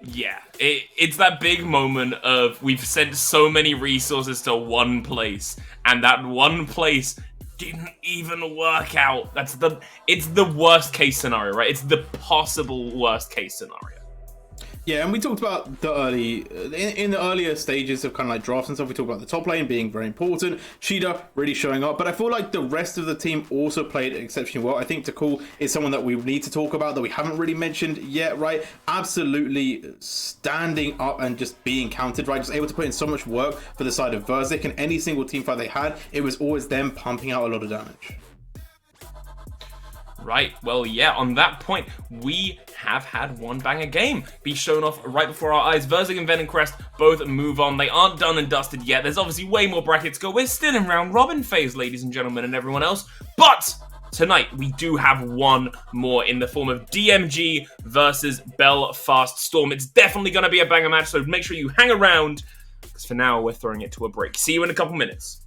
Yeah, it's that big moment of we've sent so many resources to one place, and that one place didn't even work out. It's the worst case scenario, right? It's the possible worst case scenario. Yeah, and we talked about the in the earlier stages of kind of like drafts and stuff, we talked about the top lane being very important, Sheeta really showing up, but I feel like the rest of the team also played exceptionally well. I think Takul is someone that we need to talk about that we haven't really mentioned yet, right? Absolutely standing up and just being counted, right? Just able to put in so much work for the side of Verzik, and any single team fight they had, it was always them pumping out a lot of damage. Right, well, yeah, on that point, we have had one banger game be shown off right before our eyes. Verzik and Venom Crest both move on. They aren't done and dusted yet. There's obviously way more brackets to go. We're still in round robin phase, ladies and gentlemen, and everyone else. But tonight, we do have one more in the form of DMG versus Belfast Storm. It's definitely going to be a banger match, so make sure you hang around, because for now, we're throwing it to a break. See you in a couple minutes.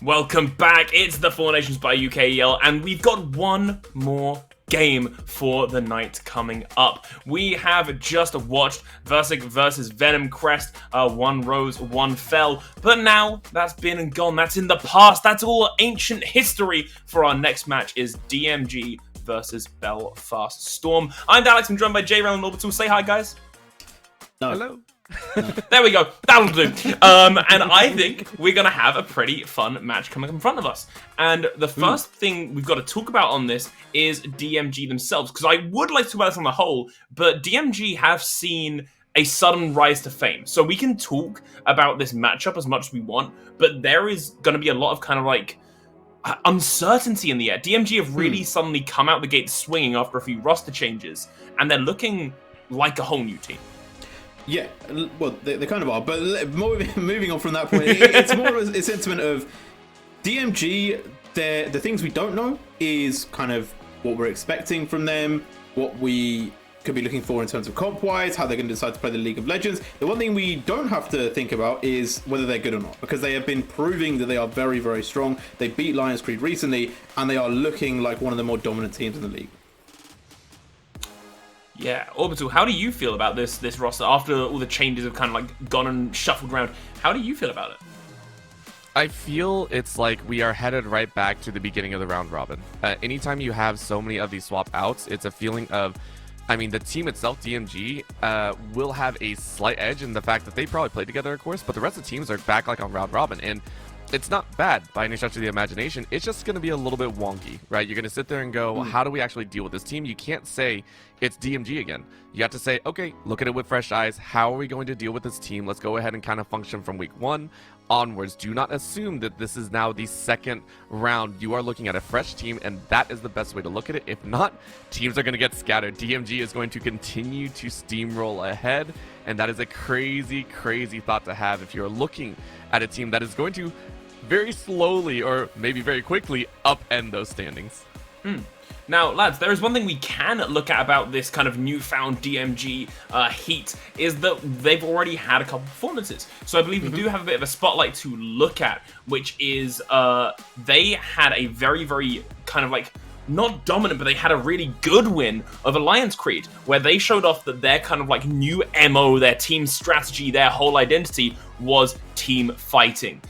Welcome back. It's the Four Nations by UKEL, and we've got one more game for the night coming up. We have just watched Versik versus Venom Crest. One rose, one fell. But now that's been and gone. That's in the past. That's all ancient history. For our next match is DMG versus Belfast Storm. I'm Alex. I'm joined by J-Rail and Orbital. Say hi, guys. No. Hello. There we go. That'll do. And I think we're going to have a pretty fun match coming in front of us. And the first thing we've got to talk about on this is DMG themselves, because I would like to talk about this on the whole, but DMG have seen a sudden rise to fame. So we can talk about this matchup as much as we want, but there is going to be a lot of kind of like uncertainty in the air. DMG have really suddenly come out the gate swinging after a few roster changes, and they're looking like a whole new team. Yeah, well, they kind of are, but moving on from that point, it's more of a sentiment of DMG. The things we don't know is kind of what we're expecting from them, what we could be looking for in terms of comp-wise, how they're going to decide to play the League of Legends. The one thing we don't have to think about is whether they're good or not, because they have been proving that they are very, very strong. They beat Lions Creed recently, and they are looking like one of the more dominant teams in the league. Yeah, Orbital, how do you feel about this roster after all the changes have kind of like gone and shuffled around? How do you feel about it? I feel it's like we are headed right back to the beginning of the round robin. Anytime you have so many of these swap outs, it's a feeling of, I mean, the team itself, DMG, will have a slight edge in the fact that they probably played together, of course, but the rest of the teams are back like on round robin, and it's not bad by any stretch of the imagination. It's just going to be a little bit wonky, right? You're going to sit there and go, how do we actually deal with this team? You can't say it's DMG again. You have to say, okay, look at it with fresh eyes. How are we going to deal with this team? Let's go ahead and kind of function from week 1 onwards. Do not assume that this is now the second round. You are looking at a fresh team, and that is the best way to look at it. If not, teams are going to get scattered. DMG is going to continue to steamroll ahead, and that is a crazy, crazy thought to have if you're looking at a team that is going to very slowly, or maybe very quickly, upend those standings. Now, lads, there is one thing we can look at about this kind of newfound DMG heat, is that they've already had a couple performances. So I believe we do have a bit of a spotlight to look at, which is they had a very, very kind of like, not dominant, but they had a really good win of Alliance Creed, where they showed off that their kind of like new MO, their team strategy, their whole identity was team fighting.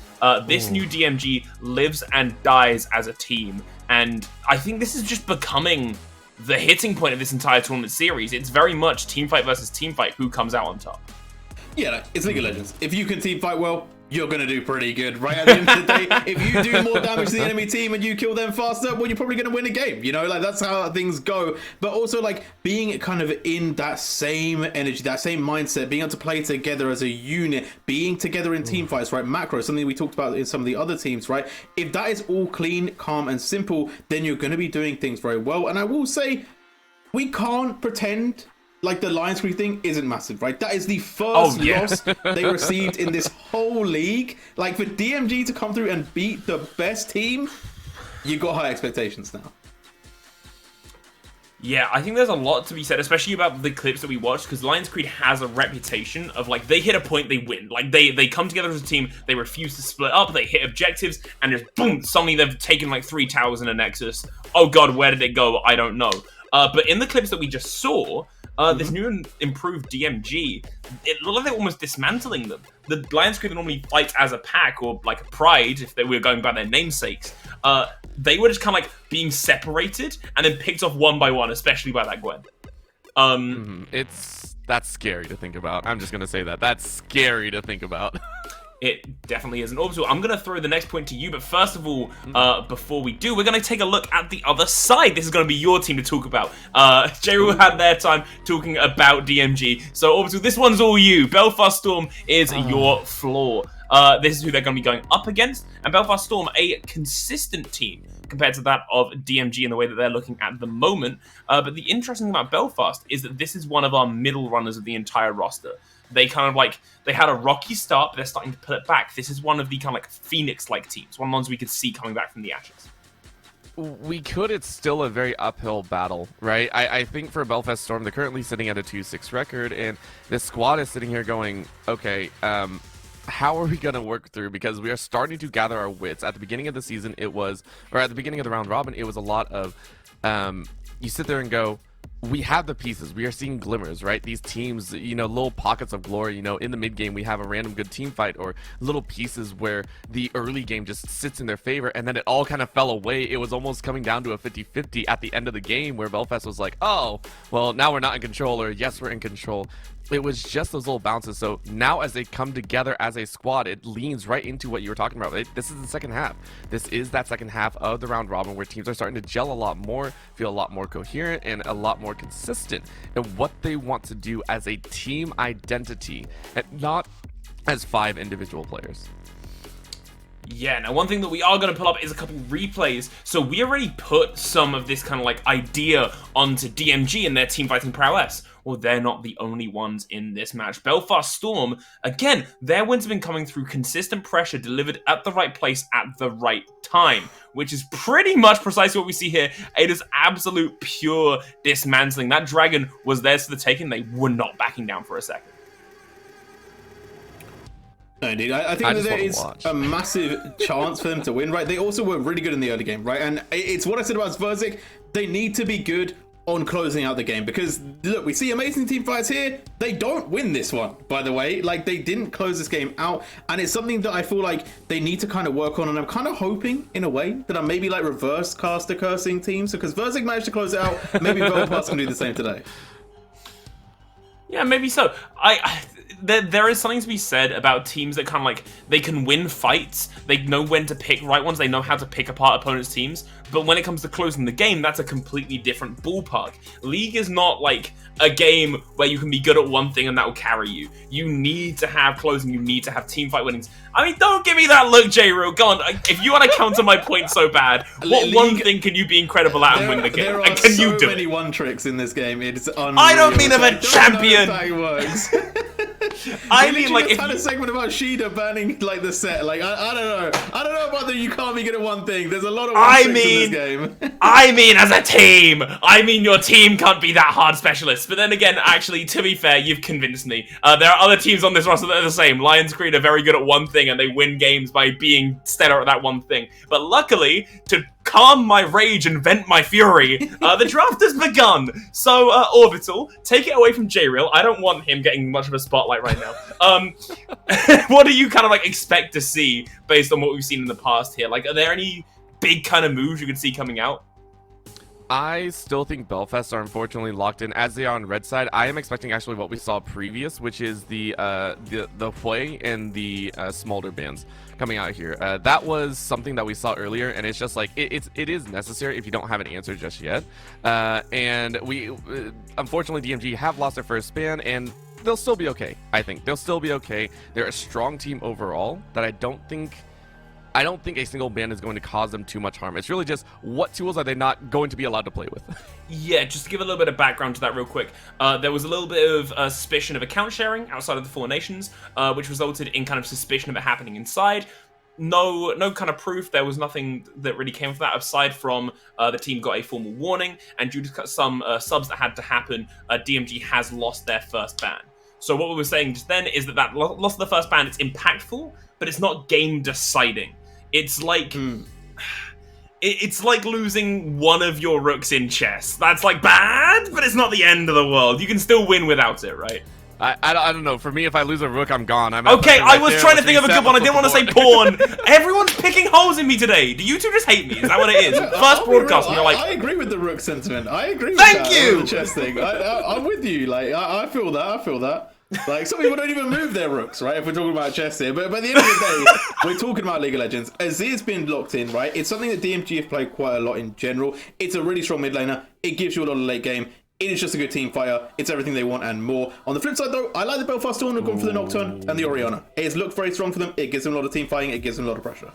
This new DMG lives and dies as a team, and I think this is just becoming the hitting point of this entire tournament series. It's very much team fight versus team fight, who comes out on top. Yeah, it's League of Legends. If you can team fight well, you're going to do pretty good, right? At the end of the day, if you do more damage to the enemy team and you kill them faster, well, you're probably going to win a game, you know? Like, that's how things go. But also, like, being kind of in that same energy, that same mindset, being able to play together as a unit, being together in team fights, right? Macro, something we talked about in some of the other teams, right? If that is all clean, calm, and simple, then you're going to be doing things very well. And I will say, we can't pretend like the Lions Creed thing isn't massive, right? That is the first loss they received in this whole league. Like, for DMG to come through and beat the best team, you got high expectations now. Yeah, I think there's a lot to be said, especially about the clips that we watched, because Lions Creed has a reputation of, like, they hit a point, they win. Like, they come together as a team, they refuse to split up, they hit objectives, and just boom, suddenly they've taken, like, 3 towers in a Nexus. Oh god, where did it go? I don't know. But in the clips that we just saw, this new and improved DMG, it looked like they're almost dismantling them. The Lions Creed normally fight as a pack, or like a Pride, if they were going by their namesakes. They were just kind of like being separated and then picked off one by one, especially by that Gwen. That's scary to think about. I'm just gonna say that. That's scary to think about. It definitely is. And Orbital, I'm going to throw the next point to you, but first of all, before we do, we're going to take a look at the other side. This is going to be your team to talk about. J-Rule had their time talking about DMG, so Orbital, this one's all you. Belfast Storm is your floor. This is who they're going to be going up against, and Belfast Storm, a consistent team compared to that of DMG in the way that they're looking at the moment. But the interesting thing about Belfast is that this is one of our middle runners of the entire roster. They kind of like, they had a rocky start, but they're starting to pull it back. This is one of the kind of like Phoenix-like teams, one of the ones we could see coming back from the ashes. We could. It's still a very uphill battle, right? I think for Belfast Storm, they're currently sitting at a 2-6 record, and this squad is sitting here going, okay, how are we going to work through? Because we are starting to gather our wits. At the beginning of the season, it was, or at the beginning of the round robin, it was a lot of, you sit there and go, we have the pieces. We are seeing glimmers, right? These teams, you know, little pockets of glory. You know, in the mid game, we have a random good team fight, or little pieces where the early game just sits in their favor, and then it all kind of fell away. It was almost coming down to a 50-50 at the end of the game, where Belfast was like, oh, well, now we're not in control, or yes, we're in control. It was just those little bounces. So now as they come together as a squad, it leans right into what you were talking about. This is the second half. This is that second half of the round robin where teams are starting to gel a lot more, feel a lot more coherent, and a lot more consistent in what they want to do as a team identity, and not as 5 individual players. Yeah, now one thing that we are going to pull up is a couple replays. So we already put some of this kind of like idea onto DMG and their team fighting prowess. Well, they're not the only ones in this match. Belfast Storm, again, their wins have been coming through consistent pressure delivered at the right place at the right time, which is pretty much precisely what we see here. It is absolute pure dismantling. That dragon was theirs for the taking. They were not backing down for a second. No, indeed. I think that there is a massive chance for them to win, right? They also were really good in the early game, right? And it's what I said about Verzik. They need to be good on closing out the game, because look, we see amazing team fights here. They don't win this one, by the way. Like, they didn't close this game out, and it's something that I feel like they need to kind of work on. And I'm kind of hoping in a way that I'm maybe like reverse caster cursing teams, because Verzik managed to close it out. Maybe Belfast can do the same today. Yeah, maybe so. There is something to be said about teams that kind of like, they can win fights, they know when to pick right ones, they know how to pick apart opponents' teams, but when it comes to closing the game, that's a completely different ballpark. League is not like a game where you can be good at one thing and that will carry you. You need to have closing, you need to have team fight winnings. I mean, don't give me that look, J-Rule. Go on, if you want to counter my point so bad, what one thing can you be incredible at and win the game? There And can you do so many one tricks in this game. It's unreal. I don't mean of a champion. I don't know if that works. I mean, like, if had a segment about Shida burning like the set, like I don't know about the you can't be good at one thing. There's a lot of in this game. I mean, as a team, I mean your team can't be that hard specialists. But then again, actually, to be fair, you've convinced me. There are other teams on this roster that are the same. Lions Creed are very good at one thing, and they win games by being stellar at that one thing. But luckily, to calm my rage and vent my fury, the draft has begun. So, Orbital, take it away from J-Real. I don't want him getting much of a spotlight right now. What do you kind of like expect to see based on what we've seen in the past here? Like, are there any big kind of moves you could see coming out? I still think Belfast are unfortunately locked in as they are on red side. I am expecting actually what we saw previous, which is the Hui and the Smolder bands coming out here. That was something that we saw earlier, and it's just like it is necessary if you don't have an answer just yet. And we unfortunately DMG have lost their first ban, and they'll still be okay. I think they'll still be okay. They're a strong team overall that I don't think a single ban is going to cause them too much harm. It's really just what tools are they not going to be allowed to play with. Yeah, just to give a little bit of background to that real quick. There was a little bit of suspicion of account sharing outside of the Four Nations, which resulted in kind of suspicion of it happening inside. No kind of proof. There was nothing that really came from that aside from the team got a formal warning, and due to some subs that had to happen, DMG has lost their first ban. So what we were saying just then is that loss of the first ban, it's impactful, but it's not game deciding. It's like it's like losing one of your rooks in chess. That's like bad, but it's not the end of the world. You can still win without it, right? I don't know. For me, if I lose a rook, I'm gone. Okay, I was trying to think of a good one. I didn't want to say pawn. Everyone's picking holes in me today. Do you two just hate me? Is that what it is? First broadcast, and you're like... I agree with the rook sentiment. I agree with Thank you! The chess thing. I'm with you. Like, I feel that. Like, some people don't even move their rooks, right? If we're talking about chess here. But by the end of the day, we're talking about League of Legends. Azir's been locked in, right? It's something that DMG have played quite a lot in general. It's a really strong mid laner. It gives you a lot of late game. It is just a good team fighter. It's everything they want and more. On the flip side, though, I like the Belfast Dawn have gone for the Nocturne and the Orianna. It has looked very strong for them. It gives them a lot of team fighting. It gives them a lot of pressure.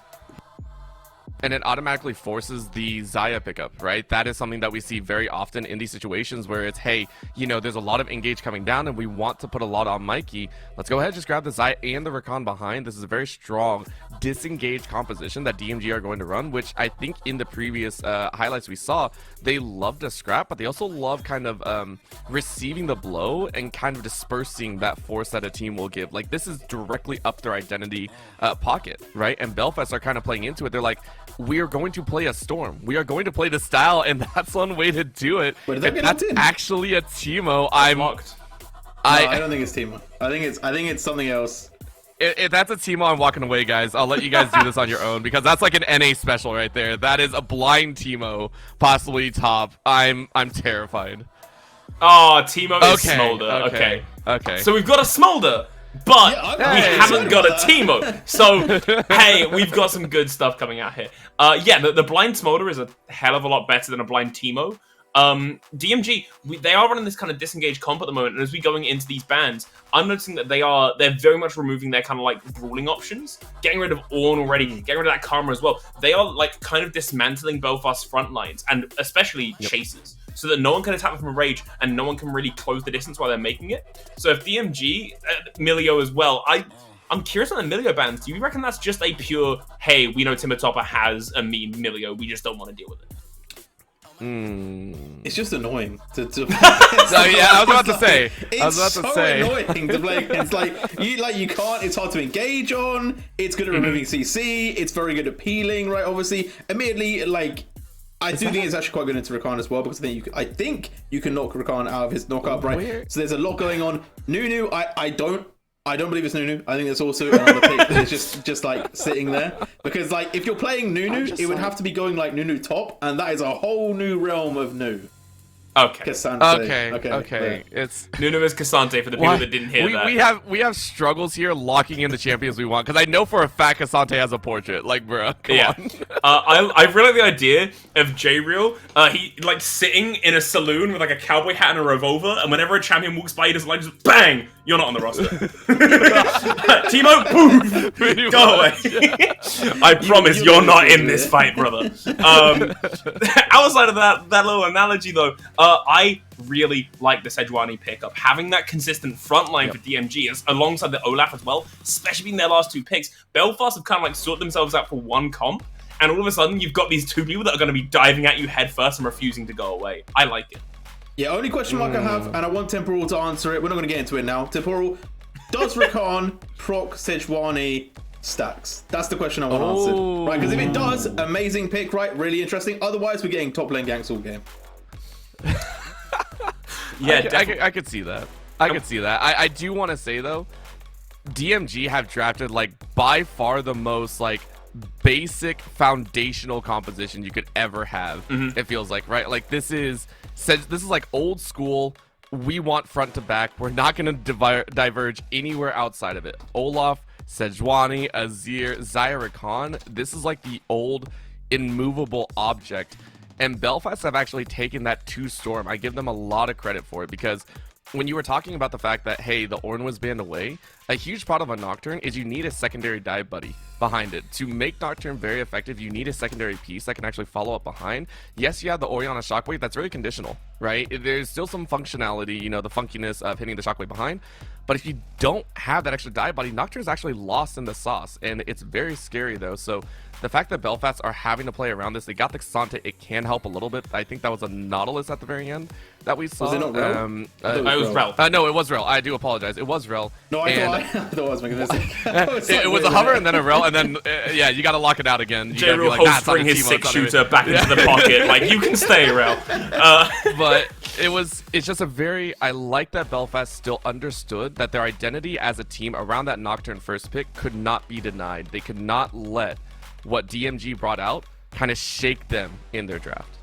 And it automatically forces the Xayah pickup, right? That is something that we see very often in these situations where it's, hey, you know, there's a lot of engage coming down and we want to put a lot on Mikey. Let's go ahead and just grab the Xayah and the Rakan behind. This is a very strong disengaged composition that DMG are going to run, which I think in the previous highlights we saw, they love to scrap, but they also love kind of receiving the blow and kind of dispersing that force that a team will give. Like, this is directly up their identity pocket, right? And Belfast are kind of playing into it. They're like, we are going to play a Storm. We are going to play the style, and that's one way to do it. But if that's actually a Teemo, I'm locked. I don't think it's Teemo. I think it's something else. If that's a Teemo, I'm walking away, guys. I'll let you guys do this on your own because that's like an NA special right there. That is a blind Teemo, possibly top. I'm terrified. Oh, Teemo is Smolder. Okay. So we've got a Smolder. But we haven't got a Teemo. So, hey, we've got some good stuff coming out here. Yeah, the blind Smolder is a hell of a lot better than a blind Teemo. DMG, they are running this kind of disengaged comp at the moment, and as we're going into these bans, I'm noticing that they're very much removing their kind of like brawling options, getting rid of Ornn already, getting rid of that Karma as well. They are like kind of dismantling Belfast's front lines, and especially chasers, so that no one can attack them from a rage, and no one can really close the distance while they're making it. So if DMG, Milio as well, I'm curious on the Milio bans. Do you reckon that's just a pure, hey, we know Timber Topper has a meme Milio, we just don't want to deal with it? It's just annoying to yeah, I was about to say. It's so annoying to play. It's you can't. It's hard to engage on. It's good at removing CC. It's very good at peeling, right? Obviously, admittedly, like I do think it's actually quite good into Rakan as well because I think you can knock Rakan out of his knockup, right? So there's a lot going on. Nunu, I don't believe it's Nunu. I think it's also another pick that is just like sitting there. Because like if you're playing Nunu, it would have to be going like Nunu top, and that is a whole new realm of Nu. Okay. Cassante. Okay. It's Nunu is Cassante for the people that didn't hear that. We have struggles here locking in the champions we want because I know for a fact Cassante has a portrait. Like, bro, come on. I really like the idea of J-Real. He like sitting in a saloon with like a cowboy hat and a revolver, and whenever a champion walks by, he does like just bang. You're not on the roster. Teemo, boom, go away. I promise you're not in this fight, brother. Outside of that little analogy, though, I really like the Sejuani pickup. Having that consistent front line for DMG alongside the Olaf as well, especially being their last two picks. Belfast have kind of like sorted themselves out for one comp, and all of a sudden you've got these two people that are going to be diving at you head first and refusing to go away. I like it. Yeah, only question mark I have, and I want Temporal to answer it. We're not going to get into it now. Temporal, does Rakan proc Sejuani stacks? That's the question I want answered. Right, because if it does, amazing pick, right? Really interesting. Otherwise, we're getting top lane ganks all game. Yeah, I could see that. I could see that. I do want to say, though, DMG have drafted, like, by far the most, like, basic foundational composition you could ever have. It feels like, right? Like this is like old school. We want front to back. We're not going to diverge anywhere outside of it. Olaf, Sejuani, Azir, Zyra Khan. This is like the old immovable object. And Belfast have actually taken that to Storm. I give them a lot of credit for it, because when you were talking about the fact that, hey, the Ornn was banned away, a huge part of a Nocturne is you need a secondary dive buddy behind it. To make Nocturne very effective, you need a secondary piece that can actually follow up behind. Yes, you have the Orianna Shockwave, that's very conditional, right? There's still some functionality, you know, the funkiness of hitting the Shockwave behind. But if you don't have that extra dive buddy, Nocturne is actually lost in the sauce, and it's very scary though. So the fact that Belfast are having to play around this, they got the Xante, it can help a little bit. I think that was a Nautilus at the very end that we saw. Was it not Rel? It was Rel. No, it was Rel. I do apologize. It was Rel. No, I thought I was making this. It was a hover and then a Rel, and then yeah, you got to lock it out again. J-Real holstering his 6-shooter back into the pocket, like, you can stay, Rel. But it's just a very, I like that Belfast still understood that their identity as a team around that Nocturne first pick could not be denied. They could not let what DMG brought out kind of shake them in their draft.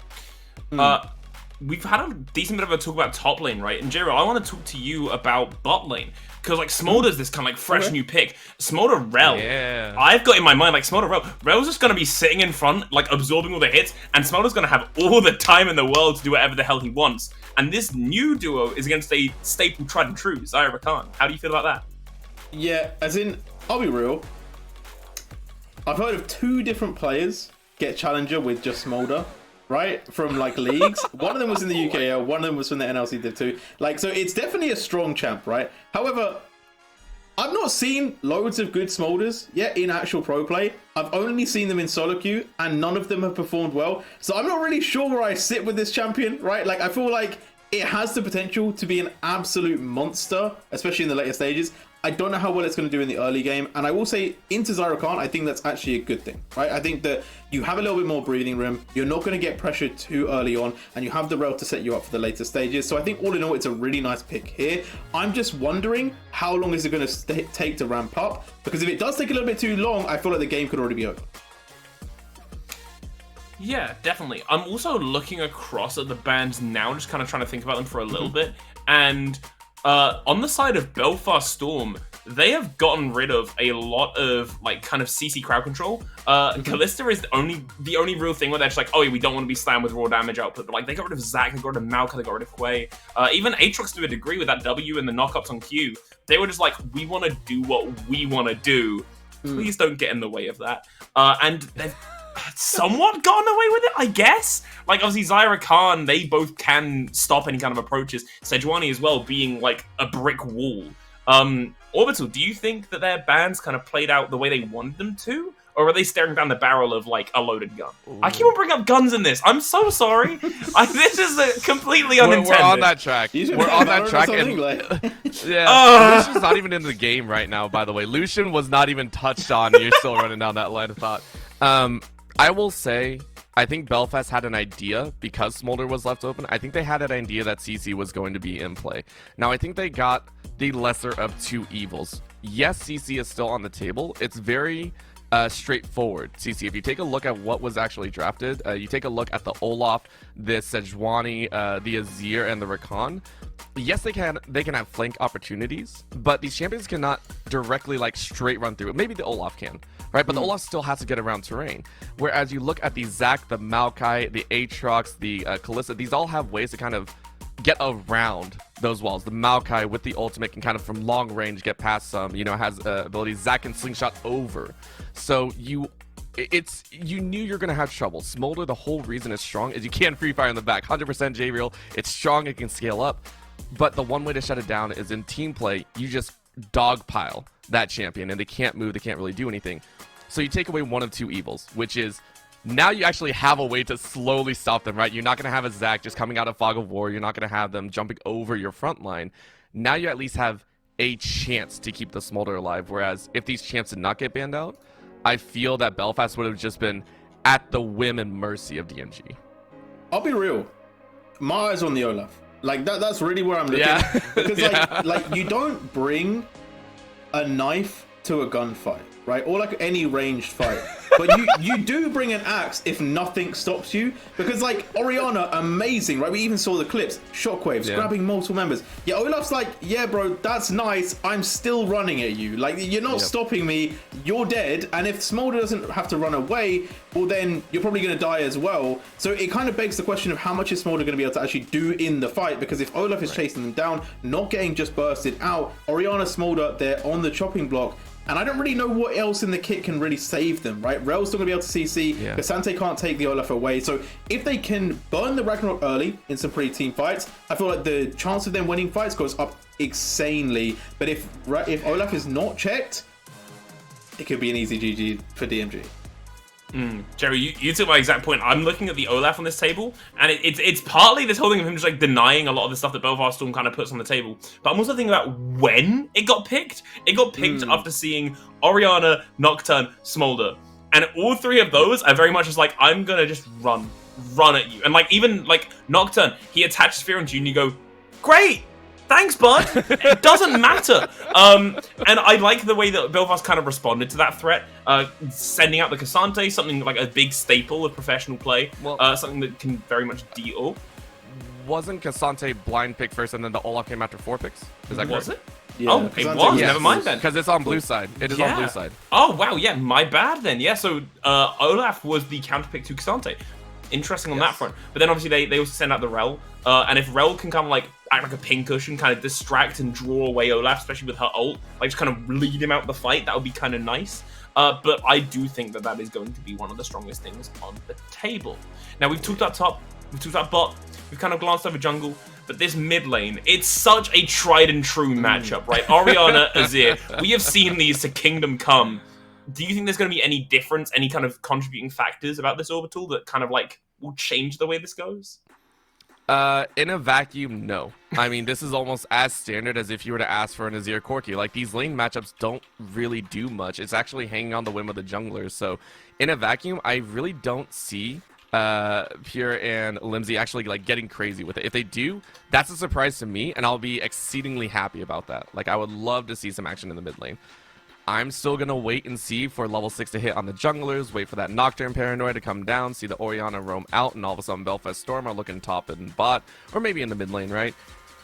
We've had a decent bit of a talk about top lane, right? And J-Real, I want to talk to you about bot lane. Because, like, Smolder's this kind of, like, fresh new pick. Smolder Rel. Yeah. I've got in my mind, like, Smolder Rel. Rel's just going to be sitting in front, like, absorbing all the hits, and Smolder's going to have all the time in the world to do whatever the hell he wants. And this new duo is against a staple tried and true, Zyra Khan. How do you feel about that? Yeah, as in, I'll be real. I've heard of 2 different players get Challenger with just Smolder, right? From, like, leagues. One of them was in the UKL, one of them was from the NLC Div 2. Like, so it's definitely a strong champ, right? However, I've not seen loads of good Smolders yet in actual pro play. I've only seen them in solo queue, and none of them have performed well. So I'm not really sure where I sit with this champion, right? Like, I feel like it has the potential to be an absolute monster, especially in the later stages. I don't know how well it's going to do in the early game, and I will say into Zyra Khan, I think that's actually a good thing, right? I think that you have a little bit more breathing room, you're not going to get pressured too early on, and you have the Rel to set you up for the later stages. So I think all in all, it's a really nice pick here. I'm just wondering how long is it going to take to ramp up, because if it does take a little bit too long, I feel like the game could already be over. Yeah, definitely. I'm also looking across at the bands now, just kind of trying to think about them for a little bit, and on the side of Belfast Storm, they have gotten rid of a lot of, like, kind of CC crowd control. Kalista is the only real thing where they're just like, oh yeah, we don't want to be slammed with raw damage output, but, like, they got rid of Zac, they got rid of Maokai, they got rid of Quay. Even Aatrox to a degree with that W and the knockups on Q. They were just like, we want to do what we want to do. Please don't get in the way of that. And they've somewhat gotten away with it, I guess. Like, obviously Zyra Khan, they both can stop any kind of approaches. Sejuani as well, being like a brick wall. Orbital, do you think that their bans kind of played out the way they wanted them to? Or are they staring down the barrel of, like, a loaded gun? Ooh. I keep on bringing up guns in this. I'm so sorry. This is completely unintended. We're on that track. We're on that track. And, yeah, Lucian's not even in the game right now, by the way. Lucian was not even touched on, and you're still running down that line of thought. I will say, I think Belfast had an idea because Smolder was left open. I think they had an idea that CC was going to be in play. Now, I think they got the lesser of 2 evils. Yes, CC is still on the table. It's very straightforward. CC, if you take a look at what was actually drafted, you take a look at the Olaf, the Sejuani, the Azir, and the Rakan. Yes, they can have flank opportunities, but these champions cannot directly, like, straight run through it. Maybe the Olaf can, right? But the Olaf still has to get around terrain. Whereas you look at the Zac, the Maokai, the Aatrox, the Kalista, these all have ways to kind of get around those walls. The Maokai with the ultimate can kind of from long range get past some, you know, has abilities. Zac can slingshot over. So you knew you're gonna have trouble. Smolder, the whole reason it's strong is you can't free fire in the back. 100% J-Real. It's strong, it can scale up. But the one way to shut it down is in team play, you just dogpile that champion and they can't move, they can't really do anything. So you take away one of 2 evils, which is now you actually have a way to slowly stop them, right? You're not going to have a Zac just coming out of Fog of War. You're not going to have them jumping over your front line. Now you at least have a chance to keep the Smolder alive. Whereas if these champs did not get banned out, I feel that Belfast would have just been at the whim and mercy of DMG. I'll be real. My eyes on the Olaf. Like, that's really where I'm looking. Yeah. Because, like, you don't bring a knife to a gunfight, right? Or, like, any ranged fight. but you do bring an axe if nothing stops you, because like Orianna, amazing, right? We even saw the clips, shockwaves, grabbing multiple members. Yeah, Olaf's like, yeah, bro, that's nice. I'm still running at you. Like, you're not stopping me. You're dead. And if Smolder doesn't have to run away, well, then you're probably going to die as well. So it kind of begs the question of how much is Smolder going to be able to actually do in the fight, because if Olaf is chasing them down, not getting just bursted out, Orianna, Smolder, they're on the chopping block. And I don't really know what else in the kit can really save them, right? Rel's still going to be able to CC, K'Sante can't take the Olaf away. So if they can burn the Ragnarok early in some pretty team fights, I feel like the chance of them winning fights goes up insanely. But if Olaf is not checked, it could be an easy GG for DMG. Jerry, you took my exact point. I'm looking at the Olaf on this table, and it's partly this whole thing of him just like denying a lot of the stuff that Belfast Storm kind of puts on the table. But I'm also thinking about when it got picked. It got picked after seeing Orianna, Nocturne, Smolder, and all three of those are very much just like, I'm gonna just run at you. And like even like Nocturne, he attached Sphere on you, and you go, great. Thanks, bud. It doesn't matter. And I like the way that Belfast kind of responded to that threat, sending out the K'Sante, something like a big staple of professional play, something that can very much deal. Wasn't K'Sante blind pick first, and then the Olaf came after 4 picks? Is that was correct? it? Yeah, it was. Never mind then. Because it's on blue side. It is on blue side. Oh wow, yeah, my bad then. Yeah, so Olaf was the counter pick to K'Sante. Interesting on that front. But then obviously they also send out the Rel. And if Rel can kind of like act like a pincushion, kind of distract and draw away Olaf, especially with her ult, like just kind of lead him out the fight, that would be kind of nice. But I do think that is going to be one of the strongest things on the table. Now, we've talked about top, we've talked about bot, we've kind of glanced over jungle, but this mid lane, it's such a tried and true matchup, right? Orianna, Azir, we have seen these to Kingdom Come. Do you think there's going to be any difference, any kind of contributing factors about this orbital that kind of like will change the way this goes? In a vacuum, no. I mean, this is almost as standard as if you were to ask for an Azir Corki. Like, these lane matchups don't really do much. It's actually hanging on the whim of the junglers. So, in a vacuum, I really don't see Pure and Limsey actually like getting crazy with it. If they do, that's a surprise to me, and I'll be exceedingly happy about that. Like, I would love to see some action in the mid lane. I'm still going to wait and see for level 6 to hit on the junglers, wait for that Nocturne Paranoid to come down, see the Orianna roam out, and all of a sudden Belfast Storm are looking top and bot, or maybe in the mid lane, right?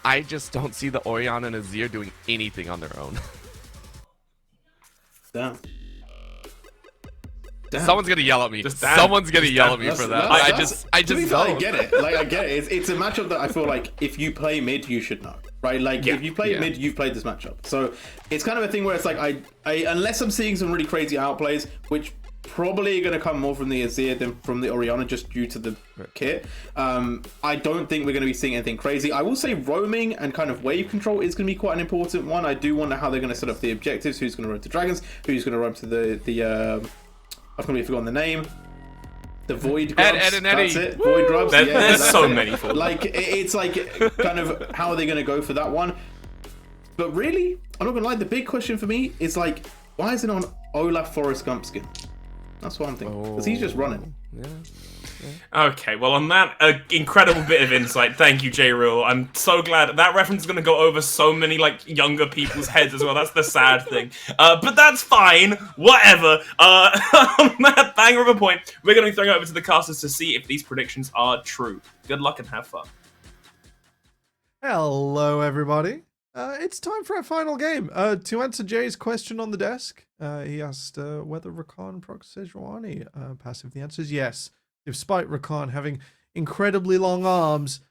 I just don't see the Orianna and Azir doing anything on their own. Damn. Someone's gonna yell at me. Someone's gonna yell at me for that. I just to be fair, I get it. Like, I get it. It's a matchup that I feel like if you play mid, you should know, right? Like, if you play mid, you've played this matchup. So it's kind of a thing where it's like, I unless I'm seeing some really crazy outplays, which probably are going to come more from the Azir than from the Orianna, just due to the kit. I don't think we're going to be seeing anything crazy. I will say roaming and kind of wave control is going to be quite an important one. I do wonder how they're going to set up the objectives. Who's going to run to dragons? Who's going to run to the I've completely forgotten the name. The Void Grubs. Ed and Eddie. That's it. Void Grubs. There's so many. Like, it's like kind of how are they going to go for that one? But really, I'm not going to lie. The big question for me is like, why is it on Olaf Forrest Gump skin? That's what I'm thinking. Because he's just running. Okay, well, on that incredible bit of insight, thank you, J-Rule. I'm so glad that reference is going to go over so many like younger people's heads as well. That's the sad thing. But that's fine. Whatever. On that banger of a point, we're going to be throwing it over to the casters to see if these predictions are true. Good luck and have fun. Hello, everybody. It's time for our final game. To answer Jay's question on the desk, he asked whether Rakan procs Sejuani passive. The answer is yes. Despite Rakan having incredibly long arms,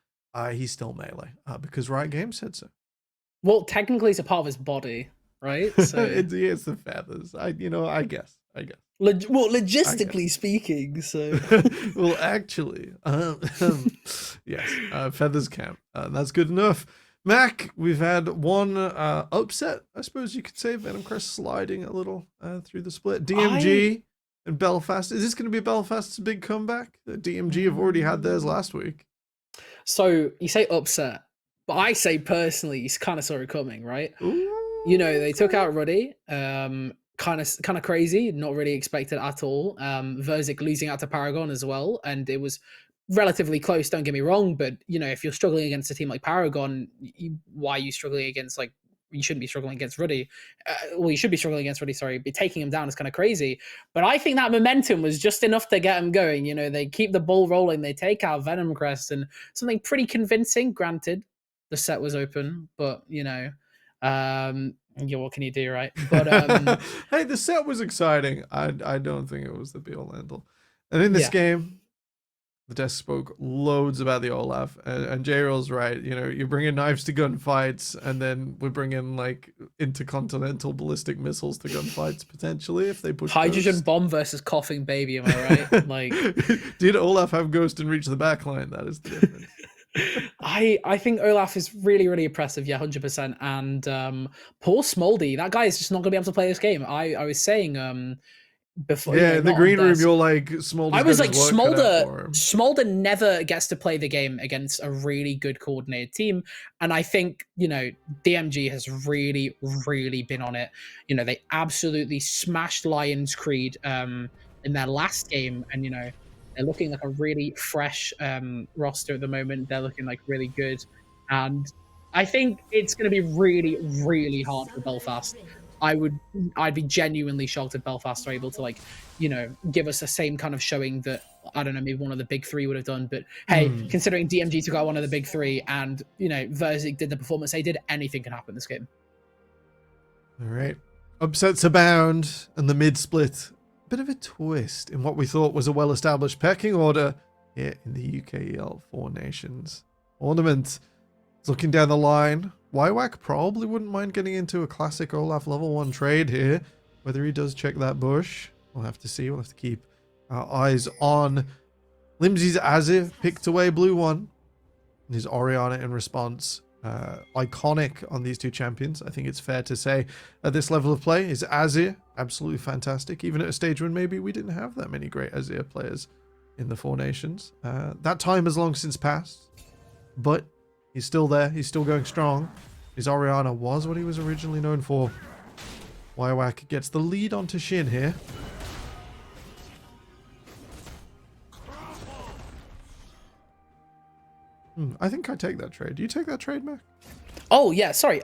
he's still melee because Riot Games said so. Well, technically, it's a part of his body, right? So it's the feathers. I guess. Logistically speaking, so. Well, actually, yes, feathers count. That's good enough. Mac, we've had one upset, I suppose you could say. Venomcrest sliding a little through the split. DMG and Belfast. Is this going to be Belfast's big comeback? DMG have already had theirs last week. So you say upset, but I say personally, you kind of saw it coming, right? Ooh, you know, they took out Ruddy. Kind of crazy, not really expected at all. Verzik losing out to Paragon as well, and it was relatively close, don't get me wrong, but you know, if you're struggling against a team like Paragon, why are you struggling against like you shouldn't be struggling against Ruddy. Well, you should be struggling against Ruddy, sorry. But taking him down is kind of crazy. But I think that momentum was just enough to get him going. You know, they keep the ball rolling. They take out Venom Crest and something pretty convincing. Granted, the set was open, but, you know, yeah, what can you do, right? But hey, the set was exciting. I don't think it was the be-all end-all. And in this game, the desk spoke loads about the Olaf, and J-Roll's right. You know, you bring in knives to gunfights, and then we bring in like intercontinental ballistic missiles to gunfights potentially if they push. Hydrogen bomb versus coughing baby. Am I right? Like, did Olaf have Ghost and reach the backline? That is the difference. I think Olaf is really, really impressive. Yeah, 100%. And poor Smoldy, that guy is just not going to be able to play this game. I was saying before. Yeah, in the green room, you're like, Smolder. I was like, Smolder never gets to play the game against a really good coordinated team. And I think, you know, DMG has really, really been on it. You know, they absolutely smashed Lions Creed in their last game. And, you know, they're looking like a really fresh roster at the moment. They're looking like really good. And I think it's going to be really, really hard for Belfast. I'd be genuinely shocked if Belfast are able to, like, you know, give us the same kind of showing that, I don't know, maybe one of the big three would have done. But hey, considering DMG took out one of the big three and, you know, Verzik did the performance they did, anything can happen in this game. All right. Upsets abound and the mid-split. Bit of a twist in what we thought was a well-established pecking order here in the UKEL Four Nations. Ornament is looking down the line. Wywak probably wouldn't mind getting into a classic Olaf level 1 trade here. Whether he does check that bush, we'll have to see. We'll have to keep our eyes on. Limsy's Azir picked away blue 1. And his Orianna in response. Iconic on these two champions, I think it's fair to say, at this level of play. Is Azir absolutely fantastic, even at a stage when maybe we didn't have that many great Azir players in the Four Nations. That time has long since passed, but he's still there. He's still going strong. His Orianna was what he was originally known for. Wywak gets the lead onto Shin here. I think I take that trade. Do you take that trade, Mac? Oh, yeah, sorry.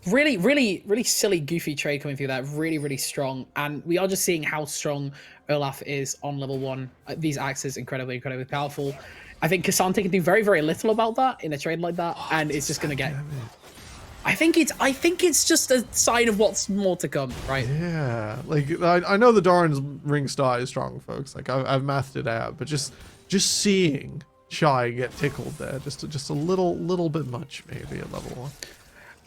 Really, really, really silly, goofy trade coming through that. Really, really strong. And we are just seeing how strong Olaf is on level 1. These axes, incredibly, incredibly powerful. I think K'Sante can do very, very little about that in a trade like that. And it's just going to get... I think it's just a sign of what's more to come, right? Yeah. Like, I know the Doran's ring star is strong, folks. Like, I've mathed it out. But just seeing Shy get tickled there, just a little bit much maybe at level 1.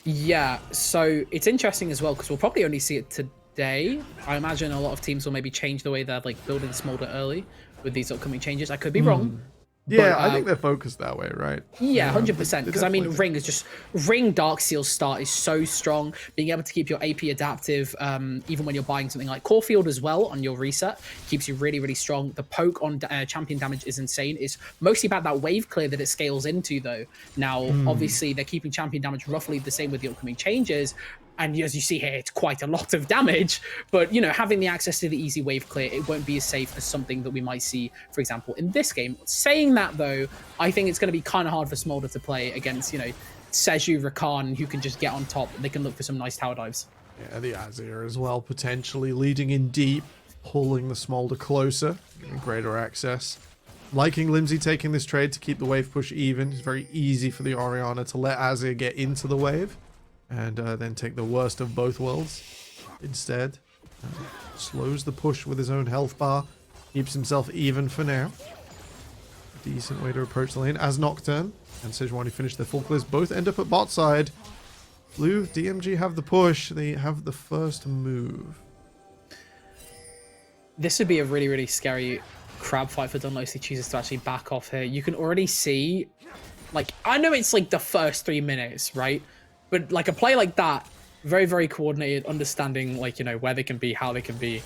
Yeah, so it's interesting as well because we'll probably only see it today. I imagine a lot of teams will maybe change the way they're like building Smolder early with these upcoming changes. I could be wrong. Yeah, but, I think they're focused that way, right? Yeah, 100%. Because I mean, Ring Darkseal start is so strong. Being able to keep your AP adaptive, even when you're buying something like Caulfield as well on your reset, keeps you really, really strong. The poke on champion damage is insane. It's mostly about that wave clear that it scales into, though. Now, obviously, they're keeping champion damage roughly the same with the upcoming changes. And as you see here, it's quite a lot of damage. But, you know, having the access to the easy wave clear, it won't be as safe as something that we might see, for example, in this game. Saying that, though, I think it's going to be kind of hard for Smolder to play against, you know, Seju, Rakan, who can just get on top. They can look for some nice tower dives. Yeah, the Azir as well, potentially leading in deep, pulling the Smolder closer, giving greater access. Liking Limsy taking this trade to keep the wave push even. It's very easy for the Orianna to let Azir get into the wave. And then take the worst of both worlds instead. Slows the push with his own health bar. Keeps himself even for now. Decent way to approach the lane. As Nocturne and Sejuani finish their full clears. Both end up at bot side. Blue, DMG have the push. They have the first move. This would be a really, really scary crab fight for Dunlosy. Chooses to actually back off here. You can already see... Like, I know it's like the first 3 minutes, right? But like a play like that, very, very coordinated, understanding like, you know, where they can be, how they can be,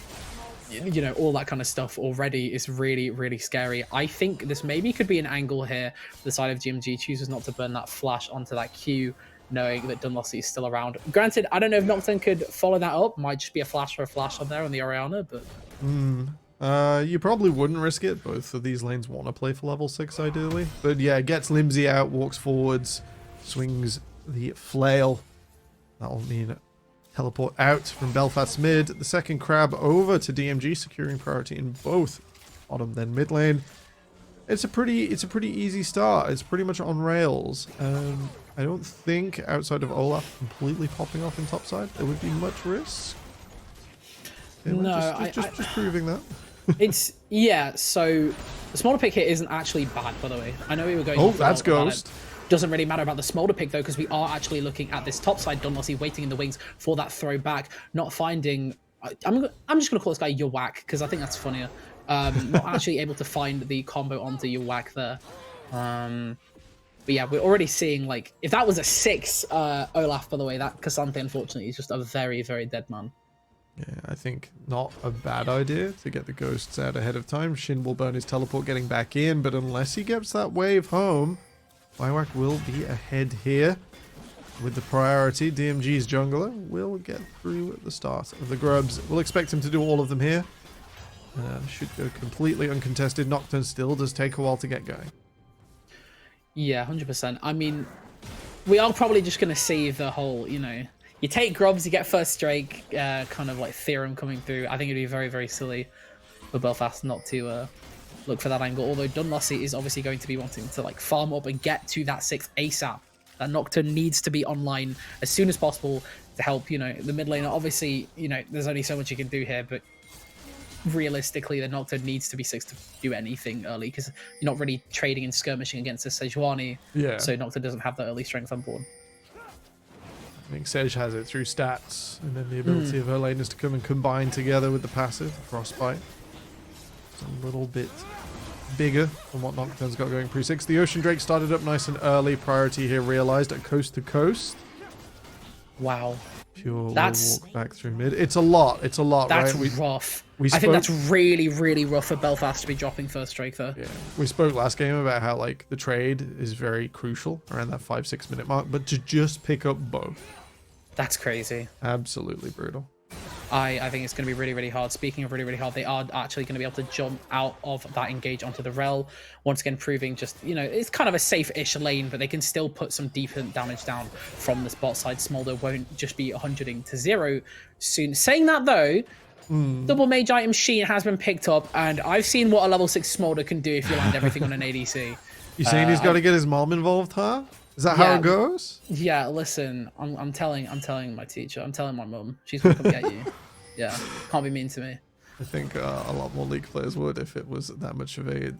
you know, all that kind of stuff already is really, really scary. I think this maybe could be an angle here. The side of GMG chooses not to burn that flash onto that Q, knowing that Dunlosy is still around. Granted, I don't know if Nocturne could follow that up. Might just be a flash for a flash on there on the Orianna, but... you probably wouldn't risk it. Both of these lanes want to play for level 6 ideally. But yeah, gets Limsy out, walks forwards, swings the flail. That'll mean teleport out from Belfast mid. The second crab over to DMG, securing priority in both bottom then mid lane. It's a pretty easy start. It's pretty much on rails. I don't think outside of Olaf completely popping off in topside there would be much risk. Yeah, No, just proving that. So the smolder pick here isn't actually bad, by the way. I know we were going. Oh, that's Ghost. Doesn't really matter about the smolder pick though, because we are actually looking at this topside Dunlossy waiting in the wings for that throwback, not finding. I'm just gonna call this guy your whack because I think that's funnier. Not actually able to find the combo onto your whack there. But yeah, we're already seeing, like, if that was a 6 Olaf, by the way, that Cassante unfortunately is just a very, very dead man. Yeah, I think not a bad idea to get the ghosts out ahead of time. Shin will burn his teleport getting back in, but unless he gets that wave home, Biowak will be ahead here. With the priority, DMG's jungler will get through at the start of the grubs. We'll expect him to do all of them here. Should go completely uncontested. Nocturne still does take a while to get going. Yeah, 100%. I mean, we are probably just going to see the whole, you know, you take grubs, you get first strike, kind of like theorem coming through. I think it'd be very, very silly for Belfast not to look for that angle. Although Dunlossy is obviously going to be wanting to like farm up and get to that 6th ASAP. That Nocturne needs to be online as soon as possible to help, you know, the mid laner. Obviously, you know, there's only so much you can do here, but realistically, the Nocturne needs to be 6 to do anything early because you're not really trading and skirmishing against the Sejuani. Yeah. So Nocturne doesn't have that early strength on board. I think Sej has it through stats and then the ability of her laners to come and combine together with the passive, Frostbite. It's a little bit bigger than what Nocturne's got going pre-6. The Ocean Drake started up nice and early. Priority here realized at coast to coast. Wow. Pure will walk back through mid. It's a lot. It's a lot, that's right? Rough. I think that's really, really rough for Belfast to be dropping first strike there. Yeah. We spoke last game about how like the trade is very crucial around that 5-6 minute mark, but to just pick up both. That's crazy. Absolutely brutal. I think it's going to be really, really hard. Speaking of really, really hard, they are actually going to be able to jump out of that engage onto the Rel. Once again, proving just, you know, it's kind of a safe-ish lane, but they can still put some decent damage down from the bot side. Smolder won't just be 100ing to 0 soon. Saying that, though, double mage item Sheen has been picked up, and I've seen what a level 6 Smolder can do if you land everything on an ADC. You saying he's got to get his mom involved, huh? Is that how it goes? Yeah, listen, I'm telling my teacher, I'm telling my mum, she's gonna come get you. Yeah, can't be mean to me. I think a lot more League players would if it was that much of a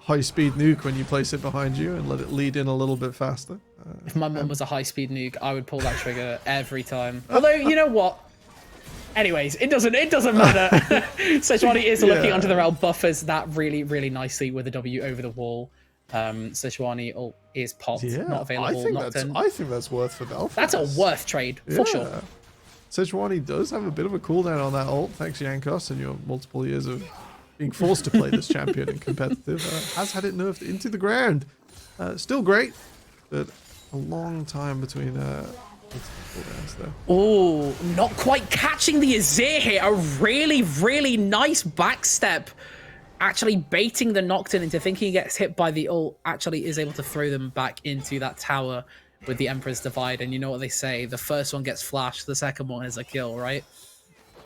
high-speed nuke when you place it behind you and let it lead in a little bit faster. If my mum was a high-speed nuke, I would pull that trigger every time. Although, you know what? Anyways, it doesn't matter. Sejuani is looking onto the Rel, buffers that really, really nicely with a W over the wall. Sejuani ult is popped, not available. I think that's worth for Belfast. That's a worth trade, for sure. Sejuani does have a bit of a cooldown on that ult, thanks Jankos and your multiple years of being forced to play this champion in competitive. Has had it nerfed into the ground. Still great, but a long time between cooldowns there. Oh, not quite catching the Azir here. A really, really nice backstep. Actually baiting the Nocturne into thinking he gets hit by the ult, actually is able to throw them back into that tower with the Emperor's Divide. And you know what they say, the first one gets flashed, the second one is a kill, right?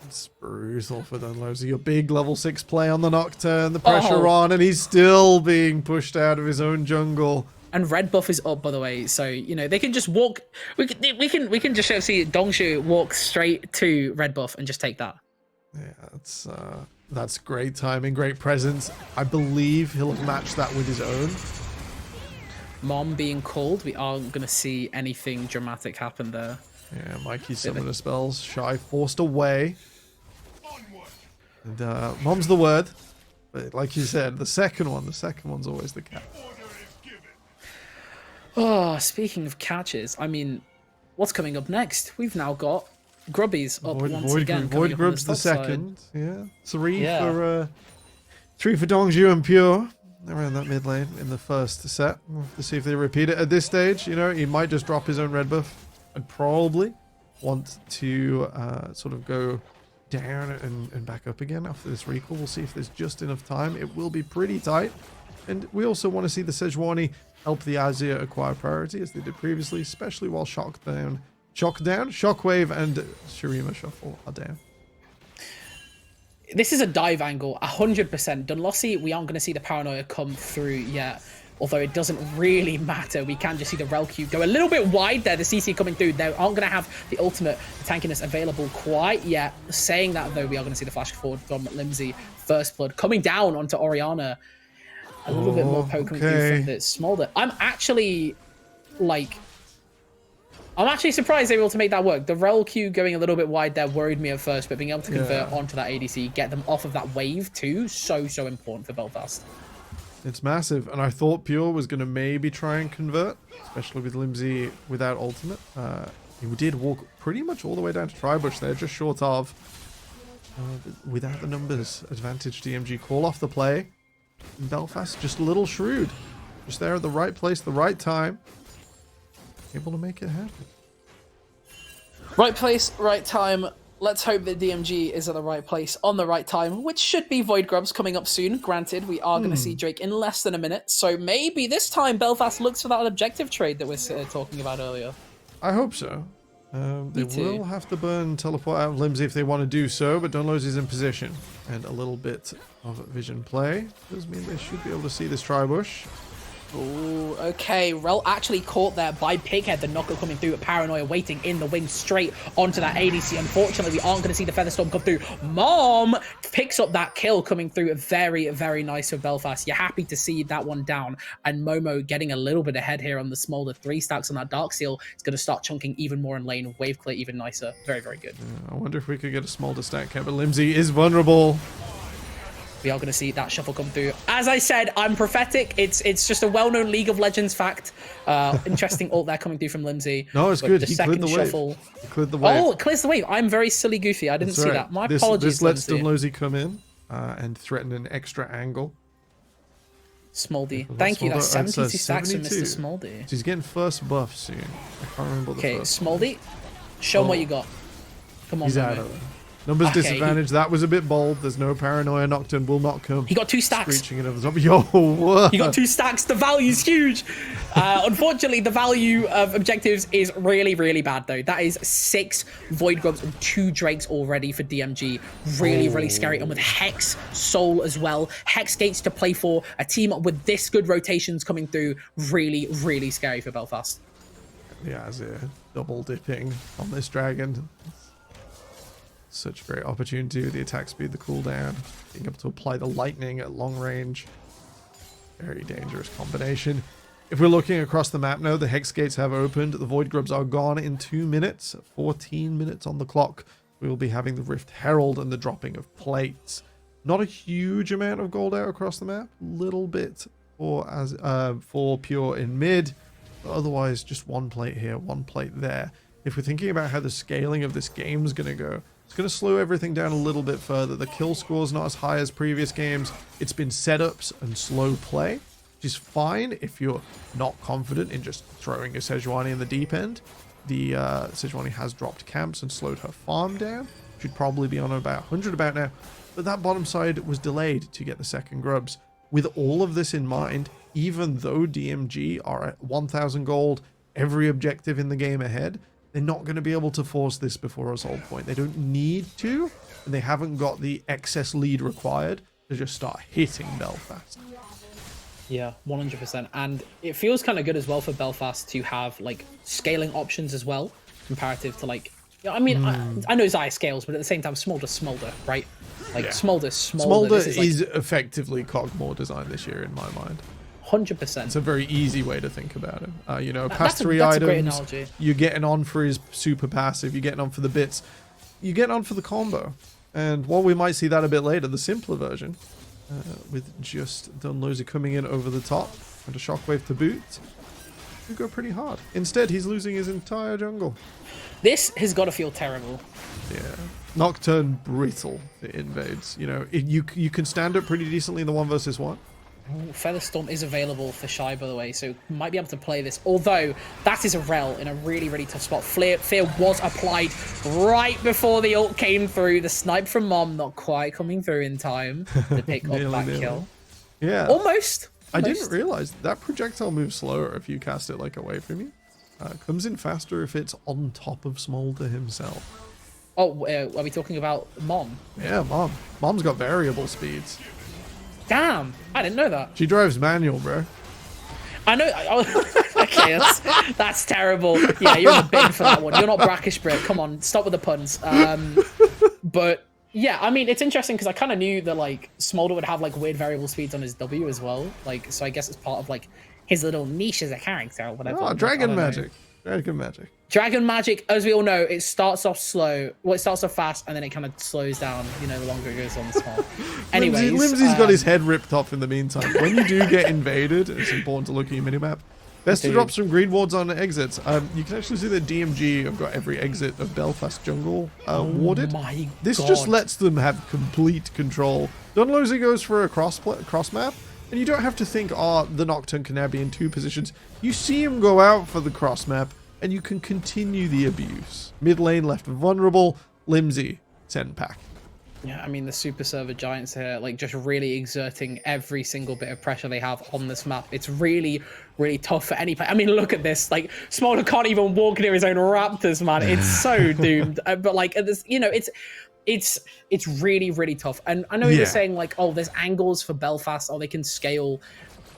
It's brutal for Dunlozy. Your big level 6 play on the Nocturne, the pressure on, and he's still being pushed out of his own jungle. And red buff is up, by the way, so you know they can just walk. We can just see Dongshu walk straight to red buff and just take that. Yeah, that's great timing, great presence. I believe he'll have matched that with his own. Mom being called, we aren't going to see anything dramatic happen there. Yeah, Mikey's summoner spells. Shy forced away. And Mom's the word. But like you said, the second one's always the catch. Oh, speaking of catches, I mean, what's coming up next? We've now got Grubbies up once again. Void Grubs the second. Yeah. 3 for Dongju and Pure around that mid lane in the first set. We'll have to see if they repeat it at this stage. You know, he might just drop his own red buff and probably want to sort of go down and back up again after this recall. We'll see if there's just enough time. It will be pretty tight. And we also want to see the Sejuani help the Azir acquire priority as they did previously, especially while Shockdown Shock down, Shockwave, and Shurima Shuffle are down. This is a dive angle, 100%. Dunlossie, we aren't going to see the Paranoia come through yet. Although it doesn't really matter. We can just see the Rel Q go a little bit wide there. The CC coming through. They aren't going to have the ultimate tankiness available quite yet. Saying that, though, we are going to see the flash forward from Limsey. First Blood coming down onto Orianna. A little bit more poke coming through from the Smolder. I'm actually surprised they were able to make that work. The Rel Q going a little bit wide there worried me at first, but being able to convert onto that ADC, get them off of that wave too, so important for Belfast. It's massive, and I thought Pure was going to maybe try and convert, especially with Limsey without ultimate. He did walk pretty much all the way down to Tribush there, just short of. Without the numbers, advantage DMG call off the play. And Belfast just a little shrewd. Just there at the right place, the right time. Able to make it happen. Right place, right time. Let's hope that DMG is at the right place on the right time, which should be Void Grubs coming up soon. Granted, we are going to see Drake in less than a minute, so maybe this time Belfast looks for that objective trade that we're talking about earlier. I hope so. They will have to burn teleport out of Limsey if they want to do so, but Dunlos is in position. And a little bit of vision play does mean they should be able to see this Tribush. Ooh, okay. Rel actually caught there by Pighead. The knocker coming through, Paranoia waiting in the wing straight onto that ADC. Unfortunately, we aren't going to see the Featherstorm come through. Mom picks up that kill coming through. Very, very nice for Belfast. You're happy to see that one down. And Momo getting a little bit ahead here on the Smolder. 3 stacks on that Darksteel. It's going to start chunking even more in lane. Wave clear even nicer. Very, very good. I wonder if we could get a Smolder stack here, but Limsey is vulnerable. We are going to see that shuffle come through. As I said, I'm prophetic. It's just a well-known League of Legends fact. Interesting ult there coming through from Limsey. No, it's good. The He cleared the wave. He cleared the wave. Oh, it clears the wave. I'm very silly goofy. I didn't see that. My apologies. This lets Dunlosey come in and threaten an extra angle. Smoldy. Thank you. That's 72 stacks from Mr. Smoldy. So he's getting first buff soon. I can't remember the first. Smoldy. Show him what you got. Come on, he's out of it. Numbers disadvantage. That was a bit bold. There's no Paranoia. Nocturne will not come. He got 2 stacks. Screeching it over the top. Yo, what? He got 2 stacks. The value's huge. Unfortunately, the value of objectives is really, really bad, though. That is 6 Void Grubs and 2 Drakes already for DMG. Really, really scary. And with Hex, Soul as well. Hex Gates to play for. A team with this good rotations coming through. Really, really scary for Belfast. Yeah, Azir double dipping on this dragon. Such a great opportunity with the attack speed, the cooldown, being able to apply the lightning at long range. Very dangerous combination. If we're looking across the map now, the Hex Gates have opened. The Void Grubs are gone in 2 minutes. 14 minutes on the clock. We will be having the Rift Herald and the dropping of plates. Not a huge amount of gold out across the map. Little bit for Pure in mid. But otherwise, just 1 plate here, 1 plate there. If we're thinking about how the scaling of this game is going to go, it's going to slow everything down a little bit further. The kill score is not as high as previous games. It's been setups and slow play, which is fine if you're not confident in just throwing a Sejuani in the deep end. The Sejuani has dropped camps and slowed her farm down. Should probably be on about 100 about now. But that bottom side was delayed to get the second grubs. With all of this in mind, even though DMG are at 1,000 gold, every objective in the game ahead, they're not going to be able to force this before a soul point. They don't need to, and they haven't got the excess lead required to just start hitting Belfast. Yeah, 100%. And it feels kind of good as well for Belfast to have like scaling options as well, comparative to like, I mean, I know Xayah scales, but at the same time, Smolder, right? Like Smolder. Smolder is effectively Cogmore design this year in my mind. 100%. It's a very easy way to think about it. You know, past 3 items, you're getting on for his super passive, you're getting on for the bits, you're getting on for the combo. And while we might see that a bit later, the simpler version, with just Dunlosey coming in over the top and a shockwave to boot, could go pretty hard. Instead, he's losing his entire jungle. This has got to feel terrible. Yeah. Nocturne brittle for invades. You know, you can stand up pretty decently in the 1 versus 1. Ooh, Featherstorm is available for Shy, by the way, so might be able to play this. Although, that is a Rel in a really, really tough spot. Fear was applied right before the ult came through. The snipe from Mom not quite coming through in time to pick up that kill. Yeah. Almost. I didn't realize that projectile moves slower if you cast it like away from you. Comes in faster if it's on top of Smolder himself. Oh, are we talking about Mom? Yeah, Mom's got variable speeds. Damn, I didn't know that. She drives manual, bro. I know. Okay, that's terrible. Yeah, you're in the bin for that one. You're not brackish, bro. Come on, stop with the puns. But yeah, I mean, it's interesting because I kind of knew that like Smolder would have like weird variable speeds on his W as well. Like, so I guess it's part of like his little niche as a character or whatever. Oh, Dragon Magic. Dragon Magic. Dragon Magic, as we all know, it starts off slow. Well, it starts off fast and then it kind of slows down, you know, the longer it goes on the small. Anyways, Limsy's got his head ripped off in the meantime. When you do get invaded, it's important to look at your minimap. Best to drop some green wards on exits. You can actually see that DMG have got every exit of Belfast jungle warded. This just lets them have complete control. Dunlosey goes for a cross map, and you don't have to think, the Nocturne can now be in 2 positions. You see him go out for the cross map, and you can continue the abuse. Mid lane left vulnerable. Limsy, send pack. Yeah, I mean, the Super Server Giants here, like, just really exerting every single bit of pressure they have on this map. It's really, really tough for any player. I mean, look at this. Like, Smolder can't even walk near his own Raptors, man. It's so doomed. But, like, this, you know, it's really, really tough. And I know you were saying, like, oh, there's angles for Belfast, or they can scale.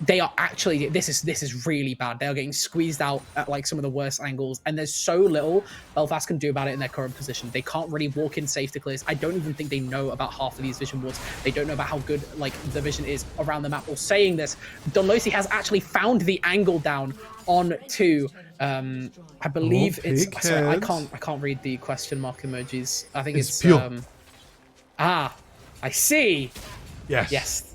They are actually, this is really bad. They are getting squeezed out at like some of the worst angles, and there's so little Belfast can do about it in their current position. They can't really walk in safe to clears. I don't even think they know about half of these vision wards. They don't know about how good like the vision is around the map. Or saying this, Dunlosey has actually found the angle down on to I believe it's sorry, I can't read the question mark emojis. I think it's Pure. I see. Yes.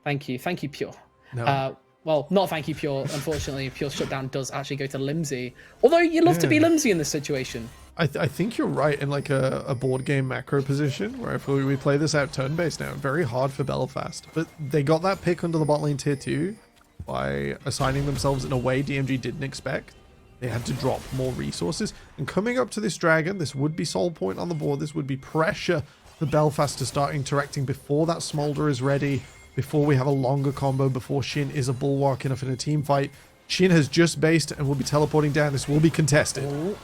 Thank you, Pure. No. Well, not thank you, Pure. Unfortunately, Pure shutdown does actually go to Limsy. Although you'd love to be Limsy in this situation. I think you're right in like a board game macro position where if we play this out turn-based now, very hard for Belfast. But they got that pick under the bot lane tier 2 by assigning themselves in a way DMG didn't expect. They had to drop more resources. And coming up to this dragon, this would be soul point on the board. This would be pressure for Belfast to start interacting before that Smolder is ready. Before we have a longer combo, before Shin is a bulwark enough in a team fight. Shin has just based and will be teleporting down. This will be contested. Ooh,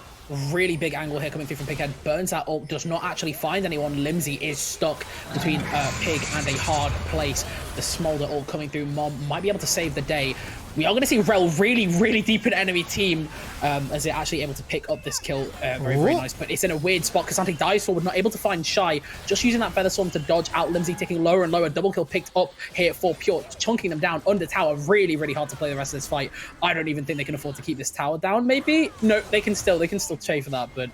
really big angle here coming through from Pighead. Burns that ult, does not actually find anyone. Limsy is stuck between Pig and a hard place. The Smolder ult coming through. Mom might be able to save the day. We are going to see Rel really, really deep in enemy team as they're actually able to pick up this kill. Very, very nice. But it's in a weird spot because Santic dies forward, not able to find Shy. Just using that Featherstorm to dodge out. Limsy ticking lower and lower. Double kill picked up here for Pure, chunking them down under tower. Really, really hard to play the rest of this fight. I don't even think they can afford to keep this tower down. Maybe no, they can still chase for that, but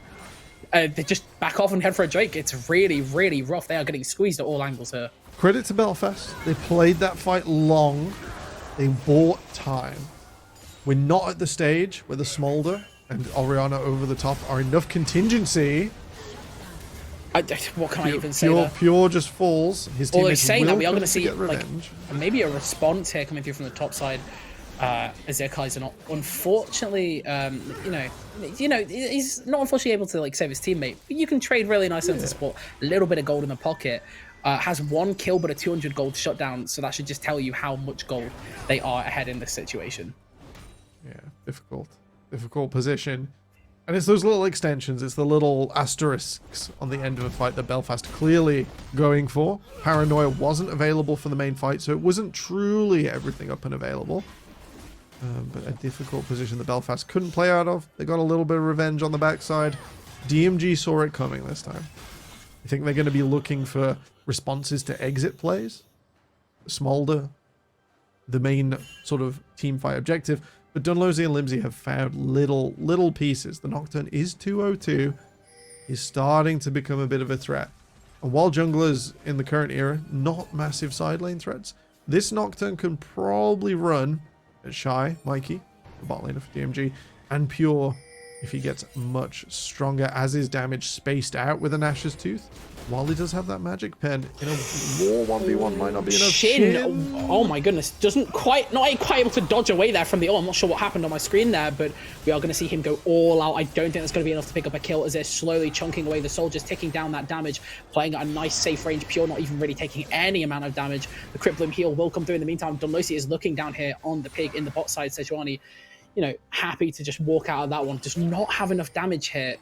they just back off and head for a Drake. It's really, really rough. They are getting squeezed at all angles here. Credit to Belfast. They played that fight long. They bought time. We're not at the stage where the Smolder and Orianna over the top are enough contingency. What can I even say there? Pure just falls. His team is saying that we are going to see like maybe a response here coming through from the top side. As their Kaiser not unfortunately, you know, he's not unfortunately able to like save his teammate. But you can trade really nice into support. A little bit of gold in the pocket. Has 1 kill but a 200 gold shutdown, so that should just tell you how much gold they are ahead in this situation. Yeah, difficult position. And it's those little extensions, it's the little asterisks on the end of a fight that Belfast clearly going for. Paranoia wasn't available for the main fight, so it wasn't truly everything up and available. But a difficult position that Belfast couldn't play out of. They got a little bit of revenge on the backside. DMG saw it coming this time. I think they're going to be looking for responses to exit plays. Smolder, the main sort of team fight objective. But Dunlosey and Limsy have found little pieces. The Nocturne is 202. He's starting to become a bit of a threat. And while junglers in the current era, not massive side lane threats, this Nocturne can probably run at Shy, Mikey, the bot laner for DMG, and Pure if he gets much stronger as his damage spaced out with a Nash's Tooth. While he does have that magic pen, in a war 1v1 might not be enough. Shin. Oh my goodness, not quite able to dodge away there from the I'm not sure what happened on my screen there, but we are going to see him go all out. I don't think that's going to be enough to pick up a kill as they're slowly chunking away the soldiers, ticking down that damage, playing at a nice safe range. Pure not even really taking any amount of damage. The Crypt Bloom heal will come through in the meantime. Dunlosey is looking down here on the Pig in the bot side. Sejuani, you know, happy to just walk out of that one, just not have enough damage here.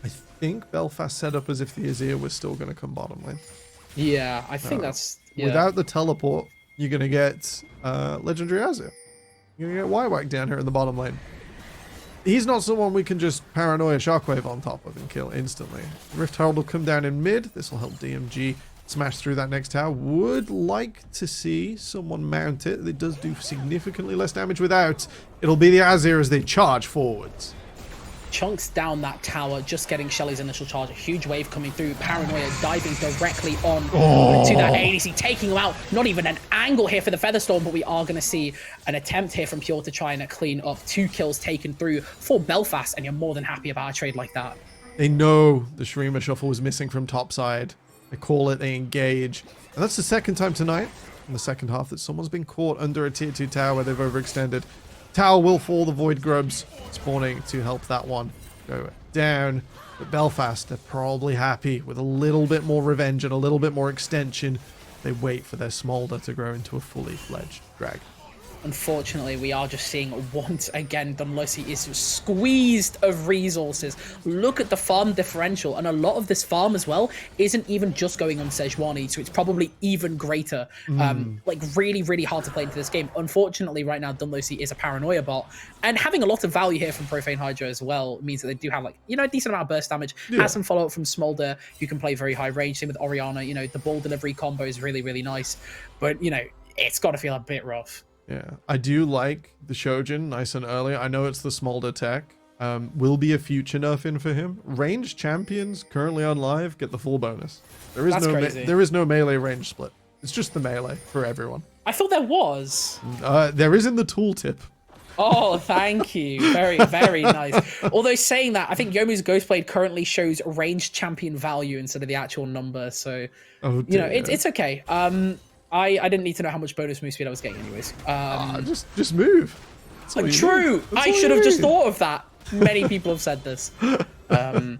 I think Belfast set up as if the Azir was still going to come bottom lane. Yeah, I think that's... Yeah. Without the teleport, you're going to get Legendary Azir. You're going to get Y-Whack down here in the bottom lane. He's not someone we can just Paranoia Shockwave on top of and kill instantly. Rift Herald will come down in mid. This will help DMG smash through that next tower. Would like to see someone mount it. It does do significantly less damage without. It'll be the Azir as they charge forwards. Chunks down that tower, just getting Shelly's initial charge. A huge wave coming through. Paranoia diving directly on to that ADC, taking him out. Not even an angle here for the Featherstorm, but we are going to see an attempt here from Pure to try and clean up. 2 kills taken through for Belfast, and you're more than happy about a trade like that. They know the Shreema shuffle was missing from topside. They call it, they engage. And that's the second time tonight, in the second half, that someone's been caught under a tier 2 tower where they've overextended. Tower will fall, the Void Grubs spawning to help that one go down. But Belfast, they're probably happy with a little bit more revenge and a little bit more extension. They wait for their Smolder to grow into a fully fledged drag. Unfortunately, we are just seeing once again Dunlucy is squeezed of resources. Look at the farm differential, and a lot of this farm as well isn't even just going on Sejuani, so it's probably even greater. Like really, really hard to play into this game. Unfortunately, right now Dunlucy is a Paranoia bot, and having a lot of value here from Profane Hydra as well means that they do have, like, you know, a decent amount of burst damage. Has some follow up from Smolder, who can play very high range. Same with Orianna. You know, the ball delivery combo is really, really nice, but you know, it's got to feel a bit rough. Yeah, I do like the Shojin nice and early. I know it's the Smolder tech. Will be a future nerf in for him. Ranged champions currently on live get the full bonus. There is no melee range split. It's just the melee for everyone. I thought there was. There is in the tooltip. Oh, thank you. Very, very nice. Although saying that, I think Youmuu's Ghostblade currently shows ranged champion value instead of the actual number. So, you know, it's okay. I didn't need to know how much bonus move speed I was getting anyways. Just move. True. I should have just thought of that. Many people have said this. I mean,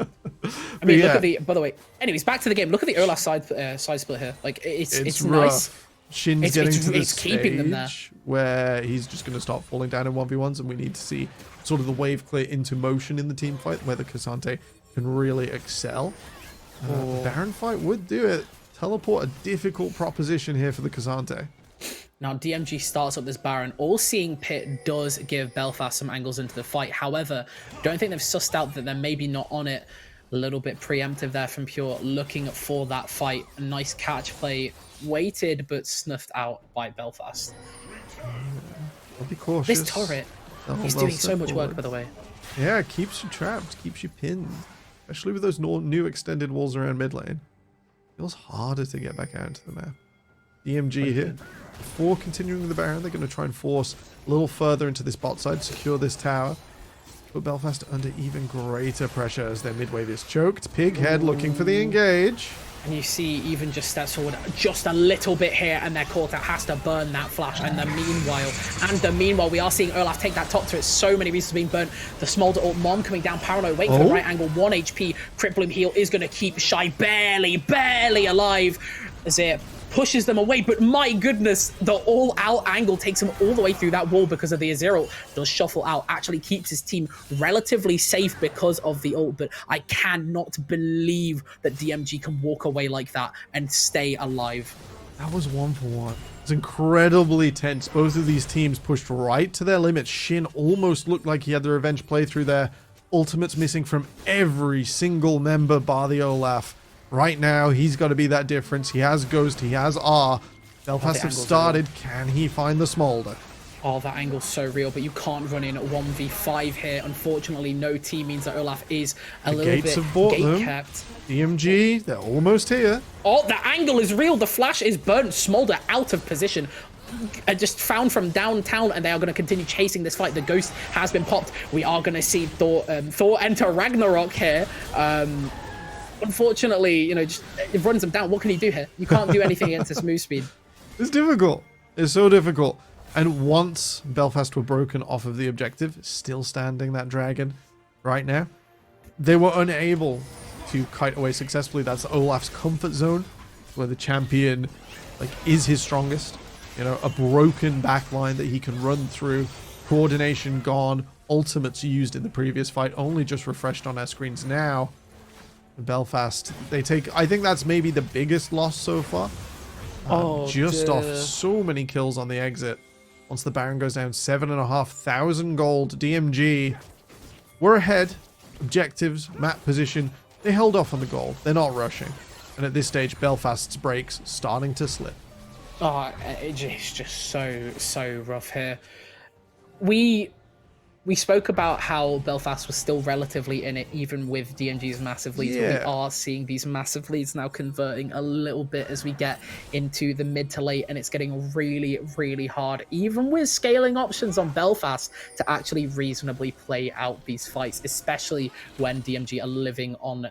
look at the, by the way, anyways, back to the game. Look at the Olaf side split here. Like, it's nice. Shin's getting to the keeping them there, where he's just going to start falling down in 1v1s, and we need to see sort of the wave clear into motion in the team fight, where the K'Sante can really excel. The Baron fight would do it. Teleport, a difficult proposition here for the K'Sante. Now, DMG starts up this Baron. All-Seeing Pit does give Belfast some angles into the fight. However, don't think they've sussed out that they're maybe not on it. A little bit preemptive there from Pure, looking for that fight. A nice catch play, waited but snuffed out by Belfast. I'll be cautious. This turret, he's doing so much work, by the way. Yeah, it keeps you trapped, keeps you pinned. Especially with those new extended walls around mid lane. Feels harder to get back out into the map. DMG here. Before continuing the Baron, they're going to try and force a little further into this bot side, secure this tower. Put Belfast under even greater pressure as their mid wave is choked. Pighead looking for the engage. And you see even just steps forward just a little bit here, and their Quartet has to burn that flash. And the meanwhile, we are seeing Olaf take that top turret. So many reasons being burnt. The Smolder ult, Mom coming down, Paranoid, waiting for the right angle. 1 HP, Crippling Heal is going to keep Shy barely alive as it pushes them away. But my goodness, the all-out angle takes him all the way through that wall because of the Azir ult. Does shuffle out, actually keeps his team relatively safe because of the ult. But I cannot believe that DMG can walk away like that and stay alive. That was 1-for-1. It's incredibly tense. Both of these teams pushed right to their limits. Shin almost looked like he had the revenge playthrough there. Ultimates missing from every single member bar the Olaf. Right now, he's got to be that difference. He has Ghost, he has R. Belfast have started. Can he find the Smolder? Oh, that angle's so real, but you can't run in 1v5 here. Unfortunately, no T means that Olaf is a little bit gate-kept. DMG, they're almost here. Oh, the angle is real. The flash is burnt. Smolder out of position. Just found from downtown, and they are going to continue chasing this fight. The Ghost has been popped. We are going to see Thor enter Ragnarok here. Unfortunately, you know, just it runs him down. What can he do here? You can't do anything against his move speed. It's difficult. It's so difficult. And once Belfast were broken off of the objective, still standing that dragon right now, they were unable to kite away successfully. That's Olaf's comfort zone, where the champion is his strongest. You know, a broken backline that he can run through Coordination gone. Ultimates used in the previous fight, only just refreshed on our screens now. Belfast, they take, I think that's maybe the biggest loss so far. Just off so many kills on the exit. Once the Baron goes down, 7,500 gold. DMG were ahead. Objectives, map position. They held off on the gold. They're not rushing. And at this stage, Belfast's brakes starting to slip. Oh, it's just so rough here. We spoke about how Belfast was still relatively in it, even with DMG's massive leads. Yeah. But we are seeing these massive leads now converting a little bit as we get into the mid to late, and it's getting really, really hard, even with scaling options on Belfast, to actually reasonably play out these fights, especially when DMG are living on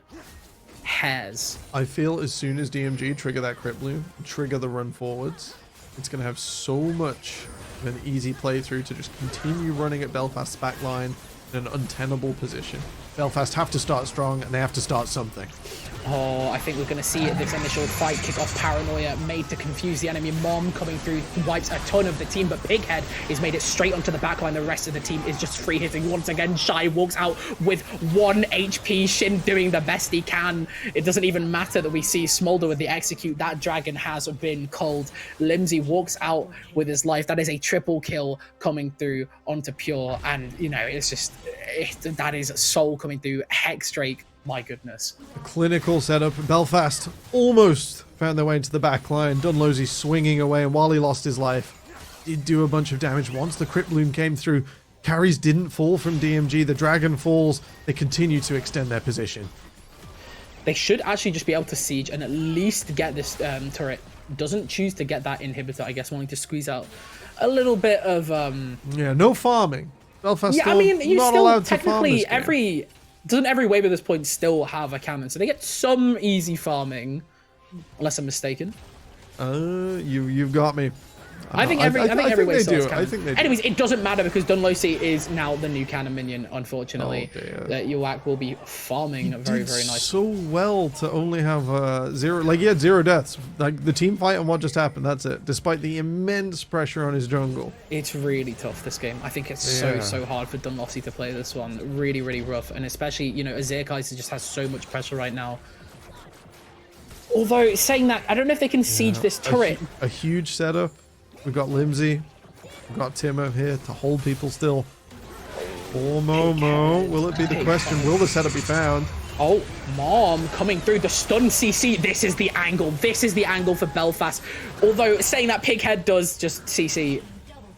hairs. I feel as soon as DMG trigger that crit bloom, trigger the run forwards, it's going to have so much of an easy playthrough to just continue running at Belfast's backline in an untenable position. Belfast have to start strong, and they have to start something. Oh, I think we're going to see this initial fight kick off. Paranoia made to confuse the enemy. Mom coming through wipes a ton of the team, but Pighead is made it straight onto the backline. The rest of the team is just free hitting once again. Shy walks out with 1 HP. Shin doing the best he can. It doesn't even matter that we see Smolder with the execute. That dragon has been culled. Limsey walks out with his life. That is a triple kill coming through onto Pure, and you know, it's just that is Soul coming through. Hexdrake. My goodness. A clinical setup. Belfast almost found their way into the back line. Dunlosey swinging away, and while he lost his life, did do a bunch of damage. Once the crit bloom came through, carries didn't fall from DMG. The dragon falls. They continue to extend their position. They should actually just be able to siege and at least get this turret. Doesn't choose to get that inhibitor, I guess, wanting to squeeze out a little bit of... Yeah, no farming. Belfast yeah, still I mean, you not still allowed to farm technically this game. Doesn't every wave at this point still have a cannon? So they get some easy farming, unless I'm mistaken. You've got me. I think every wave still has do. cannon. I think they do. Anyways, it doesn't matter because Dunlosey is now the new cannon minion, unfortunately. Oh, dear. That Uak will be farming very, very nice. So well to only have zero, like he had 0 deaths. Like the team fight and what just happened, that's it. Despite the immense pressure on his jungle. It's really tough, this game. I think it's so hard for Dunlosey to play this one. Really, really rough. And especially, you know, Azir Kaiser just has so much pressure right now. Although, saying that, I don't know if they can siege this turret. A huge setup. We've got Limsey. We've got Timo here to hold people still. Or Momo. Will it be the question? Will the setup be found? Oh, Mom coming through the stun CC. This is the angle. This is the angle for Belfast. Although saying that, Pighead does just CC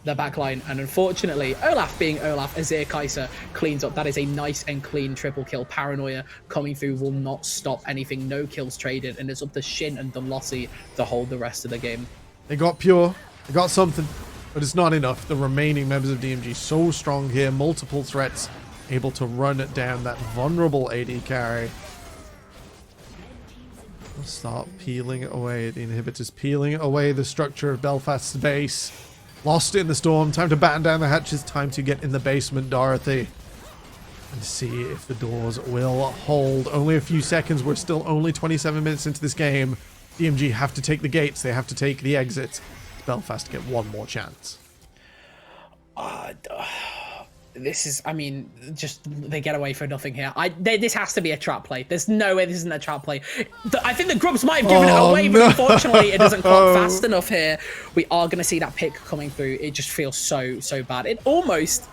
the backline. And unfortunately, Olaf being Olaf, Azir Kaiser cleans up. That is a nice and clean triple kill. Paranoia coming through will not stop anything. No kills traded. And it's up to Shin and Dunlosey to hold the rest of the game. They got Pure. They got something. But it's not enough. The remaining members of DMG so strong here. Multiple threats. Able to run it down. That vulnerable AD carry. We'll start peeling away. The inhibitors peeling away the structure of Belfast's base. Lost in the storm. Time to batten down the hatches. Time to get in the basement, Dorothy. And see if the doors will hold. Only a few seconds. We're still only 27 minutes into this game. DMG have to take the gates. They have to take the exits. Belfast get one more chance. This is, I mean, just they get away for nothing here. This has to be a trap play. There's no way this isn't a trap play. I think the Grubs might have given it away, but unfortunately it doesn't clock fast enough here. We are going to see that pick coming through. It just feels so bad. It almost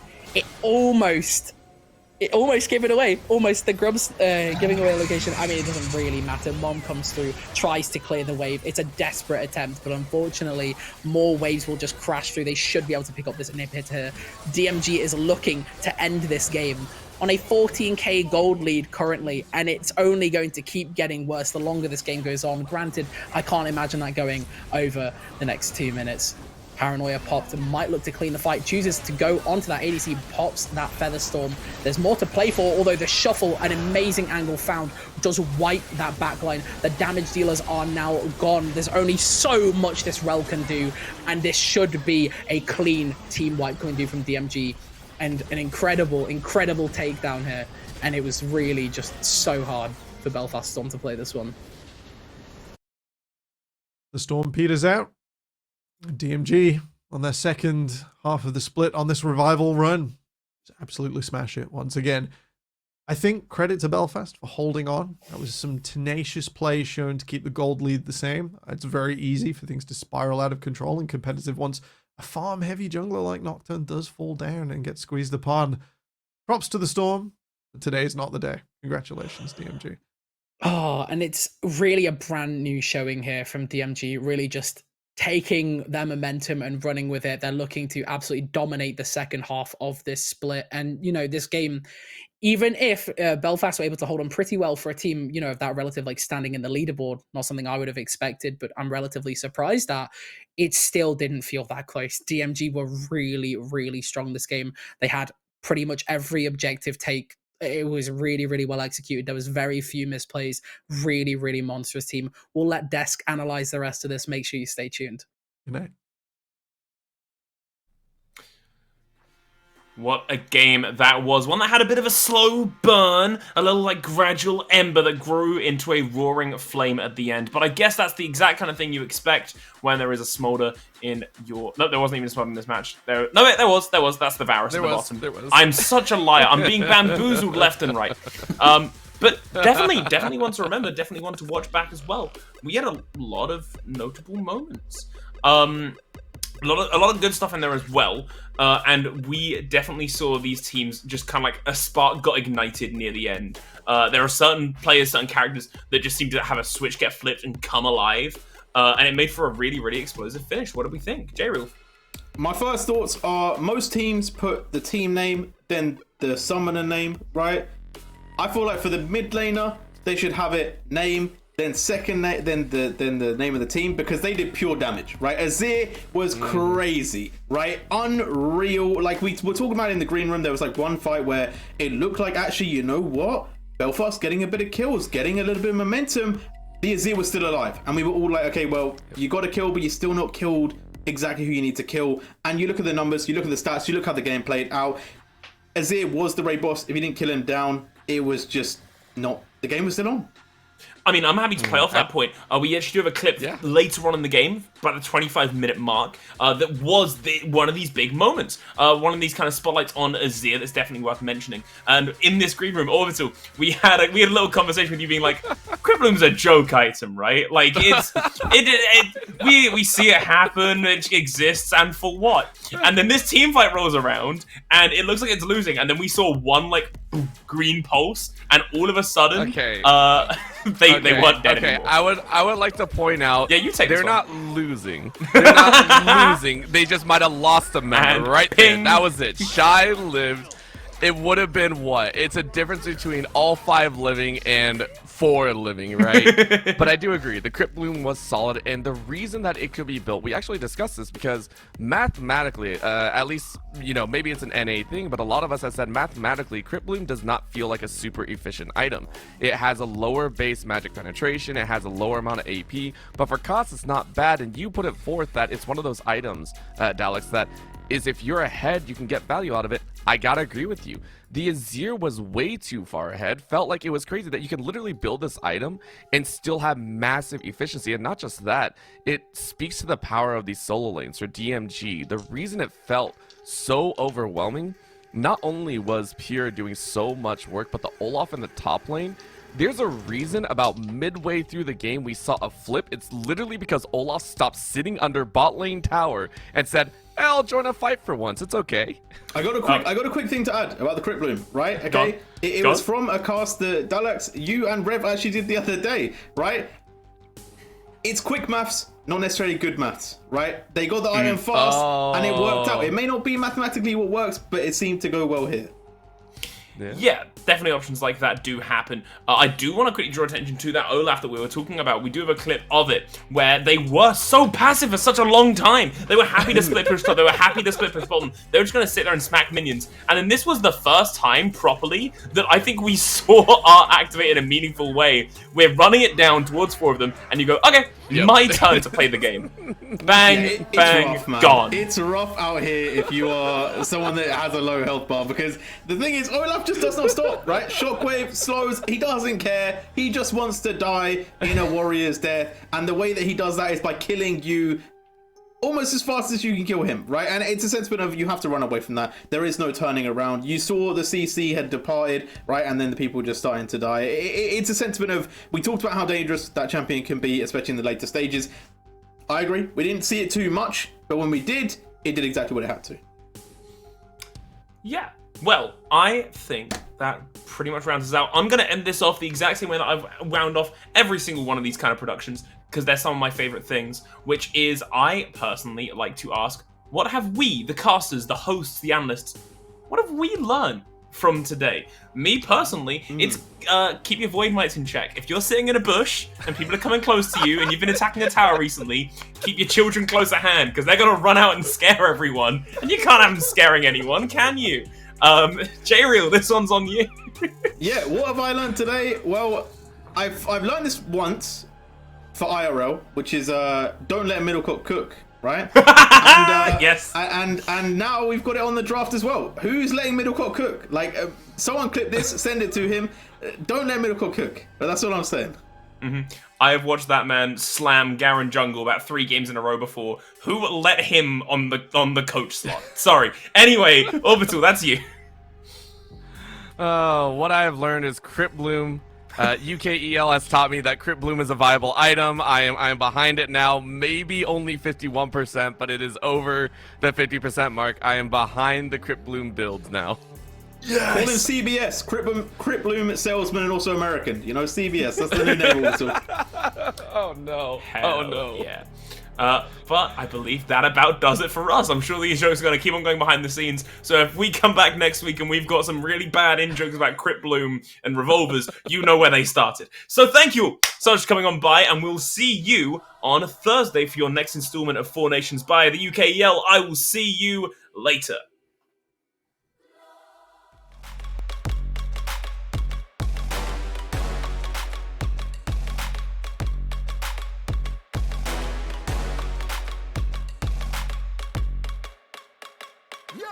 gave it away. Almost the Grubs giving away a location. I mean, it doesn't really matter. Mom comes through, tries to clear the wave. It's a desperate attempt, but unfortunately, more waves will just crash through. They should be able to pick up this inhibitor. DMG is looking to end this game on a 14k gold lead currently, and it's only going to keep getting worse the longer this game goes on. Granted, I can't imagine that going over the next 2 minutes. Paranoia popped and might look to clean the fight. Chooses to go onto that ADC, pops that Featherstorm. There's more to play for, although the shuffle, an amazing angle found, does wipe that backline. The damage dealers are now gone. There's only so much this Rel can do, and this should be a clean team wipe coming through from DMG. And an incredible takedown here. And it was really just so hard for Belfast Storm to play this one. The Storm peters out. DMG on their second half of the split on this revival run. Just absolutely smash it once again. I think credit to Belfast for holding on. That was some tenacious play shown to keep the gold lead the same. It's very easy for things to spiral out of control in competitive once a farm-heavy jungler like Nocturne does fall down and get squeezed upon. Props to the Storm, but today's not the day. Congratulations, DMG. Oh, and it's really a brand new showing here from DMG, really just taking their momentum and running with it. They're looking to absolutely dominate the second half of this split. And, you know, this game, even if Belfast were able to hold on pretty well for a team, you know, of that relative like standing in the leaderboard, not something I would have expected, but I'm relatively surprised at, it still didn't feel that close. DMG were really, really strong this game. They had pretty much every objective take. It was really, really well executed. There was very few misplays. Really, really monstrous team. We'll let Desk analyze the rest of this. Make sure you stay tuned. Good night. What a game that was. One that had a bit of a slow burn, a little like gradual ember that grew into a roaring flame at the end. But I guess that's the exact kind of thing you expect when there is a smolder in your... No, there wasn't even a smolder in this match. There was. That's the Varus at the bottom. I'm such a liar. I'm being bamboozled left and right. But definitely one to remember, definitely one to watch back as well. We had a lot of notable moments. A lot of good stuff in there as well, and we definitely saw these teams just kind of like a spark got ignited near the end. There are certain players, certain characters that just seem to have a switch get flipped and come alive, and it made for a really, really explosive finish. What do we think, J-Real? My first thoughts are most teams put the team name, then the summoner name, right? I feel like for the mid laner, they should have it name, then second name, then the name of the team, because they did pure damage, right? Azir was crazy, right? Unreal. Like we were talking about in the green room, there was like one fight where it looked like, actually, you know what? Belfast getting a bit of kills, getting a little bit of momentum. The Azir was still alive, and we were all like, okay, well, you got to kill, but you're still not killed exactly who you need to kill. And you look at the numbers, you look at the stats, you look how the game played out. Azir was the raid boss. If you didn't kill him down, it was just not, the game was still on. I mean, I'm happy to play off that point. We actually do have a clip later on in the game, about the 25-minute mark, that was one of these big moments. One of these kind of spotlights on Azir that's definitely worth mentioning. And in this green room, Orbital, we had a little conversation with you being like, Criploom's a joke item, right? Like, we see it happen, it exists, and for what? And then this team fight rolls around, and it looks like it's losing, and then we saw one, like, green pulse, and all of a sudden, they weren't dead anymore. I would like to point out, they're not losing. They're not losing. They just might have lost a member right there. That was it. Shy lived. It would have been what? It's a difference between all 5 living and 4 living, right? But I do agree. The Crypt Bloom was solid, and the reason that it could be built, we actually discussed this because mathematically, at least, you know, maybe it's an NA thing, but a lot of us have said mathematically, Crypt Bloom does not feel like a super efficient item. It has a lower base magic penetration, it has a lower amount of AP, but for cost, it's not bad, and you put it forth that it's one of those items, Daleks, that is if you're ahead, you can get value out of it. I gotta agree with you. The Azir was way too far ahead. Felt like it was crazy that you can literally build this item and still have massive efficiency. And not just that, it speaks to the power of these solo lanes for DMG. The reason it felt so overwhelming, not only was Pure doing so much work, but the Olaf in the top lane, there's a reason about midway through the game we saw a flip. It's literally because Olaf stopped sitting under bot lane tower and said, I'll join a fight for once. It's okay. I got a quick thing to add about the Crypt Bloom, right? Okay, it was from a cast that Dalax, you and Rev actually did the other day, right? It's quick maths, not necessarily good maths, right? They got the item fast, and it worked out. It may not be mathematically what works, but it seemed to go well here. Yeah, definitely options like that do happen. I do want to quickly draw attention to that Olaf that we were talking about. We do have a clip of it where they were so passive for such a long time. They were happy to split push top. They were happy to split push bottom. They were just going to sit there and smack minions. And then this was the first time properly that I think we saw art activate in a meaningful way. We're running it down towards 4 of them, and you go, okay, my turn to play the game. Bang, bang, rough, man. Gone. It's rough out here if you are someone that has a low health bar, because the thing is, Olaf just does not stop, right? Shockwave slows, he doesn't care, he just wants to die in a warrior's death, and the way that he does that is by killing you almost as fast as you can kill him, right? And it's a sentiment of you have to run away from that. There is no turning around. You saw the CC had departed, right? And then the people just starting to die. It's a sentiment of, we talked about how dangerous that champion can be, especially in the later stages. I agree. We didn't see it too much, but when we did, it did exactly what it had to. Yeah. Well, I think that pretty much rounds us out. I'm going to end this off the exact same way that I've wound off every single one of these kind of productions, because they're some of my favorite things, which is I personally like to ask, what have we, the casters, the hosts, the analysts, what have we learned from today? Me personally, it's keep your void mites in check. If you're sitting in a bush and people are coming close to you and you've been attacking a tower recently, keep your children close at hand, because they're going to run out and scare everyone. And you can't have them scaring anyone, can you? J-Real, this one's on you. Yeah, what have I learned today? Well, I've learned this once for IRL, which is don't let a middlecock cook, right? And, yes. And now we've got it on the draft as well. Who's letting middlecock cook? Like, someone clip this, send it to him. Don't let middlecock cook. But that's all I'm saying. I have watched that man slam Garen Jungle about 3 games in a row before. Who let him on the coach slot? Sorry. Anyway, Orbital, that's you. What I have learned is Crypt Bloom. UKEL has taught me that Crypt Bloom is a viable item. I am behind it now, maybe only 51%, but it is over the 50% mark. I am behind the Crypt Bloom builds now. Yes. Call him CBS, Crypt Bloom salesman and also American. You know, CBS, that's the new name also. Oh no. Hell, no. Yeah. But I believe that about does it for us. I'm sure these jokes are going to keep on going behind the scenes. So if we come back next week and we've got some really bad in-jokes about Crypt Bloom and revolvers, you know where they started. So thank you so much for coming on by, and we'll see you on Thursday for your next installment of 4 Nations by the UKEL. I will see you later. Yo!